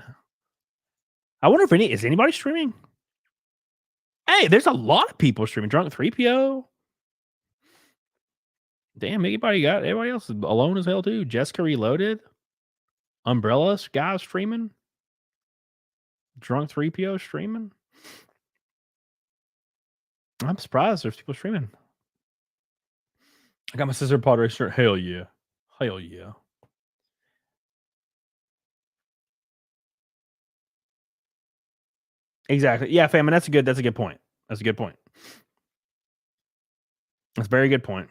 I wonder if is anybody streaming? Hey, there's a lot of people streaming. Drunk 3PO. Damn, everybody else is alone as hell too. Jessica Reloaded. Umbrella guy streaming. Drunk 3PO streaming. I'm surprised there's people streaming. I got my sister pod racer. Hell yeah. Exactly. Yeah, fam, and that's a good point. That's a very good point.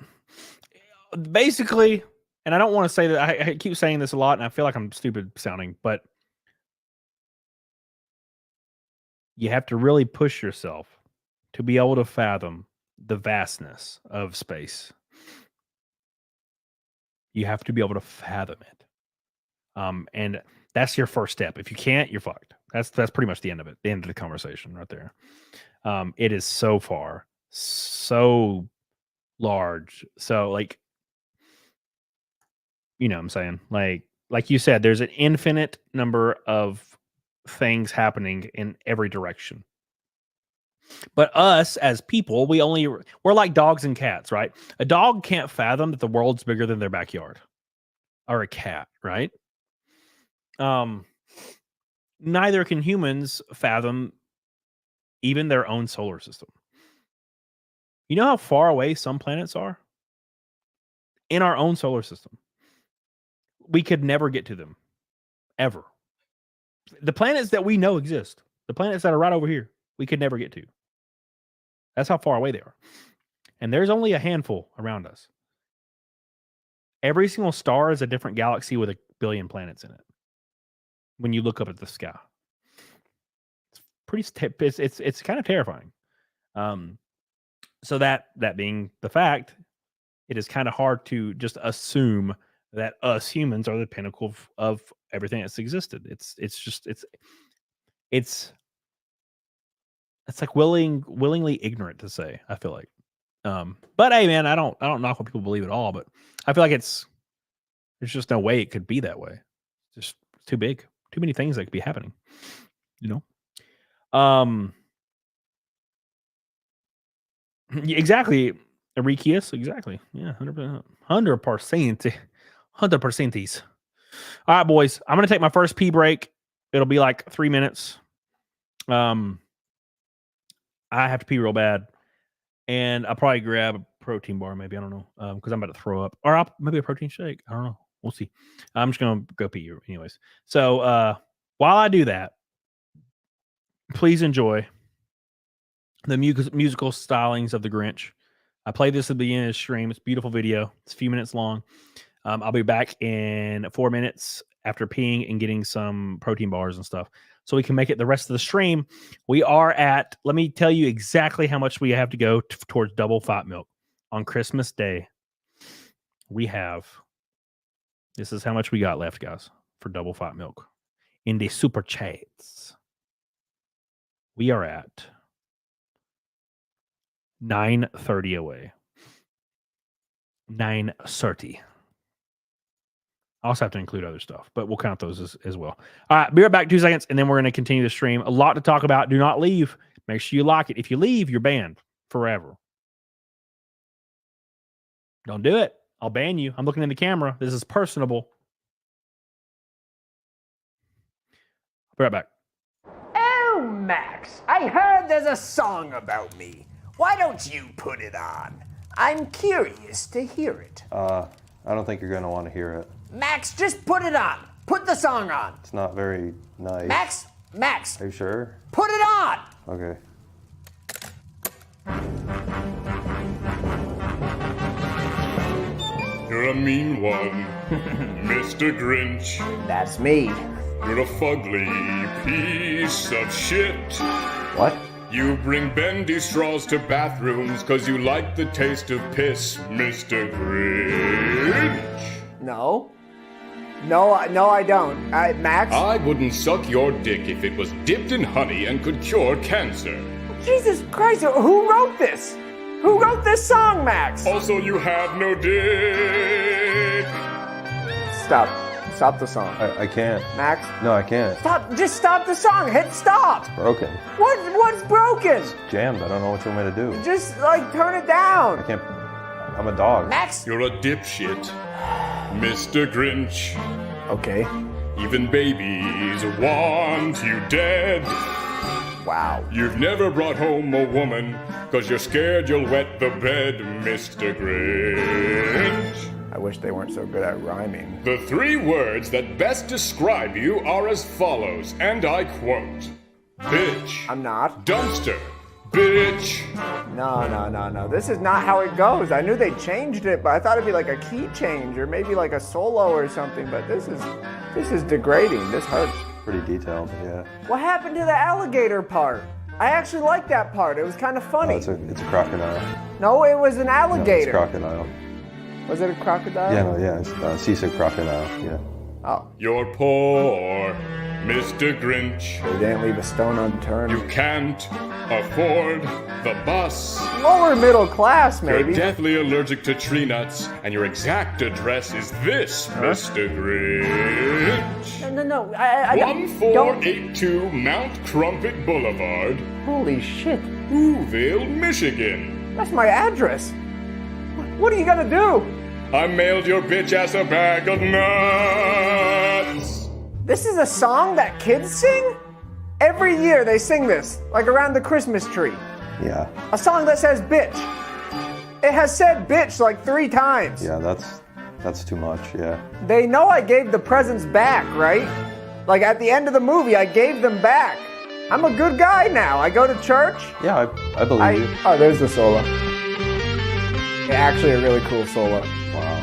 Basically, and I don't want to say that I keep saying this a lot, and I feel like I'm stupid sounding, but you have to really push yourself to be able to fathom the vastness of space. You have to be able to fathom it. And that's your first step. If you can't, you're fucked. That's pretty much the end of it. The end of the conversation right there. It is so far, so large. So like You know what I'm saying? Like you said, there's an infinite number of things happening in every direction. But us as people, we're like dogs and cats, right? A dog can't fathom that the world's bigger than their backyard, or a cat, right? Neither can humans fathom even their own solar system. You know how far away some planets are? In our own solar system. We could never get to them. Ever. The planets that we know exist, the planets that are right over here, we could never get to. That's how far away they are. And there's only a handful around us. Every single star is a different galaxy with a billion planets in it. When you look up at the sky, it's kind of terrifying. So that being the fact, it is kind of hard to just assume that us humans are the pinnacle of everything that's existed. It's like willingly ignorant to say, I feel like. But hey, man, I don't knock what people believe at all, but I feel like there's just no way it could be that way. Just too big, too many things that could be happening, you know? Exactly. Arikius, exactly. Yeah, 100%. 100%. All right, boys. I'm gonna take my first pee break. It'll be like 3 minutes. I have to pee real bad, and I'll probably grab a protein bar, maybe. I don't know, because I'm about to throw up, or maybe a protein shake. I don't know. We'll see. I'm just gonna go pee anyways. So while I do that, please enjoy the musical stylings of the Grinch. I played this at the beginning of the stream. It's a beautiful video. It's a few minutes long. I'll be back in 4 minutes after peeing and getting some protein bars and stuff, so we can make it the rest of the stream. We are at, let me tell you exactly how much we have to go towards double fat milk on Christmas Day. This is how much we got left, guys, for double fat milk in the super chats. We are at 9:30 away. 9:30. I also have to include other stuff, but we'll count those as well. All right, be right back 2 seconds, and then we're going to continue the stream. A lot to talk about. Do not leave. Make sure you lock it. If you leave, you're banned forever. Don't do it. I'll ban you. I'm looking in the camera. This is personable. I'll be right back. Oh, Max, I heard there's a song about me. Why don't you put it on? I'm curious to hear it. I don't think you're going to want to hear it. Max, just put it on. Put the song on. It's not very nice. Max. Are you sure? Put it on. Okay. You're a mean one, Mr. Grinch. That's me. You're a fugly piece of shit. What? You bring bendy straws to bathrooms 'cause you like the taste of piss, Mr. Grinch. No. No, I don't. Max? I wouldn't suck your dick if it was dipped in honey and could cure cancer. Jesus Christ, who wrote this? Who wrote this song, Max? Also, you have no dick. Stop the song. I can't. Max? No, I can't. Just stop the song. Hit stop. Broken. What's broken? Jammed. I don't know what you want me to do. Just, turn it down. I can't. I'm a dog. Max. You're a dipshit, Mr. Grinch. Okay. Even babies want you dead. Wow. You've never brought home a woman 'cause you're scared you'll wet the bed, Mr. Grinch. I wish they weren't so good at rhyming. The 3 words that best describe you are as follows, and I quote: bitch. I'm not. Dumpster. Bitch. No. This is not how it goes. I knew they changed it, but I thought it'd be like a key change or maybe like a solo or something, but this is degrading. This hurts. Pretty detailed, yeah. What happened to the alligator part? I actually liked that part. It was kind of funny. Oh, it's a crocodile. No, it was an No, alligator. it's crocodile. Was it a crocodile? Yeah, no, yeah. It's seasick crocodile, yeah. Oh. You're poor, Mr. Grinch. They didn't leave a stone unturned. You can't afford the bus. Lower middle class, You're maybe. deathly allergic to tree nuts, and your exact address is this, Mr. Grinch. No. I don't. 1482 Mount Crumpet Boulevard, Holy shit. Whoville, Michigan. That's my address. What are you gonna do? I mailed your bitch ass a bag of nuts. This is a song that kids sing? Every year they sing this, like around the Christmas tree. Yeah. A song that says bitch. It has said bitch like 3 times. Yeah, that's too much, yeah. They know I gave the presents back, right? Like at the end of the movie, I gave them back. I'm a good guy now. I go to church. Yeah, I believe you. Oh, there's the solo. Actually, a really cool solo. Wow.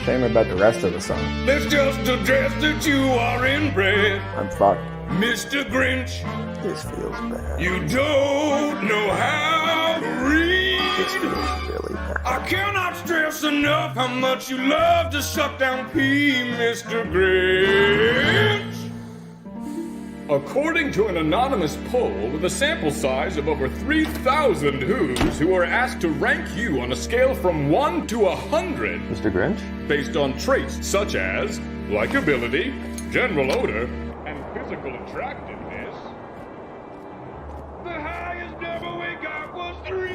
Shame about the rest of the song. That's just a dress that you are inbred, I'm fucked. Mr. Grinch. This feels bad. You don't know how to read. This feels really bad. I cannot stress enough how much you love to suck down pee, Mr. Grinch. According to an anonymous poll with a sample size of over 3,000 Who's who were asked to rank you on a scale from 1 to 100 Mr. Grinch? based on traits such as likability, general odor, and physical attractiveness, the highest number we got was 3.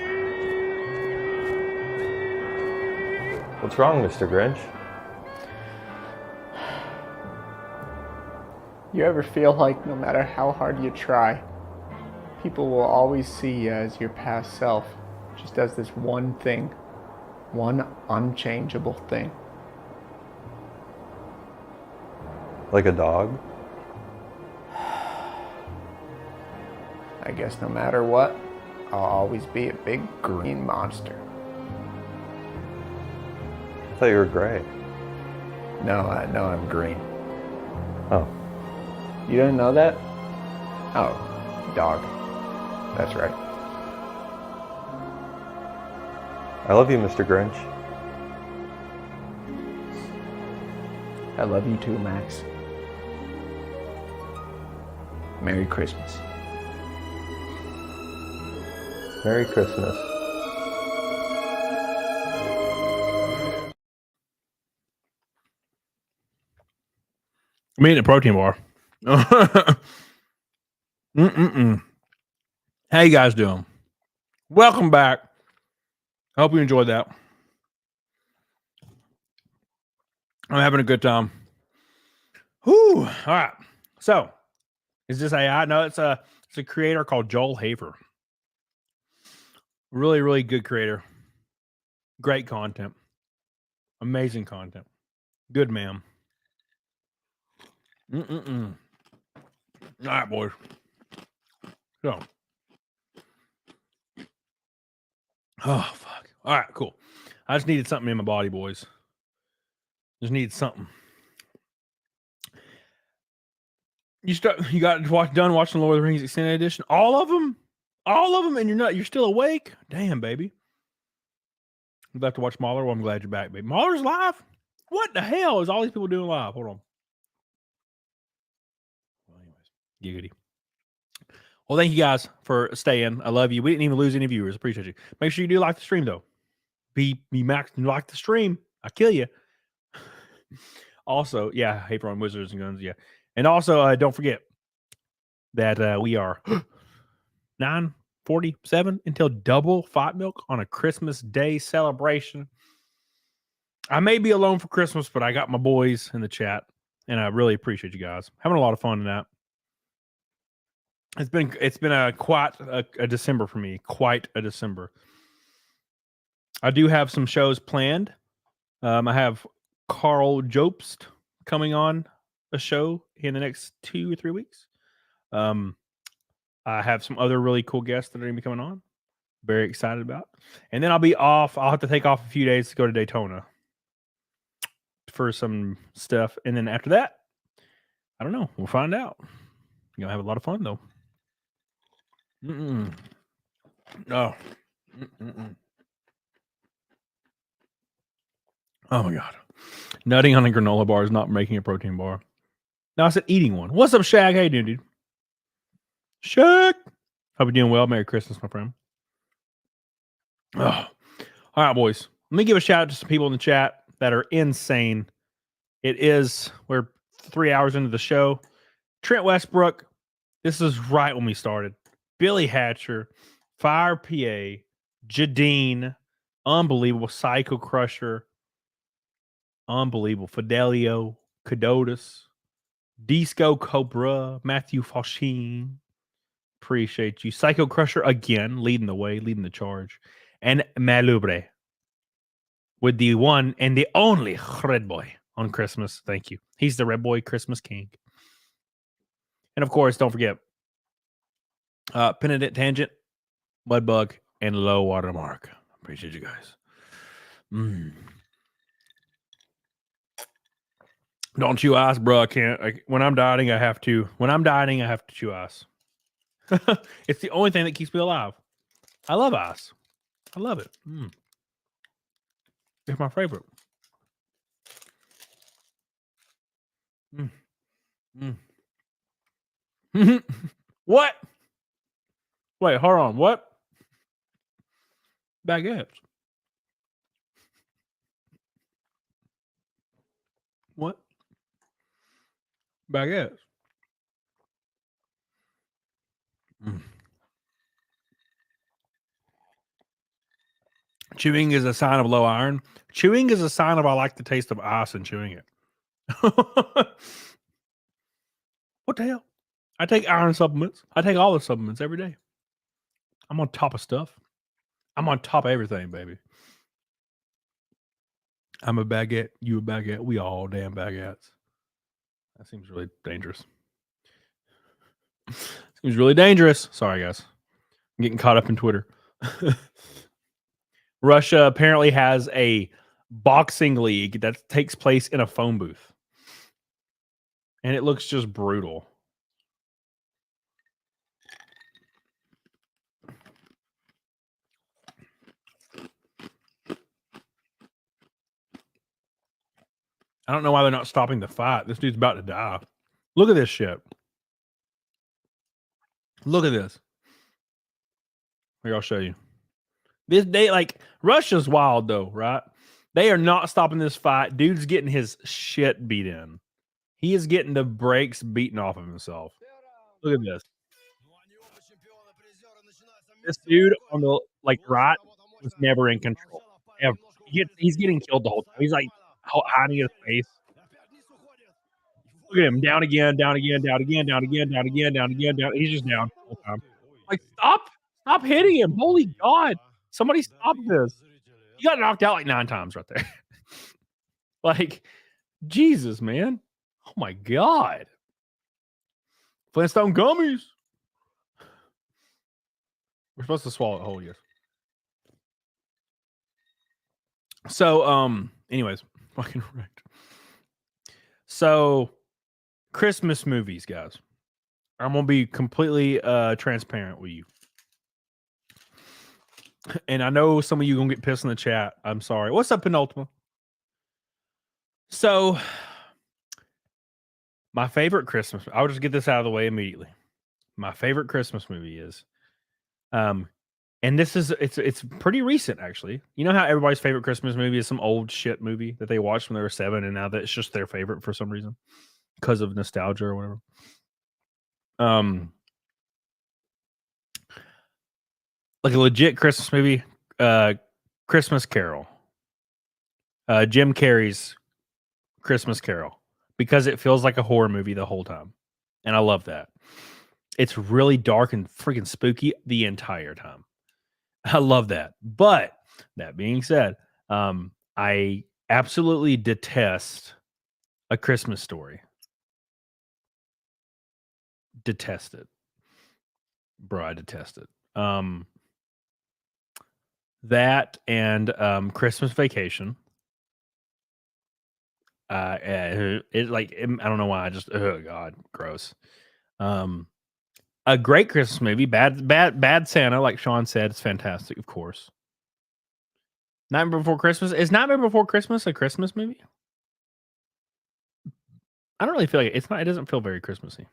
What's wrong, Mr. Grinch? You ever feel like no matter how hard you try, people will always see you as your past self, just as this one thing, one unchangeable thing? Like a dog? I guess no matter what, I'll always be a big green monster. I thought you were gray. No, I'm green. Oh. You didn't know that? Oh, dog. That's right. I love you, Mr. Grinch. I love you too, Max. Merry Christmas. Merry Christmas. I'm eating a protein bar. How you guys doing? Welcome back. I hope you enjoyed that. I'm having a good time. Whew. All right. So, is this AI? No, it's a creator called Joel Hafer. Really, really good creator. Great content. Amazing content. Good man. All right, boys. So. Oh, fuck. All right, cool. I just needed something in my body, boys. Just needed something. You got done watching Lord of the Rings Extended Edition? All of them, and you're still awake? Damn, baby. I'm about to watch Mahler. Well, I'm glad you're back, baby. Mahler's live? What the hell is all these people doing live? Hold on. Well, anyways, giggity. Well, thank you guys for staying. I love you. We didn't even lose any viewers. Appreciate you. Make sure you do like the stream, though. Be Max and like the stream. I kill you. Also, yeah, Hater on Wizards and Guns. Yeah. And also, don't forget that we are 9:47 until double Fight Milk on a Christmas Day celebration. I may be alone for Christmas, but I got my boys in the chat, and I really appreciate you guys. Having a lot of fun in that. It's been quite a December for me. Quite a December. I do have some shows planned. I have Carl Jobst coming on a show in the next 2 or 3 weeks. I have some other really cool guests that are going to be coming on. Very excited about. And then I'll be off. I'll have to take off a few days to go to Daytona for some stuff. And then after that, I don't know. We'll find out. You're going to have a lot of fun, though. Oh. Oh, my God. Nutting on a granola bar is not making a protein bar. No, I said eating one. What's up, Shag? How you doing, dude? Shag. Hope you're doing well. Merry Christmas, my friend. Oh. All right, boys. Let me give a shout out to some people in the chat that are insane. We're 3 hours into the show. Trent Westbrook. This is right when we started. Billy Hatcher, Fire PA, Jadine, unbelievable. Psycho Crusher, unbelievable. Fidelio, Cadotus, Disco Cobra, Matthew Fauchine. Appreciate you. Psycho Crusher again, leading the way, leading the charge. And Malubre with the one and the only Red Boy on Christmas. Thank you. He's the Red Boy Christmas King. And of course, don't forget Penitent Tangent, Mudbug, and Low Watermark. Appreciate you guys. Don't chew ice, bro. I can't. When I'm dieting, I have to. When I'm dieting, I have to chew ice. It's the only thing that keeps me alive. I love ice. I love it. It's my favorite. What? Wait, hold on. What? Baguettes. What? Baguettes. Chewing is a sign of low iron. Chewing is a sign of I like the taste of ice and chewing it. What the hell? I take iron supplements. I take all the supplements every day. I'm on top of stuff. I'm on top of everything, baby. I'm a baguette. You a baguette. We all damn baguettes. That seems really dangerous. Seems really dangerous. Sorry, guys. I'm getting caught up in Twitter. Russia apparently has a boxing league that takes place in a phone booth. And it looks just brutal. I don't know why they're not stopping the fight. This dude's about to die. Look at this shit. Look at this. Here, I'll show you. Russia's wild though, right? They are not stopping this fight. Dude's getting his shit beat in. He is getting the brakes beaten off of himself. Look at this. This dude on the right was never in control. Ever. He's getting killed the whole time. He's like hiding his face. Look at him. Down again, down again, down again, down again, down again, down again, down. He's just down the whole time. Like, stop hitting him. Holy God. Somebody stop this. He got knocked out like 9 times right there. Like, Jesus, man. Oh my God. Flintstone gummies. We're supposed to swallow it whole, yes. So, anyways, fucking wrecked. So, Christmas movies, guys. I'm gonna be completely transparent with you. And I know some of you gonna get pissed in the chat. I'm sorry. What's up, Penultima? So, my favorite Christmas. I'll just get this out of the way immediately. My favorite Christmas movie is, and this is it's pretty recent actually. You know how everybody's favorite Christmas movie is some old shit movie that they watched when they were 7, and now that it's just their favorite for some reason because of nostalgia or whatever. Like a legit Christmas movie, Christmas Carol. Jim Carrey's Christmas Carol, because it feels like a horror movie the whole time. And I love that. It's really dark and freaking spooky the entire time. I love that. But that being said, I absolutely detest A Christmas Story. Detest it. Bro, I detest it. That and Christmas Vacation. I don't know why. I just, oh God, gross. A great Christmas movie, Bad Santa, like Sean said, it's fantastic, of course. Nightmare Before Christmas. Is Nightmare Before Christmas a Christmas movie? I don't really feel like it's not. It doesn't feel very Christmassy.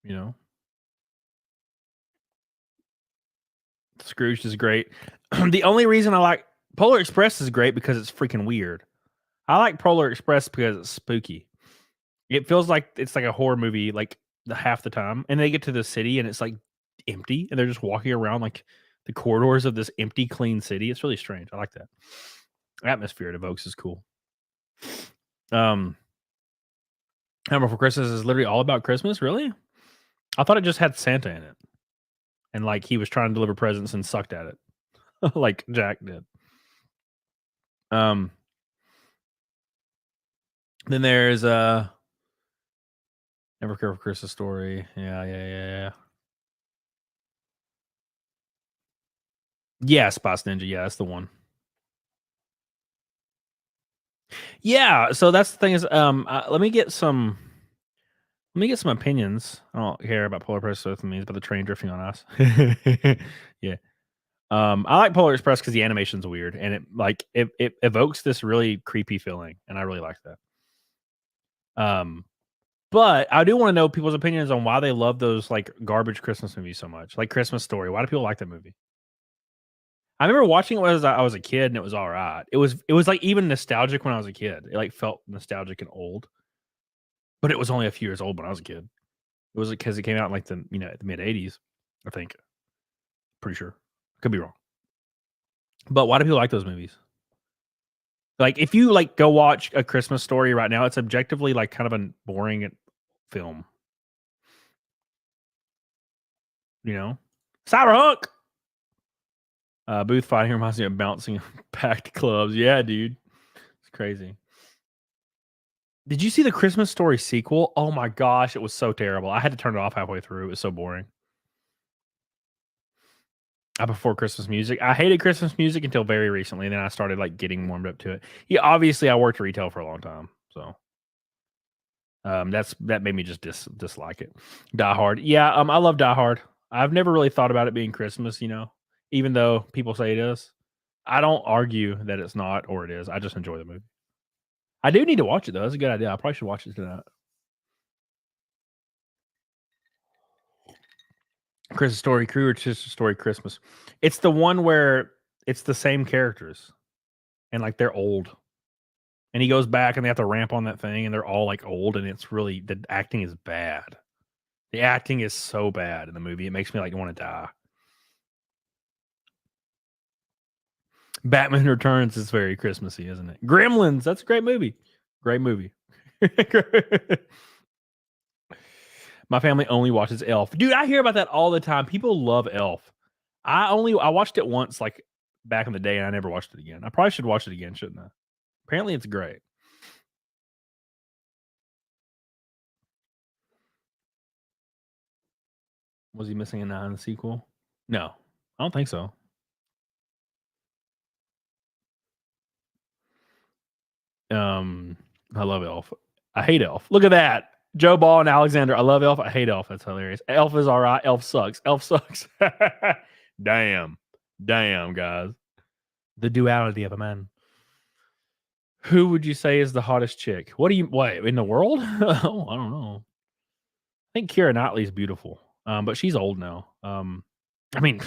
You know, Scrooge is great. The only reason I like Polar Express is great because it's freaking weird. I like Polar Express because it's spooky. It feels like it's like a horror movie, like half the time, and they get to the city and it's like empty, and they're just walking around like the corridors of this empty, clean city. It's really strange. I like that atmosphere it evokes is cool. Hammer for Christmas is literally all about Christmas. Really? I thought it just had Santa in it, and like he was trying to deliver presents and sucked at it, like Jack did. Then there's Never Care for Christmas Story. Yeah. Yeah, Spots Ninja. Yeah, that's the one. Yeah, so that's the thing is, let me get some opinions. I don't care about Polar Express with me, but the train drifting on us. Yeah. I like Polar Express because the animation's weird and it evokes this really creepy feeling, and I really like that. But I do want to know people's opinions on why they love those like garbage Christmas movies so much, like Christmas Story. Why do people like that movie? I remember watching it when I was a kid, and it was all right. It was like even nostalgic when I was a kid. It like felt nostalgic and old, but it was only a few years old when I was a kid. It was because it came out in like the the mid '80s, I think. Pretty sure, could be wrong. But why do people like those movies? Like, if you like go watch A Christmas Story right now, it's objectively like kind of a boring film. Cyberpunk. Booth fighting reminds me of bouncing packed clubs. Yeah, dude, it's crazy. Did you see the Christmas Story sequel? Oh my gosh, it was so terrible. I had to turn it off halfway through. It was so boring. I prefer Christmas music. I hated Christmas music until very recently, and then I started like getting warmed up to it. Yeah, obviously I worked retail for a long time, so that made me just dislike it. Die Hard. Yeah, I love Die Hard. I've never really thought about it being Christmas, even though people say it is. I don't argue that it's not or it is. I just enjoy the movie. I do need to watch it though. That's a good idea. I probably should watch it tonight. Christmas Story, Christmas Story, Christmas. It's the one where it's the same characters, and like they're old, and he goes back and they have to ramp on that thing, and they're all like old, and it's really the acting is bad. The acting is so bad in the movie. It makes me like want to die. Batman Returns is very Christmassy, isn't it? Gremlins, that's a great movie. Great movie. My family only watches Elf. Dude, I hear about that all the time. People love Elf. I watched it once, like back in the day, and I never watched it again. I probably should watch it again, shouldn't I? Apparently it's great. Was he missing a 9 in the sequel? No, I don't think so. I love Elf. I hate Elf. Look at that. Joe Ball and Alexander. I love Elf. I hate Elf. That's hilarious. Elf is all right. Elf sucks. Elf sucks. Damn, guys. The duality of a man. Who would you say is the hottest chick? What in the world? Oh, I don't know. I think Keira Knightley is beautiful. But she's old now. I mean,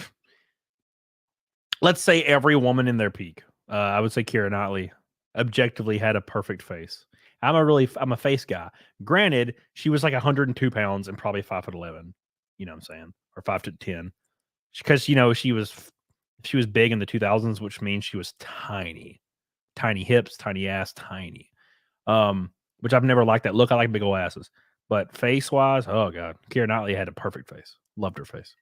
let's say every woman in their peak. I would say Keira Knightley objectively had a perfect face. I'm a face guy. Granted, she was like 102 pounds and probably 5'11". You know what I'm saying? Or 5'10". Because she was big in the 2000s, which means she was tiny. Tiny hips, tiny ass, tiny. Which I've never liked that look. I like big old asses. But face wise, oh god, Keira Knightley had a perfect face. Loved her face.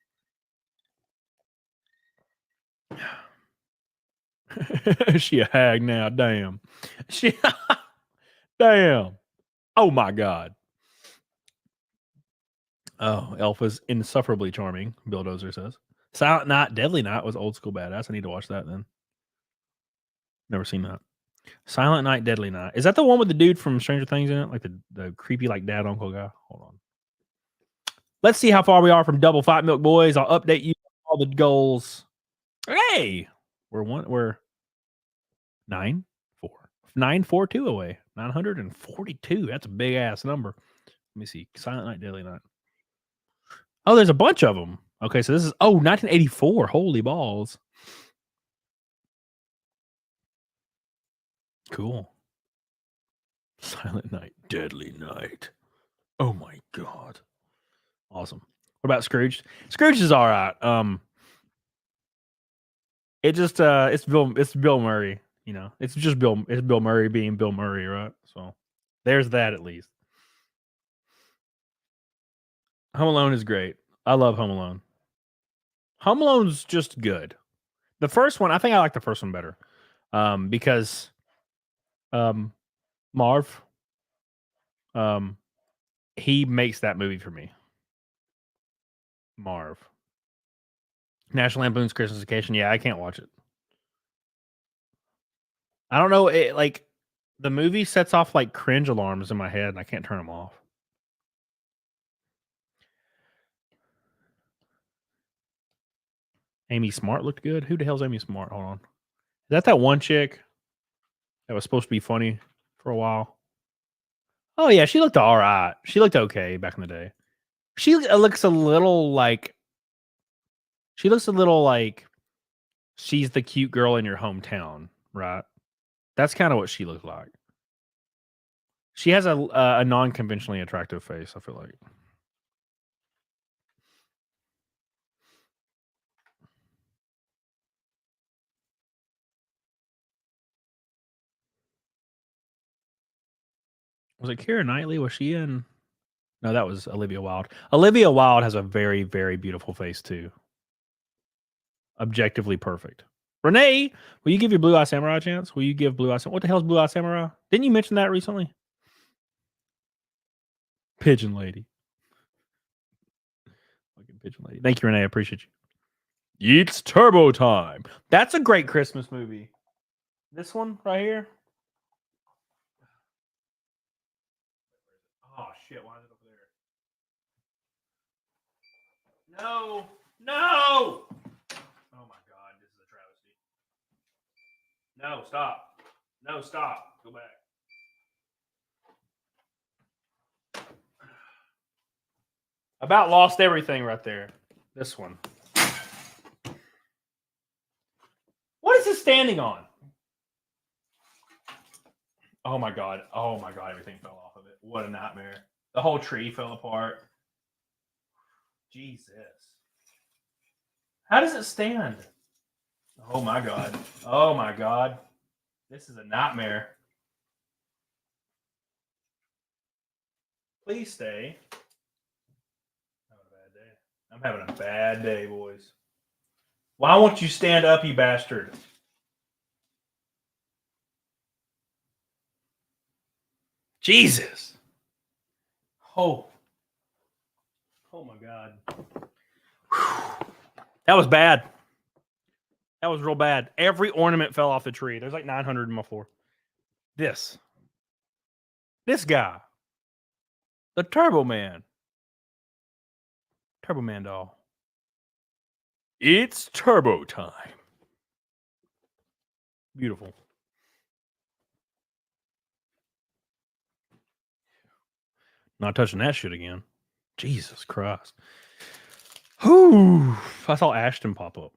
She a hag now. Damn. Damn. Oh my god. Oh, Elf was insufferably charming, Bill Dozer says. Silent Night, Deadly Night was old school badass. I need to watch that then. Never seen that. Silent Night, Deadly Night. Is that the one with the dude from Stranger Things in it? Like the creepy like dad uncle guy? Hold on. Let's see how far we are from Double Fight Milk Boys. I'll update you on all the goals. Hey! We're 9 942 away. 942. That's a big ass number. Let me see. Silent Night, Deadly Night. Oh, there's a bunch of them. Okay, so this is 1984. Holy balls. Cool. Silent Night, Deadly Night. Oh my god. Awesome. What about Scrooge? Scrooge is all right. It just it's Bill Murray, you know. It's Bill Murray being Bill Murray, right? So there's that at least. Home Alone is great. I love Home Alone. Home Alone's just good. The first one, I think I like the first one better. Because Marv he makes that movie for me. Marv. National Lampoon's Christmas Vacation. Yeah, I can't watch it. I don't know. It, like, the movie sets off like cringe alarms in my head, and I can't turn them off. Amy Smart looked good. Who the hell's Amy Smart? Hold on. Is that one chick that was supposed to be funny for a while? Oh yeah, she looked all right. She looked okay back in the day. She looks a little like. She looks a little like she's the cute girl in your hometown, right? That's kind of what she looked like. She has a non-conventionally attractive face, I feel like. Was it Keira Knightley? Was she in? No, that was Olivia Wilde. Olivia Wilde has a very, very beautiful face too. Objectively perfect. Renee, will you give your Blue Eye Samurai a chance? Will you give Blue Eye Samurai? What the hell's Blue Eye Samurai? Didn't you mention that recently? Pigeon Lady. Fucking Pigeon Lady. Thank you, Renee. I appreciate you. It's Turbo Time. That's a great Christmas movie. This one right here. Oh shit! Why is it over there? No! No! Oh my god! This is a travesty. No! Stop! No! Stop! Go back. About lost everything right there. This one. What is it standing on? Oh my god. Oh my god. Everything fell off of it. What a nightmare. The whole tree fell apart. Jesus. How does it stand? Oh my god. Oh my god. This is a nightmare. Please stay. I'm having a bad day, boys. Why won't you stand up, you bastard? Jesus. Oh. Oh my God. Whew. That was bad. That was real bad. Every ornament fell off the tree. There's like 900 in my floor. This guy. The Turbo Man. Turbo Man doll. It's Turbo Time. Beautiful. Not touching that shit again. Jesus Christ. Whew. I saw Ashton pop up.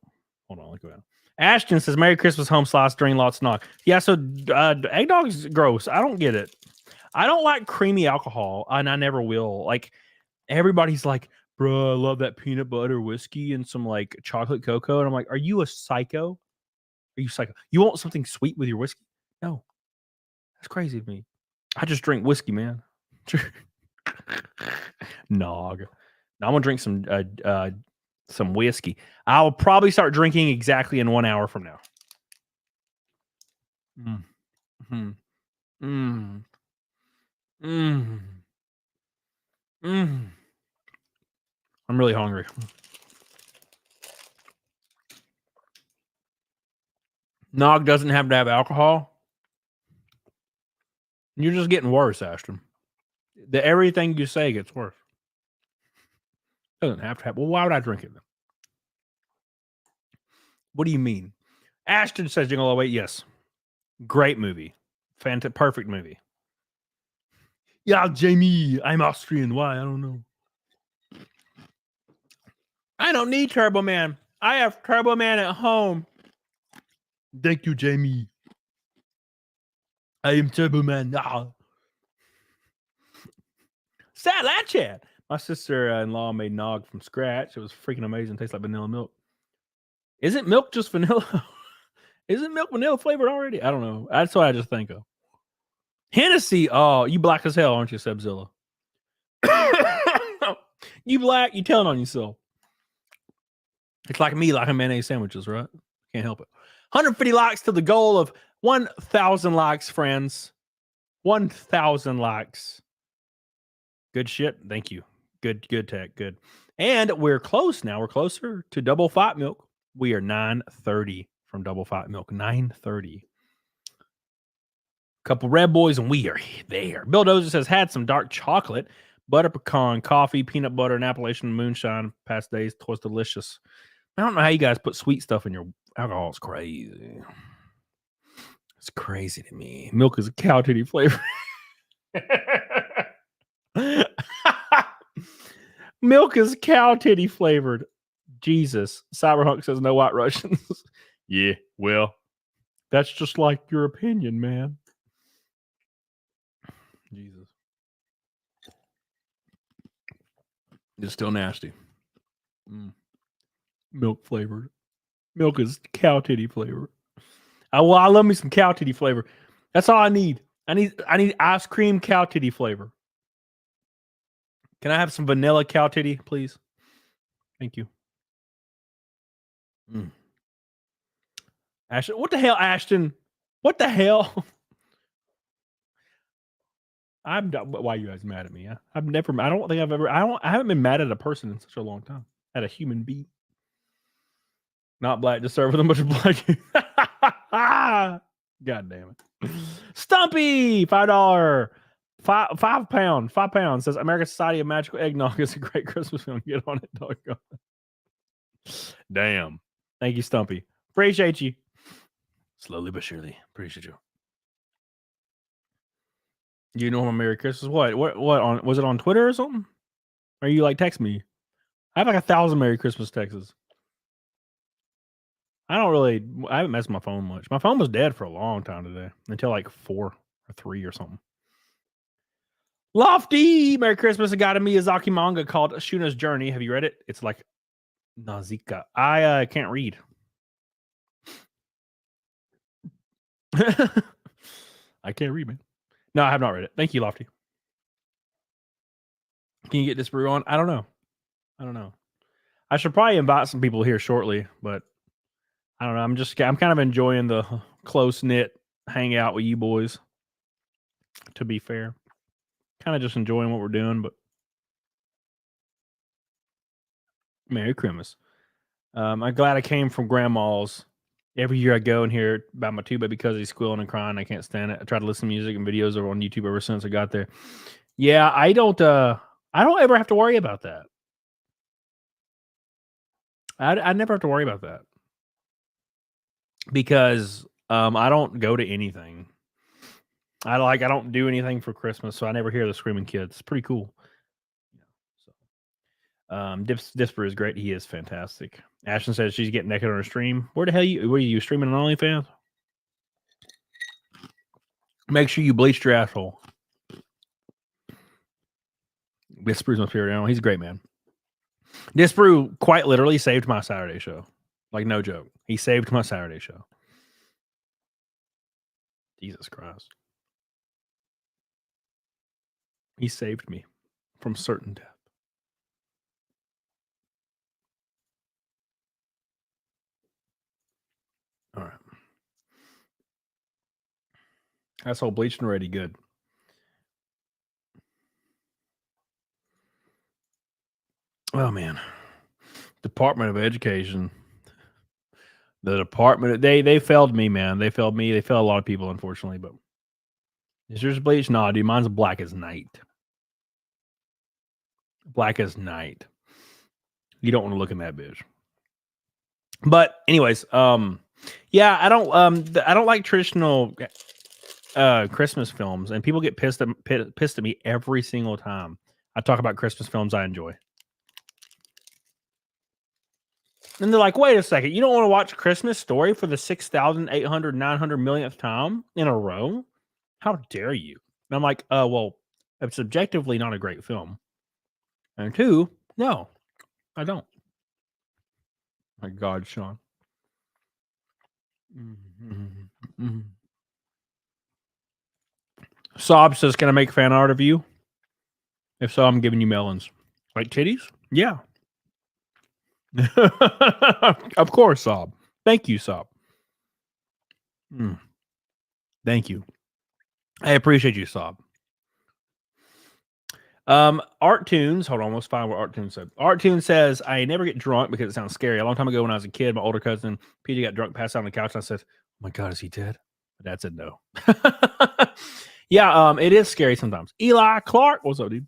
Hold on, look at that. Ashton says, Merry Christmas, home slice, during lots of nog. Yeah, so eggnog's gross. I don't get it. I don't like creamy alcohol, and I never will. Like, everybody's like, bro, I love that peanut butter whiskey and some like chocolate cocoa. And I'm like, are you a psycho? Are you psycho? You want something sweet with your whiskey? No. That's crazy to me. I just drink whiskey, man. Nog. Now I'm gonna drink some whiskey. I'll probably start drinking exactly in 1 hour from now. I'm really hungry. Nog doesn't have to have alcohol. You're just getting worse, Ashton. Everything you say gets worse. Doesn't have to have. Well, why would I drink it then? What do you mean? Ashton says, Jingle Away. Yes. Great movie. Perfect movie. Yeah, Jamie, I'm Austrian. Why? I don't know. I don't need Turbo Man. I have Turbo Man at home. Thank you, Jamie. I am Turbo Man. Ah. Sad lad chat. My sister-in-law made nog from scratch. It was freaking amazing. Tastes like vanilla milk. Isn't milk just vanilla? Isn't milk vanilla flavored already? I don't know. That's what I just think of. Hennessy. Oh, you black as hell, aren't you, Sebzilla? You black. You telling on yourself. It's like me liking mayonnaise sandwiches, right? Can't help it. 150 likes to the goal of 1,000 likes, friends. 1,000 likes. Good shit. Thank you. Good tech. Good. And we're close now. We're closer to double fat milk. We are 9:30 from double fat milk. 9:30. Couple Red Boys, and we are there. Bill Dozer says, had some dark chocolate, butter pecan, coffee, peanut butter, and Appalachian moonshine. Past days, it was delicious. I don't know how you guys put sweet stuff in your alcohol. It's crazy. It's crazy to me. Milk is a cow titty flavor. Milk is cow titty flavored. Jesus. Cyberhunk says no white Russians. Yeah, well, that's just like your opinion, man. Jesus. It's still nasty. Milk flavored. Milk is cow titty flavored. I love me some cow titty flavor. That's all I need. I need ice cream cow titty flavor. Can I have some vanilla cow titty, please? Thank you. Ashton, what the hell, Ashton? What the hell? I'm not, why are you guys mad at me? I haven't been mad at a person in such a long time. At a human being. Not black, just serve with a bunch of black. God damn it. Stumpy, $5. 5 pound, 5 pounds says American Society of Magical Eggnog is a great Christmas film. Get on it, doggone. Damn. Thank you, Stumpy. Appreciate you. Slowly but surely. Appreciate you. You know my Merry Christmas. What on was it on Twitter or something? Or you like text me? I have like 1,000 Merry Christmas texts. I haven't messed with my phone much. My phone was dead for a long time today. Until like 4 or 3 or something. Lofty! Merry Christmas. I got a Miyazaki manga called Shuna's Journey. Have you read it? It's like Nausicaa. I can't read. I can't read, man. No, I have not read it. Thank you, Lofty. Can you get this brew on? I don't know. I should probably invite some people here shortly, but I don't know. I'm kind of enjoying the close-knit hangout with you boys, to be fair. Kind of just enjoying what we're doing, but Merry Christmas. I'm glad I came from Grandma's. Every year I go and hear about my two baby because he's squealing and crying. I can't stand it. I try to listen to music and videos over on YouTube ever since I got there. Yeah, I don't ever have to worry about that. I never have to worry about that. Because I don't go to anything. I don't do anything for Christmas, so I never hear the screaming kids. It's pretty cool. Disper is great. He is fantastic. Ashton says she's getting naked on her stream. Where are you streaming on OnlyFans? Make sure you bleach your asshole. Disper's my favorite animal. He's a great man. Disper quite literally saved my Saturday show. Like, no joke. He saved my Saturday show. Jesus Christ. He saved me from certain death. All right. That's all bleached and ready. Good. Oh, man. Department of Education. The department, they failed me, man. They failed me. They failed a lot of people, unfortunately. But is yours bleached? No, dude. Mine's black as night. Black as night. You don't want to look in that bitch. But anyways, yeah, Yeah, I don't like traditional Christmas films, and people get pissed at me every single time I talk about Christmas films I enjoy. And they're like, wait a second, you don't want to watch Christmas Story for the 6,800, 900 millionth time in a row? How dare you? And I'm like, well, it's objectively not a great film. And two, no, I don't. My God, Sean. Sob says, can I make fan art of you? If so, I'm giving you melons. Like titties? Yeah. Of course, Sob. Thank you, Sob. Thank you. I appreciate you, Sob. Art Tunes. Hold on, let's find what Art Tunes said. Art Tunes says, I never get drunk because it sounds scary. A long time ago when I was a kid, my older cousin Peter got drunk, passed out on the couch, and I said, oh my God, is he dead? My dad said no. Yeah, it is scary sometimes. Eli Clark, what's up, dude?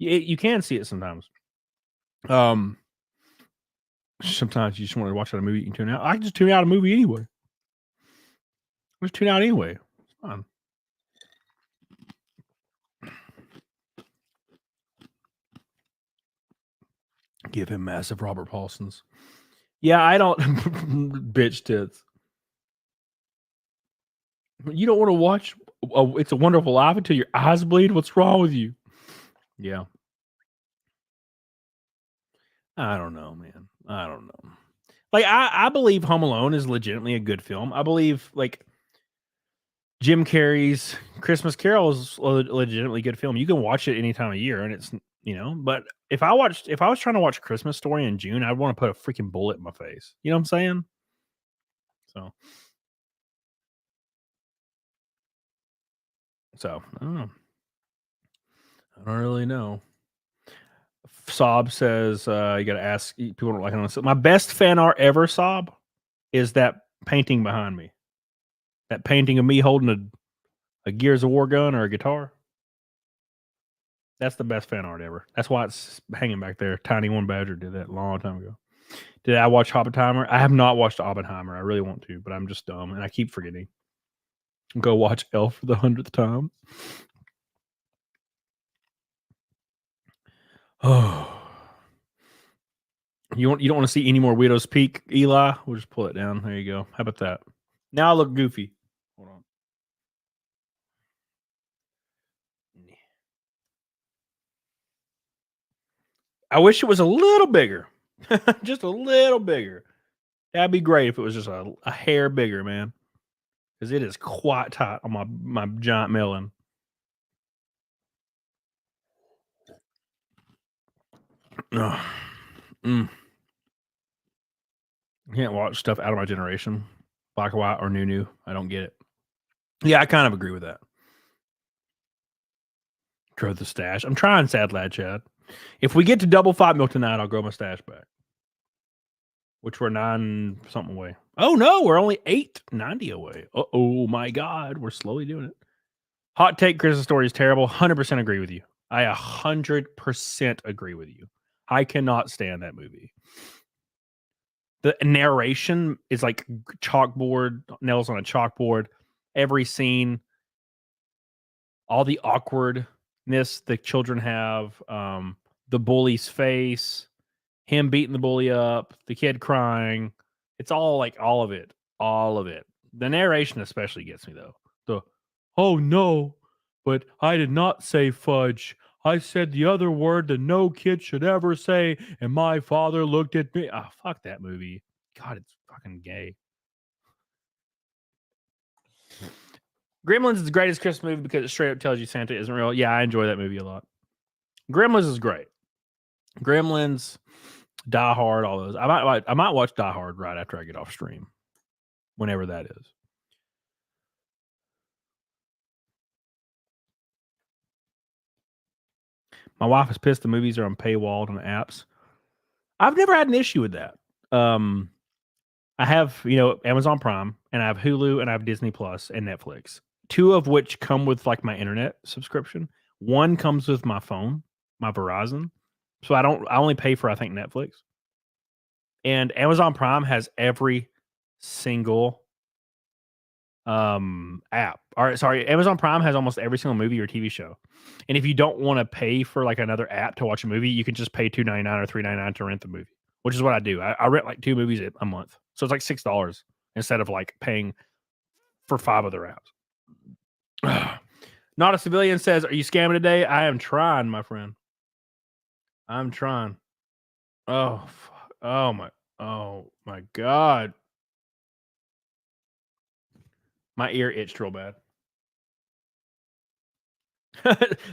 You can see it sometimes. Sometimes you just want to watch a movie, you can tune out. I can just tune out a movie anyway. Just tune out anyway. It's fine. Give him massive Robert Paulsons. Yeah, I don't bitch tits. You don't want to watch It's a Wonderful Life until your eyes bleed? What's wrong with you? Yeah. I don't know, man. I don't know. Like, I believe Home Alone is legitimately a good film. I believe, like, Jim Carrey's Christmas Carol is a legitimately good film. You can watch it any time of year, and it's, but if I was trying to watch Christmas Story in June, I'd want to put a freaking bullet in my face. You know what I'm saying? So I don't know. I don't really know. Sob says, you got to ask people don't like it. My best fan art ever, Sob, is that painting behind me. That painting of me holding a Gears of War gun or a guitar. That's the best fan art ever. That's why it's hanging back there. Tiny One Badger did that a long time ago. Did I watch Oppenheimer? I have not watched Oppenheimer. I really want to, but I'm just dumb and I keep forgetting. Go watch Elf for the 100th time. Oh. You don't want to see any more Widow's Peak, Eli? We'll just pull it down. There you go. How about that? Now I look goofy. Hold on. I wish it was a little bigger. Just a little bigger. That'd be great if it was just a hair bigger, man. Because it is quite tight on my giant melon. I can't watch stuff out of my generation. Black and White or New. I don't get it. Yeah, I kind of agree with that. Grow the stash. I'm trying, Sad Lad Chad. If we get to double 5 milk tonight, I'll grow my stash back. Which we're 9 something away. Oh no, we're only 890 away. Oh my God, we're slowly doing it. Hot take: Christmas Story is terrible. 100% agree with you. I 100% agree with you. I cannot stand that movie. The narration is like chalkboard, nails on a chalkboard. Every scene, all the awkwardness the children have, the bully's face, him beating the bully up, the kid crying. It's all like all of it. The narration especially gets me though. Oh no, but I did not say fudge. I said the other word that no kid should ever say, and my father looked at me. Oh, fuck that movie. God, it's fucking gay. Gremlins is the greatest Christmas movie because it straight up tells you Santa isn't real. Yeah, I enjoy that movie a lot. Gremlins is great. Gremlins, Die Hard, all those. I might watch Die Hard right after I get off stream, whenever that is. My wife is pissed the movies are on paywalled on the apps. I've never had an issue with that. I have, Amazon Prime, and I have Hulu, and I have Disney Plus and Netflix. 2 of which come with like my internet subscription. 1 comes with my phone, my Verizon. So I only pay for, I think, Netflix. And Amazon Prime has every single app. Or sorry, Amazon Prime has almost every single movie or TV show. And if you don't want to pay for like another app to watch a movie, you can just pay $2.99 or $3.99 to rent the movie, which is what I do. I rent like 2 movies a month. So it's like $6 instead of like paying for 5 other apps. Not a Civilian says, "Are you scamming today?" I am trying, my friend. I'm trying. Oh, fuck. Oh my God. My ear itched real bad.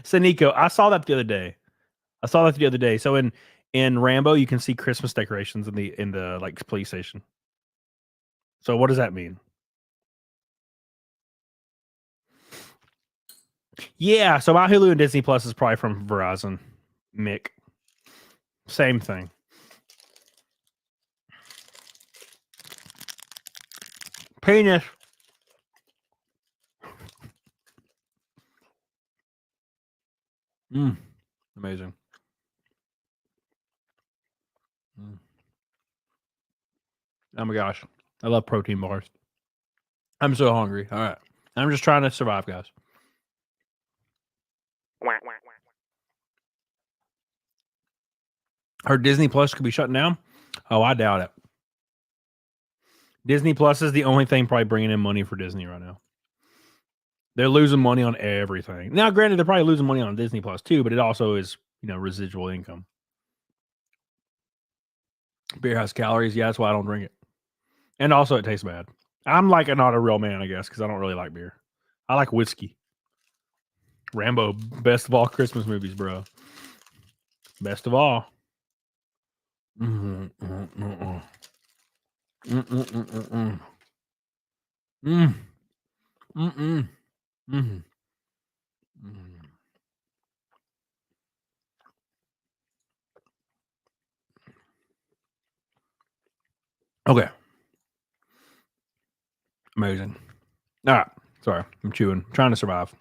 So Nico, I saw that the other day. So in Rambo, you can see Christmas decorations in the like police station. So what does that mean? Yeah, so my Hulu and Disney Plus is probably from Verizon. Mick. Same thing. Penis. Amazing. Oh my gosh. I love protein bars. I'm so hungry. All right. I'm just trying to survive, guys. Our Disney Plus could be shutting down? Oh, I doubt it. Disney Plus is the only thing probably bringing in money for Disney right now. They're losing money on everything. Now, granted, they're probably losing money on Disney Plus too, but it also is, residual income. Beer has calories. Yeah, that's why I don't drink it. And also, it tastes bad. I'm like not a real man, I guess, because I don't really like beer. I like whiskey. Rambo, best of all Christmas movies, bro. Best of all. Okay. Amazing. All right. Sorry. I'm chewing. I'm trying to survive.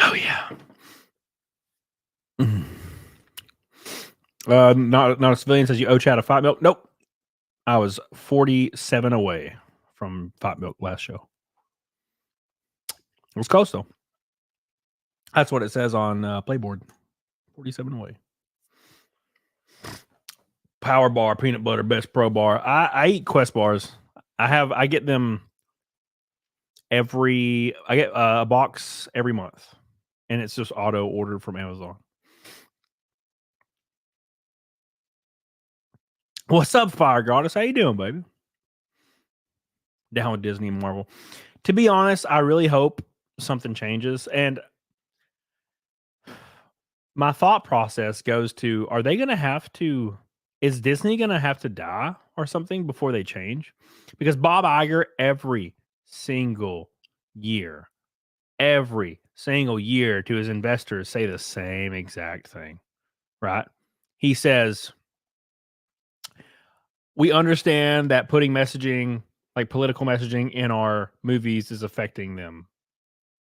Oh, yeah. Not a Civilian says you owe Chad a 5 milk. Nope. I was 47 away from 5 milk last show. It was close, though. That's what it says on Playboard. 47 away. Power bar, peanut butter, best pro bar. I eat Quest bars. I get them I get a box every month, and it's just auto ordered from Amazon. What's up, Fire Goddess? How you doing, baby? Down with Disney and Marvel. To be honest, I really hope something changes. And my thought process goes to, is Disney going to have to die or something before they change? Because Bob Iger, every single year to his investors say the same exact thing, right? He says, we understand that putting messaging, like political messaging in our movies is affecting them.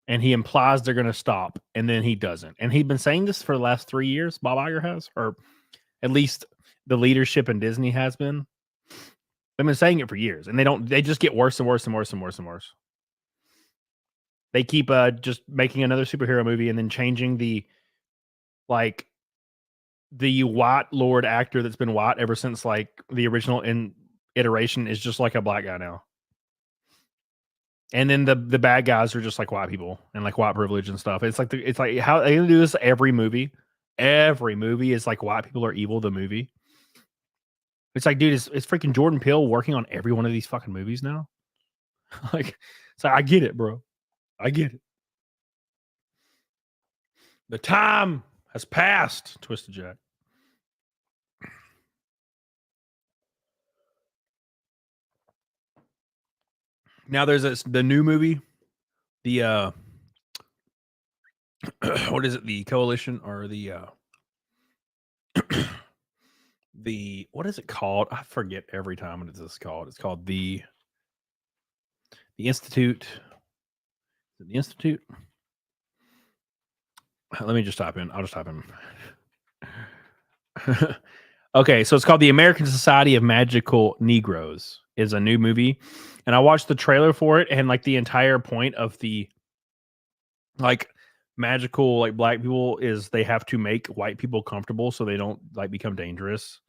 And he implies they're going to stop, and then he doesn't. And he's been saying this for the last 3 years, Bob Iger has, or at least the leadership in Disney has been. They've been saying it for years, and they just get worse and worse and worse and worse and worse. They keep just making another superhero movie and then changing the white Lord actor that's been white ever since like the original iteration is just like a black guy now. And then the bad guys are just like white people and like white privilege and stuff. It's like how they do this every movie. Every movie is like white people are evil. The movie. It's like, dude, is freaking Jordan Peele working on every one of these fucking movies now? Like, it's like, I get it, bro. I get it. The time has passed, Twisted Jack. Now there's the new movie, the what is it? The Coalition or the what is it called? I forget every time what it's called. It's called the Institute. Is it the Institute? Let me just type in. I'll just type in. Okay, so it's called The American Society of Magical Negroes. Is a new movie, and I watched the trailer for it, and like the entire point of the like magical like black people is they have to make white people comfortable so they don't like become dangerous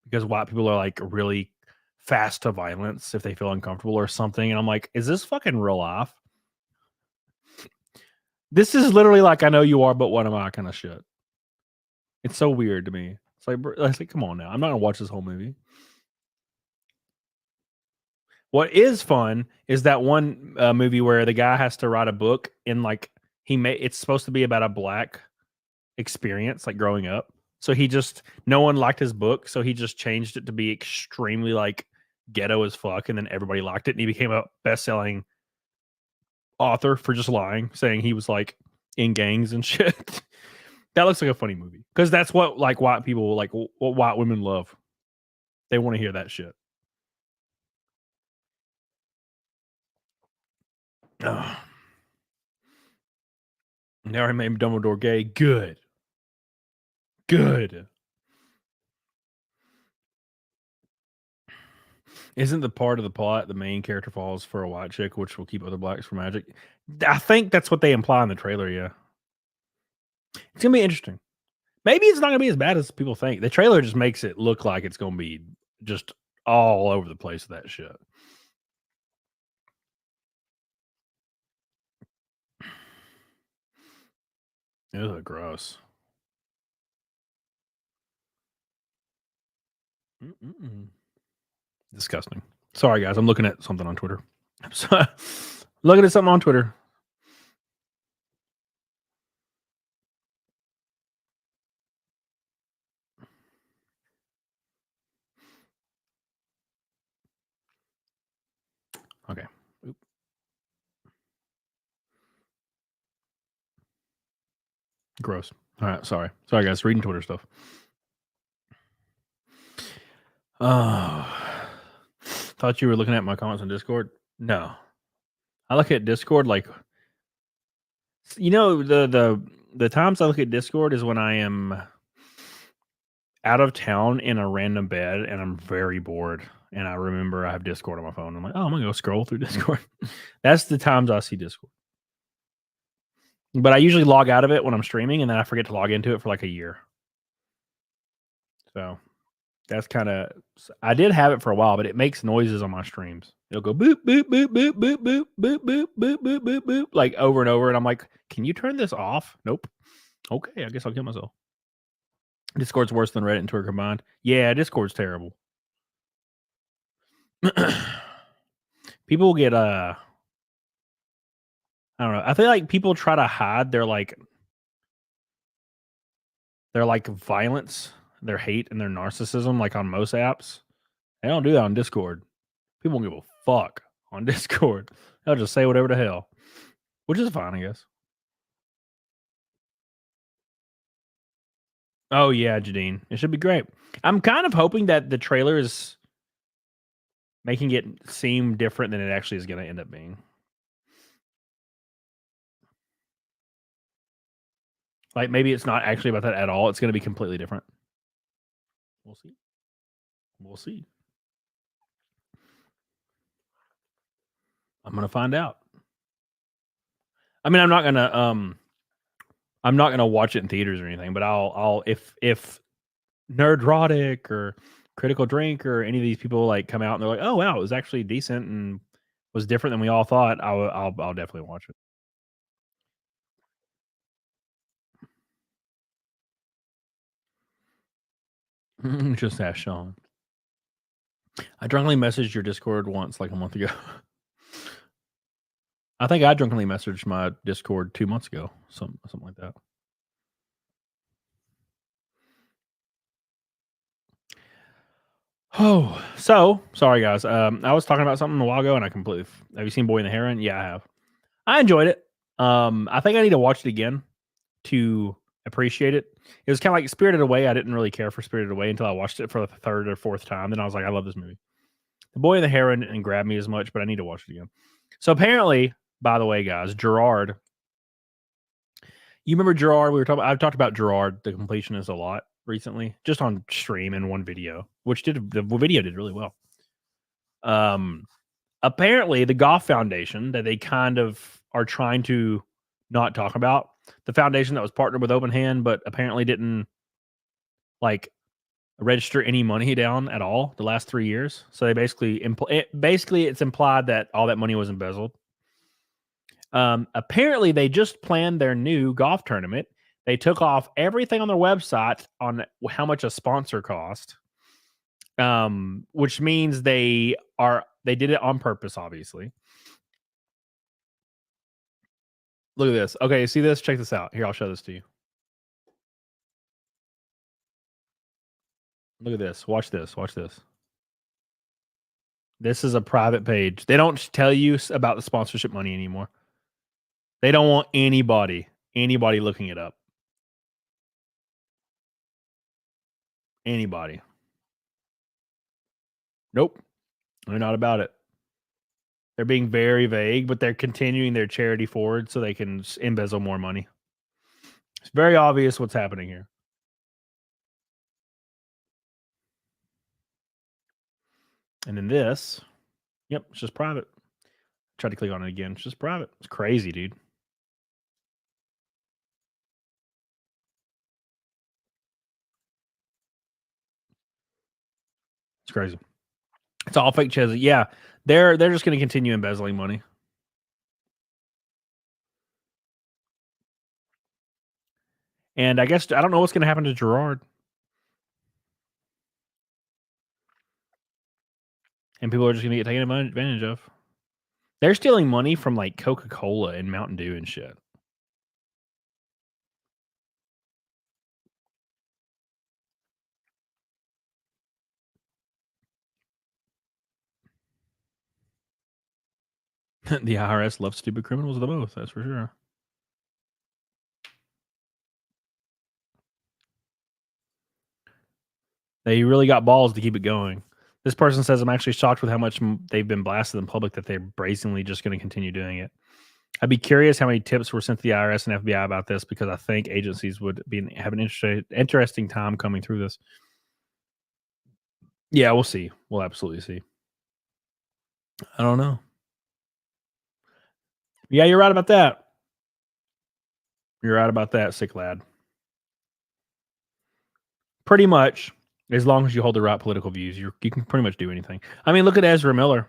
because white people are like really fast to violence if they feel uncomfortable or something. And I'm like, is this fucking real life? This is literally like I know you are, but what am I kind of shit. It's so weird to me. It's like, come on now. I'm not gonna watch this whole movie. What is fun is that one movie where the guy has to write a book and like it's supposed to be about a black experience like growing up. So no one liked his book, so he just changed it to be extremely like ghetto as fuck, and then everybody liked it, and he became a best-selling author for just lying, saying he was like in gangs and shit. That looks like a funny movie because that's what like white people like what white women love. They want to hear that shit. Now I made Dumbledore gay. Good. Isn't the part of the plot the main character falls for a white chick, which will keep other blacks from magic? I think that's what they imply in the trailer. Yeah, it's gonna be interesting. Maybe it's not gonna be as bad as people think. The trailer just makes it look like it's gonna be just all over the place with that shit. Ugh, gross. Disgusting. Sorry, guys. I'm looking at something on Twitter. I'm sorry. Looking at something on Twitter. Okay. Oop. Gross. All right. Sorry, guys. Reading Twitter stuff. Thought you were looking at my comments on Discord. No, I look at Discord like, you know, the times I look at Discord is when I am out of town in a random bed and I'm very bored and I remember I have Discord on my phone. I'm like, oh, I'm gonna go scroll through Discord. That's the times I see Discord. But I usually log out of it when I'm streaming and then I forget to log into it for like a year. So that's kind of, I did have it for a while, but it makes noises on my streams. It'll go boop, boop, boop, boop, boop, boop, boop, boop, boop, boop, boop, boop, like over and over. And I'm like, can you turn this off? Nope. Okay, I guess I'll kill myself. Discord's worse than Reddit and Twitter combined. Yeah, Discord's terrible. People get I don't know. I feel like people try to hide their violence, their hate, and their narcissism, like on most apps. They don't do that on Discord. People don't give a fuck on Discord. They'll just say whatever the hell, which is fine, I guess. Oh yeah, Jadine. It should be great. I'm kind of hoping that the trailer is making it seem different than it actually is going to end up being. Like maybe it's not actually about that at all. It's going to be completely different. We'll see. We'll see. I'm going to find out. I mean, I'm not going to watch it in theaters or anything, but I'll if Nerdrotic or Critical Drink or any of these people like come out and they're like, "Oh wow, it was actually decent and was different than we all thought," I'll definitely watch it. Just ask Sean. I drunkenly messaged your Discord once, like a month ago. I think I drunkenly messaged my Discord 2 months ago, something like that. Oh, so sorry guys. I was talking about something a while ago, and I completely. Have you seen Boy and the Heron? Yeah, I have. I enjoyed it. I think I need to watch it again to appreciate it. It was kind of like Spirited Away. I didn't really care for Spirited Away until I watched it for the third or fourth time. Then I was like, I love this movie. The Boy and the Heron didn't grab me as much, but I need to watch it again. So apparently, by the way, guys, Gerard. You remember Gerard? I've talked about Gerard, the completionist, a lot recently, just on stream in one video, which the video did really well. Apparently, the Golf Foundation that they kind of are trying to not talk about, the foundation that was partnered with Open Hand, but apparently didn't like register any money down at all the last 3 years. So they basically it's implied that all that money was embezzled. Apparently, they just planned their new golf tournament. They took off everything on their website on how much a sponsor cost, which means they did it on purpose, obviously. Look at this. Okay, see this? Check this out. Here, I'll show this to you. Look at this. Watch this. Watch this. This is a private page. They don't tell you about the sponsorship money anymore. They don't want anybody looking it up. Anybody. Nope. They're not about it. They're being very vague, but they're continuing their charity forward so they can embezzle more money. It's very obvious what's happening here. And then this, yep, it's just private. Try to click on it again. It's just private. It's crazy, dude. It's crazy. It's all fake Chesney. Yeah, they're just going to continue embezzling money. And I guess I don't know what's going to happen to Gerard. And people are just going to get taken advantage of. They're stealing money from like Coca-Cola and Mountain Dew and shit. The IRS loves stupid criminals the most, that's for sure. They really got balls to keep it going. This person says, I'm actually shocked with how much they've been blasted in public that they're brazenly just going to continue doing it. I'd be curious how many tips were sent to the IRS and FBI about this, because I think agencies would have an interesting time coming through this. Yeah, we'll see. We'll absolutely see. I don't know. Yeah, you're right about that. You're right about that, sick lad. Pretty much, as long as you hold the right political views, you can pretty much do anything. I mean, look at Ezra Miller.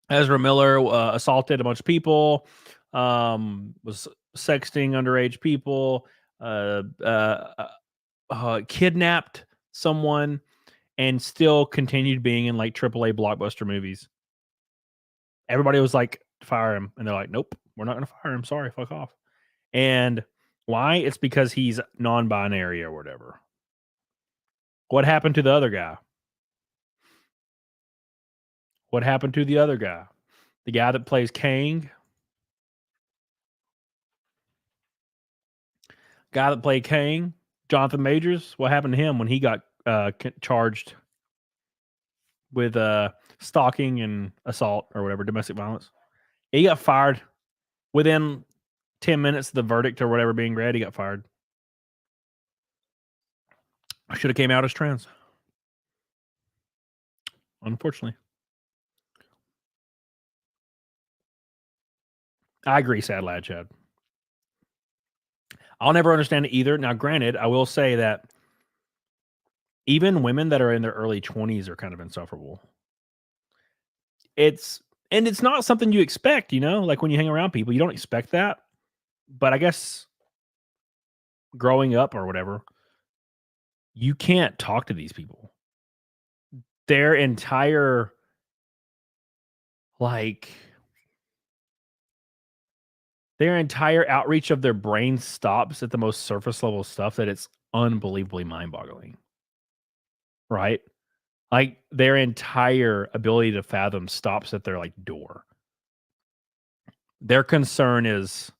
Ezra Miller assaulted a bunch of people, was sexting underage people, kidnapped someone, and still continued being in like AAA blockbuster movies. Everybody was like, fire him. And they're like, nope, we're not going to fire him. Sorry, fuck off. And why? It's because he's non-binary or whatever. What happened to the other guy? What happened to the other guy? The guy that plays Kang? Guy that played Kang? Jonathan Majors? What happened to him when he got charged with stalking and assault or whatever, domestic violence? He got fired within 10 minutes of the verdict or whatever being read. He got fired. I should have came out as trans. Unfortunately. I agree, sad lad, Chad. I'll never understand it either. Now, granted, I will say that even women that are in their early 20s are kind of insufferable. It's not something you expect, you know? Like when you hang around people, you don't expect that. But I guess growing up or whatever, you can't talk to these people. Their entire, their entire outreach of their brain stops at the most surface level stuff that it's unbelievably mind-boggling. Right? Like their entire ability to fathom stops at their like door. Their concern is,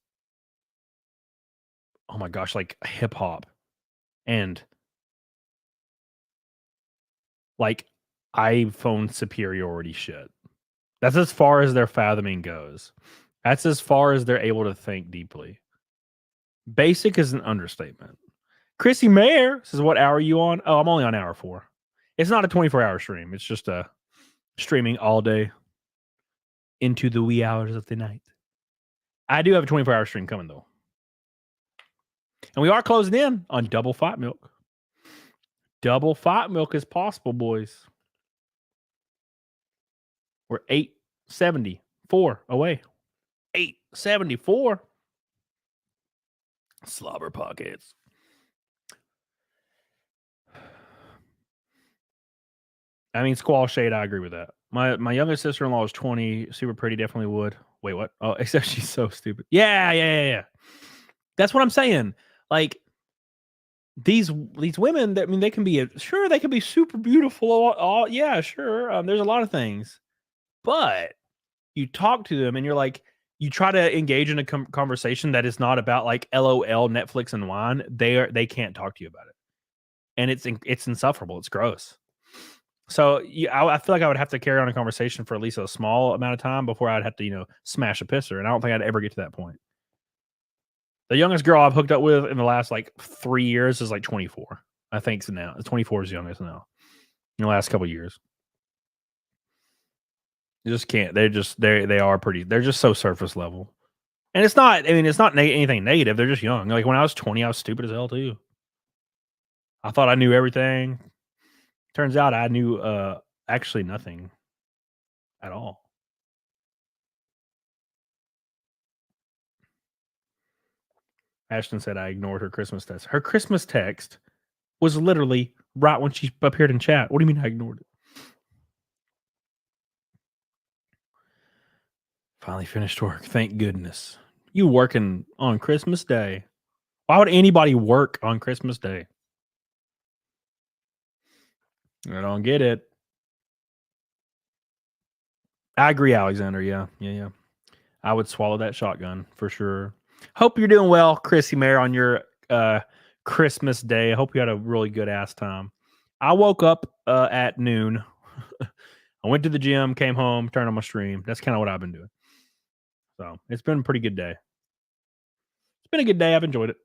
oh my gosh, like hip hop and like iPhone superiority shit. That's as far as their fathoming goes. That's as far as they're able to think deeply. Basic is an understatement. Chrissy Mayer says, what hour are you on? Oh, I'm only on hour 4. It's not a 24-hour stream. It's just a streaming all day into the wee hours of the night. I do have a 24-hour stream coming, though. And we are closing in on double fat milk. Double fat milk is possible, boys. We're 874 away. 874. Slobber pockets. I mean, squall shade, I agree with that. My youngest sister-in-law is 20, super pretty, definitely would. Wait, what? Oh, except she's so stupid. Yeah. That's what I'm saying. Like, these women, I mean, they can be super beautiful. Yeah, sure. There's a lot of things. But you talk to them and you're like, you try to engage in a conversation that is not about like LOL, Netflix, and wine. They can't talk to you about it. And it's insufferable. It's gross. So I feel like I would have to carry on a conversation for at least a small amount of time before I'd have to, smash a pisser. And I don't think I'd ever get to that point. The youngest girl I've hooked up with in the last like 3 years is like 24. I think so now. 24 is youngest now. In the last couple of years. You just can't. They are pretty. They're just so surface level. And it's not, anything negative. They're just young. Like when I was 20, I was stupid as hell too. I thought I knew everything. Turns out I knew actually nothing at all. Ashton said I ignored her Christmas text. Her Christmas text was literally right when she appeared in chat. What do you mean I ignored it? Finally finished work. Thank goodness. You working on Christmas Day? Why would anybody work on Christmas Day? I don't get it. I agree, Alexander. Yeah. I would swallow that shotgun for sure. Hope you're doing well, Chrissy Mayer, on your Christmas Day. I hope you had a really good ass time. I woke up at noon. I went to the gym, came home, turned on my stream. That's kind of what I've been doing. So it's been a pretty good day. It's been a good day. I've enjoyed it.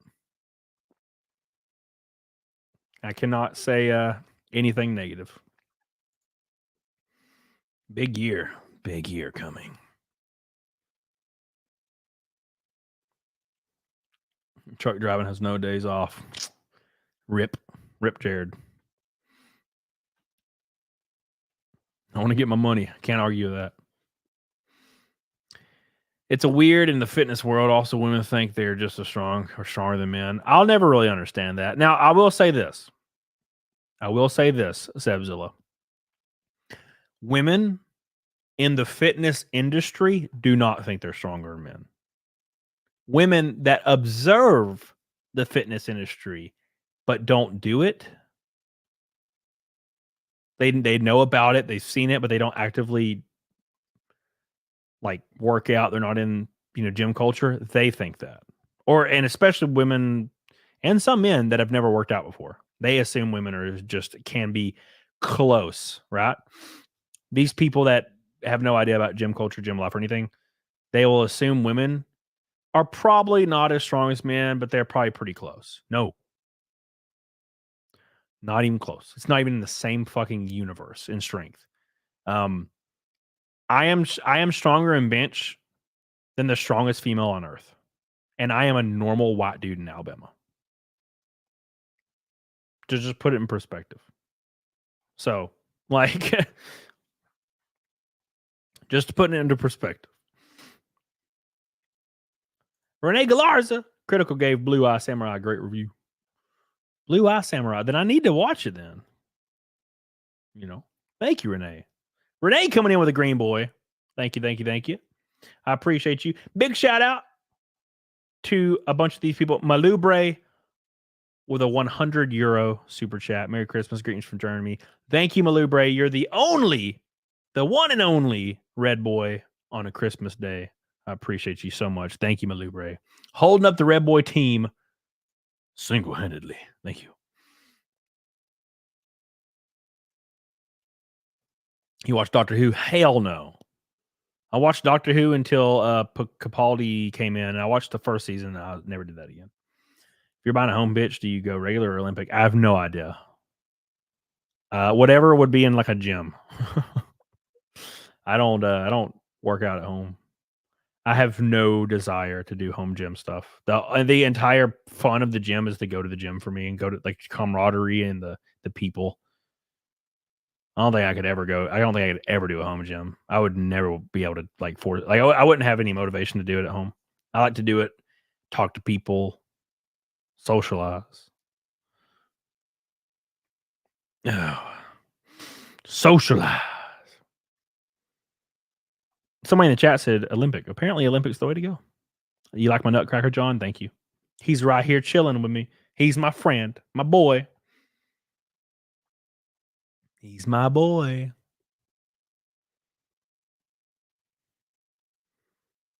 I cannot say anything negative. Big year coming. Truck driving has no days off. Rip Jared. I want to get my money. Can't argue with that. It's a weird in the fitness world. Also, women think they're just as strong or stronger than men. I'll never really understand that. Now, I will say this, Sebzilla. Women in the fitness industry do not think they're stronger than men. Women that observe the fitness industry but don't do it, they know about it, they've seen it, but they don't actively like work out. They're not in gym culture. They think that, and especially women and some men that have never worked out before. They assume women are can be close, right? These people that have no idea about gym culture, gym life, or anything, they will assume women are probably not as strong as men, but they're probably pretty close. No. Not even close. It's not even in the same fucking universe in strength. I am stronger in bench than the strongest female on earth. And I am a normal white dude in Alabama. To just put it in perspective. So, like, just putting it into perspective. Renee Galarza, Critical gave Blue Eye Samurai a great review. Blue Eye Samurai. Then I need to watch it then. Thank you, Renee. Renee coming in with a green boy. Thank you. I appreciate you. Big shout out to a bunch of these people. Malubre with a €100 super chat. Merry Christmas greetings from Germany. Thank you, Malubre. You're the one and only red boy on a Christmas day. I appreciate you so much. Thank you, Malubre. Holding up the red boy team single-handedly. Thank you. You watch Doctor Who? Hell no. I watched Doctor Who until Capaldi came in. I watched the first season. I never did that again. you're buying a home, bitch, do you go regular or Olympic? I have no idea. Whatever would be in like a gym. I don't work out at home. I have no desire to do home gym stuff. The entire fun of the gym is to go to the gym for me and go to like camaraderie and the people. I don't think I could ever go. I don't think I could ever do a home gym. I would never be able to like force. Like I wouldn't have any motivation to do it at home. I like to do it, talk to people, socialize. Oh, socialize. Somebody in the chat said Olympic. Apparently, Olympic's the way to go. You like my nutcracker, John? Thank you. He's right here chilling with me. He's my friend, my boy. He's my boy.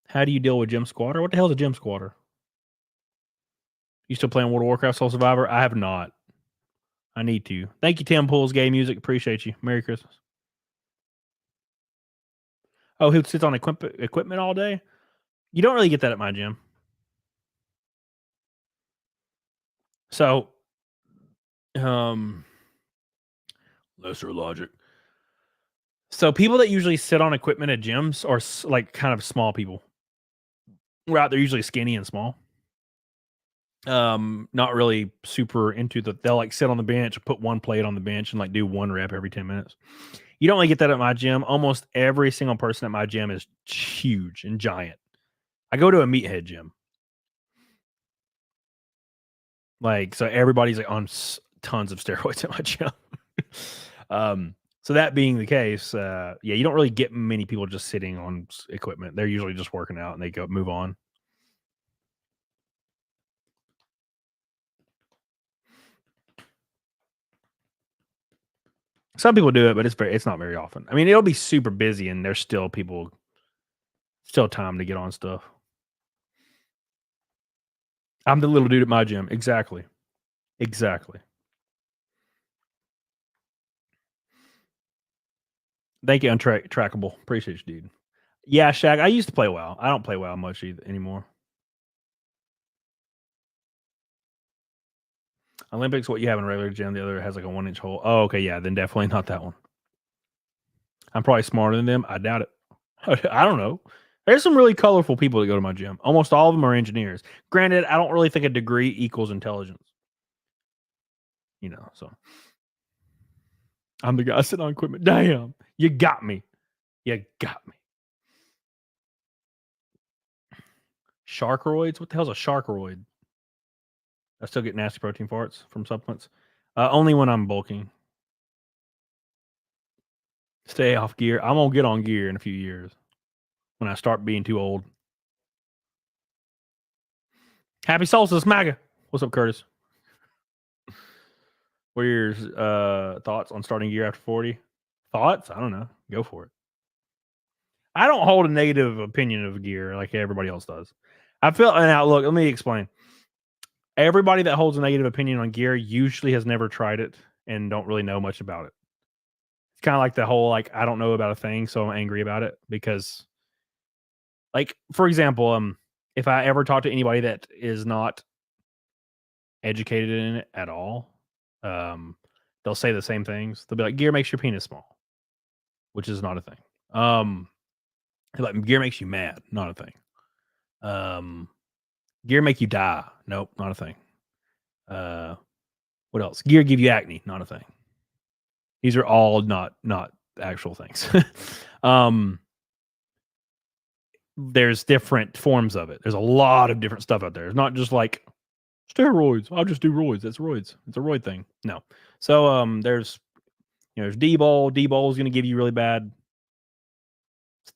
How do you deal with gym squatter? What the hell is a gym squatter? You still playing World of Warcraft Soul Survivor? I have not. I need to. Thank you, Tim Pools Gay Music. Appreciate you. Merry Christmas. Oh, who sits on equipment all day? You don't really get that at my gym. So, lesser logic. So people that usually sit on equipment at gyms are like kind of small people. Right, they're usually skinny and small. Not really super into they'll like sit on the bench, put one plate on the bench and like do one rep every 10 minutes. You don't really get that at my gym. Almost every single person at my gym is huge and giant. I go to a meathead gym. Like, so everybody's like on tons of steroids at my gym. So that being the case, yeah, you don't really get many people just sitting on equipment. They're usually just working out and they go move on. Some people do it, but it's not very often. I mean, it'll be super busy and there's still time to get on stuff. I'm the little dude at my gym. Exactly. Thank you, Untrackable. Appreciate you, dude. Yeah, Shaq, I used to play WoW. I don't play WoW much anymore. Olympics, what you have in a regular gym, the other has like a 1-inch hole. Oh, okay, yeah, then definitely not that one. I'm probably smarter than them. I doubt it. I don't know. There's some really colorful people that go to my gym. Almost all of them are engineers. Granted, I don't really think a degree equals intelligence. You know, so I'm the guy sitting on equipment. Damn, you got me. Sharkeroids? What the hell's a sharkeroid? I still get nasty protein farts from supplements. Only when I'm bulking. Stay off gear. I'm gonna get on gear in a few years when I start being too old. Happy Solstice, MAGA. What's up, Curtis? What are your thoughts on starting gear after 40? Thoughts? I don't know. Go for it. I don't hold a negative opinion of gear like everybody else does. I feel, now look, let me explain. Everybody that holds a negative opinion on gear usually has never tried it and don't really know much about it. It's kind of like the whole, like, I don't know about a thing, so I'm angry about it because, like, for example, if I ever talk to anybody that is not educated in it at all, they'll say the same things. They'll be like, gear makes your penis small, which is not a thing. Like, gear makes you mad, not a thing. Gear make you die. Nope, not a thing. What else? Gear give you acne, not a thing. These are all not actual things. There's different forms of it. There's a lot of different stuff out there. It's not just like steroids. I'll just do roids. That's roids. It's a roid thing. No. So there's D-bol. D-bol is going to give you really bad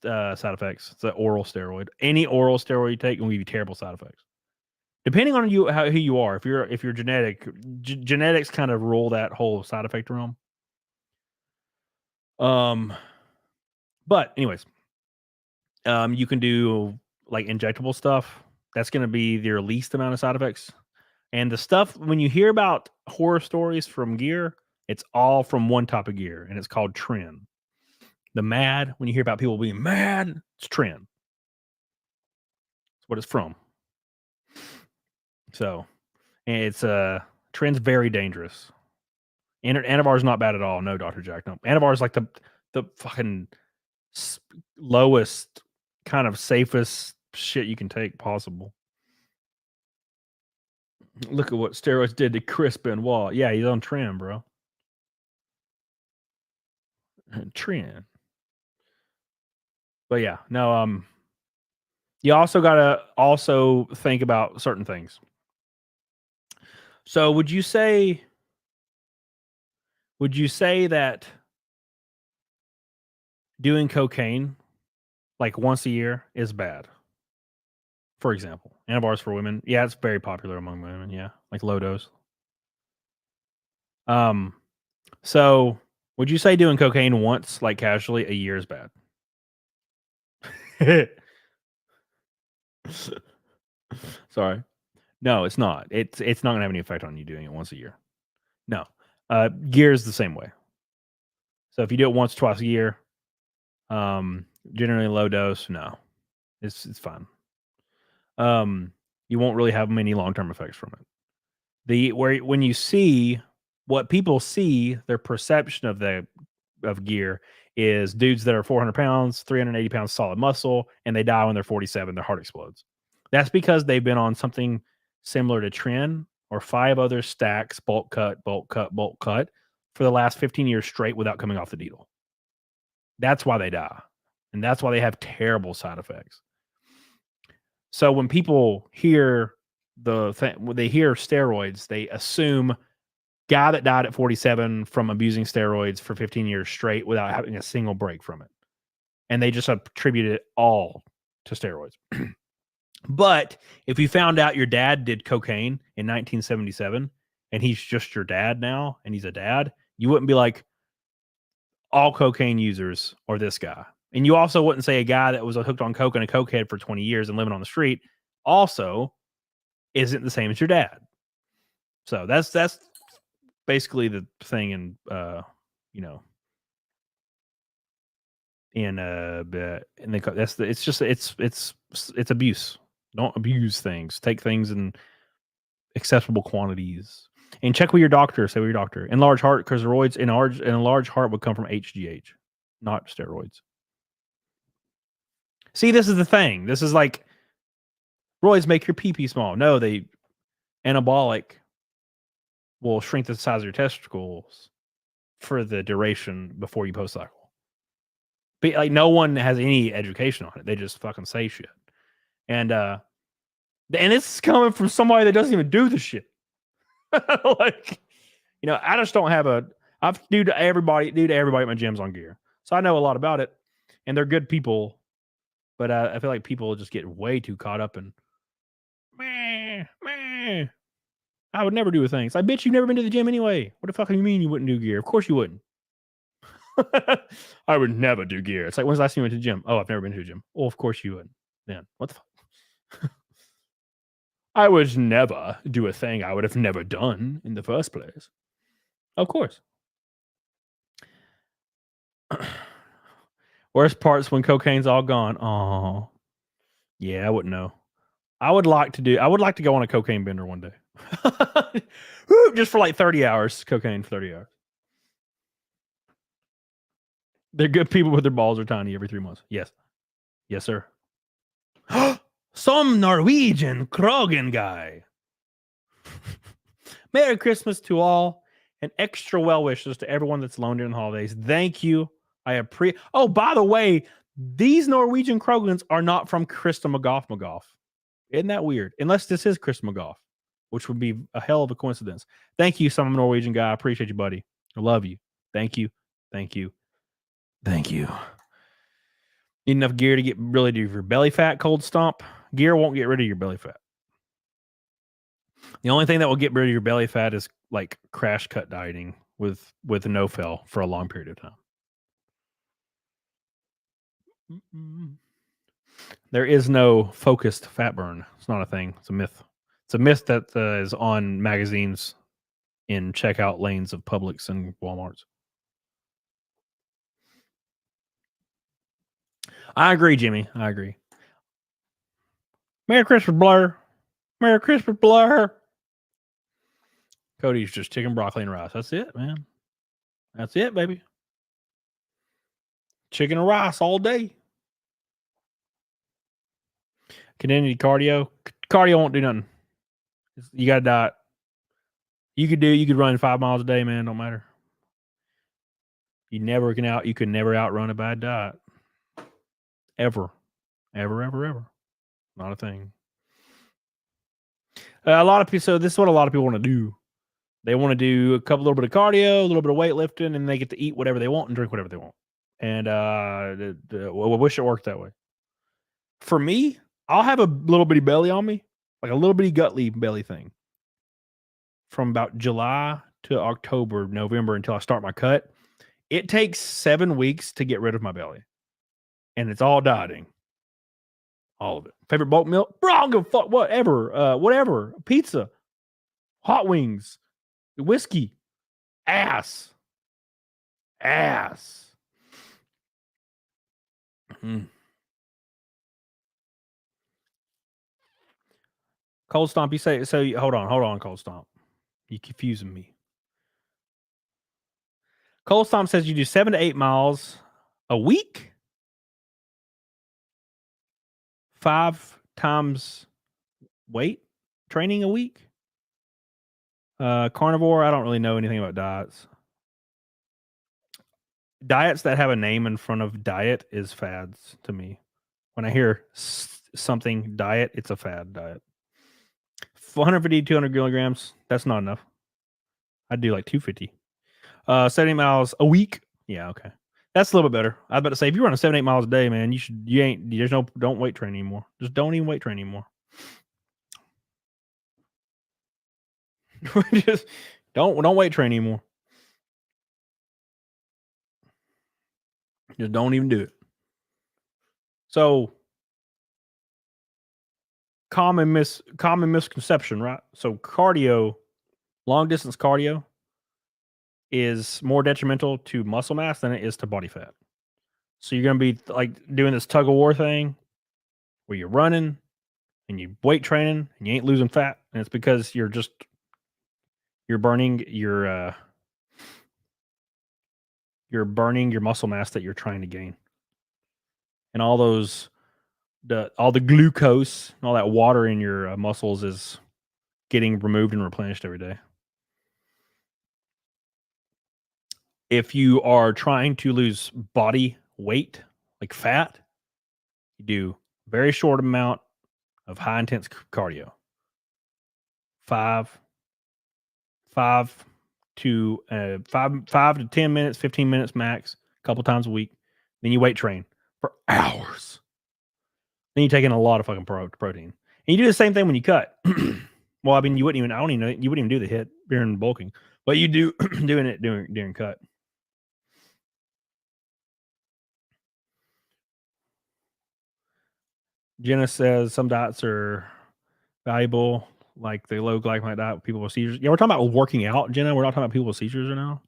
side effects. It's an oral steroid. Any oral steroid you take will give you terrible side effects. Depending on who you are, if you're genetic, genetics kind of rule that whole side effect realm. But anyways, you can do like injectable stuff. That's going to be your least amount of side effects. And the stuff, when you hear about horror stories from gear, it's all from one type of gear, and it's called trend. The mad, when you hear about people being mad, it's trend. That's what it's from. So, And it's trend's very dangerous. Anavar is not bad at all. No, Dr. Jack. No, Anavar is like the fucking lowest kind of safest shit you can take possible. Look at what steroids did to Chris Benoit. Yeah, he's on trend, bro. Trend. But yeah, no, you also gotta think about certain things. So would you say that doing cocaine like once a year is bad? For example, Anabars for women. Yeah, it's very popular among women. Yeah, like low dose. So would you say doing cocaine once, like casually, a year is bad? Sorry. No, it's not. It's not gonna have any effect on you doing it once a year. No. Gear is the same way. So if you do it once, twice a year, generally low dose, no. It's fine. You won't really have many long-term effects from it. When you see what people see, their perception of gear is dudes that are 400 pounds, 380 pounds solid muscle, and they die when they're 47, their heart explodes. That's because they've been on something similar to Tren or 5 other stacks, bulk cut, for the last 15 years straight without coming off the needle. That's why they die. And that's why they have terrible side effects. So when people hear when they hear steroids, they assume guy that died at 47 from abusing steroids for 15 years straight without having a single break from it. And they just attribute it all to steroids. But if you found out your dad did cocaine in 1977 and he's just your dad now and he's a dad, you wouldn't be like, all cocaine users or this guy. And you also wouldn't say a guy that was hooked on coke and a cokehead for 20 years and living on the street also isn't the same as your dad. So that's basically the thing in it's abuse. Don't abuse things. Take things in acceptable quantities. And check with your doctor. Say with your doctor. Enlarged heart, because roids in a large heart would come from HGH, not steroids. See, this is the thing. This is like roids make your pee small. No, they anabolic will shrink the size of your testicles for the duration before you post cycle. But like no one has any education on it. They just fucking say shit. And it's coming from somebody that doesn't even do the shit. Like, I just don't have I've due to everybody at my gym's on gear. So I know a lot about it and they're good people. But I feel like people just get way too caught up in meh. I would never do a thing. It's like, bitch, you've never been to the gym anyway. What the fuck do you mean you wouldn't do gear? Of course you wouldn't. I would never do gear. It's like, when's the last time you went to the gym? Oh, I've never been to a gym. Oh, of course you wouldn't. Then what the fuck? I would never do a thing I would have never done in the first place. Of course. Worst part's when cocaine's all gone. Oh, yeah, I wouldn't know. I would like to go on a cocaine bender one day. Just for like 30 hours. Cocaine for 30 hours. They're good people, but their balls are tiny every 3 months. Yes. Yes, sir. Some Norwegian Krogan guy. Merry Christmas to all, and extra well wishes to everyone that's alone during the holidays. Thank you. I appreciate. Oh, by the way, these Norwegian Krogans are not from Krista McGough. Isn't that weird? Unless this is Krista McGough, which would be a hell of a coincidence. Thank you, some Norwegian guy. I appreciate you, buddy. I love you. Thank you. Thank you. Thank you. Need enough gear to get rid of your belly fat, cold stomp. Gear won't get rid of your belly fat. The only thing that will get rid of your belly fat is like crash cut dieting with a no-fail for a long period of time. There is no focused fat burn. It's not a thing. It's a myth. It's a myth that is on magazines in checkout lanes of Publix and Walmarts. I agree, Jimmy. I agree. Merry Christmas, Blur. Merry Christmas, Blur. Cody's just chicken, broccoli, and rice. That's it, man. That's it, baby. Chicken and rice all day. Continue cardio. Cardio won't do nothing. You got to diet. You could run 5 miles a day, man. Don't matter. You could never outrun a bad diet. Ever. Ever. Not a thing. A lot of people, so this is what a lot of people want to do. They want to do a little bit of cardio, a little bit of weightlifting, and they get to eat whatever they want and drink whatever they want. And I wish it worked that way. For me, I'll have a little bitty belly on me, like a little bitty gutly belly thing, from about July to October, November until I start my cut. It takes 7 weeks to get rid of my belly, and it's all dieting. All of it. Favorite bulk meal? Bro, I don't give a fuck. Whatever. Pizza. Hot wings. Whiskey. Ass. Cold Stomp, you say, so hold on, Cold Stomp. You're confusing me. Cold Stomp says you do 7 to 8 miles a week. 5 times weight training a week. Carnivore, I don't really know anything about diets. Diets that have a name in front of diet is fads to me. When I hear something diet, it's a fad diet. 150, 200 kilograms, that's not enough. I'd do like 250. 70 miles a week. Yeah, okay. That's a little bit better. I was about to say, if you run 7-8 miles a day, man, don't weight train anymore. Just don't even weight train anymore. Just don't weight train anymore. Just don't even do it. So common misconception, right? So cardio, long distance cardio, is more detrimental to muscle mass than it is to body fat. So you're going to be like doing this tug of war thing where you're running and you weight training and you ain't losing fat, and it's because you're burning your muscle mass that you're trying to gain. And all the glucose and all that water in your muscles is getting removed and replenished every day. If you are trying to lose body weight, like fat, you do very short amount of high intense cardio. 5 to 10 minutes, 15 minutes max, a couple times a week. Then you weight train for hours. Then you take in a lot of fucking protein. And you do the same thing when you cut. Well, I mean, you wouldn't even do the hit during bulking, but you do doing it during cut. Jenna says some diets are valuable, like the low glycemic diet with people with seizures. Yeah, we're talking about working out, Jenna. We're not talking about people with seizures right now.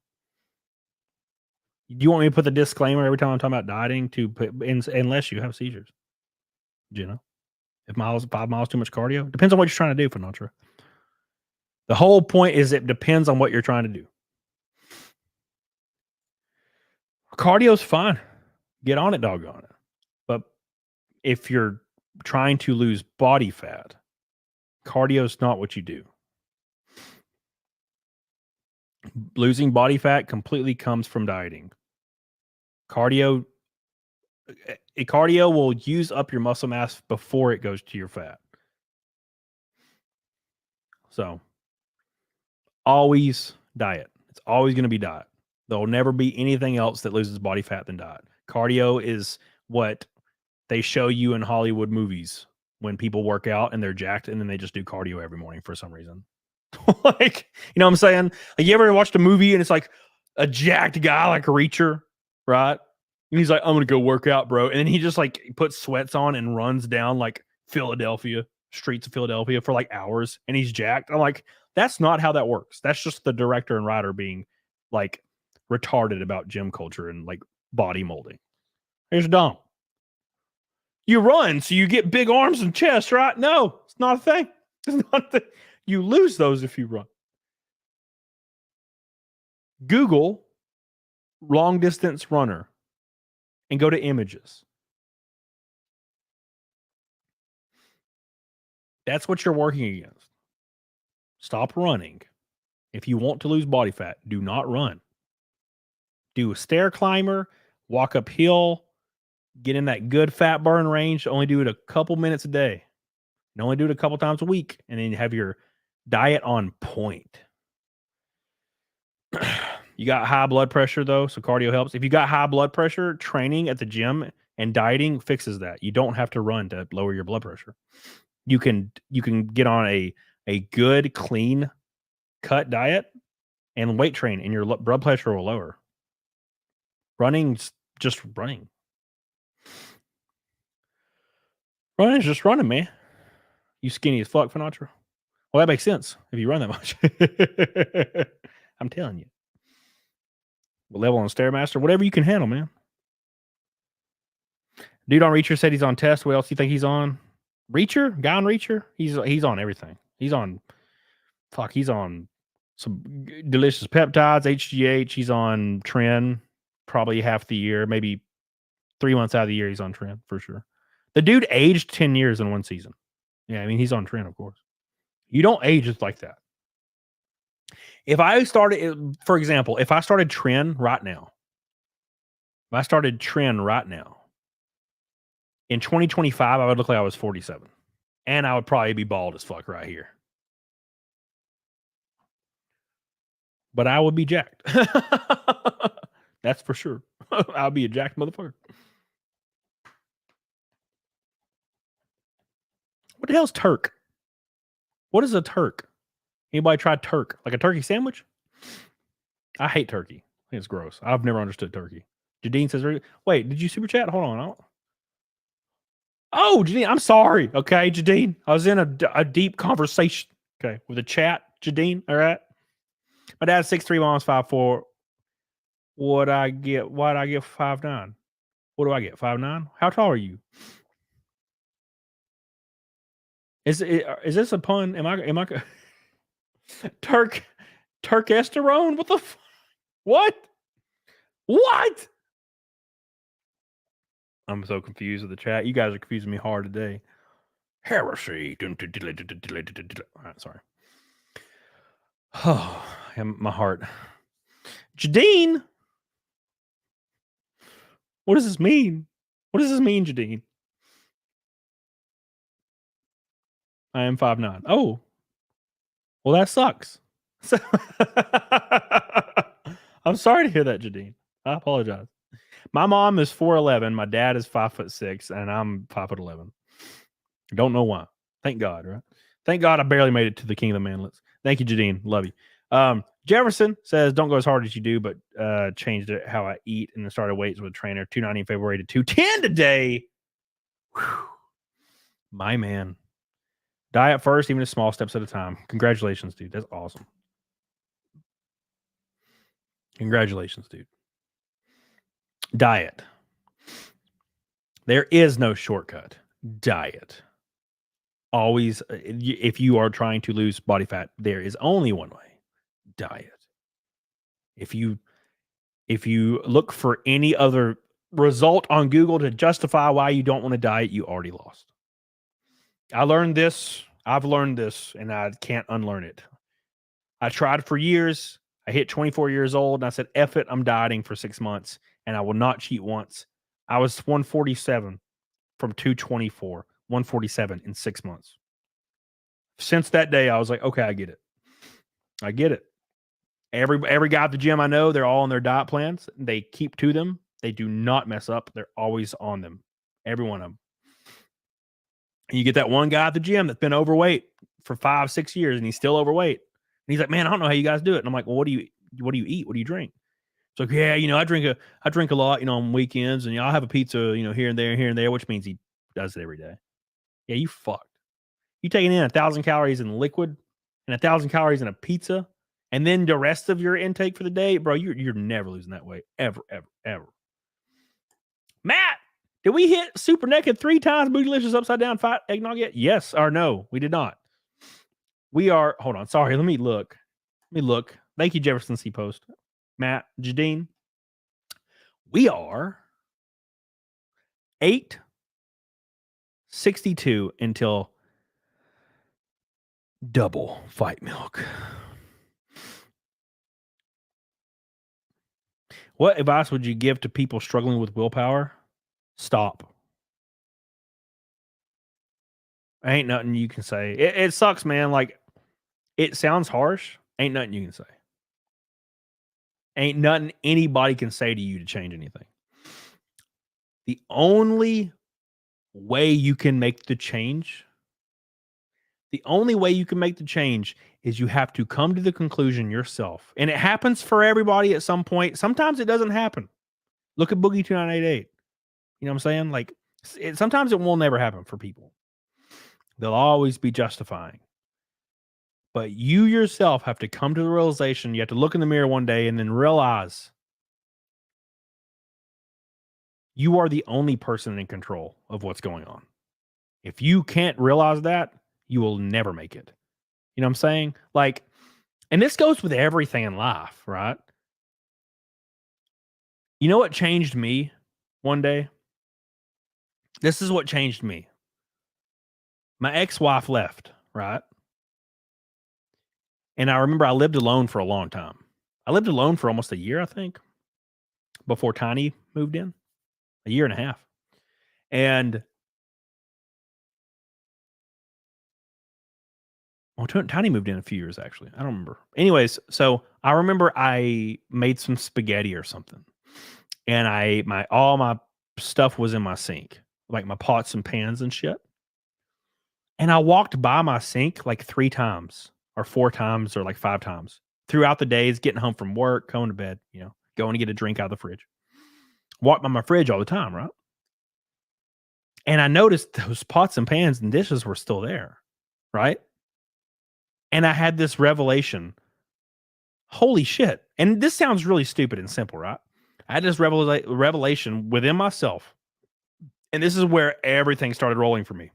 Do you want me to put the disclaimer every time I'm talking about dieting to put unless you have seizures, Jenna? If 5 miles too much cardio, depends on what you're trying to do, Finatra. The whole point is it depends on what you're trying to do. Cardio's fine. Get on it, doggone it. But if you're trying to lose body fat, cardio's not what you do. Losing body fat completely comes from dieting. Cardio will use up your muscle mass before it goes to your fat. So always diet. It's always going to be diet. There will never be anything else that loses body fat than diet. Cardio is what they show you in Hollywood movies when people work out and they're jacked and then they just do cardio every morning for some reason. Like, you know what I'm saying? Like, you ever watched a movie and it's like a jacked guy, like a Reacher, right? And he's like, I'm going to go work out, bro. And then he just like puts sweats on and runs down like streets of Philadelphia for like hours, and he's jacked. I'm like, that's not how that works. That's just the director and writer being like retarded about gym culture and like body molding. Here's dumb. You run so you get big arms and chest, right? No, it's not a thing. It's not a thing. You lose those if you run. Google long distance runner and go to images. That's what you're working against. Stop running. If you want to lose body fat, do not run. Do a stair climber, walk uphill, get in that good fat burn range. Only do it a couple minutes a day. And only do it a couple times a week. And then you have your diet on point. You got high blood pressure, though, so cardio helps. If you got high blood pressure, training at the gym and dieting fixes that. You don't have to run to lower your blood pressure. You can get on a good, clean cut diet and weight train, and your blood pressure will lower. Running's just running. Running's just running, man. You skinny as fuck, Finatra. Well, that makes sense if you run that much. I'm telling you. Level on Stairmaster, whatever you can handle, man. Dude on Reacher said he's on test. What else do you think he's on? Reacher? Guy on Reacher? He's on everything. He's on some delicious peptides, HGH. He's on Tren probably half the year, maybe 3 months out of the year he's on Tren for sure. The dude aged 10 years in one season. Yeah, I mean, he's on Tren, of course. You don't age just like that. If I started, for example, if I started Tren right now, in 2025, I would look like I was 47. And I would probably be bald as fuck right here. But I would be jacked. That's for sure. I'll be a jacked motherfucker. What the hell's Turk? What is a Turk? Anybody tried Turk? Like a turkey sandwich? I hate turkey. I think it's gross. I've never understood turkey. Jadine says, wait, did you super chat? Hold on. Oh, Jadine, I'm sorry. Okay, Jadine. I was in a deep conversation. Okay, with a chat. Jadine, all right? My dad's 6'3", mom's 5'4". Why'd I get 5'9"? What do I get? 5'9"? How tall are you? Is this a pun? Am I Turkesterone? What the What? I'm so confused with the chat. You guys are confusing me hard today. Heresy. All right, sorry. Oh, my heart. Jadine. What does this mean? What does this mean, Jadine? I am 5'9". Oh. Well, that sucks. I'm sorry to hear that, Jadine. I apologize. My mom is 4'11". My dad is 5'6", and I'm 5'11". Don't know why. Thank God, right? Thank God I barely made it to the King of the Manlets. Thank you, Jadine. Love you. Jefferson says, don't go as hard as you do, but changed it how I eat and started weights with a trainer. 290 in February to 210 today. Whew. My man. Diet first, even as small steps at a time. Congratulations, dude. That's awesome. Congratulations, dude. Diet. There is no shortcut. Diet. Always, if you are trying to lose body fat, there is only one way. Diet. If you look for any other result on Google to justify why you don't want to diet, you already lost. I learned this. I've learned this, and I can't unlearn it. I tried for years. I hit 24 years old, and I said, F it, I'm dieting for 6 months, and I will not cheat once. I was 147 from 224, 147 in 6 months. Since that day, I was like, okay, I get it. I get it. Every guy at the gym I know, they're all on their diet plans. They keep to them. They do not mess up. They're always on them. Every one of them. And you get that one guy at the gym that's been overweight for 5-6 years, and he's still overweight. And he's like, man, I don't know how you guys do it. And I'm like, well, what do you eat? What do you drink? It's like, yeah, I drink a lot, on weekends, and I'll have a pizza, here and there, which means he does it every day. Yeah, you fucked. You taking in 1,000 calories in liquid and 1,000 calories in a pizza, and then the rest of your intake for the day, bro, you're never losing that weight. Ever, ever, ever. Matt, did we hit Super Naked 3 times Bootylicious Upside Down Fight Eggnog yet? Yes or no? We did not. We are, hold on, sorry, let me look. Thank you, Jefferson C. Post. Matt, Jadine. We are 8:62 until double fight milk. What advice would you give to people struggling with willpower? Stop. Ain't nothing you can say. It sucks, man. Like, it sounds harsh. Ain't nothing you can say. Ain't nothing anybody can say to you to change anything. The only way you can make the change, is you have to come to the conclusion yourself. And it happens for everybody at some point. Sometimes it doesnn't happen. Look at Boogie 2988. You know what I'm saying? Like, sometimes it will never happen for people. They'll always be justifying. But you yourself have to come to the realization. You have to look in the mirror one day and then realize you are the only person in control of what's going on. If you can't realize that, you will never make it. You know what I'm saying? Like, and this goes with everything in life, right? You know what changed me one day? This is what changed me. My ex-wife left, right? And I remember I lived alone for a long time. I lived alone for almost a year, I think, before Tiny moved in. A year and a half. And Tiny moved in a few years, actually. I don't remember. Anyways, so I remember I made some spaghetti or something. And all my stuff was in my sink, like my pots and pans and shit. And I walked by my sink like 3 times or 4 times or like 5 times throughout the days, getting home from work, going to bed, going to get a drink out of the fridge. Walked by my fridge all the time, right? And I noticed those pots and pans and dishes were still there, right? And I had this revelation. Holy shit. And this sounds really stupid and simple, right? I had this revelation within myself. And this is where everything started rolling for me.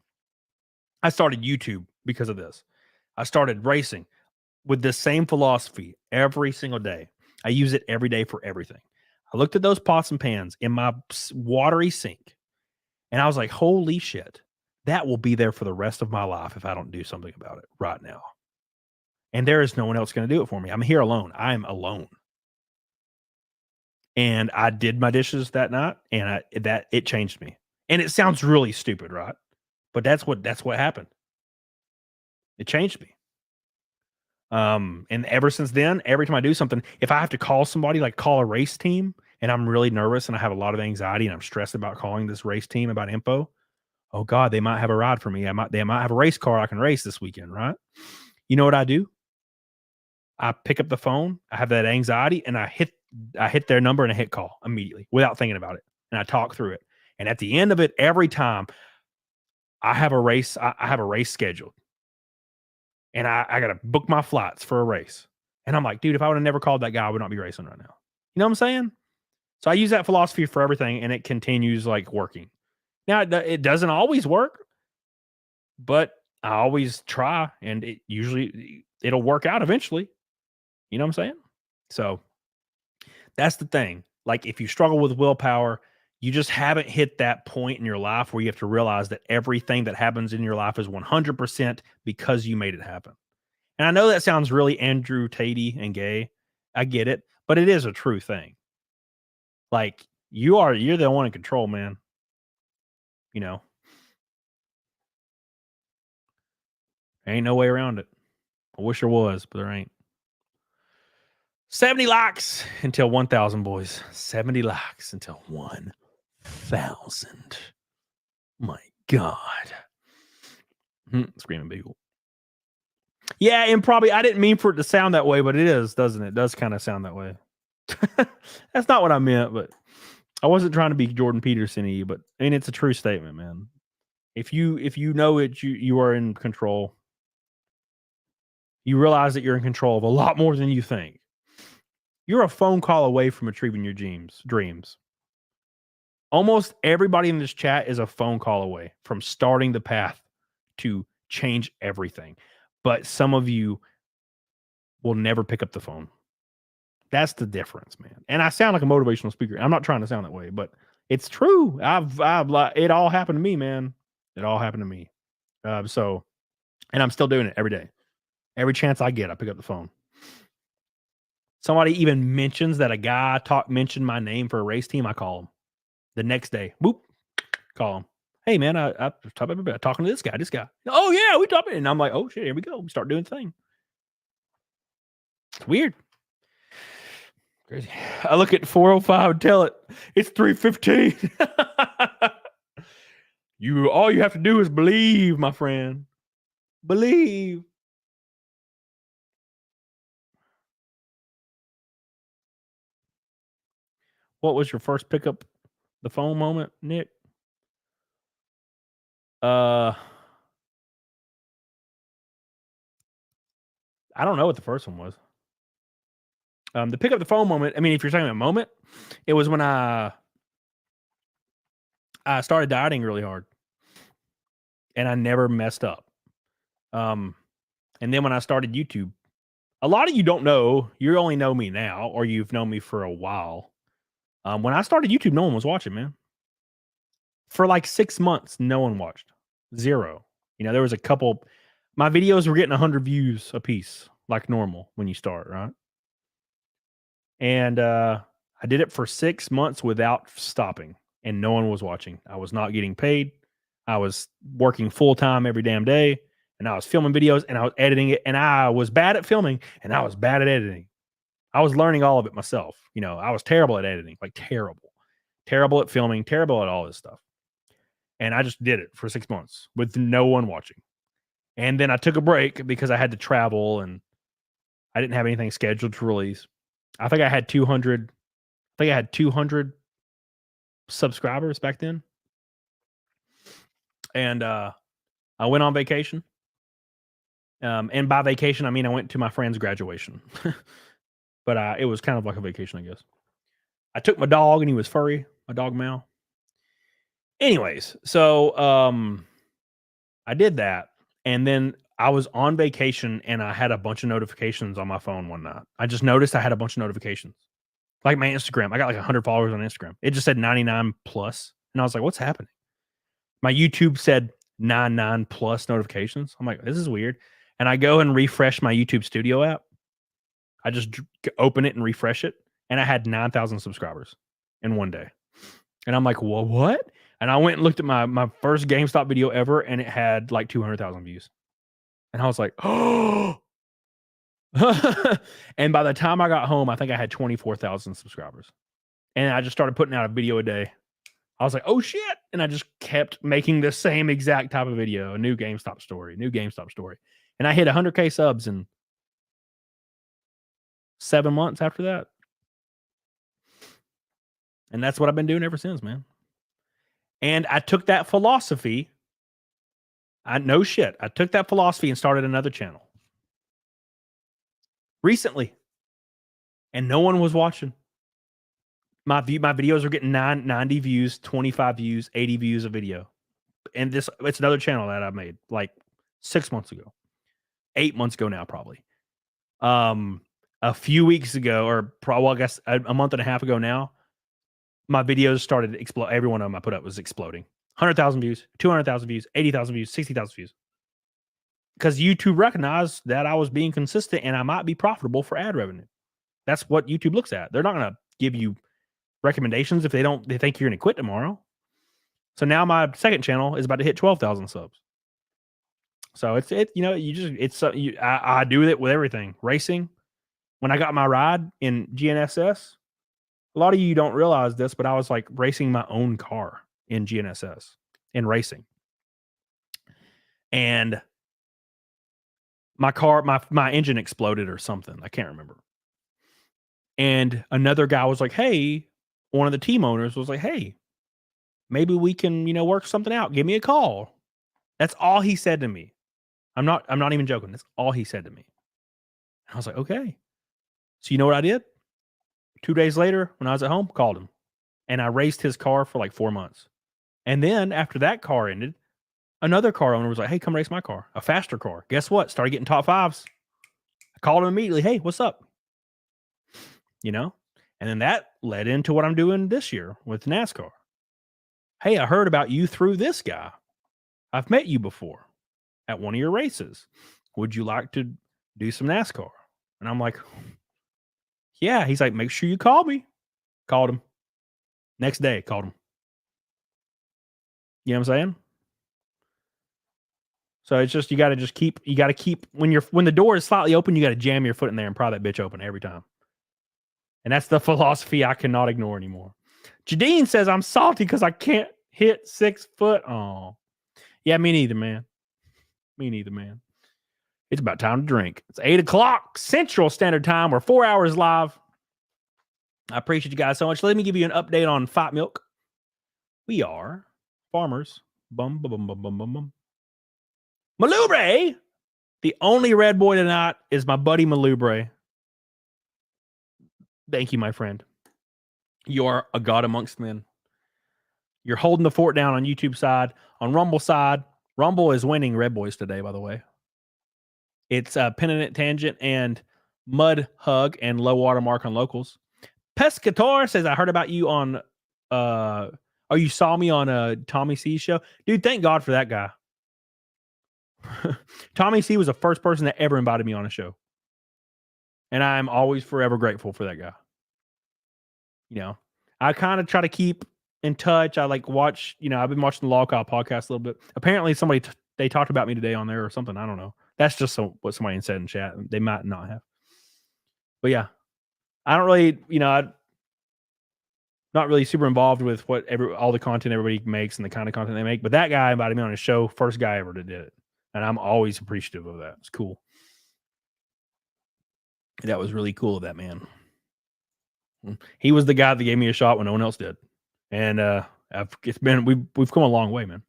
I started YouTube because of this. I started racing with the same philosophy every single day. I use it every day for everything. I looked at those pots and pans in my watery sink, and I was like, holy shit, that will be there for the rest of my life if I don't do something about it right now. And there is no one else going to do it for me. I'm here alone. I am alone. And I did my dishes that night, and it changed me. And it sounds really stupid, right? But that's what happened. It changed me. And ever since then, every time I do something, if I have to call somebody, like call a race team, and I'm really nervous and I have a lot of anxiety and I'm stressed about calling this race team about info, oh God, they might have a ride for me. They might have a race car I can race this weekend, right? You know what I do? I pick up the phone, I have that anxiety, and I hit their number and I hit call immediately without thinking about it. And I talk through it. And at the end of it, every time I have a race, I have a race scheduled. And I got to book my flights for a race. And I'm like, dude, if I would have never called that guy, I would not be racing right now. You know what I'm saying? So I use that philosophy for everything, and it continues like working. Now, it doesn't always work, but I always try, and it'll work out eventually. You know what I'm saying? So that's the thing. Like, if you struggle with willpower, you just haven't hit that point in your life where you have to realize that everything that happens in your life is 100% because you made it happen. And I know that sounds really Andrew Tate and gay. I get it, but it is a true thing. Like, you're the one in control, man. You know, ain't no way around it. I wish there was, but there ain't. 70 likes until 1,000, boys. 70 likes until 1,000. My God. Screaming Beagle. Yeah, and probably I didn't mean for it to sound that way, but it is, doesn't it? It does kind of sound that way. That's not what I meant, but I wasn't trying to be Jordan Peterson-y, but I mean, it's a true statement, man. If you know it, you are in control. You realize that you're in control of a lot more than you think. You're a phone call away from achieving your dreams. Almost everybody in this chat is a phone call away from starting the path to change everything. But some of you will never pick up the phone. That's the difference, man. And I sound like a motivational speaker. I'm not trying to sound that way, but it's true. I've like it all happened to me, man. It all happened to me. So, and I'm still doing it every day. Every chance I get, I pick up the phone. Somebody even mentions that a guy mentioned my name for a race team. I call him the next day. Boop, call him. Hey man, I'm talking to this guy. Oh yeah, we talking, and I'm like, oh shit, here we go. We start doing the thing. It's weird. Crazy. I look at 405 and tell it it's 3:15. All you have to do is believe, my friend. Believe. What was your first pick up the phone moment, Nick? I don't know what the first one was. The pick up the phone moment. I mean, if you're talking about a moment, it was when I started dieting really hard, and I never messed up. And then when I started YouTube, a lot of you don't know. You only know me now, or you've known me for a while. When I started YouTube, no one was watching, man. For like 6 months, no one watched. 0. There was a couple. My videos were getting 100 views a piece, like normal when you start, right? And I did it for 6 months without stopping, and no one was watching. I was not getting paid. I was working full time every damn day, and I was filming videos, and I was editing it, and I was bad at filming, and I was bad at editing. I was learning all of it myself. I was terrible at editing, like terrible at filming, terrible at all this stuff. And I just did it for 6 months with no one watching. And then I took a break because I had to travel, and I didn't have anything scheduled to release. I think I had 200 subscribers back then. And I went on vacation. And by vacation, I mean I went to my friend's graduation. But it was kind of like a vacation, I guess. I took my dog, and he was furry, my dog Mal. Anyways, so I did that, and then I was on vacation, and I had a bunch of notifications on my phone one night. I just noticed I had a bunch of notifications. Like my Instagram. I got like 100 followers on Instagram. It just said 99 plus. And I was like, what's happening? My YouTube said 99 plus notifications. I'm like, this is weird. And I go and refresh my YouTube Studio app. I just open it and refresh it. And I had 9,000 subscribers in one day. And I'm like, well, what? And I went and looked at my first GameStop video ever, and it had like 200,000 views. And I was like, oh. And by the time I got home, I think I had 24,000 subscribers. And I just started putting out a video a day. I was like, oh shit. And I just kept making the same exact type of video, a new GameStop story. And I hit 100K subs in 7 months after that. And that's what I've been doing ever since, man. And I took that philosophy. I took that philosophy and started another channel recently, and no one was watching. My videos are getting 90 views, 25 views, 80 views a video. And it's another channel that I made like 6 months ago, 8 months ago now, probably. A few weeks ago, or probably, I guess a month and a half ago now, my videos started to explode. Every one of them I put up was exploding. 100,000 views, 200,000 views, 80,000 views, 60,000 views. Because YouTube recognized that I was being consistent and I might be profitable for ad revenue. That's what YouTube looks at. They're not going to give you recommendations if they think you're going to quit tomorrow. So now my second channel is about to hit 12,000 subs. So I do it with everything. Racing. When I got my ride in GNSS, a lot of you don't realize this, but I was like racing my own car in GNSS in racing. And my car, my engine exploded or something. I can't remember. And another guy was like, hey, one of the team owners was like, hey, maybe we can, work something out. Give me a call. That's all he said to me. I'm not even joking. That's all he said to me. I was like, okay. So you know what I did? 2 days later, when I was at home, called him. And I raced his car for like 4 months. And then after that car ended, another car owner was like, hey, come race my car. A faster car. Guess what? Started getting top fives. I called him immediately. Hey, what's up? you know? And then that led into what I'm doing this year with NASCAR. Hey, I heard about you through this guy. I've met you before at one of your races. Would you like to do some NASCAR? And I'm like, yeah. He's like, make sure you call me. Called him. Next day, called him. You know what I'm saying? So it's just, you got to keep, when the door is slightly open, you got to jam your foot in there and pry that bitch open every time. And that's the philosophy I cannot ignore anymore. Jadine says, I'm salty because I can't hit 6 foot. Oh, yeah, me neither, man. Me neither, man. It's about time to drink. It's 8 o'clock Central Standard Time. We're 4 hours live. I appreciate you guys so much. Let me give you an update on Fight Milk. We are farmers. Bum, bum, bum, bum, bum, bum, bum. Malubre! The only red boy tonight is my buddy Malubre. Thank you, my friend. You are a god amongst men. You're holding the fort down on YouTube side. On Rumble side, Rumble is winning Red Boys today, by the way. It's Penitent Tangent and Mud Hug and Low Watermark on locals. Pescator says, I heard about you on, you saw me on Tommy C's show. Dude, thank God for that guy. Tommy C was the first person that ever invited me on a show. And I'm always forever grateful for that guy. You know, I kind of try to keep in touch. I like watch, I've been watching the Law Call podcast a little bit. Apparently they talked about me today on there or something. I don't know. That's just what somebody said in chat. They might not have. But yeah, I don't really, I'm not really super involved with all the content everybody makes and the kind of content they make. But that guy invited me on his show. First guy ever to did it. And I'm always appreciative of that. It's cool. That was really cool of that man. He was the guy that gave me a shot when no one else did. And we've come a long way, man.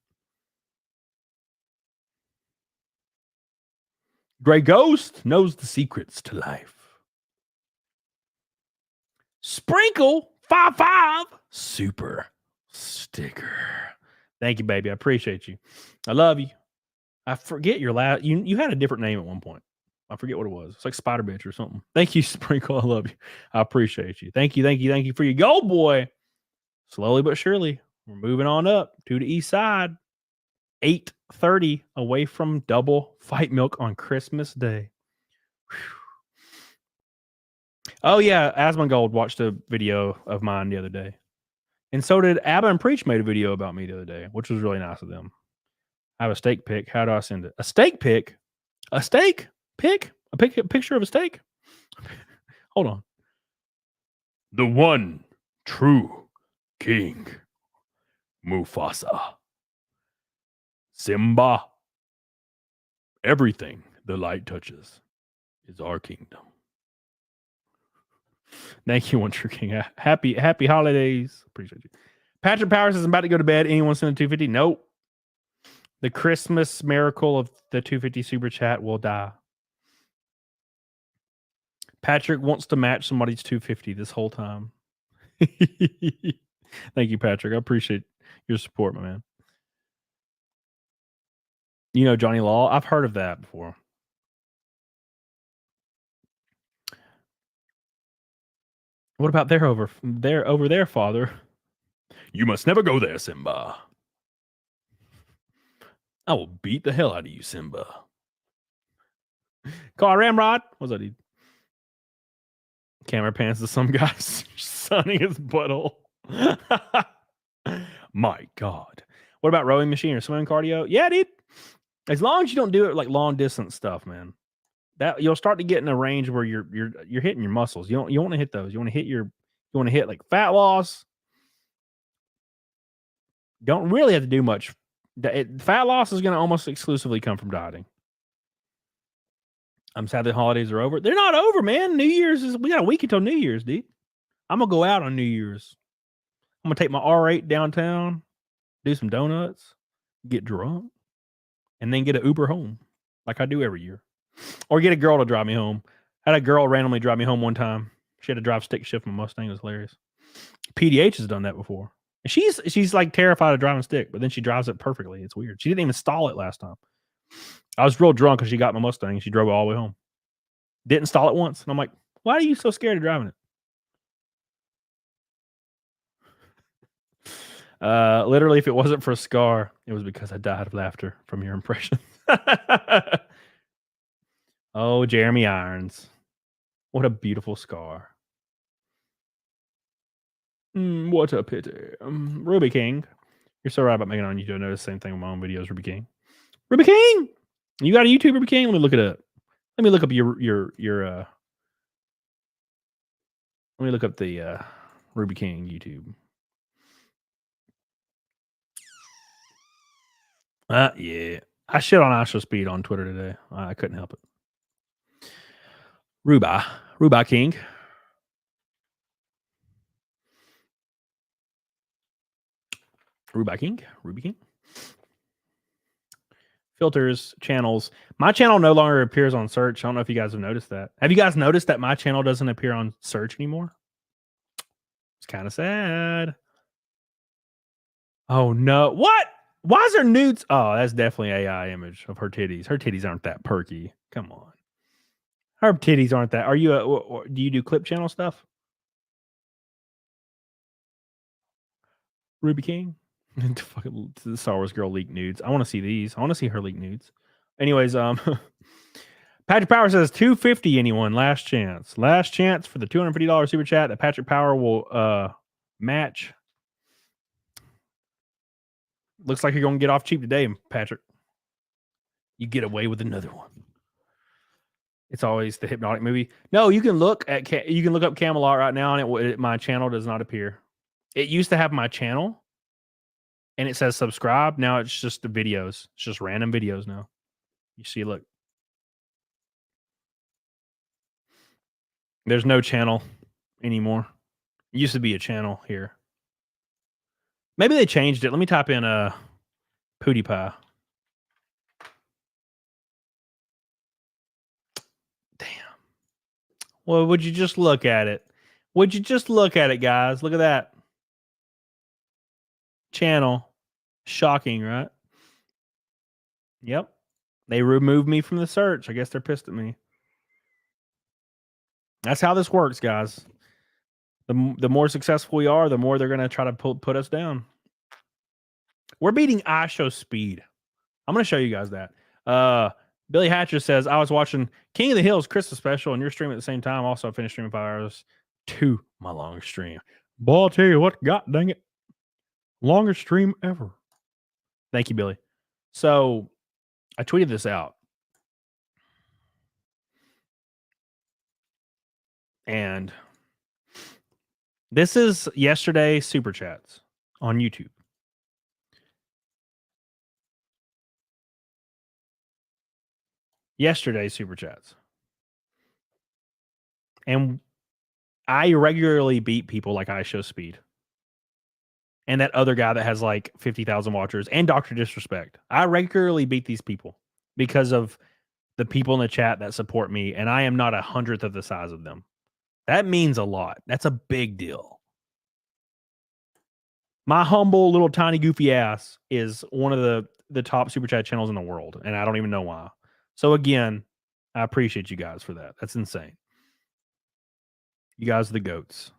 Gray Ghost knows the secrets to life. Sprinkle 55 super sticker. Thank you, baby. I appreciate you. I love you. I forget your last. You had a different name at one point. I forget what it was. It's like Spider Bitch or something. Thank you, Sprinkle. I love you. I appreciate you. Thank you for your gold, boy. Slowly but surely, we're moving on up to the east side. 8:30 away from double Fight Milk on Christmas Day. Whew. Oh yeah, Asmongold watched a video of mine the other day, and so did Abba and Preach made a video about me the other day, which was really nice of them. I have a steak pic. How do I send it? A steak pic? A steak pic? A picture of a steak? Hold on. The one true King Mufasa. Simba. Everything the light touches is our kingdom. Thank you, One True King. Happy holidays. Appreciate you. Patrick Powers is about to go to bed. Anyone send a 250? Nope. The Christmas miracle of the 250 super chat will die. Patrick wants to match somebody's 250 this whole time. Thank you, Patrick. I appreciate your support, my man. You know Johnny Law? I've heard of that before. What about over there, father? You must never go there, Simba. I will beat the hell out of you, Simba. Call Ramrod. What's that, dude? Camera pans to some guy sunning his butthole. My God. What about rowing machine or swimming cardio? Yeah, dude. As long as you don't do it like long distance stuff, man. That you'll start to get in a range where you're hitting your muscles. You want to hit those. You want to hit like fat loss. Don't really have to do much. Fat loss is going to almost exclusively come from dieting. I'm sad the holidays are over. They're not over, man. New Year's we got a week until New Year's, dude. I'm gonna go out on New Year's. I'm gonna take my R8 downtown, do some donuts, get drunk, and then get an Uber home, like I do every year, or get a girl to drive me home. I had a girl randomly drive me home one time. She had to drive stick shift my Mustang. It was hilarious. PDH has done that before. And she's like terrified of driving stick, but then she drives it perfectly. It's weird. She didn't even stall it last time. I was real drunk because she got my Mustang and she drove it all the way home. Didn't stall it once. And I'm like, why are you so scared of driving it? Literally, if it wasn't for a scar, it was because I died of laughter from your impression. Oh, Jeremy Irons. What a beautiful scar. What a pity. Ruby King. You're so right about making it on YouTube. I know the same thing with my own videos, Ruby King. Ruby King! You got a YouTube, Ruby King? Let me look it up. Let me look up your let me look up the Ruby King YouTube. Yeah. I shit on Astro Speed on Twitter today. I couldn't help it. Ruby King. Ruby King. Filters, channels. My channel no longer appears on search. I don't know if you guys have noticed that. Have you guys noticed that my channel doesn't appear on search anymore? It's kind of sad. Oh no. What? Why is there nudes? Oh, that's definitely AI image of her titties. Her titties aren't that perky. Come on. Her titties aren't that. Are you do you do clip channel stuff? Ruby King? The Star Wars girl leak nudes. I want to see these. I want to see her leak nudes. Anyways, Patrick Power says 250 anyone. Last chance. Last chance for the $250 super chat that Patrick Power will match. Looks like you're going to get off cheap today, Patrick. You get away with another one. It's always the Hypnotic movie. No, you can look up Camelot right now, and my channel does not appear. It used to have my channel, and it says subscribe. Now it's just the videos. It's just random videos now. You see, look. There's no channel anymore. It used to be a channel here. Maybe they changed it. Let me type in PewDiePie. Damn. Well, would you just look at it? Would you just look at it, guys? Look at that. Channel. Shocking, right? Yep. They removed me from the search. I guess they're pissed at me. That's how this works, guys. The more successful we are, the more they're going to try to put us down. We're beating iShow Speed. I'm going to show you guys that. Billy Hatcher says, I was watching King of the Hills Christmas special and you're streaming at the same time. Also, I finished streaming 5 hours to my longest stream. Boy, I'll tell you what, god dang it. Longest stream ever. Thank you, Billy. So I tweeted this out. And this is yesterday's Super Chats on YouTube. Yesterday's Super Chats. And I regularly beat people like iShow Speed. And that other guy that has like 50,000 watchers and Dr. Disrespect. I regularly beat these people because of the people in the chat that support me. And I am not 100th of the size of them. That means a lot. That's a big deal. My humble little tiny goofy ass is one of the top Super Chat channels in the world. And I don't even know why. So again, I appreciate you guys for that. That's insane. You guys are the goats.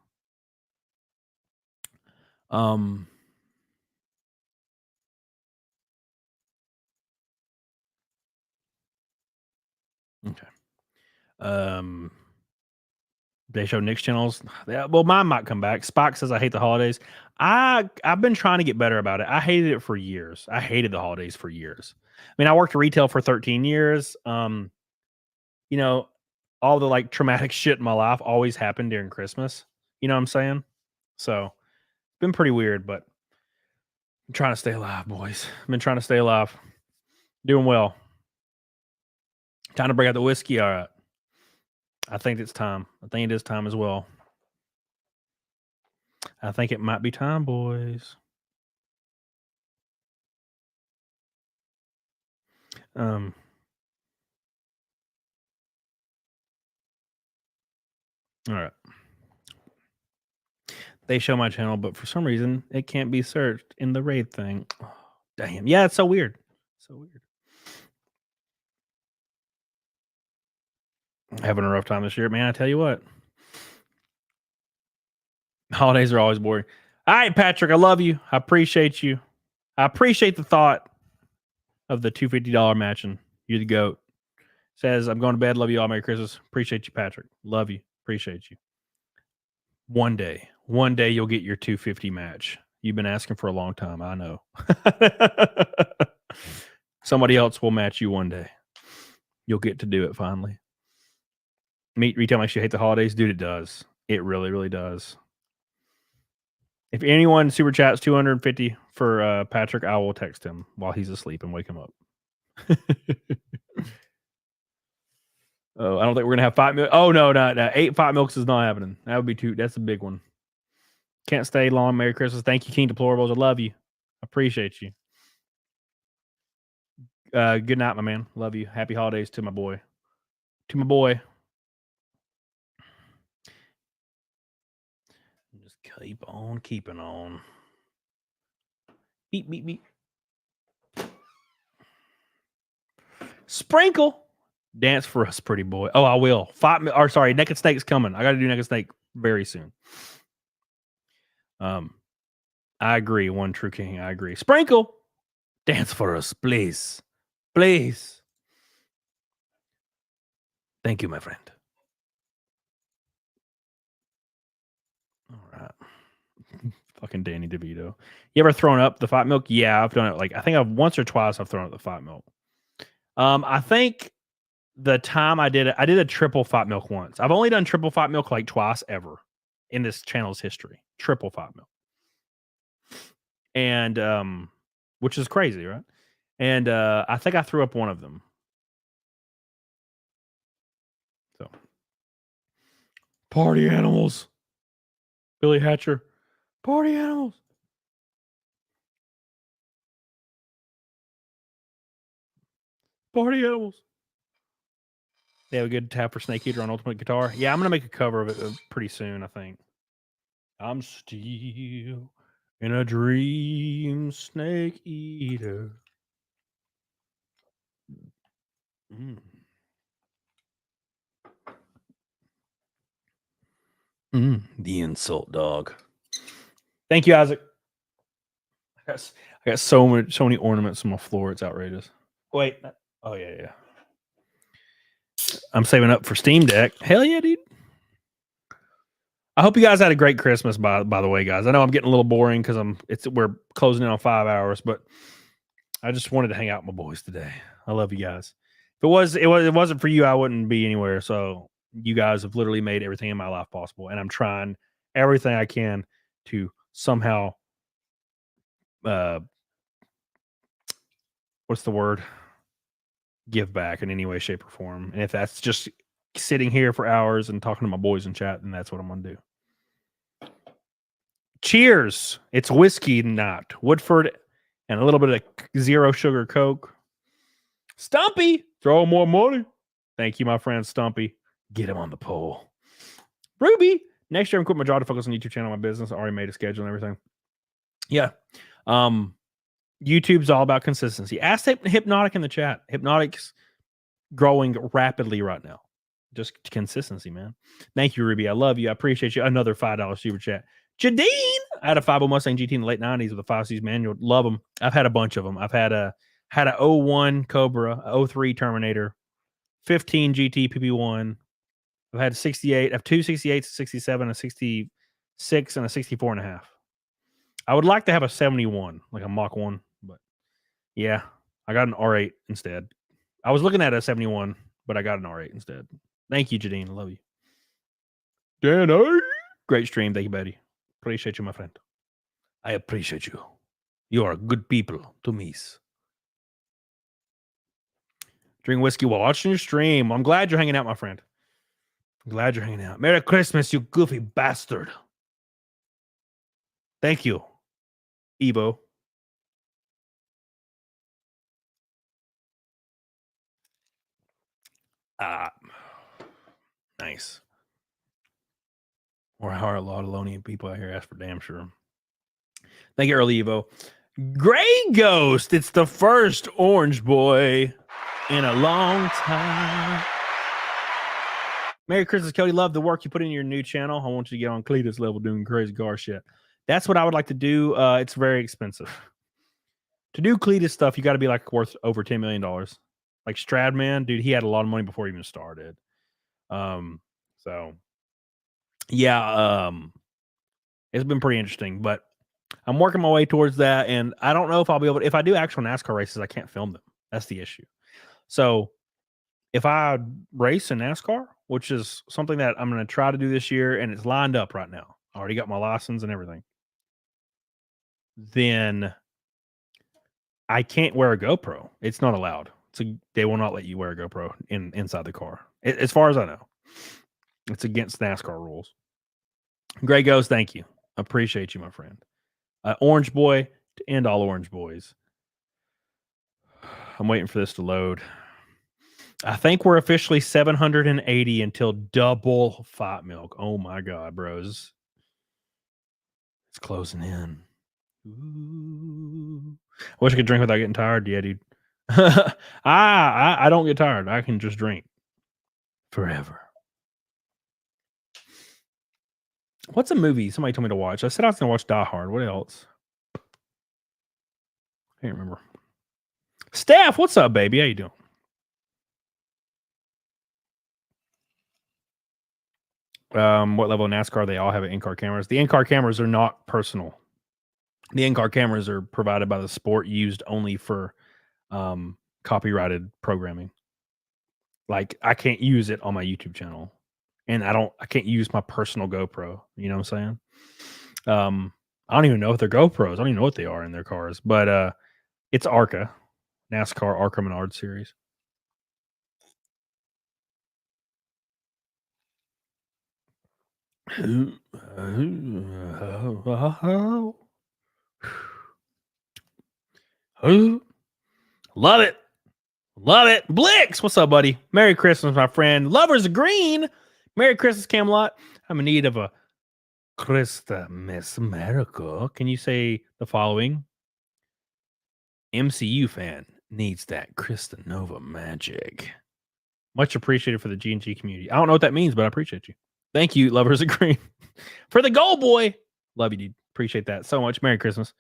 Okay. They show Nick's channels. Yeah, well, mine might come back. Spock says I hate the holidays. I've been trying to get better about it. I hated it for years. I hated the holidays for years. I mean, I worked retail for 13 years. You know, all the like traumatic shit in my life always happened during Christmas. You know what I'm saying? So it's been pretty weird, but I'm trying to stay alive, boys. I've been trying to stay alive. Doing well. Time to break out the whiskey. All right. I think it's time. I think it is time as well. I think it might be time, boys. All right. They show my channel, but for some reason it can't be searched in the raid thing. Oh, damn. Yeah, it's so weird. So weird. Having a rough time this year, man. I tell you what. Holidays are always boring. All right, Patrick, I love you. I appreciate you. I appreciate the thought of the $250 matching. You're the GOAT. Says, I'm going to bed. Love you all. Merry Christmas. Appreciate you, Patrick. Love you. Appreciate you. One day you'll get your 250 match. You've been asking for a long time. I know. Somebody else will match you one day. You'll get to do it finally. Retail makes you hate the holidays. Dude, it does. It really, really does. If anyone super chats 250 for Patrick, I will text him while he's asleep and wake him up. Oh, I don't think we're gonna have 5 milk. Oh no, 8 5 milks is not happening. That would be too. That's a big one. Can't stay long. Merry Christmas. Thank you, King Deplorables. I love you. Appreciate you. Good night, my man. Love you. Happy holidays to my boy. To my boy. Just keep on keeping on. Beep, beep, beep. Sprinkle. Dance for us, pretty boy. Oh, I will. Naked Snake's coming. I got to do Naked Snake very soon. I agree. One true king. I agree. Sprinkle. Dance for us, please. Please. Thank you, my friend. All right. Fucking Danny DeVito. You ever thrown up the 5 milk? Yeah, I've done it. I think I've once or twice I've thrown up the 5 milk. I think the time I did it, I did a triple 5 milk once. I've only done triple 5 milk twice ever in this channel's history. Triple 5 milk. And which is crazy, right? And I think I threw up one of them. So party animals. Billy Hatcher. Party animals. Party animals. They have a good tab for Snake Eater on Ultimate Guitar. Yeah, I'm going to make a cover of it pretty soon, I think. I'm still in a dream, Snake Eater. The insult dog. Thank you, Isaac. I got so many ornaments on my floor. It's outrageous. Wait. Oh, yeah. I'm saving up for Steam Deck. Hell yeah, dude. I hope you guys had a great Christmas, by the way, guys. I know I'm getting a little boring because we're closing in on 5 hours, but I just wanted to hang out with my boys today. I love you guys. If it wasn't for you, I wouldn't be anywhere. So you guys have literally made everything in my life possible, and I'm trying everything I can to somehow what's the word? Give back in any way, shape, or form. And if that's just sitting here for hours and talking to my boys in chat, then that's what I'm gonna do. Cheers. It's whiskey, not Woodford, and a little bit of zero sugar Coke. Stumpy, throw more money. Thank you, my friend Stumpy. Get him on the pole. Ruby, next year I'm quitting my job to focus on YouTube channel, my business. I already made a schedule and everything. Yeah. YouTube's all about consistency. Ask Hypnotic in the chat. Hypnotic's growing rapidly right now. Just consistency, man. Thank you, Ruby. I love you. I appreciate you. Another $5 super chat. Jadine! I had a 5.0 Mustang GT in the late 90s with a 5-series manual. Love them. I've had a bunch of them. I've had a 01 Cobra, a 03 Terminator, 15 GT PP1. I've had a 68. I have 2 68s, a 67, a 66, and a 64.5. I would like to have a 71, like a Mach 1, but yeah, I got an R8 instead. I was looking at a 71, but I got an R8 instead. Thank you, Jadine. I love you. Danny. Great stream. Thank you, buddy. Appreciate you, my friend. I appreciate you. You are good people to me. Drink whiskey while watching your stream. I'm glad you're hanging out, my friend. I'm glad you're hanging out. Merry Christmas, you goofy bastard. Thank you, Evo. Nice. Or how are a lot of lonely people out here? Ask for damn sure. Thank you, early Evo. Gray Ghost. It's the first orange boy in a long time. Merry Christmas, Cody. Love the work you put in your new channel. I want you to get on Cletus level doing crazy car shit. That's what I would like to do. It's very expensive. To do Cletus stuff, you got to be like worth over $10 million. Like Stradman, dude, he had a lot of money before he even started. So yeah, it's been pretty interesting, but I'm working my way towards that, and I don't know if I'll be able to. If I do actual NASCAR races, I can't film them. That's the issue. So if I race in NASCAR, which is something that I'm going to try to do this year, and it's lined up right now, I already got my license and everything, then I can't wear a GoPro. It's not allowed. They will not let you wear a GoPro inside the car. As far as I know, it's against NASCAR rules. Gray Ghost, thank you. Appreciate you, my friend. Orange Boy, to end all Orange Boys. I'm waiting for this to load. I think we're officially 780 until double Fight Milk. Oh my God, bros. It's closing in. Ooh. I wish I could drink without getting tired. Yeah, dude. I don't get tired. I can just drink forever. What's a movie somebody told me to watch? I said I was going to watch Die Hard. What else? I can't remember. Steph, what's up, baby? How you doing? What level of NASCAR? They all have in-car cameras. The in-car cameras are not personal. The in-car cameras are provided by the sport, used only for copyrighted programming. Like I can't use it on my YouTube channel, and I can't use my personal GoPro. You know what I'm saying? I don't even know if they're GoPros. I don't even know what they are in their cars, but it's ARCA, NASCAR ARCA Menard series. Love it. Love it. Blix, what's up, buddy? Merry Christmas, my friend. Lovers of Green. Merry Christmas, Camelot. I'm in need of a Christmas miracle. Can you say the following? MCU fan needs that Krista Nova magic. Much appreciated for the G&G community. I don't know what that means, but I appreciate you. Thank you, Lovers of Green. For the goal, boy. Love you, dude. Appreciate that so much. Merry Christmas.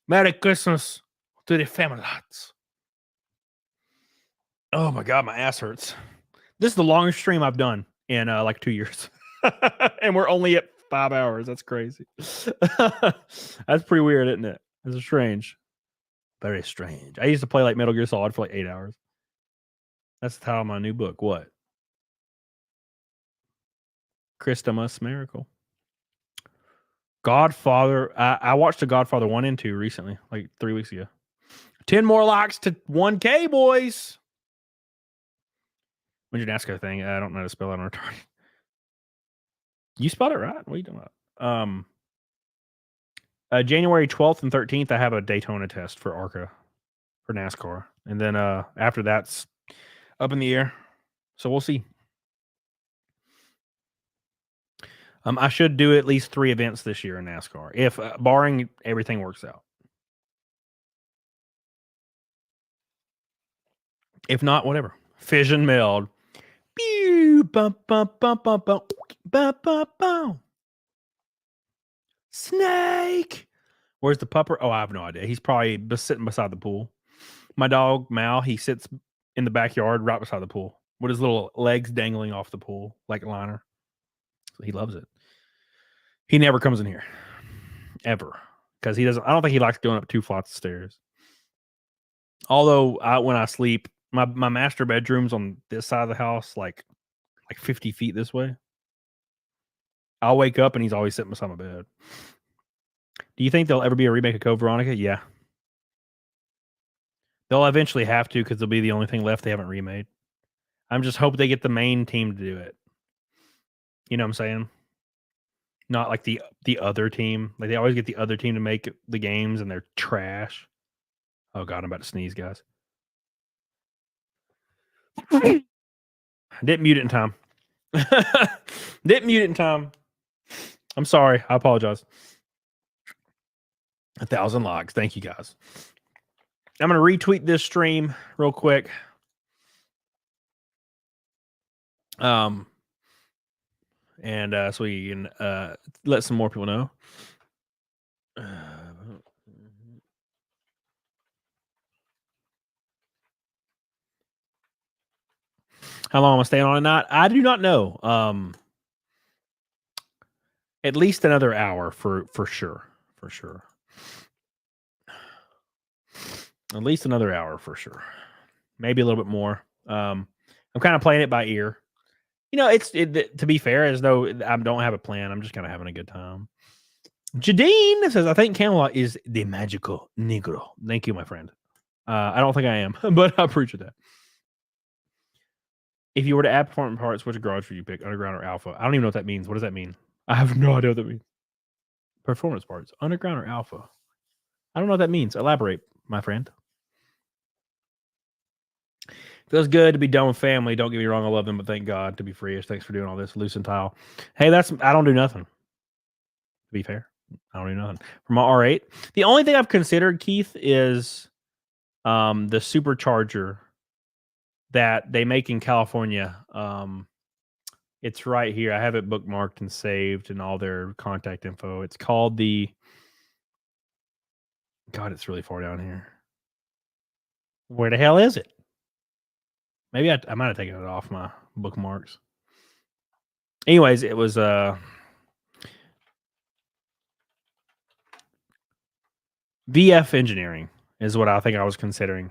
Merry Christmas to the family. Oh my God, my ass hurts. This is the longest stream I've done in like 2 years. And we're only at 5 hours. That's crazy. That's pretty weird, isn't it? It's strange. Very strange. I used to play like Metal Gear Solid for like 8 hours. That's the title of my new book. What? Christmas Miracle. Godfather. I watched The Godfather 1 and 2 recently, like 3 weeks ago. 10 more likes to 1K, boys. When's your NASCAR thing? I don't know how to spell it on retarded. You spelled it right. What are you doing about? January 12th and 13th, I have a Daytona test for ARCA for NASCAR. And then after that's up in the air. So we'll see. I should do at least 3 events this year in NASCAR, if barring everything works out. If not, whatever. Fission meld. Pew, bum, bum, bum, bum, bum, bum, bum, bum. Snake. Where's the pupper? Oh, I have no idea. He's probably sitting beside the pool. My dog, Mal, he sits in the backyard right beside the pool with his little legs dangling off the pool like a liner. So he loves it. He never comes in here. Ever. Because he doesn't, I don't think he likes going up 2 flights of stairs. Although when I sleep, my master bedroom's on this side of the house, like 50 feet this way. I'll wake up and he's always sitting beside my bed. Do you think there'll ever be a remake of Code Veronica? Yeah. They'll eventually have to, because they'll be the only thing left they haven't remade. I'm just hoping they get the main team to do it. You know what I'm saying? Not like the other team. Like they always get the other team to make the games and they're trash. Oh God, I'm about to sneeze, guys. I didn't mute it in time. Didn't mute it in time. I'm sorry. I apologize. 1,000 likes. Thank you, guys. I'm going to retweet this stream real quick. And so we can let some more people know. How long am I staying on or not? I do not know. At least another hour for sure. For sure. At least another hour for sure. Maybe a little bit more. I'm kind of playing it by ear. You know, to be fair, as though I don't have a plan. I'm just kind of having a good time. Jadine says, I think Camelot is the magical Negro. Thank you, my friend. I don't think I am, but I appreciate that. If you were to add performance parts, which garage would you pick? Underground or Alpha? I don't even know what that means. What does that mean? I have no idea what that means. Performance parts. Underground or Alpha? I don't know what that means. Elaborate, my friend. Feels good to be done with family. Don't get me wrong. I love them, but thank God to be free-ish. Thanks for doing all this. Loose and tile. Hey, I don't do nothing. To be fair, I don't do nothing. For my R8, the only thing I've considered, Keith, is the supercharger that they make in California. It's right here. I have it bookmarked and saved and all their contact info. It's called the... God, it's really far down here. Where the hell is it? Maybe I might have taken it off my bookmarks. Anyways, it was VF Engineering is what I think I was considering.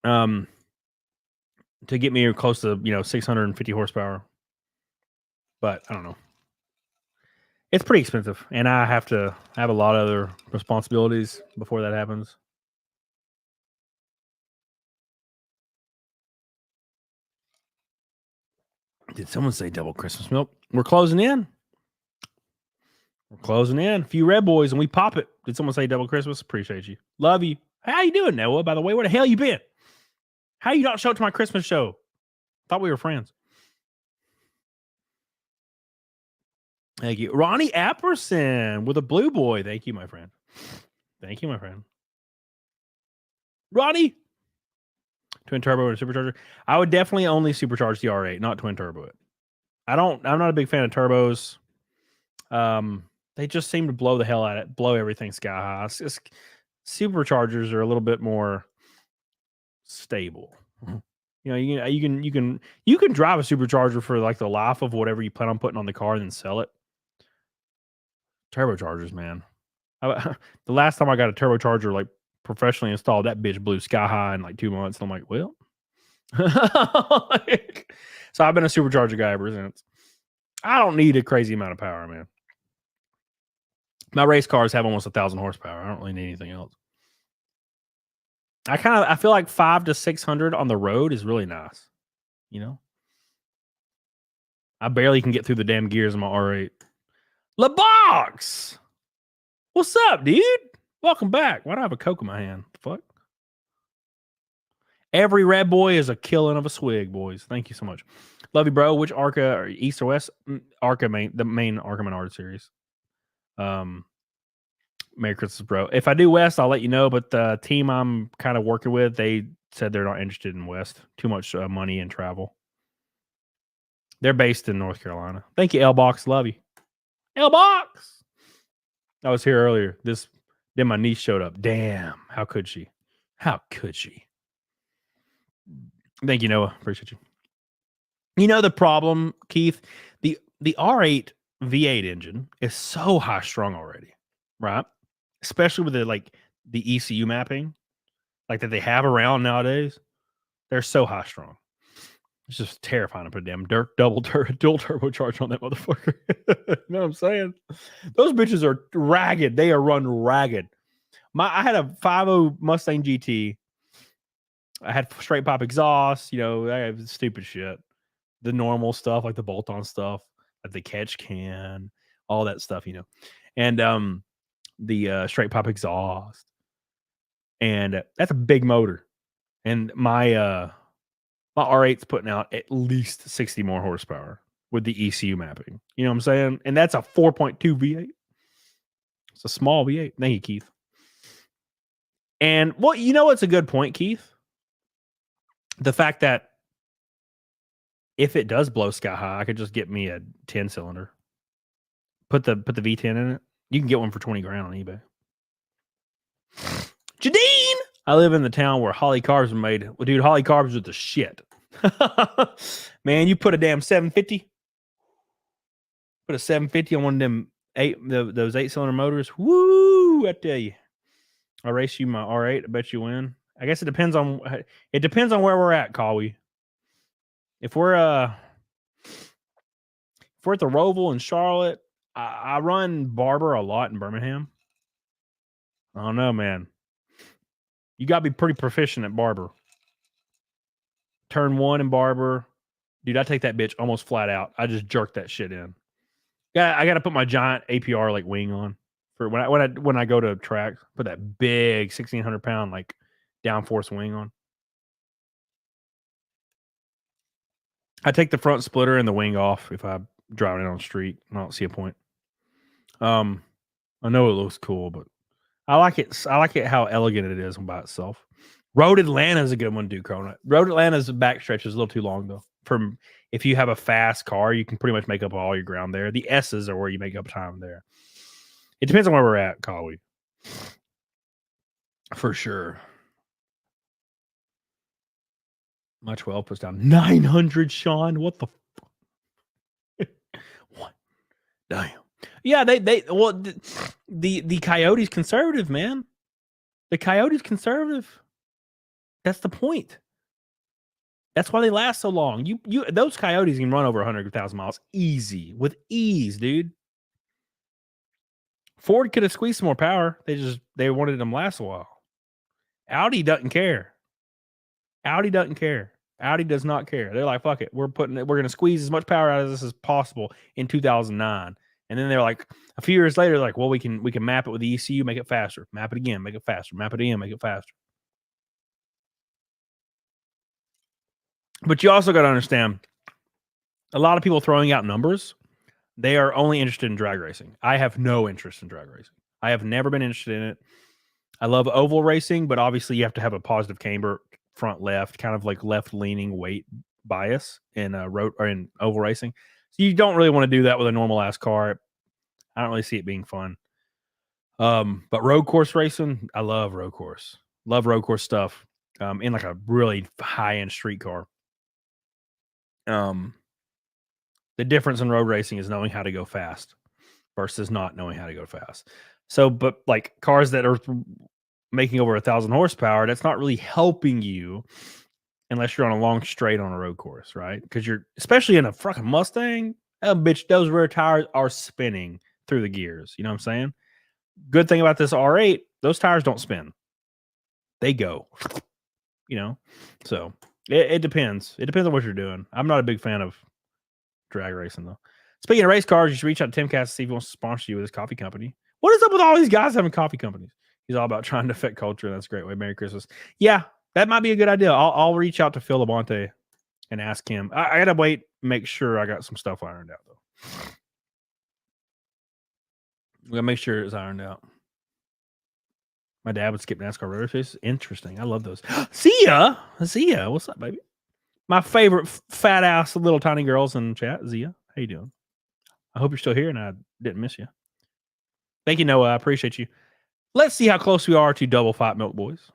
To get me close to 650 horsepower. But I don't know. It's pretty expensive, and I have to have a lot of other responsibilities before that happens. Did someone say double Christmas milk? We're closing in. We're closing in. A few red boys, and we pop it. Did someone say double Christmas? Appreciate you. Love you. How you doing, Noah? By the way, where the hell you been? How you not show up to my Christmas show? Thought we were friends. Thank you. Ronnie Apperson with a blue boy. Thank you, my friend. Thank you, my friend. Ronnie. Twin turbo and supercharger. I would definitely only supercharge the R8, not twin turbo it. I'm not a big fan of turbos. They just seem to blow the hell out of it, blow everything sky high. Superchargers are a little bit more stable. You can drive a supercharger for like the life of whatever you plan on putting on the car and then sell it. Turbochargers, man. The last time I got a turbocharger like professionally installed, that bitch blew sky high in like 2 months. And I'm like, well. So I've been a supercharger guy ever since. I don't need a crazy amount of power, man. My race cars have almost 1,000 horsepower. I don't really need anything else. I feel like 500 to 600 on the road is really nice. I barely can get through the damn gears in my R8. LeBox! What's up, dude? Welcome back. Why do I have a Coke in my hand? The fuck? Every red boy is a killing of a swig, boys. Thank you so much. Love you, bro. Which Arca, or East or West? Arca the main Arca Menard series. Merry Christmas, bro. If I do West, I'll let you know. But the team I'm kind of working with, they said they're not interested in West. Too much money and travel. They're based in North Carolina. Thank you, L-Box. Love you. L-Box! I was here earlier. Then my niece showed up. Damn. How could she? How could she? Thank you, Noah. Appreciate you. You know the problem, Keith? The R8 V8 engine is so high strung already, right? Especially with the ECU mapping like that they have around nowadays. They're so high strung. It's just terrifying to put a damn dual turbocharger on that motherfucker. You know what I'm saying? Those bitches are ragged. They are run ragged. I had a 5.0 Mustang GT. I had straight pop exhaust. I have stupid shit. The normal stuff, like the bolt-on stuff, like the catch can, all that stuff, And the straight pop exhaust. And that's a big motor. And my R8's putting out at least 60 more horsepower with the ECU mapping. You know what I'm saying? And that's a 4.2 V8. It's a small V8. Thank you, Keith. And what's a good point, Keith? The fact that if it does blow sky high, I could just get me a 10 cylinder. Put the V10 in it You can get one for 20 grand on eBay. Jadine! I live in the town where Holly carbs are made. Well, dude, Holly carbs are the shit. Man, you put a damn 750. Put a 750 on one of them those 8-cylinder motors. Woo! I tell you. I'll race you my R8. I bet you win. I guess it depends on where we're at, Kawi. If we're at the Roval in Charlotte, I run Barber a lot in Birmingham. I don't know, man. You got to be pretty proficient at Barber. Turn 1 in Barber. Dude, I take that bitch almost flat out. I just jerk that shit in. Yeah, I got to put my giant APR like wing on for when I go to track. Put that big 1,600-pound like downforce wing on. I take the front splitter and the wing off if I drive it on the street. I don't see a point. I know it looks cool, but I like it. I like it how elegant it is by itself. Road Atlanta is a good one to do, Cronut. Road Atlanta's backstretch is a little too long though. If you have a fast car, you can pretty much make up all your ground there. The S's are where you make up time there. It depends on where we're at, Collie. For sure. My 12 puts down 900, Sean. What the what? Damn. Yeah, the Coyotes conservative, man. The Coyotes conservative. That's the point. That's why they last so long. Those Coyotes can run over 100,000 miles easy, with ease, dude. Ford could have squeezed some more power. They wanted them last a while. Audi doesn't care. Audi doesn't care. Audi does not care. They're like, fuck it. We're going to squeeze as much power out of this as possible in 2009. And then they're like, a few years later, like, well, we can map it with the ECU, make it faster. Map it again, make it faster. Map it again, make it faster. But you also got to understand, a lot of people throwing out numbers, they are only interested in drag racing. I have no interest in drag racing. I have never been interested in it. I love oval racing, but obviously you have to have a positive camber, front left, kind of like left leaning weight bias in road or in oval racing. So you don't really want to do that with a normal ass car. I don't really see it being fun. But road course racing, I love road course. Love road course stuff. In like a really high end street car. The difference in road racing is knowing how to go fast versus not knowing how to go fast. So, but like cars that are making over 1,000 horsepower, that's not really helping you unless you're on a long straight on a road course, right? Because you're, especially in a fucking Mustang, bitch, those rear tires are spinning through the gears. You know what I'm saying? Good thing about this R8, those tires don't spin. They go, you know? So it depends. It depends on what you're doing. I'm not a big fan of drag racing, though. Speaking of race cars, you should reach out to Tim Cass to see if he wants to sponsor you with his coffee company. What is up with all these guys having coffee companies? He's all about trying to affect culture. That's a great way. Merry Christmas. Yeah, that might be a good idea. I'll reach out to Phil Labonte and ask him. I gotta wait, make sure I got some stuff ironed out, though. We gotta make sure it's ironed out. My dad would skip NASCAR road races. Interesting. I love those. Zia. What's up, baby? My favorite fat ass little tiny girls in chat. Zia, how you doing? I hope you're still here and I didn't miss you. Thank you, Noah. I appreciate you. Let's see how close we are to double fight milk boys.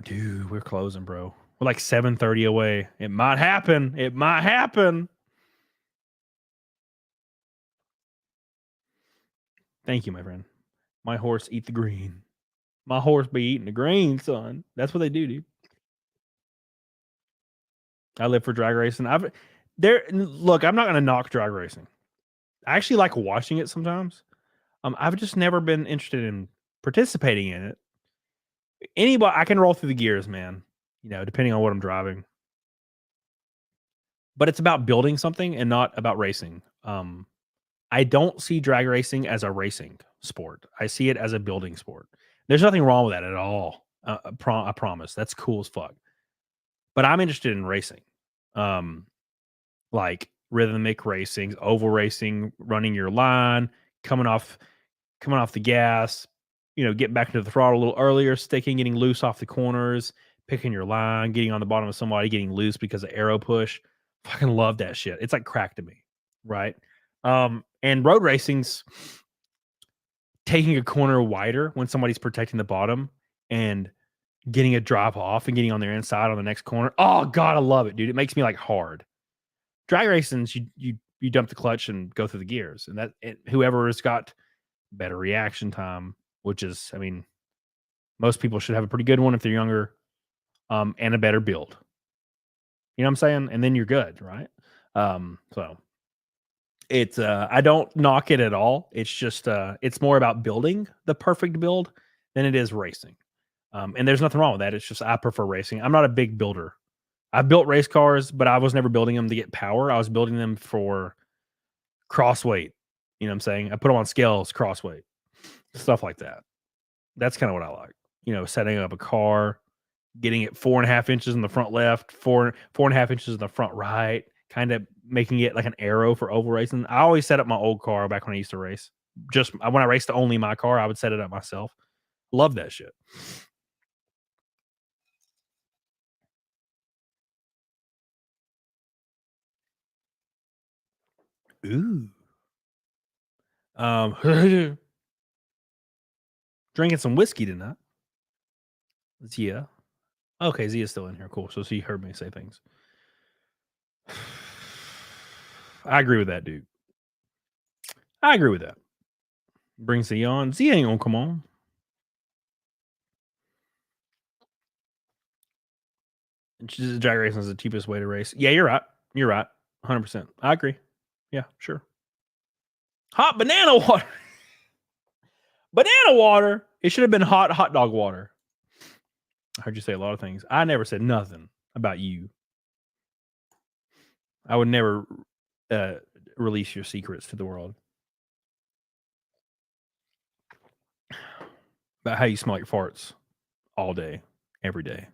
Dude, we're closing, bro. We're like 7:30 away. It might happen. It might happen. Thank you, my friend. My horse eat the green. My horse be eating the green, son. That's what they do, dude. I live for drag racing. Look, I'm not gonna knock drag racing. I actually like watching it sometimes. I've just never been interested in participating in it. I can roll through the gears, man. You know, depending on what I'm driving. But it's about building something and not about racing. I don't see drag racing as a racing sport. I see it as a building sport. There's nothing wrong with that at all. I promise. That's cool as fuck. But I'm interested in racing. Like rhythmic racing, oval racing, running your line, coming off the gas, getting back into the throttle a little earlier, sticking, getting loose off the corners, picking your line, getting on the bottom of somebody, getting loose because of arrow push. Fucking love that shit. It's like crack to me. right? And road racing's taking a corner wider when somebody's protecting the bottom and getting a drop off and getting on their inside on the next corner. Oh God, I love it, dude. It makes me like hard. Drag racing's you dump the clutch and go through the gears, and whoever has got better reaction time, which is, I mean, most people should have a pretty good one if they're younger, and a better build. You know what I'm saying? And then you're good, right? So it's I don't knock it at all. It's just it's more about building the perfect build than it is racing. And there's nothing wrong with that. It's just I prefer racing. I'm not a big builder. I've built race cars, but I was never building them to get power. I was building them for cross weight. You know what I'm saying? I put them on scales, cross weight, stuff like that. That's kind of what I like. You know, setting up a car, getting it 4.5 inches in the front left, 4.5 inches in the front right, kind of making it like an arrow for oval racing. I always set up my old car back when I used to race. Just when I raced only my car, I would set it up myself. Love that shit. Ooh. Drinking some whiskey tonight. Zia. Okay, Zia's still in here. Cool. So she heard me say things. I agree with that, dude. I agree with that. Bring Zia on. Zia ain't gonna come on. Drag racing is the cheapest way to race. Yeah, you're right. You're right. 100%. I agree. Yeah, sure. Hot banana water. Banana water. It should have been hot dog water. I heard you say a lot of things. I never said nothing about you. I would never release your secrets to the world. About how you smell like farts all day, every day.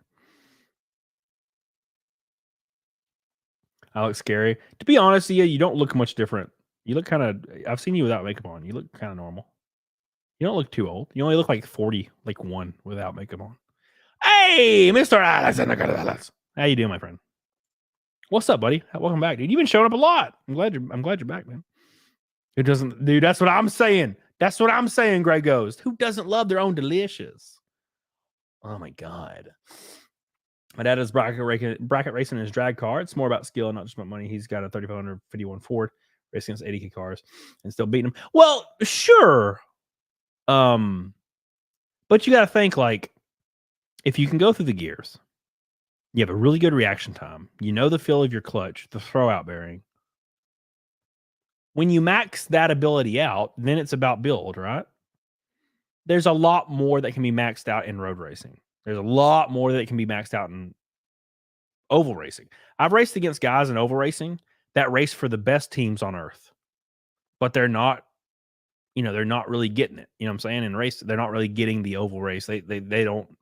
I look scary. To be honest, Zia, you don't look much different. You look kind of, I've seen you without makeup on. You look kind of normal. You don't look too old. You only look like 40, like 1 without makeup on. Hey, Mr. Allison. How you doing, my friend? What's up, buddy? Welcome back, dude. You've been showing up a lot. I'm glad you're back, man. It doesn't, dude, that's what I'm saying. That's what I'm saying, Greg Ghost. Who doesn't love their own delicious? Oh my God. My dad is bracket racing his drag car. It's more about skill, not just about money. He's got a 3551 Ford racing against 80K cars and still beating them. Well, sure. But you got to think, like, if you can go through the gears, you have a really good reaction time. You know the feel of your clutch, the throw-out bearing. When you max that ability out, then it's about build, right? There's a lot more that can be maxed out in road racing. There's a lot more that can be maxed out in oval racing. I've raced against guys in oval racing that race for the best teams on earth, but they're not, they're not really getting it. You know what I'm saying? In race, they're not really getting the oval race. They're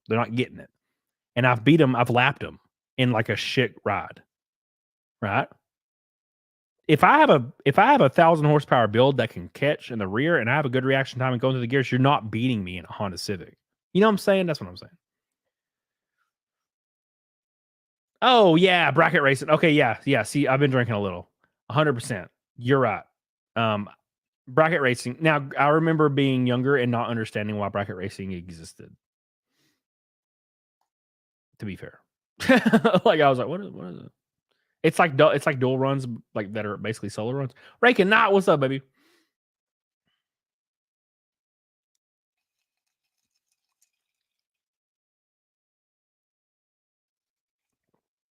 not getting it. And I've beat them. I've lapped them in like a shit ride, right? If I have a 1,000 horsepower build that can catch in the rear and I have a good reaction time and going through the gears, you're not beating me in a Honda Civic. You know what I'm saying? That's what I'm saying. Oh yeah, bracket racing. Okay, yeah. See, I've been drinking a little. 100%. You're right. Bracket racing. Now, I remember being younger and not understanding why bracket racing existed. To be fair, like I was like, what is it? It's like dual runs, like that are basically solo runs. Raking, not what's up, baby?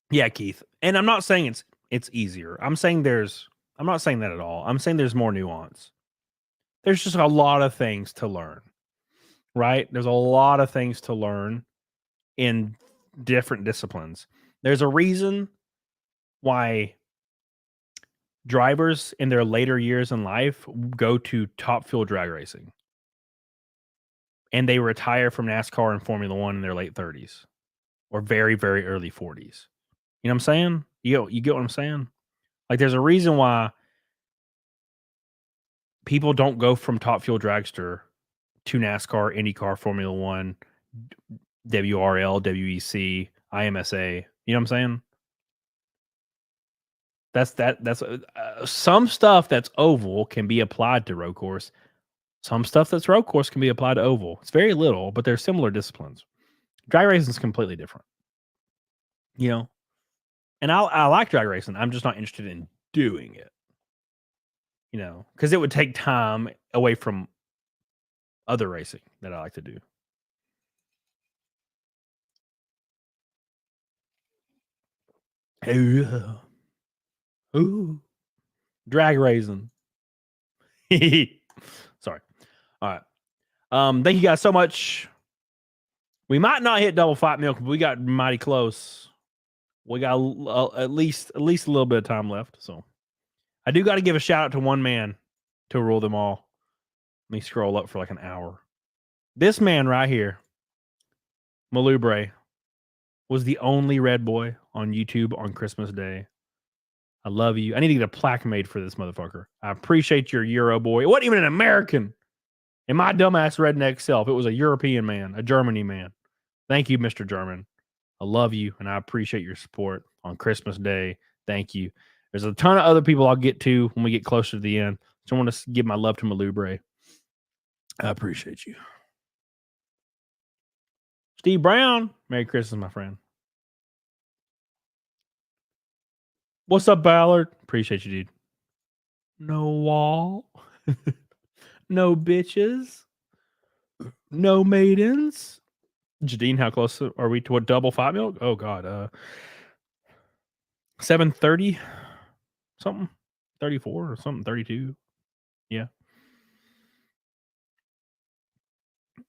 Yeah, Keith. And I'm not saying it's easier. I'm not saying that at all. I'm saying there's more nuance. There's just a lot of things to learn, right? There's a lot of things to learn in different disciplines. There's a reason why drivers in their later years in life go to top fuel drag racing and they retire from NASCAR and Formula One in their late 30s or very, very early 40s. You know what I'm saying? You get what I'm saying? Like, there's a reason why people don't go from top fuel dragster to NASCAR, IndyCar, Formula One, WRL, WEC, IMSA. You know what I'm saying? That's some stuff that's oval can be applied to road course. Some stuff that's road course can be applied to oval. It's very little, but they're similar disciplines. Drag racing is completely different. You know, and I like drag racing. I'm just not interested in doing it. You know, because it would take time away from other racing that I like to do. Ooh, drag racing. Sorry. All right. Thank you guys so much. We might not hit double 5 milk, but we got mighty close. We got at least a little bit of time left. So I do got to give a shout out to one man to rule them all. Let me scroll up for like an hour. This man right here, Malubre, was the only red boy on YouTube on Christmas Day. I love you. I need to get a plaque made for this motherfucker. I appreciate your Euro boy. It wasn't even an American. And my dumbass redneck self, it was a European man, a Germany man. Thank you, Mr. German. I love you, and I appreciate your support on Christmas Day. Thank you. There's a ton of other people I'll get to when we get closer to the end. So I want to give my love to Malubre. I appreciate you. Steve Brown, Merry Christmas, my friend. What's up, Ballard? Appreciate you, dude. No wall. No bitches. No maidens. Jadine, how close are we to a double 5 milk? Oh, God. 730 something. 34 or something. 32. Yeah.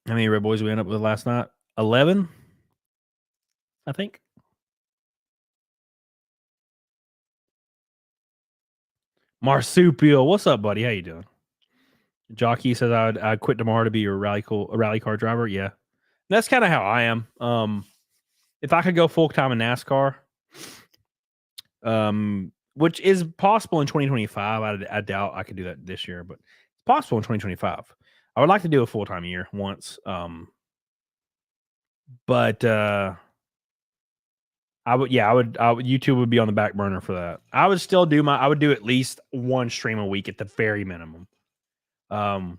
How many red boys we end up with last night? 11, I think. Marsupial, what's up, buddy? How you doing? Jockey says I'd quit tomorrow to be a rally car driver. Yeah, that's kind of how I am. If I could go full time in NASCAR, which is possible in 2025, I doubt I could do that this year, but it's possible in 2025. I would like to do a full time year once. But I would YouTube would be on the back burner for that. I would still do I would do at least one stream a week at the very minimum. But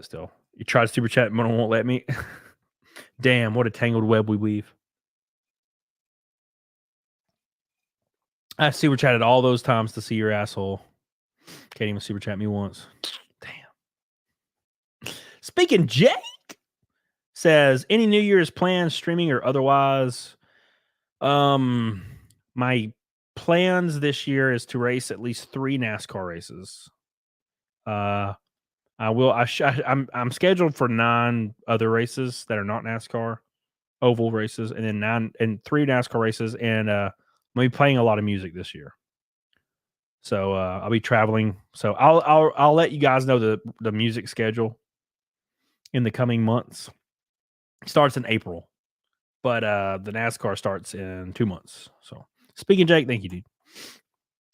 still, you try to super chat, but it won't let me. Damn, what a tangled web we weave. I super chatted all those times to see your asshole. Can't even super chat me once. Damn. Speaking, Jake says, any New Year's plans, streaming or otherwise? My plans this year is to race at least 3 NASCAR races. I'm scheduled for 9 other races that are not NASCAR, oval races, and then 3 NASCAR races, and I'm gonna be playing a lot of music this year. So I'll be traveling. So I'll let you guys know the music schedule in the coming months. It starts in April, but the NASCAR starts in 2 months. So speaking, Jake, thank you, dude.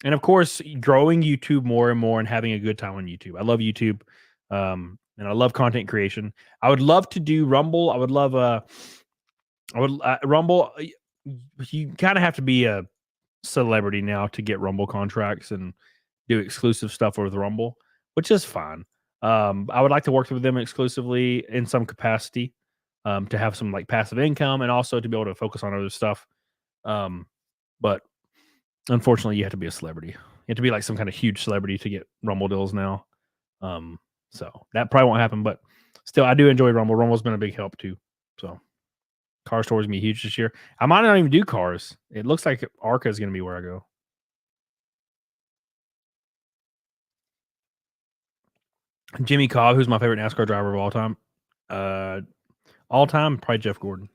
And of course, growing YouTube more and more and having a good time on YouTube. I love YouTube. And I love content creation. I would love to do Rumble. I would love Rumble. You kind of have to be a celebrity now to get Rumble contracts and do exclusive stuff with Rumble, which is fine. I would like to work with them exclusively in some capacity, to have some like passive income and also to be able to focus on other stuff. But unfortunately, you have to be a celebrity. You have to be like some kind of huge celebrity to get Rumble deals now. So that probably won't happen, but still, I do enjoy Rumble. Rumble's been a big help too. So car stores gonna be huge this year. I might not even do cars. It looks like ARCA is gonna be where I go. Jimmy Cobb, who's my favorite NASCAR driver of all time. All time, probably Jeff Gordon.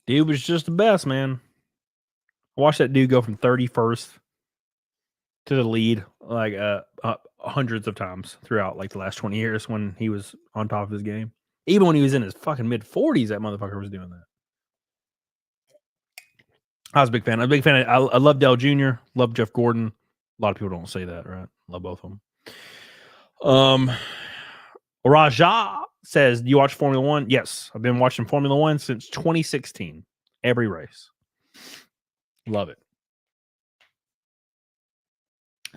Dude was just the best, man. I watched that dude go from 31st to the lead like hundreds of times throughout like the last 20 years when he was on top of his game. Even when he was in his fucking mid-40s, that motherfucker was doing that. I was a big fan. I love Dale Jr., love Jeff Gordon. A lot of people don't say that, right? Love both of them. Raja says, do you watch Formula One? Yes, I've been watching Formula One since 2016. Every race. Love it.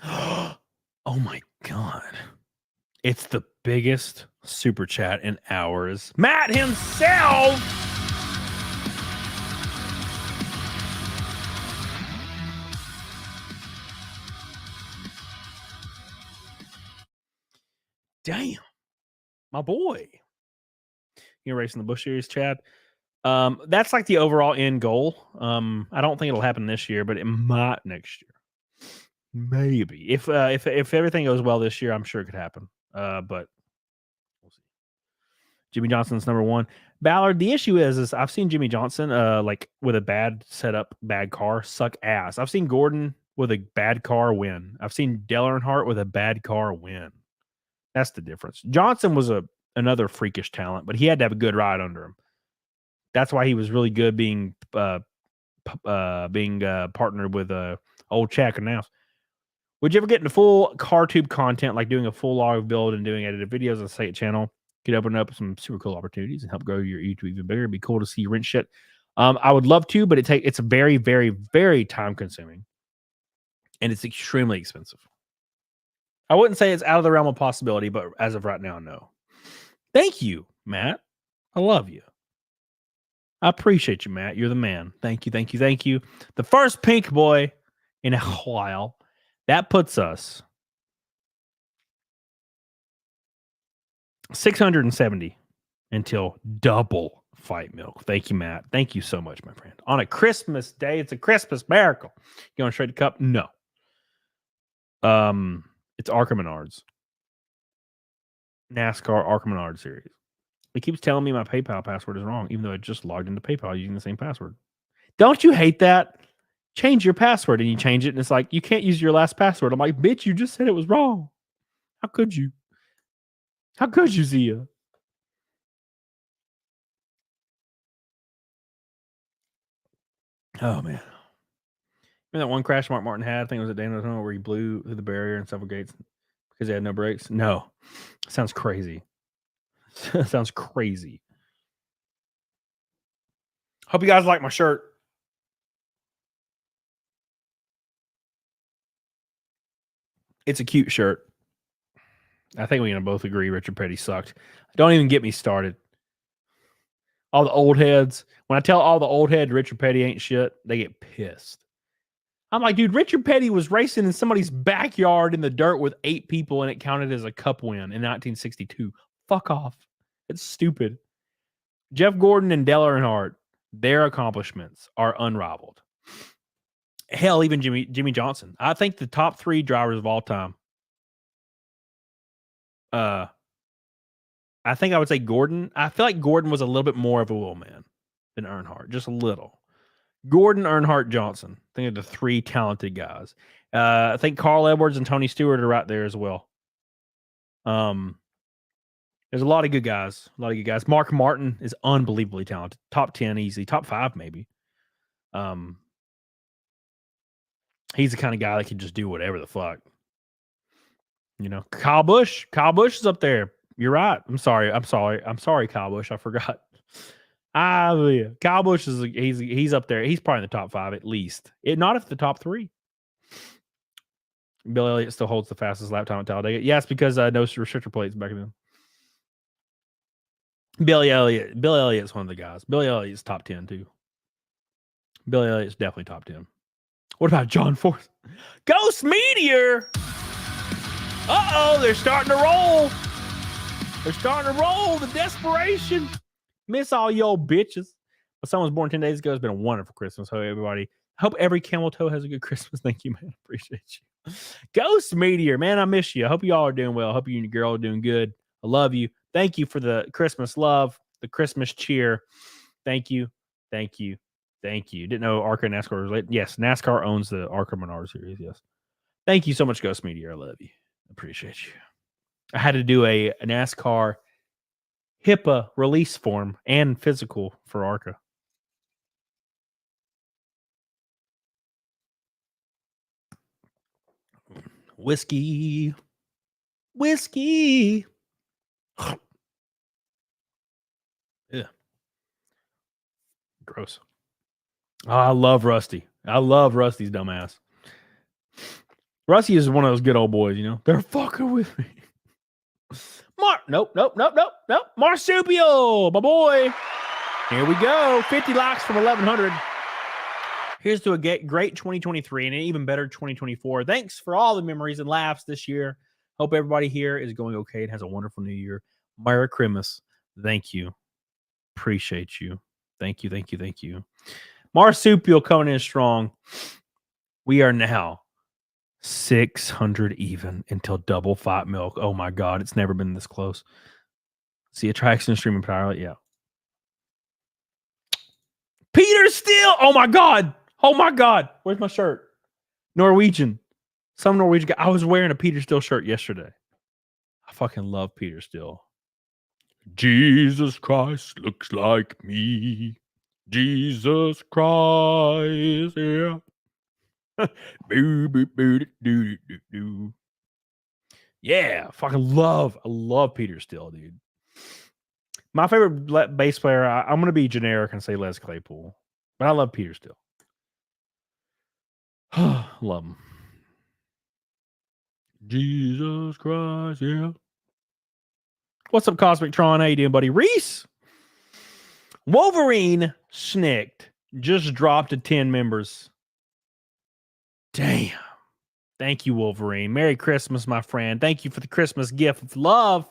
Oh my God. It's the biggest super chat in hours. Matt himself. Damn. My boy. You racing the Bush series, Chad? That's like the overall end goal. I don't think it'll happen this year, but it might next year. Maybe if everything goes well this year, I'm sure it could happen. But we'll see. Jimmy Johnson's number one. Ballard. The issue is I've seen Jimmy Johnson like with a bad setup, bad car suck ass. I've seen Gordon with a bad car win. I've seen Dale Earnhardt with a bad car win. That's the difference. Johnson was another freakish talent, but he had to have a good ride under him. That's why he was really good being partnered with old Chad Knaus. Would you ever get into full car tube content, like doing a full log build and doing edited videos on the site channel? Could open up some super cool opportunities and help grow your YouTube even bigger. It'd be cool to see you wrench shit. I would love to, but it's very, very, very time consuming, and it's extremely expensive. I wouldn't say it's out of the realm of possibility, but as of right now, no. Thank you, Matt. I love you. I appreciate you, Matt. You're the man. Thank you, thank you, thank you. The first pink boy in a while. That puts us 670 until double fight milk. Thank you, Matt. Thank you so much, my friend. On a Christmas day, it's a Christmas miracle. You going straight to cup? No. It's Arkham Menards. NASCAR Arkham Menards series. It keeps telling me my PayPal password is wrong, even though I just logged into PayPal using the same password. Don't you hate that? Change your password, and you change it, and it's like, you can't use your last password. I'm like, bitch, you just said it was wrong. How could you? How could you, Zia? Oh, man. Remember that one crash Mark Martin had? I think it was at Daniel Tunnel where he blew through the barrier in several gates because he had no brakes. No. Sounds crazy. Sounds crazy. Hope you guys like my shirt. It's a cute shirt. I think we can both agree Richard Petty sucked. Don't even get me started. All the old heads. When I tell all the old heads Richard Petty ain't shit, they get pissed. I'm like, dude, Richard Petty was racing in somebody's backyard in the dirt with 8 people, and it counted as a cup win in 1962. Fuck off. It's stupid. Jeff Gordon and Dale Earnhardt, their accomplishments are unrivaled. Hell, even Jimmy Johnson. I think the top 3 drivers of all time. I think I would say Gordon. I feel like Gordon was a little bit more of a wheel man than Earnhardt, just a little. Gordon, Earnhardt, Johnson. I think they're the 3 talented guys. I think Carl Edwards and Tony Stewart are right there as well. There's a lot of good guys. Mark Martin is unbelievably talented. Top 10 easy. Top 5 maybe. He's the kind of guy that can just do whatever the fuck. You know, Kyle Busch. Kyle Busch is up there. You're right. I'm sorry, Kyle Busch. I forgot. Yeah. Kyle Busch is he's up there. He's probably in the top 5 at least. Not if the top 3. Bill Elliott still holds the fastest lap time at Talladega. Yes, because no restrictor plates back then. Billy Elliott's one of the guys. Billy Elliott's top 10 too. Billy Elliott's definitely top 10. What about John Force? Ghost Meteor. They're starting to roll. The desperation. Miss all you old bitches. My son was born 10 days ago. It's been a wonderful Christmas. Hope everybody. Hope every camel toe has a good Christmas. Thank you, man. Appreciate you. Ghost Meteor, man, I miss you. I hope you all are doing well. I hope you and your girl are doing good. I love you. Thank you for the Christmas love, the Christmas cheer. Thank you. Didn't know ARCA and NASCAR was late. Yes, NASCAR owns the ARCA Menard series. Yes. Thank you so much, Ghost Meteor. I love you. Appreciate you. I had to do a NASCAR HIPAA release form and physical for ARCA. Whiskey. Yeah. Gross. Oh, I love Rusty. I love Rusty's dumbass. Rusty is one of those good old boys, you know. They're fucking with me. Nope. Marsupial, my boy. Here we go. 50 likes from 1,100. Here's to a great 2023 and an even better 2024. Thanks for all the memories and laughs this year. Hope everybody here is going okay and has a wonderful new year. Merry Christmas. Thank you. Appreciate you. Thank you. Marsupial coming in strong. We are now 600 even until double fight milk. Oh my God, it's never been this close. See, attraction streaming pilot, yeah. Peter Steele. Oh my God. Where's my shirt? Norwegian. Some Norwegian guy. I was wearing a Peter Steele shirt yesterday. I fucking love Peter Steele. Jesus Christ looks like me. Jesus Christ, yeah. Yeah, I love Peter Steele, dude. My favorite bass player, I'm going to be generic and say Les Claypool, but I love Peter Steele. Love him. Jesus Christ, yeah. What's up, Cosmic Tron? How you doing, buddy? Reese? Wolverine Snicked just dropped to 10 members. Damn. Thank you, Wolverine. Merry Christmas, my friend. Thank you for the Christmas gift of love.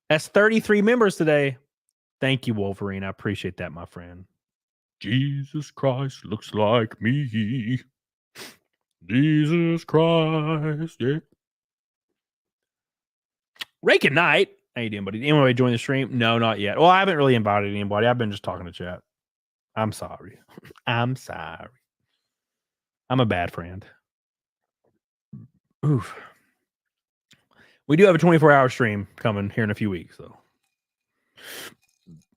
That's 33 members today. Thank you, Wolverine. I appreciate that, my friend. Jesus Christ looks like me. Jesus Christ, yeah. Rake Knight. How you doing, buddy? Anybody join the stream? No, not yet. Well, I haven't really invited anybody. I've been just talking to chat. I'm sorry. I'm a bad friend. Oof. We do have a 24-hour stream coming here in a few weeks, though.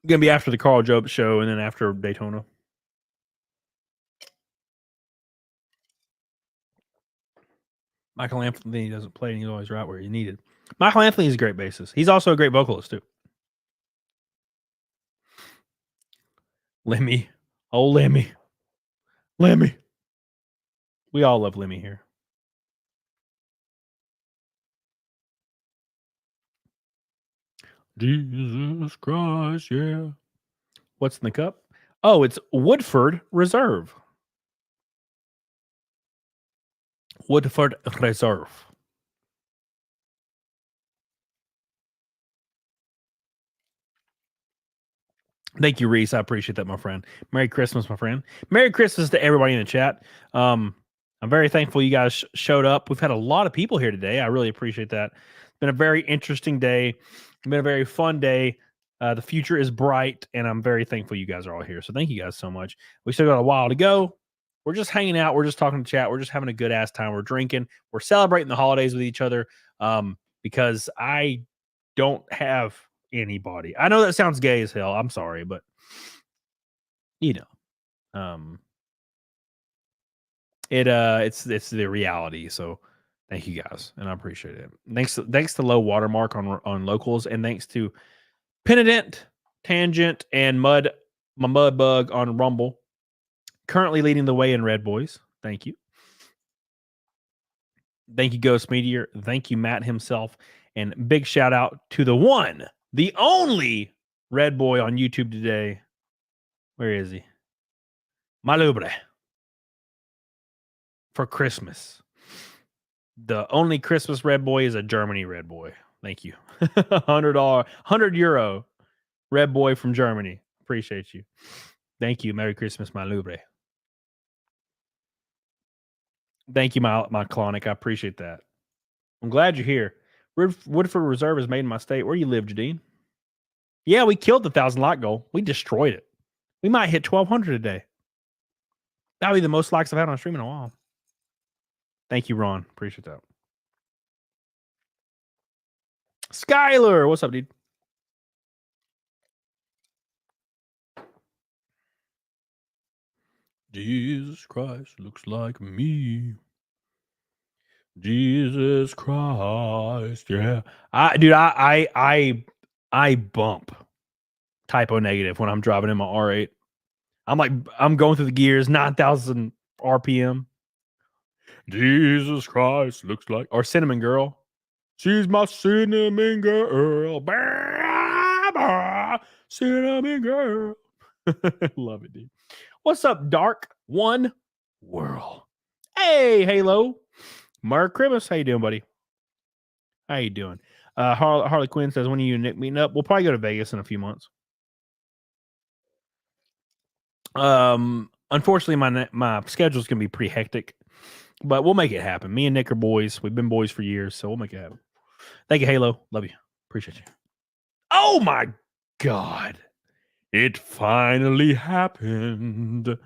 Gonna be after the Carl Job show and then after Daytona. Michael Anthony doesn't play, and he's always right where he's needed. Michael Anthony is a great bassist. He's also a great vocalist, too. Lemmy. Oh, Lemmy. Lemmy. We all love Lemmy here. Jesus Christ, yeah. What's in the cup? Oh, it's Woodford Reserve. Woodford Reserve. Thank you, Reese. I appreciate that, my friend. Merry Christmas, my friend. Merry Christmas to everybody in the chat. I'm very thankful you guys showed up. We've had a lot of people here today. I really appreciate that. It's been a very interesting day. It's been a very fun day. The future is bright, and I'm very thankful you guys are all here. So thank you guys so much. We still got a while to go. We're just hanging out. We're just talking to chat. We're just having a good ass time. We're drinking. We're celebrating the holidays with each other because I don't have anybody. I know that sounds gay as hell. I'm sorry, but you know, it's the reality. So thank you guys, and I appreciate it. Thanks to Low Watermark on locals, and thanks to Penitent, Tangent, and my Mud Bug on Rumble. Currently leading the way in Red Boys. Thank you. Thank you, Ghost Meteor. Thank you, Matt himself. And big shout out to the one, the only Red Boy on YouTube today. Where is he? Malubre. For Christmas. The only Christmas Red Boy is a Germany Red Boy. Thank you. $100, €100 Red Boy from Germany. Appreciate you. Thank you. Merry Christmas, Malubre. Thank you, my Clonic. I appreciate that. I'm glad you're here. Woodford Reserve is made in my state. Where you live, Jadine? Yeah, we killed the 1,000 like goal. We destroyed it. We might hit 1,200 a day. That'll be the most likes I've had on a stream in a while. Thank you, Ron. Appreciate that. Skylar, what's up, dude? Jesus Christ looks like me. Jesus Christ, yeah. I bump typo negative when I'm driving in my R8. I'm going through the gears, 9,000 RPM. Jesus Christ, looks like. Or Cinnamon Girl. She's my cinnamon girl. Bah, bah, cinnamon girl. Love it, dude. What's up, Dark One World? Hey, Halo. Merry Christmas. How you doing, buddy? How you doing? Harley Quinn says, when are you and Nick meeting up? We'll probably go to Vegas in a few months. Unfortunately, my schedule's gonna be pretty hectic, but we'll make it happen. Me and Nick are boys. We've been boys for years, so we'll make it happen. Thank you, Halo. Love you. Appreciate you. Oh my God. It finally happened.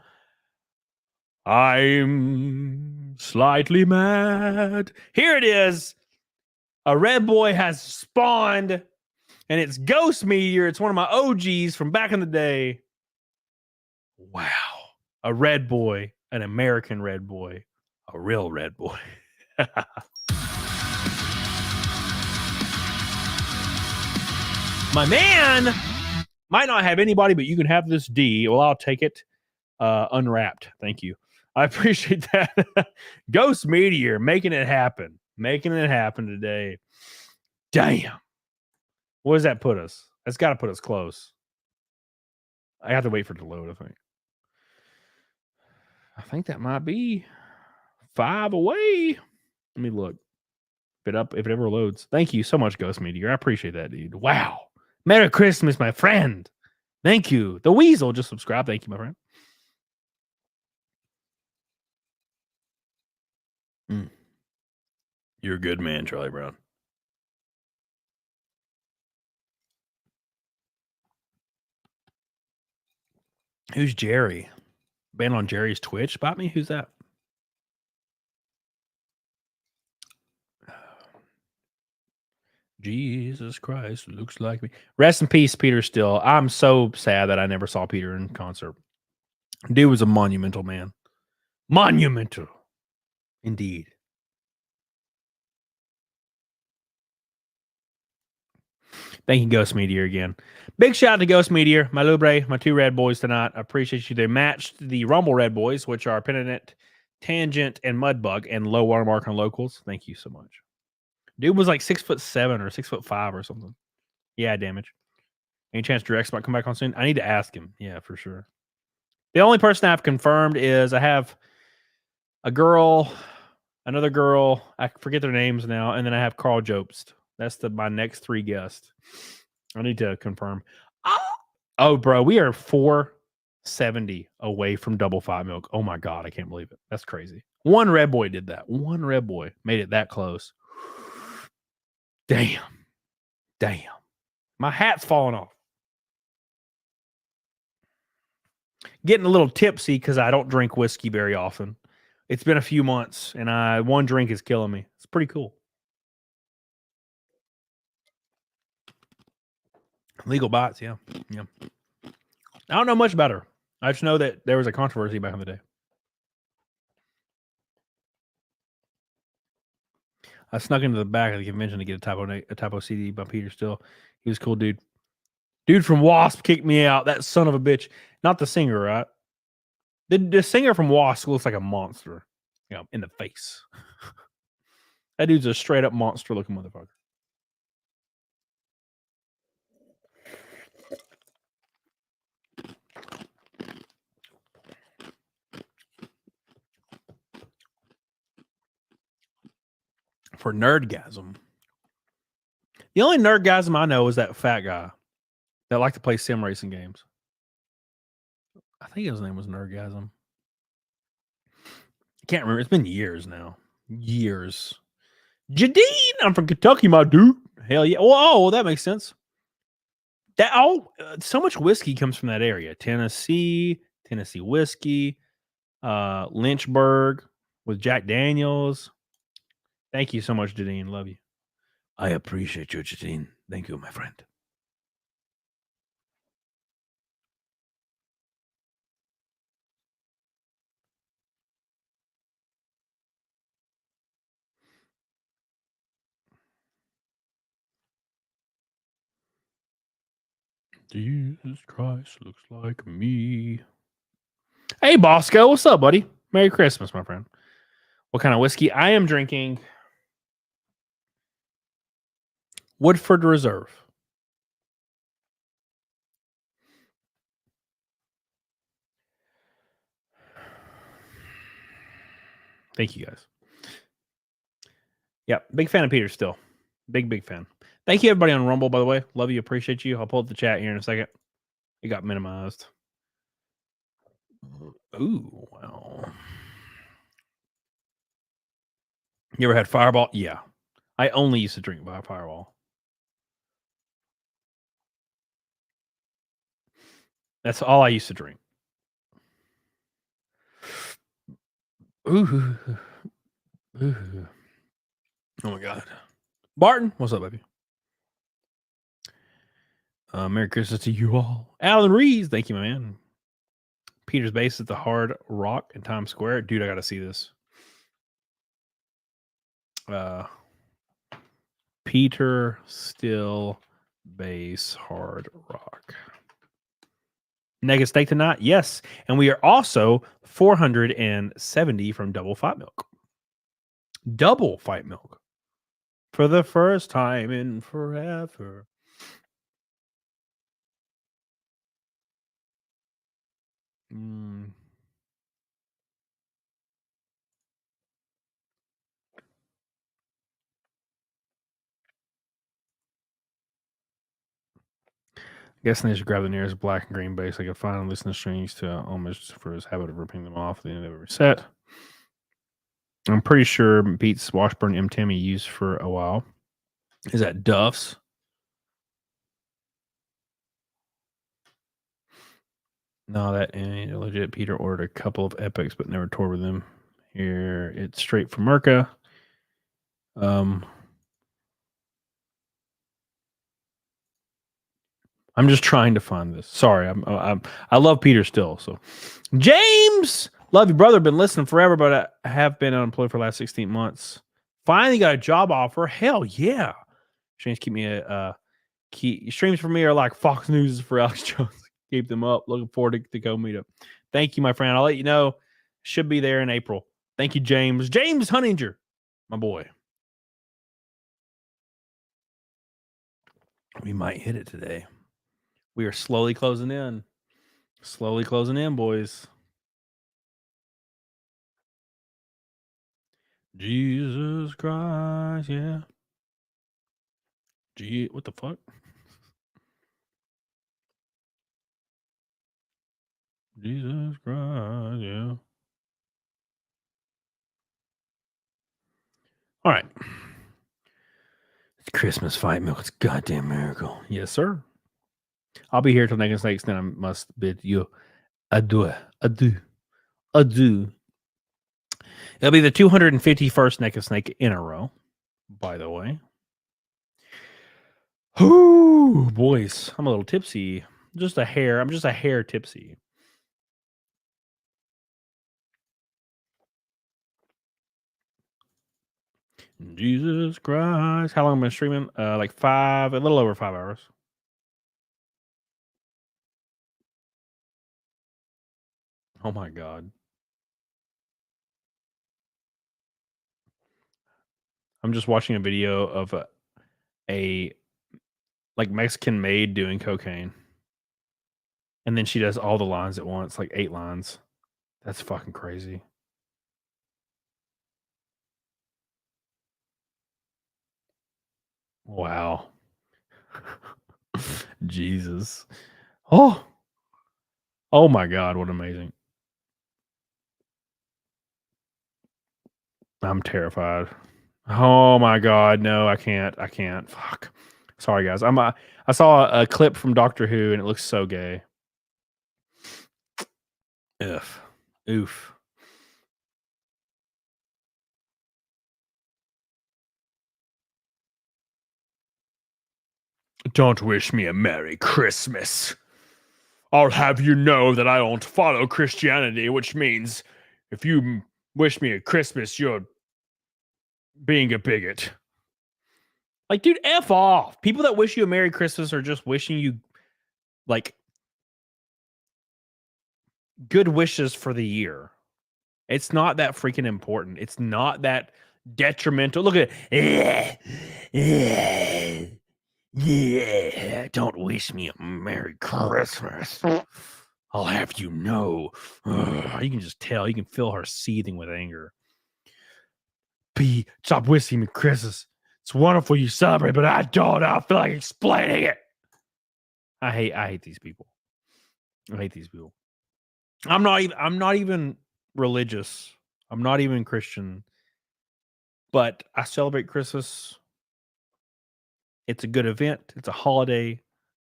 I'm slightly mad. Here it is. A red boy has spawned, and it's Ghost Meteor. It's one of my OGs from back in the day. Wow. A red boy, an American red boy, a real red boy. My man might not have anybody, but you can have this D. Well, I'll take it unwrapped. Thank you. I appreciate that. Ghost Meteor making it happen. Making it happen today. Damn. What does that put us? That's got to put us close. I have to wait for it to load, I think. I think that might be 5 away. Let me look. If it ever loads. Thank you so much, Ghost Meteor. I appreciate that, dude. Wow. Merry Christmas, my friend. Thank you. The Weasel just subscribed. Thank you, my friend. You're a good man, Charlie Brown. Who's Jerry? Been on Jerry's Twitch? Spot me? Who's that? Jesus Christ, looks like me. Rest in peace, Peter Still. I'm so sad that I never saw Peter in concert. Dude was a monumental man. Monumental. Indeed. Thank you, Ghost Meteor, again. Big shout out to Ghost Meteor, my Lubre, my 2 red boys tonight. I appreciate you. They matched the Rumble red boys, which are Penitent, Tangent, and Mudbug, and low watermark on locals. Thank you so much. Dude was like 6'7" or 6'5" or something. Yeah, damage. Any chance Drex might come back on soon? I need to ask him. Yeah, for sure. The only person I've confirmed is I have a girl, another girl. I forget their names now, and then I have Carl Jobst. That's my next 3 guests. I need to confirm. Oh, bro, we are 470 away from double 5 milk. Oh my God, I can't believe it. That's crazy. One red boy did that. One red boy made it that close. Damn. My hat's falling off. Getting a little tipsy because I don't drink whiskey very often. It's been a few months, and one drink is killing me. It's pretty cool. Legal bots, yeah. I don't know much about her. I just know that there was a controversy back in the day. I snuck into the back of the convention to get a typo CD by Peter Still. He was a cool dude. Dude from Wasp kicked me out. That son of a bitch. Not the singer, right? The singer from Wasp looks like a monster, in the face. That dude's a straight up monster looking motherfucker. For Nerdgasm. The only Nerdgasm I know is that fat guy that liked to play sim racing games. I think his name was Nerdgasm. I can't remember. It's been years now. Years. Jadine, I'm from Kentucky, my dude. Hell yeah. Well, that makes sense. So much whiskey comes from that area. Tennessee whiskey, Lynchburg with Jack Daniels. Thank you so much, Jadine. Love you. I appreciate you, Jadine. Thank you, my friend. Jesus Christ looks like me. Hey, Bosco. What's up, buddy? Merry Christmas, my friend. What kind of whiskey? I am drinking Woodford Reserve. Thank you, guys. Yep, big fan of Peter still. Big fan. Thank you, everybody on Rumble, by the way. Love you, appreciate you. I'll pull up the chat here in a second. It got minimized. Ooh, wow. You ever had Fireball? Yeah. I only used to drink by Fireball. That's all I used to drink. Ooh. Ooh. Oh my God. Barton, what's up, baby? Merry Christmas to you all. Alan Rees, thank you, my man. Peter's base at the Hard Rock in Times Square. Dude, I got to see this. Peter Still Base Hard Rock. Nega steak tonight? Yes. And we are also 470 from Double Fight Milk. Double Fight Milk. For the first time in forever. Guessing they should grab the nearest black and green base. I could find and listen to strings to homage for his habit of ripping them off at the end of every set. I'm pretty sure Pete's Washburn M10 he used for a while. Is that Duff's? No, that ain't legit. Peter ordered a couple of epics, but never toured with them. Here, it's straight from Merca. I'm just trying to find this. Sorry, I love Peter still. So, James, love you, brother. Been listening forever, but I have been unemployed for the last 16 months. Finally got a job offer. Hell yeah! Streams keep me streams for me are like Fox News for Alex Jones. Keep them up. Looking forward to go meet up. Thank you, my friend. I'll let you know. Should be there in April. Thank you, James. James Hunninger, my boy. We might hit it today. We are slowly closing in. Slowly closing in, boys. Jesus Christ, yeah. Gee, what the fuck? Jesus Christ, yeah. All right. It's Christmas Fight Milk. It's a goddamn miracle. Yes, sir. I'll be here till next snakes. Then I must bid you adieu. Adieu. Adieu. It'll be the 251st Naked Snake in a row, by the way. Whoo, boys. I'm a little tipsy. Just a hair. I'm just a hair tipsy. Jesus Christ. How long am I streaming? Like a little over 5 hours. Oh my God. I'm just watching a video of a like Mexican maid doing cocaine. And then she does all the lines at once, like 8 lines. That's fucking crazy. Wow. Jesus. Oh my God, what amazing. I'm terrified. Oh my God, no, I can't. Fuck. Sorry, guys. I saw a clip from Doctor Who and it looks so gay. Oof. Don't wish me a Merry Christmas. I'll have you know that I don't follow Christianity, which means if you wish me a Christmas, you're being a bigot. Like, dude, F off. People that wish you a Merry Christmas are just wishing you, like, good wishes for the year. It's not that freaking important. It's not that detrimental. Look at it. Yeah, don't wish me a Merry Christmas. I'll have you know. You can just tell. You can feel her seething with anger. Stop wishing me Christmas. It's wonderful you celebrate, but I don't. I feel like explaining it. I hate these people. I hate these people. I'm not even religious. I'm not even Christian. But I celebrate Christmas. It's a good event. It's a holiday.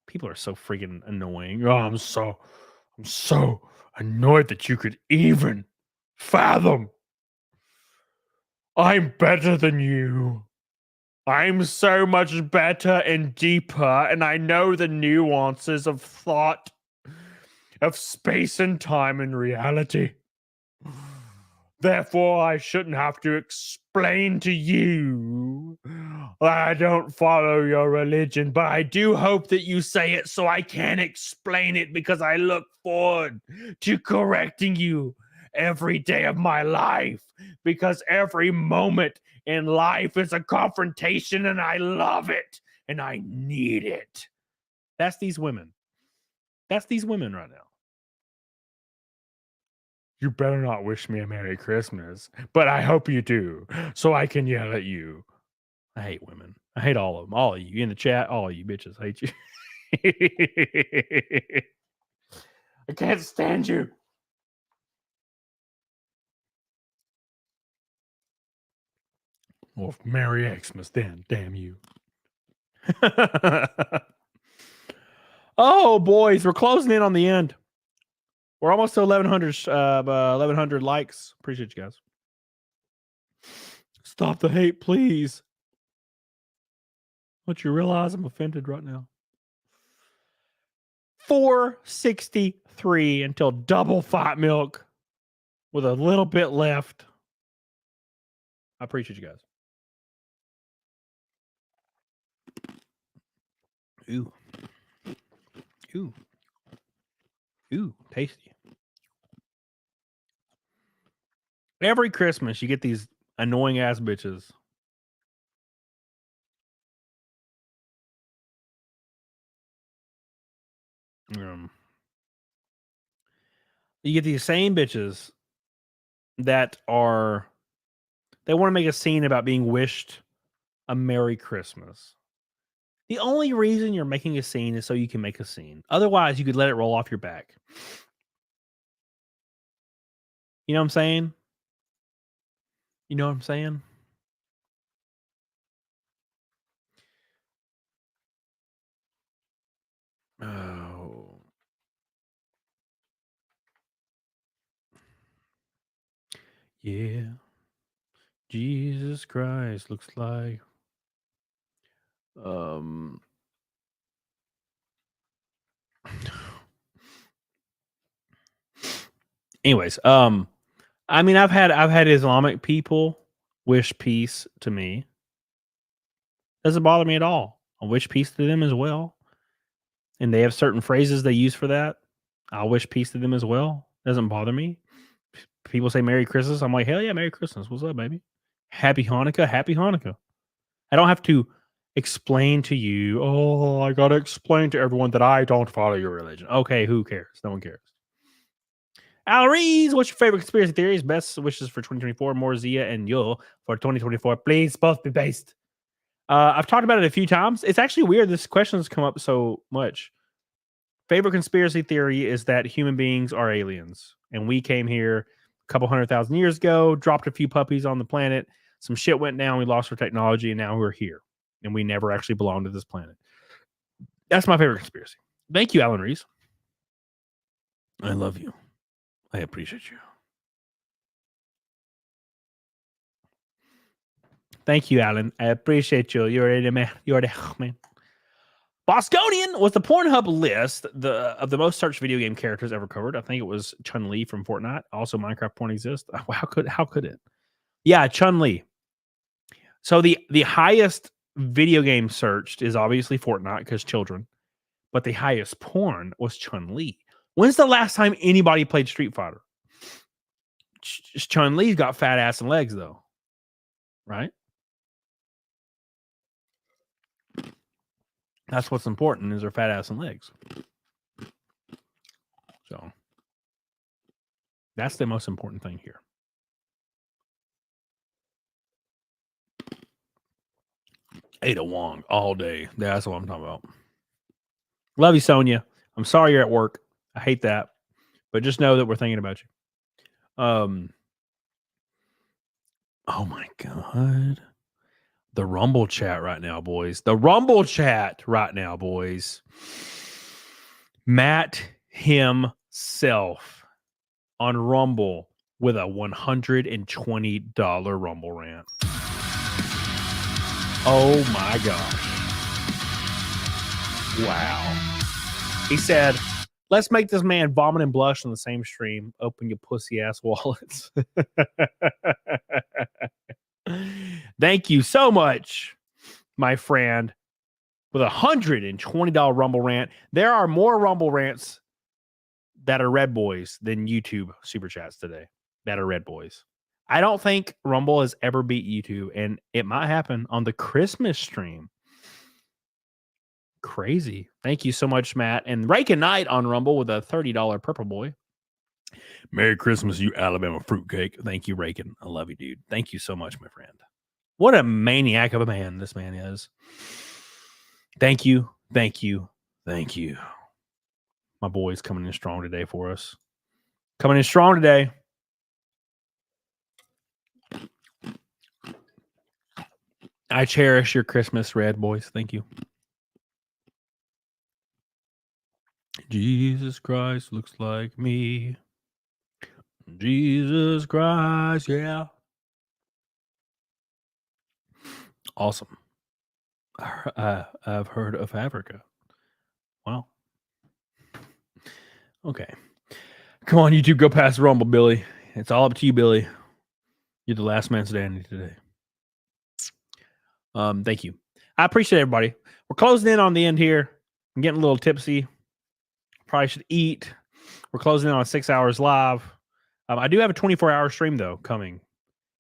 People are so freaking annoying. Oh, I'm so annoyed that you could even fathom. I'm better than you. I'm so much better and deeper, and I know the nuances of thought, of space and time and reality. Therefore, I shouldn't have to explain to you that I don't follow your religion, but I do hope that you say it so I can explain it, because I look forward to correcting you every day of my life, because every moment in life is a confrontation, and I love it, and I need it. That's these women. That's these women right now. You better not wish me a Merry Christmas, but I hope you do, so I can yell at you. I hate women. I hate all of them. All of you in the chat, all of you bitches. I hate you. I can't stand you. Well, Merry Xmas then, damn you. Oh, boys, we're closing in on the end. We're almost to 1,100 likes. Appreciate you guys. Stop the hate, please. Don't you realize I'm offended right now? 463 until double fat milk with a little bit left. I appreciate you guys. Ooh. Ooh. Ooh, tasty. Every Christmas, you get these annoying ass bitches. You get these same bitches that are, they want to make a scene about being wished a Merry Christmas. The only reason you're making a scene is so you can make a scene. Otherwise, you could let it roll off your back. You know what I'm saying? You know what I'm saying? Oh. Yeah. Jesus Christ looks like anyways, I mean, I've had Islamic people wish peace to me. Doesn't bother me at all. I wish peace to them as well. And they have certain phrases they use for that. I'll wish peace to them as well. Doesn't bother me. People say Merry Christmas. I'm like, hell yeah, Merry Christmas. What's up, baby? Happy Hanukkah. Happy Hanukkah. I don't have to explain to you, oh, I got to explain to everyone that I don't follow your religion. Okay, who cares? No one cares. Alaries, what's your favorite conspiracy theories? Best wishes for 2024. More Zia and Yo for 2024. Please both be based. I've talked about it a few times. It's actually weird. This question has come up so much. Favorite conspiracy theory is that human beings are aliens. And we came here a couple 100,000 years ago, dropped a few puppies on the planet. Some shit went down. We lost our technology. And now we're here. And we never actually belonged to this planet. That's my favorite conspiracy. Thank you, Alan Reese. I love you. I appreciate you. Thank you, Alan. I appreciate you. You're the man. You're the man. Bosconian was the Pornhub list of the most searched video game characters ever covered. I think it was Chun-Li from Fortnite. Also, Minecraft porn exists. How could it? Yeah, Chun-Li. So the highest video game searched is obviously Fortnite because children, but the highest porn was Chun-Li. When's the last time anybody played Street Fighter? Chun-Li's got fat ass and legs, though. Right? That's what's important, is her fat ass and legs. So that's the most important thing here. Ada Wong all day. That's what I'm talking about. Love you, Sonia. I'm sorry you're at work. I hate that. But just know that we're thinking about you. Oh my God. The Rumble chat right now, boys. The Rumble chat right now, boys. Matt himself on Rumble with a $120 Rumble rant. Oh my gosh. Wow. He said, let's make this man vomit and blush on the same stream. Open your pussy ass wallets. Thank you so much, my friend, with a $120 Rumble rant. There are more Rumble rants that are Red Boys than YouTube Super Chats today that are Red Boys. I don't think Rumble has ever beat YouTube, and it might happen on the Christmas stream. Crazy. Thank you so much, Matt. And Rake and Knight on Rumble with a $30 Purple Boy. Merry Christmas, you Alabama fruitcake. Thank you, Raken. I love you, dude. Thank you so much, my friend. What a maniac of a man this man is. Thank you. Thank you. Thank you. My boy's coming in strong today for us. Coming in strong today. I cherish your Christmas, Red Boys. Thank you. Jesus Christ looks like me. Jesus Christ, yeah. Awesome. I've heard of Africa. Wow. Okay. Come on, YouTube, go past Rumble, Billy. It's all up to you, Billy. You're the last man standing today. Thank you. I appreciate everybody. We're closing in on the end here. I'm getting a little tipsy. Probably should eat. We're closing in on 6 hours live. I do have a 24-hour stream, though, coming.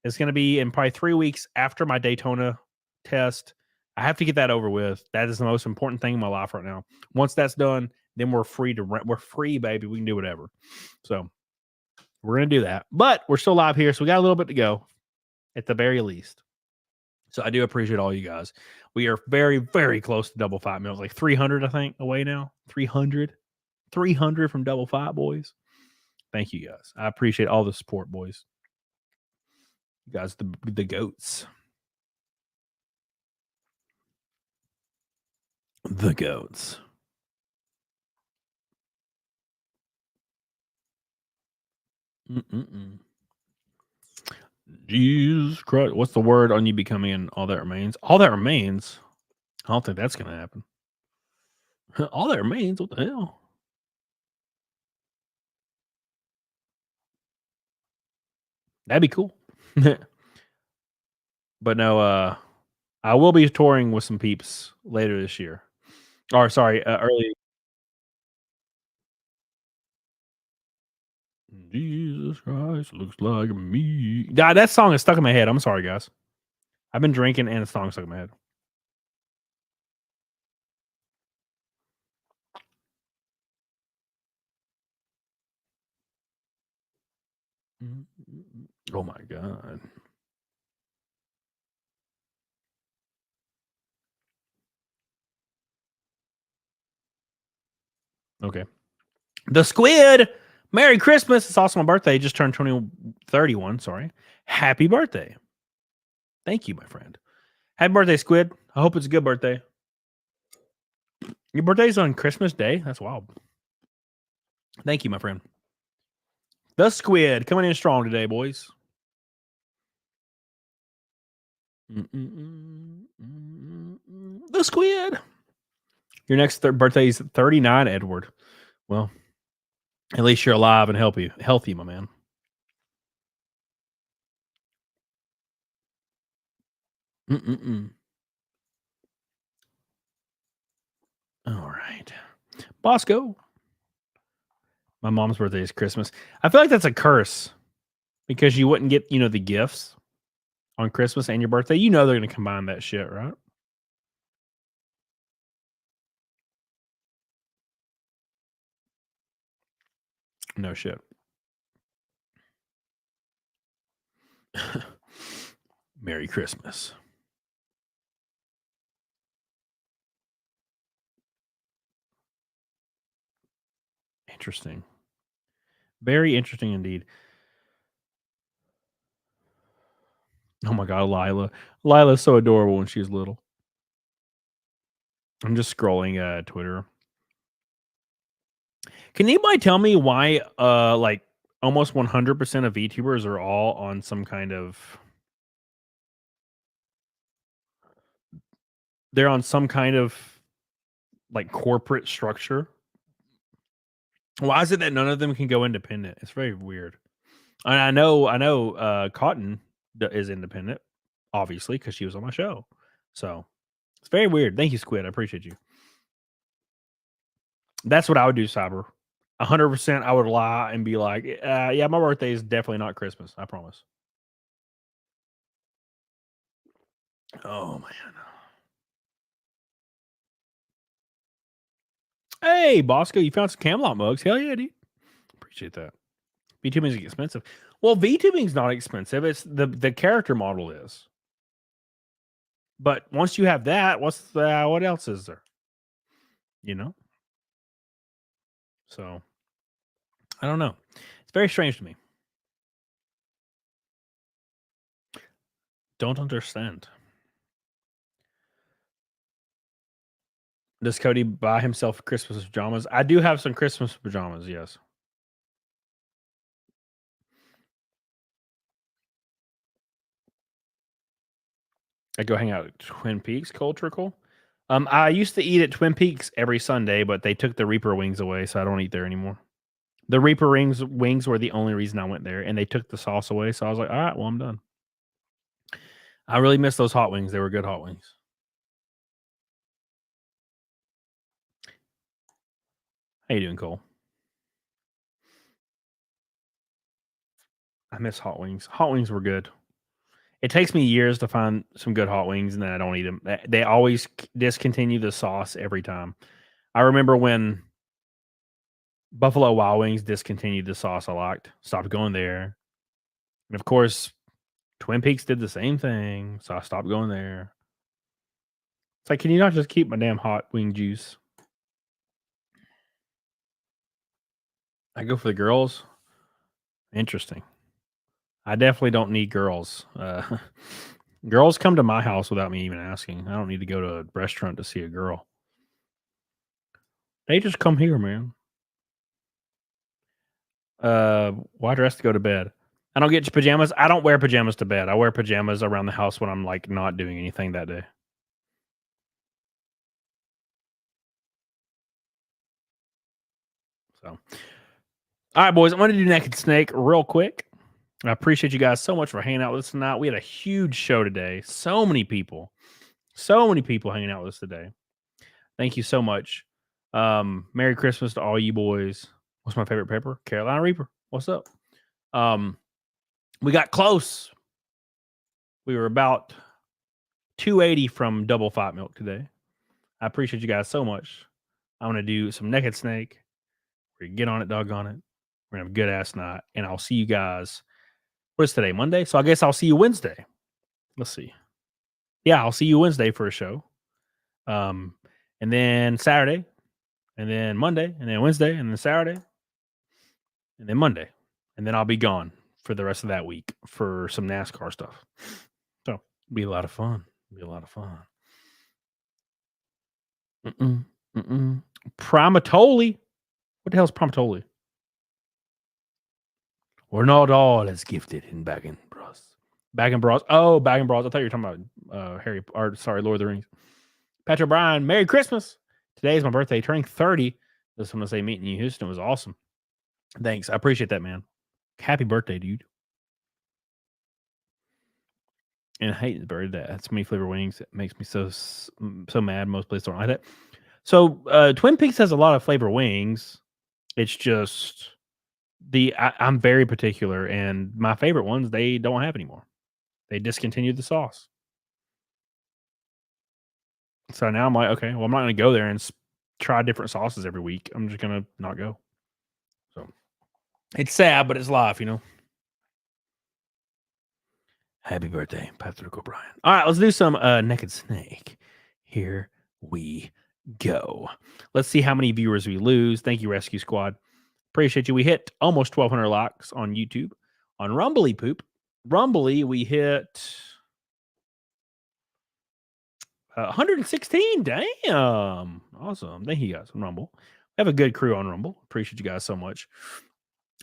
It's going to be in probably 3 weeks after my Daytona test. I have to get that over with. That is the most important thing in my life right now. Once that's done, then we're free to rent. We're free, baby. We can do whatever. So we're going to do that. But we're still live here, so we got a little bit to go at the very least. So I do appreciate all you guys. We are very, very close to double 5 mils. Like 300, I think, away now. 300 from double 5, boys. Thank you, guys. I appreciate all the support, boys. You guys, the goats. The goats. Jesus Christ. What's the word on you becoming all that remains? All that remains? I don't think that's going to happen. All that remains? What the hell? That'd be cool. But no, I will be touring with some peeps later this year. Or sorry, early. Jesus Christ, looks like me. God, that song is stuck in my head. I'm sorry, guys. I've been drinking and the song's stuck in my head. Oh my God. Okay. The Squid. Merry Christmas. It's also my birthday. Just turned 31. Sorry. Happy birthday. Thank you, my friend. Happy birthday, Squid. I hope it's a good birthday. Your birthday's on Christmas Day? That's wild. Thank you, my friend. The Squid coming in strong today, boys. The Squid. Your next birthday is 39, Edward. Well, at least you're alive and healthy, my man. All right. Bosco. My mom's birthday is Christmas. I feel like that's a curse Because you wouldn't get, the gifts on Christmas and your birthday. You know they're going to combine that shit, right? No shit. Merry Christmas. Interesting. Very interesting indeed. Oh my God, Lila. Lila's so adorable when she was little. I'm just scrolling Twitter. Can anybody tell me why like almost 100% of VTubers are all on some kind of like corporate structure? Why is it that none of them can go independent? It's very weird. And I know Cotton is independent, obviously, because she was on my show. So it's very weird. Thank you, Squid. I appreciate you. That's what I would do, Cyber. 100% I would lie and be like, yeah, my birthday is definitely not Christmas. I promise. Oh, man. Hey, Bosco, you found some Camelot mugs. Hell yeah, dude. Appreciate that. VTubing is expensive. Well, VTubing's not expensive. It's the character model is. But once you have that, what else is there? So, I don't know. It's very strange to me. Don't understand. Does Cody buy himself Christmas pajamas? I do have some Christmas pajamas, yes. I go hang out at Twin Peaks, Cultural. I used to eat at Twin Peaks every Sunday, but they took the Reaper wings away, so I don't eat there anymore. The Reaper wings were the only reason I went there, and they took the sauce away, so I was like, all right, well, I'm done. I really miss those hot wings. They were good hot wings. How you doing, Cole? I miss hot wings. Hot wings were good. It takes me years to find some good hot wings, and then I don't eat them. They always discontinue the sauce every time. I remember when Buffalo Wild Wings discontinued the sauce I liked. Stopped going there. And of course, Twin Peaks did the same thing, so I stopped going there. It's like, can you not just keep my damn hot wing juice? I go for the girls. Interesting. I definitely don't need girls. Girls come to my house without me even asking. I don't need to go to a restaurant to see a girl. They just come here, man. Why dress to go to bed? I don't get pajamas. I don't wear pajamas to bed. I wear pajamas around the house when I'm like not doing anything that day. So, all right, boys. I'm going to do Naked Snake real quick. I appreciate you guys so much for hanging out with us tonight. We had a huge show today. So many people hanging out with us today. Thank you so much. Merry Christmas to all you boys. What's my favorite pepper? Carolina Reaper. What's up? We got close. We were about 280 from double fight milk today. I appreciate you guys so much. I'm going to do some Naked Snake. We're going to get on it, doggone it. We're going to have a good ass night. And I'll see you guys. What's today? Monday? So I guess I'll see you Wednesday. Let's see. Yeah, I'll see you Wednesday for a show. And then Saturday. And then Monday. And then Wednesday. And then Saturday. And then Monday. And then I'll be gone for the rest of that week for some NASCAR stuff. So it'll be a lot of fun. Primatoli. What the hell's Primatoli? We're not all as gifted in Baggin Bros. Baggin Bros. Oh, Baggin Bros. I thought you were talking about Lord of the Rings. Patrick Bryan, Merry Christmas. Today is my birthday, turning 30. Just want to say meeting you, Houston, was awesome. Thanks. I appreciate that, man. Happy birthday, dude. And I hate the bird that has so many flavor wings. It makes me so mad. Most places don't like that. So Twin Peaks has a lot of flavor wings. It's just I'm very particular, and my favorite ones they don't have anymore. They discontinued the sauce. So now I'm like, okay, well, I'm not going to go there and try different sauces every week. I'm just going to not go. So it's sad, but it's life, you know. Happy birthday, Patrick O'Brien. All right, let's do some Naked Snake. Here we go. Let's see how many viewers we lose. Thank you, Rescue Squad. Appreciate you. We hit almost 1,200 likes on YouTube. On Rumbly Poop, we hit 116. Damn. Awesome. Thank you guys on Rumble. We have a good crew on Rumble. Appreciate you guys so much.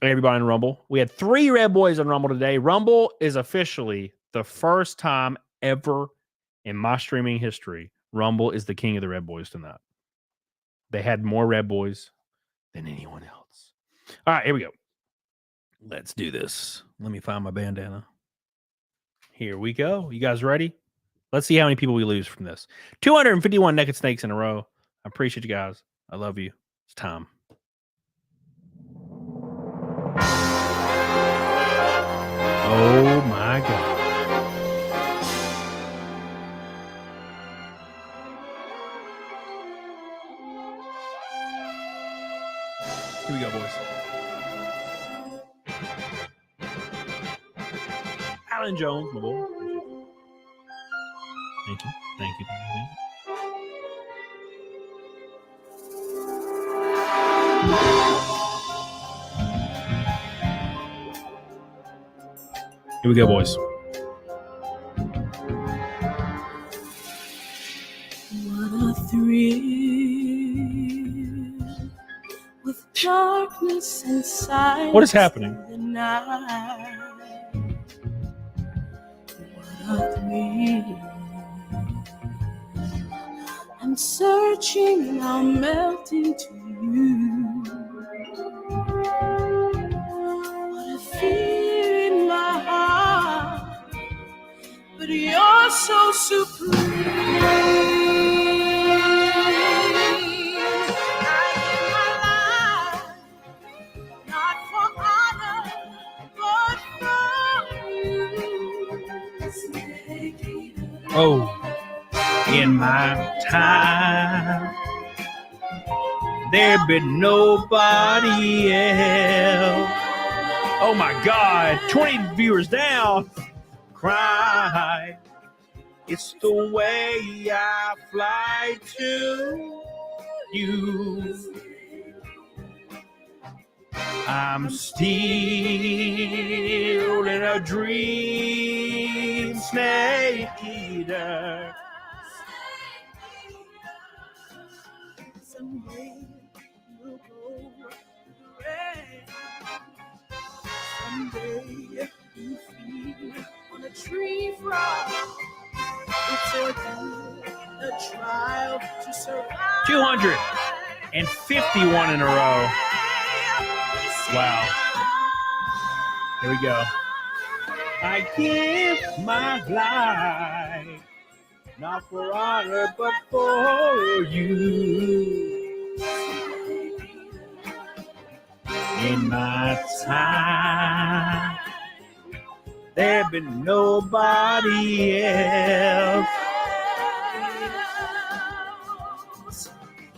Everybody on Rumble. We had 3 Red Boys on Rumble today. Rumble is officially the first time ever in my streaming history. Rumble is the king of the Red Boys tonight. They had more Red Boys than anyone else. All right, here we go. Let's do this. Let me find my bandana. Here we go. You guys ready? Let's see how many people we lose from this. 251 Naked Snakes in a row. I appreciate you guys. I love you. It's time. Oh my God. Here we go, boys. Alan Jones, my boy. Thank you. Thank you. Here we go, boys. What a thrill with darkness inside. What is happening? The night. What a thrill. I'm searching and I'm melting to you. What a fear in my heart, but you're so supreme. I give my life, not for honor, but for you. Oh, in my time, there been nobody else. Oh my God, 20 viewers down. Cry. It's the way I fly to you. I'm still in a dream, snake eater. Someday you'll go red. Someday you feed on a tree frog. It's a trial to survive. 251 in a row. Wow. Here we go. I give my life, not for honor, but for you. In my time, there been nobody else.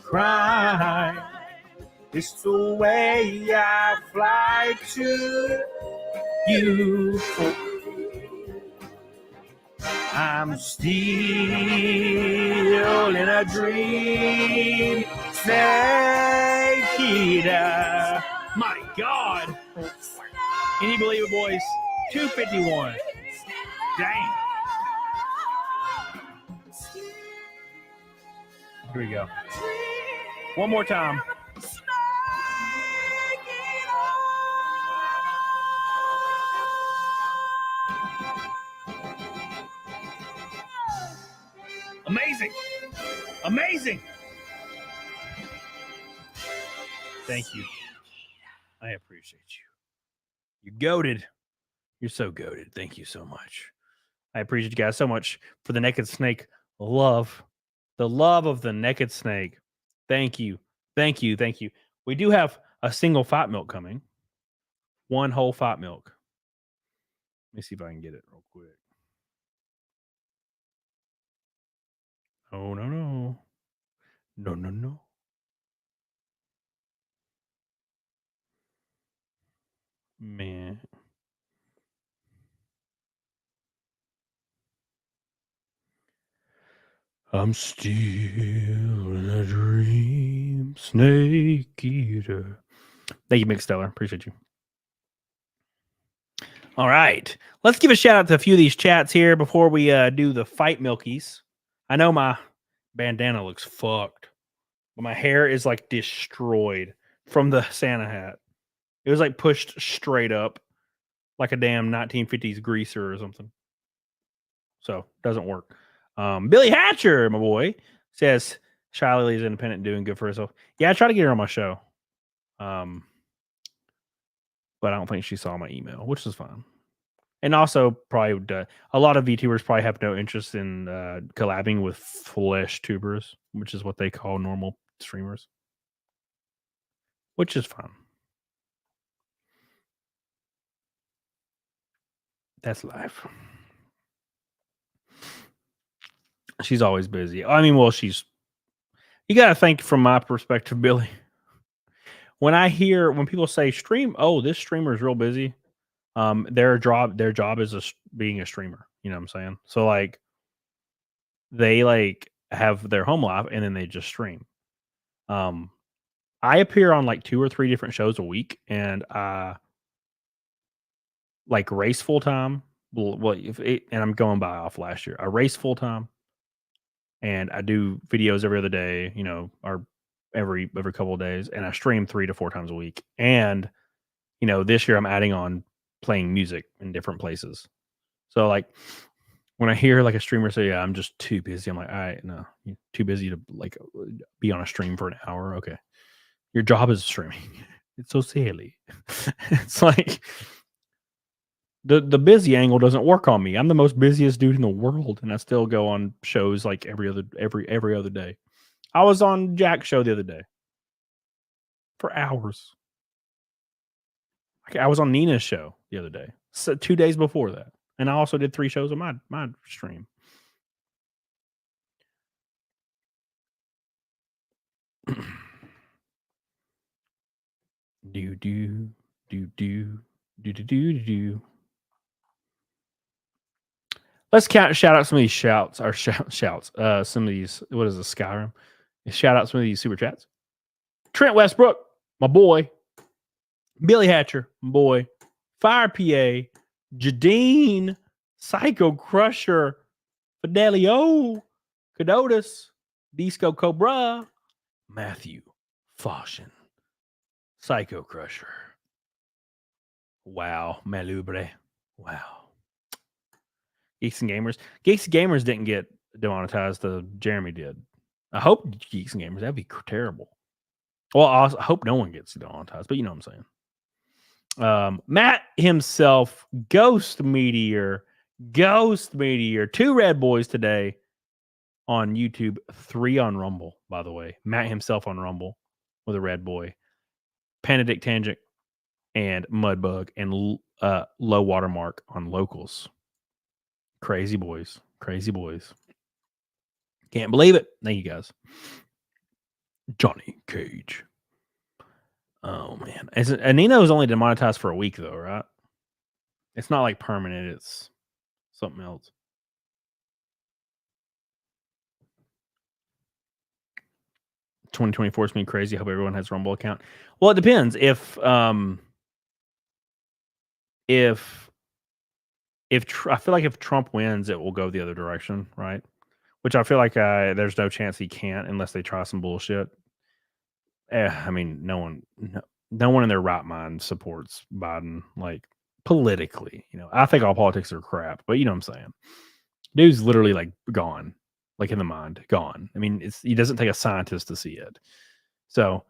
Cry. It's the way I fly to you. I'm still in a dream, snake eater. My God. Can you believe it, boys? 251. Dang. Here we go. One more time. Amazing. Amazing. Thank you. I appreciate you. You're goated. You're so goated. Thank you so much. I appreciate you guys so much for the Naked Snake love. The love of the Naked Snake. Thank you. Thank you. Thank you. We do have a single fat milk coming. 1 whole fight milk. Let me see if I can get it real quick. Oh, no, no. No, no, no. Man. I'm still in a dream, snake eater. Thank you, Mick Stellar. Appreciate you. All right. Let's give a shout out to a few of these chats here before we do the fight milkies. I know my bandana looks fucked, but my hair is like destroyed from the Santa hat. It was like pushed straight up like a damn 1950s greaser or something. So doesn't work. Billy Hatcher, my boy, says Shiley is independent, doing good for herself. Yeah, I tried to get her on my show. But I don't think she saw my email, which is fine. And also, probably a lot of VTubers probably have no interest in collabing with flesh tubers, which is what they call normal streamers, which is fine. That's life. She's always busy. I mean, well, you got to think from my perspective, Billy. When people say stream, oh, this streamer is real busy. Their job is being a streamer. You know what I'm saying? So like, they like have their home life and then they just stream. I appear on like 2 or 3 different shows a week, and like race full time. Well, and I'm going by off last year. I race full time, and I do videos every other day. You know, or every couple of days, and I stream 3 to 4 times a week. And you know, this year I'm adding on playing music in different places. So like, when I hear like a streamer say, "Yeah, I'm just too busy," I'm like, "All right, no, you're too busy to like be on a stream for an hour." Okay, your job is streaming. It's so silly. It's like the busy angle doesn't work on me. I'm the most busiest dude in the world, and I still go on shows like every other day. I was on Jack's show the other day for hours. I was on Nina's show the other day, so 2 days before that, and I also did 3 shows on my stream. Do. Let's shout out some of these shouts. Some of these. What is this, Skyrim? Shout out some of these super chats. Trent Westbrook, my boy. Billy Hatcher, my boy. Fire PA. Jadine. Psycho Crusher. Fidelio. Cadotus. Disco Cobra. Matthew Foshin. Psycho Crusher. Wow. Malubre. Wow. Geeks and Gamers. Geeks and Gamers didn't get demonetized. Jeremy did. I hope Geeks and Gamers. That'd be terrible. Well, I hope no one gets demonetized, but you know what I'm saying. Matt himself, Ghost Meteor, 2 red boys today on YouTube, 3 on Rumble, by the way. Matt himself on Rumble with a red boy. Panadic Tangent and Mudbug and Low Watermark on Locals. Crazy boys. Can't believe it. Thank you guys. Johnny Cage. Oh man. Nino is only demonetized for a week though, right? It's not like permanent, it's something else. "2024 has been crazy. I hope everyone has a Rumble account." Well, it depends. If I feel like if Trump wins, it will go the other direction, right? Which I feel like there's no chance he can't unless they try some bullshit. I mean, no one in their right mind supports Biden, like politically. You know, I think all politics are crap, but you know what I'm saying. Dude's literally like gone, like in the mind, gone. I mean, he doesn't take a scientist to see it. So,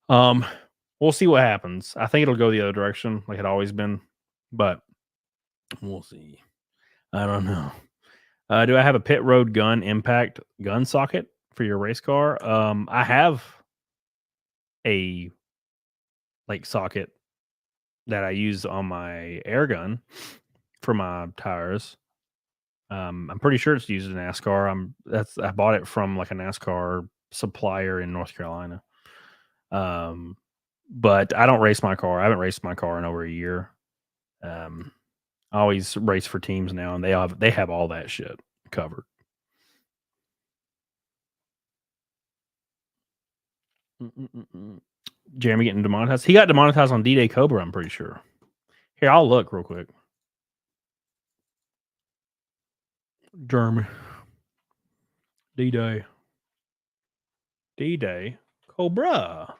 we'll see what happens. I think it'll go the other direction, like it always been, but we'll see. I don't know. Do I have a pit road gun impact gun socket for your race car? I have a like socket that I use on my air gun for my tires. I'm pretty sure it's used in NASCAR. I bought it from like a NASCAR supplier in North Carolina. But I don't race my car. I haven't raced my car in over a year. I always race for teams now, and they have all that shit covered. Jeremy getting demonetized. He got demonetized on D-Day Cobra, I'm pretty sure. Here, I'll look real quick. Jeremy. D-Day. D-Day. Cobra.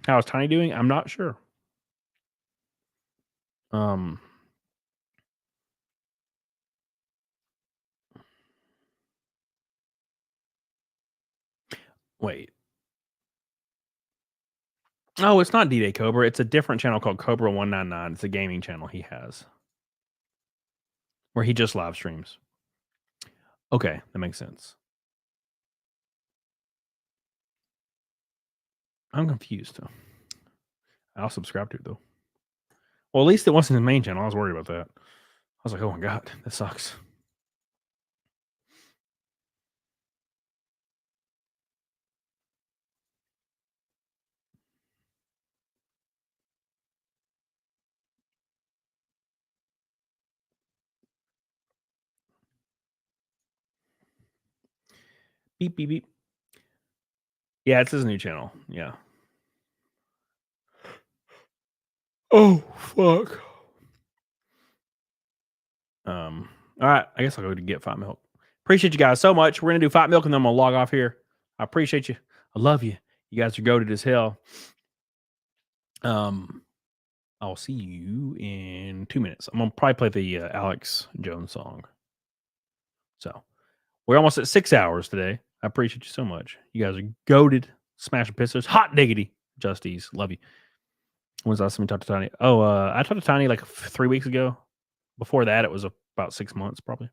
How's Tiny doing? I'm not sure. Wait. Oh, it's not D-Day Cobra. It's a different channel called Cobra 199. It's a gaming channel he has where he just live streams. Okay, that makes sense. I'm confused. I'll subscribe to it though. Well, at least it wasn't the main channel. I was worried about that. I was like, oh my God, that sucks. Beep, beep, beep. Yeah, it's his new channel. Yeah. Oh, fuck. All right. I guess I'll go to get Fight Milk. Appreciate you guys so much. We're going to do Fight Milk and then I'm going to log off here. I appreciate you. I love you. You guys are goated as hell. I'll see you in 2 minutes. I'm going to probably play the Alex Jones song. So we're almost at 6 hours today. I appreciate you so much. You guys are goated. Smashing pistons. Hot diggity. Justies. Love you. When's the last time you talked to Tiny? Oh, I talked to Tiny like 3 weeks ago. Before that, it was about 6 months, probably.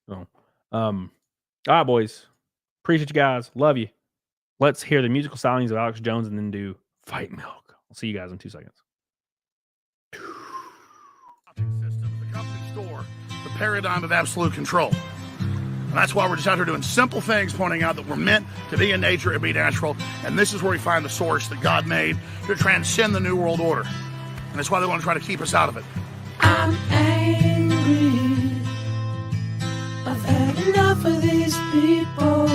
Oh. All right, boys. Appreciate you guys. Love you. Let's hear the musical stylings of Alex Jones and then do Fight Milk. I'll see you guys in 2 seconds. System, the company store, the paradigm of absolute control. And that's why we're just out here doing simple things, pointing out that we're meant to be in nature and be natural. And this is where we find the source that God made to transcend the New World Order. And that's why they want to try to keep us out of it. I'm angry. I've had enough of these people.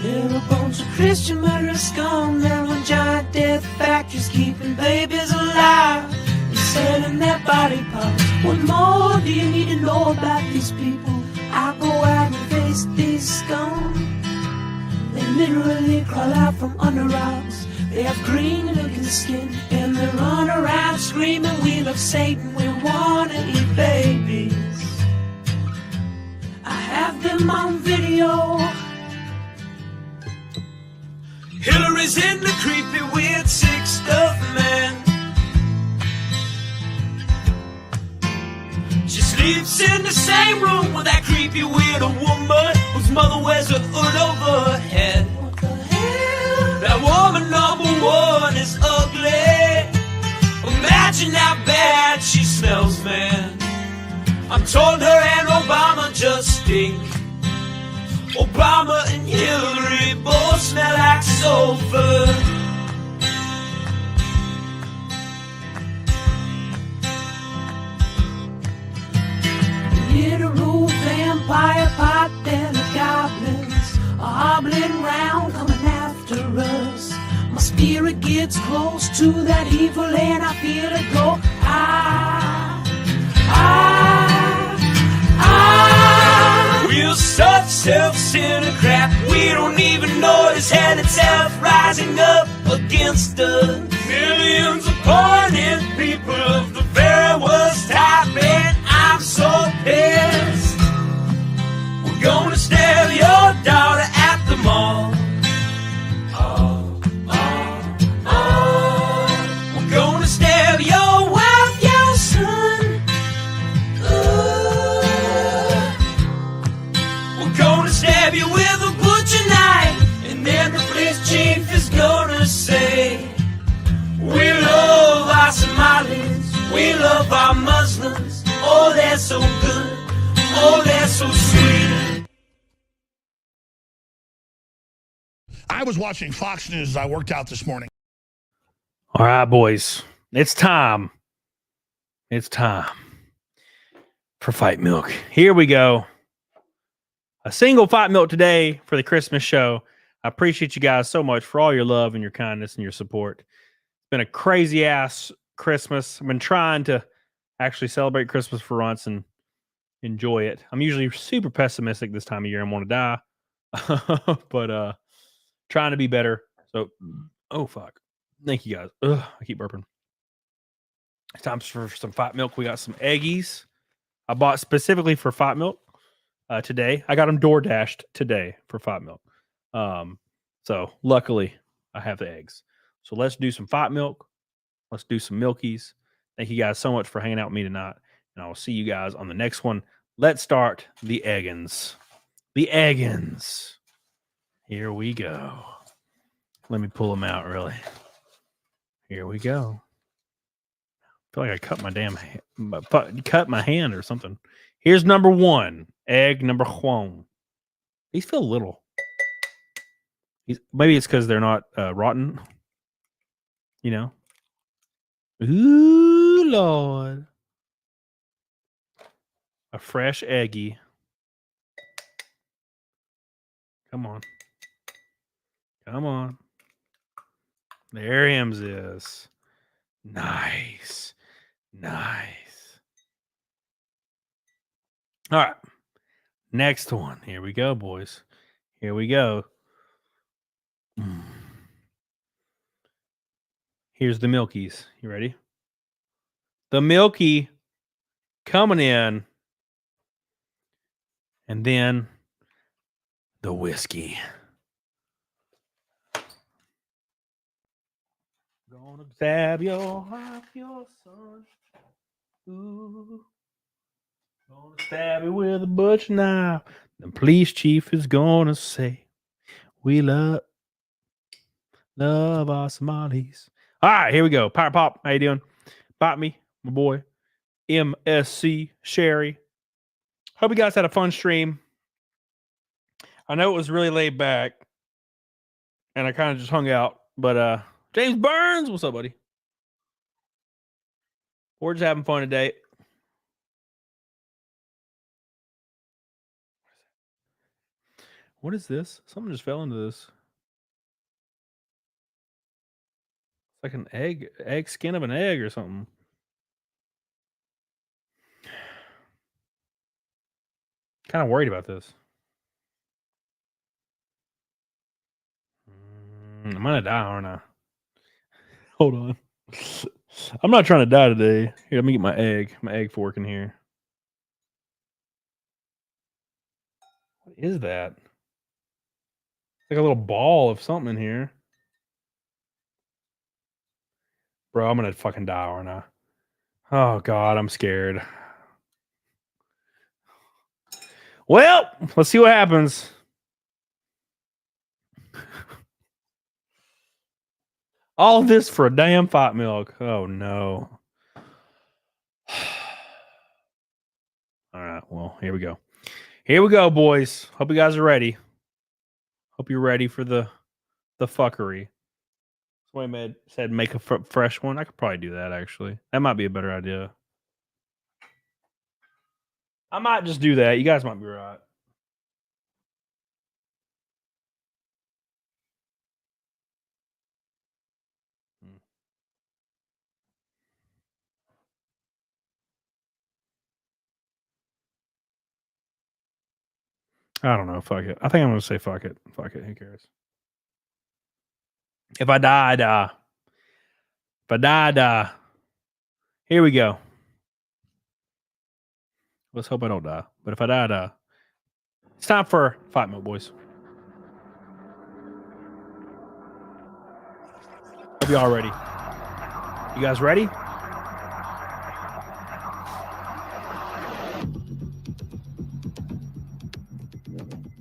They're a bunch of Christian murderers, scum. They're on giant death factories, keeping babies alive and selling their body parts. What more do you need to know about these people? I go out and face these scum. They literally crawl out from under rocks. They have green looking skin and they run around screaming, we love Satan, we wanna eat babies. I have them on video. Hillary's in the creepy weird sick stuff, man. She sleeps in the same room with that creepy weird woman whose mother wears a hood over her head. What the hell? That woman number one is ugly. Imagine how bad she smells, man. I'm told her and Obama just stink. Obama and Hillary both smell like sulfur. Literal vampire pot and the goblins are hobbling round coming after us. My spirit gets close to that evil and I feel it go. We're such self-centered crap. We don't even notice hell itself rising up against us. Millions upon it, people of the very worst type, and I'm so pissed. We're gonna stab your daughter at the mall. We're gonna stab your wife, your son. We're gonna stab you with We love our Muslims. Oh, they're so good. Oh, they're so sweet. I was watching Fox News as I worked out this morning. All right, boys. It's time. It's time for Fight Milk. Here we go. A single Fight Milk today for the Christmas show. I appreciate you guys so much for all your love and your kindness and your support. It's been a crazy ass Christmas. I've been trying to actually celebrate Christmas for once and enjoy it. I'm usually super pessimistic this time of year and want to die. But trying to be better. So, oh fuck. Thank you guys. Ugh, I keep burping. It's time for some Fight Milk. We got some eggies. I bought specifically for Fight Milk today. I got them door dashed today for Fight Milk. So luckily I have the eggs. So let's do some Fight Milk. Let's do some Milkies. Thank you guys so much for hanging out with me tonight. And I will see you guys on the next one. Let's start the eggins. The eggins. Here we go. Let me pull them out really. Here we go. I feel like I cut my damn cut my hand or something. Here's number one. Egg number one. These feel little. Maybe it's because they're not rotten. You know. Ooh, Lord. A fresh eggy. Come on. Come on. There Hims is. Nice. Nice. All right. Next one. Here we go, boys. Here we go. Here's the Milkies. You ready? The Milky coming in. And then the whiskey. Gonna stab your heart, your son. Ooh. Gonna stab you with a butcher knife. The police chief is gonna say, we love our Somalis. All right, here we go. Pirate Pop, how you doing? Bite me, my boy. MSC Sherry. Hope you guys had a fun stream. I know it was really laid back, and I kind of just hung out. But James Burns, what's up, buddy? We're just having fun today. What is this? Something just fell into this. It's like an egg skin of an egg or something. Kind of worried about this. I'm gonna die, aren't I? Hold on. I'm not trying to die today. Here, let me get my egg fork in here. What is that? Like a little ball of something in here. Bro, I'm gonna fucking die, aren't I? Oh God, I'm scared. Well, let's see what happens. All of this for a damn Fight Milk. Oh no. All right, well, here we go. Here we go, boys. Hope you guys are ready. Hope you're ready for the fuckery. Somebody said make a fresh one. I could probably do that, actually. That might be a better idea. I might just do that. You guys might be right. I don't know. Fuck it. I think I'm going to say fuck it. Fuck it. Who cares? If I die, I die. If I die, I die. Here we go. Let's hope I don't die. But if I die, I die. It's time for Fight Milk, boys. Hope y'all ready. You guys ready?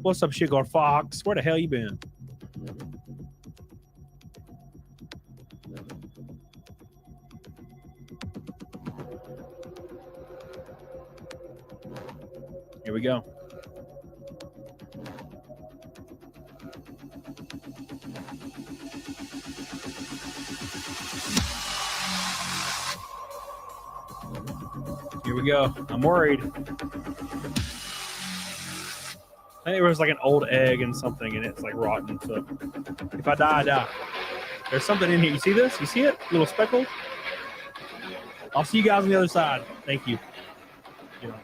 What's up, Sugar Fox? Where the hell you been? go. Here we go. I'm worried. I think there was like an old egg and something, and it's like rotten. So if I die, I die. There's something in here. You see this? You see it? Little speckles? I'll see you guys on the other side. Thank you. Get on.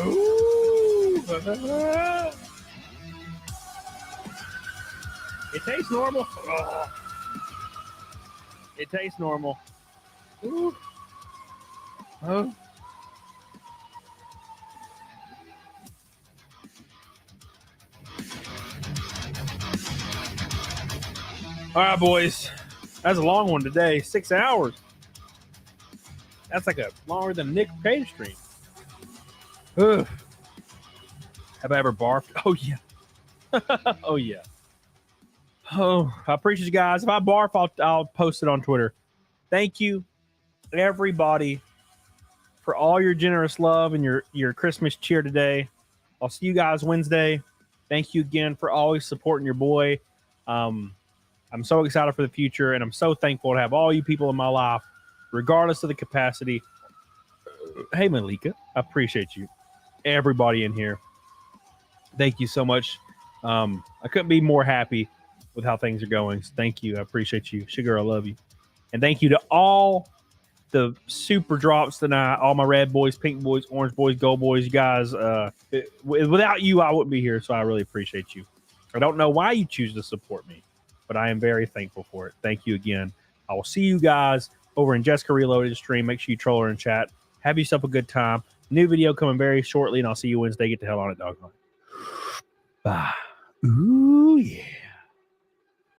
Ooh. It tastes normal. Oh. It tastes normal. Ooh. Oh. All right, boys. That's a long one today. 6 hours. That's like a longer than Nick Cage stream. Ugh. Have I ever barfed? Oh, yeah. Oh, yeah. Oh, I appreciate you guys. If I barf, I'll post it on Twitter. Thank you, everybody, for all your generous love and your Christmas cheer today. I'll see you guys Wednesday. Thank you again for always supporting your boy. I'm so excited for the future, and I'm so thankful to have all you people in my life, regardless of the capacity. Hey, Malika, I appreciate you. Everybody in here, thank you so much. I couldn't be more happy with how things are going. So thank you. I appreciate you. Sugar, I love you. And thank you to all the super drops tonight, all my red boys, pink boys, orange boys, gold boys. You guys, without you, I wouldn't be here. So I really appreciate you. I don't know why you choose to support me, but I am very thankful for it. Thank you again. I will see you guys over in Jessica Reloaded stream. Make sure you troll her in chat. Have yourself a good time. New video coming very shortly, and I'll see you Wednesday. Get the hell on it, dog. Bye. Ooh, yeah.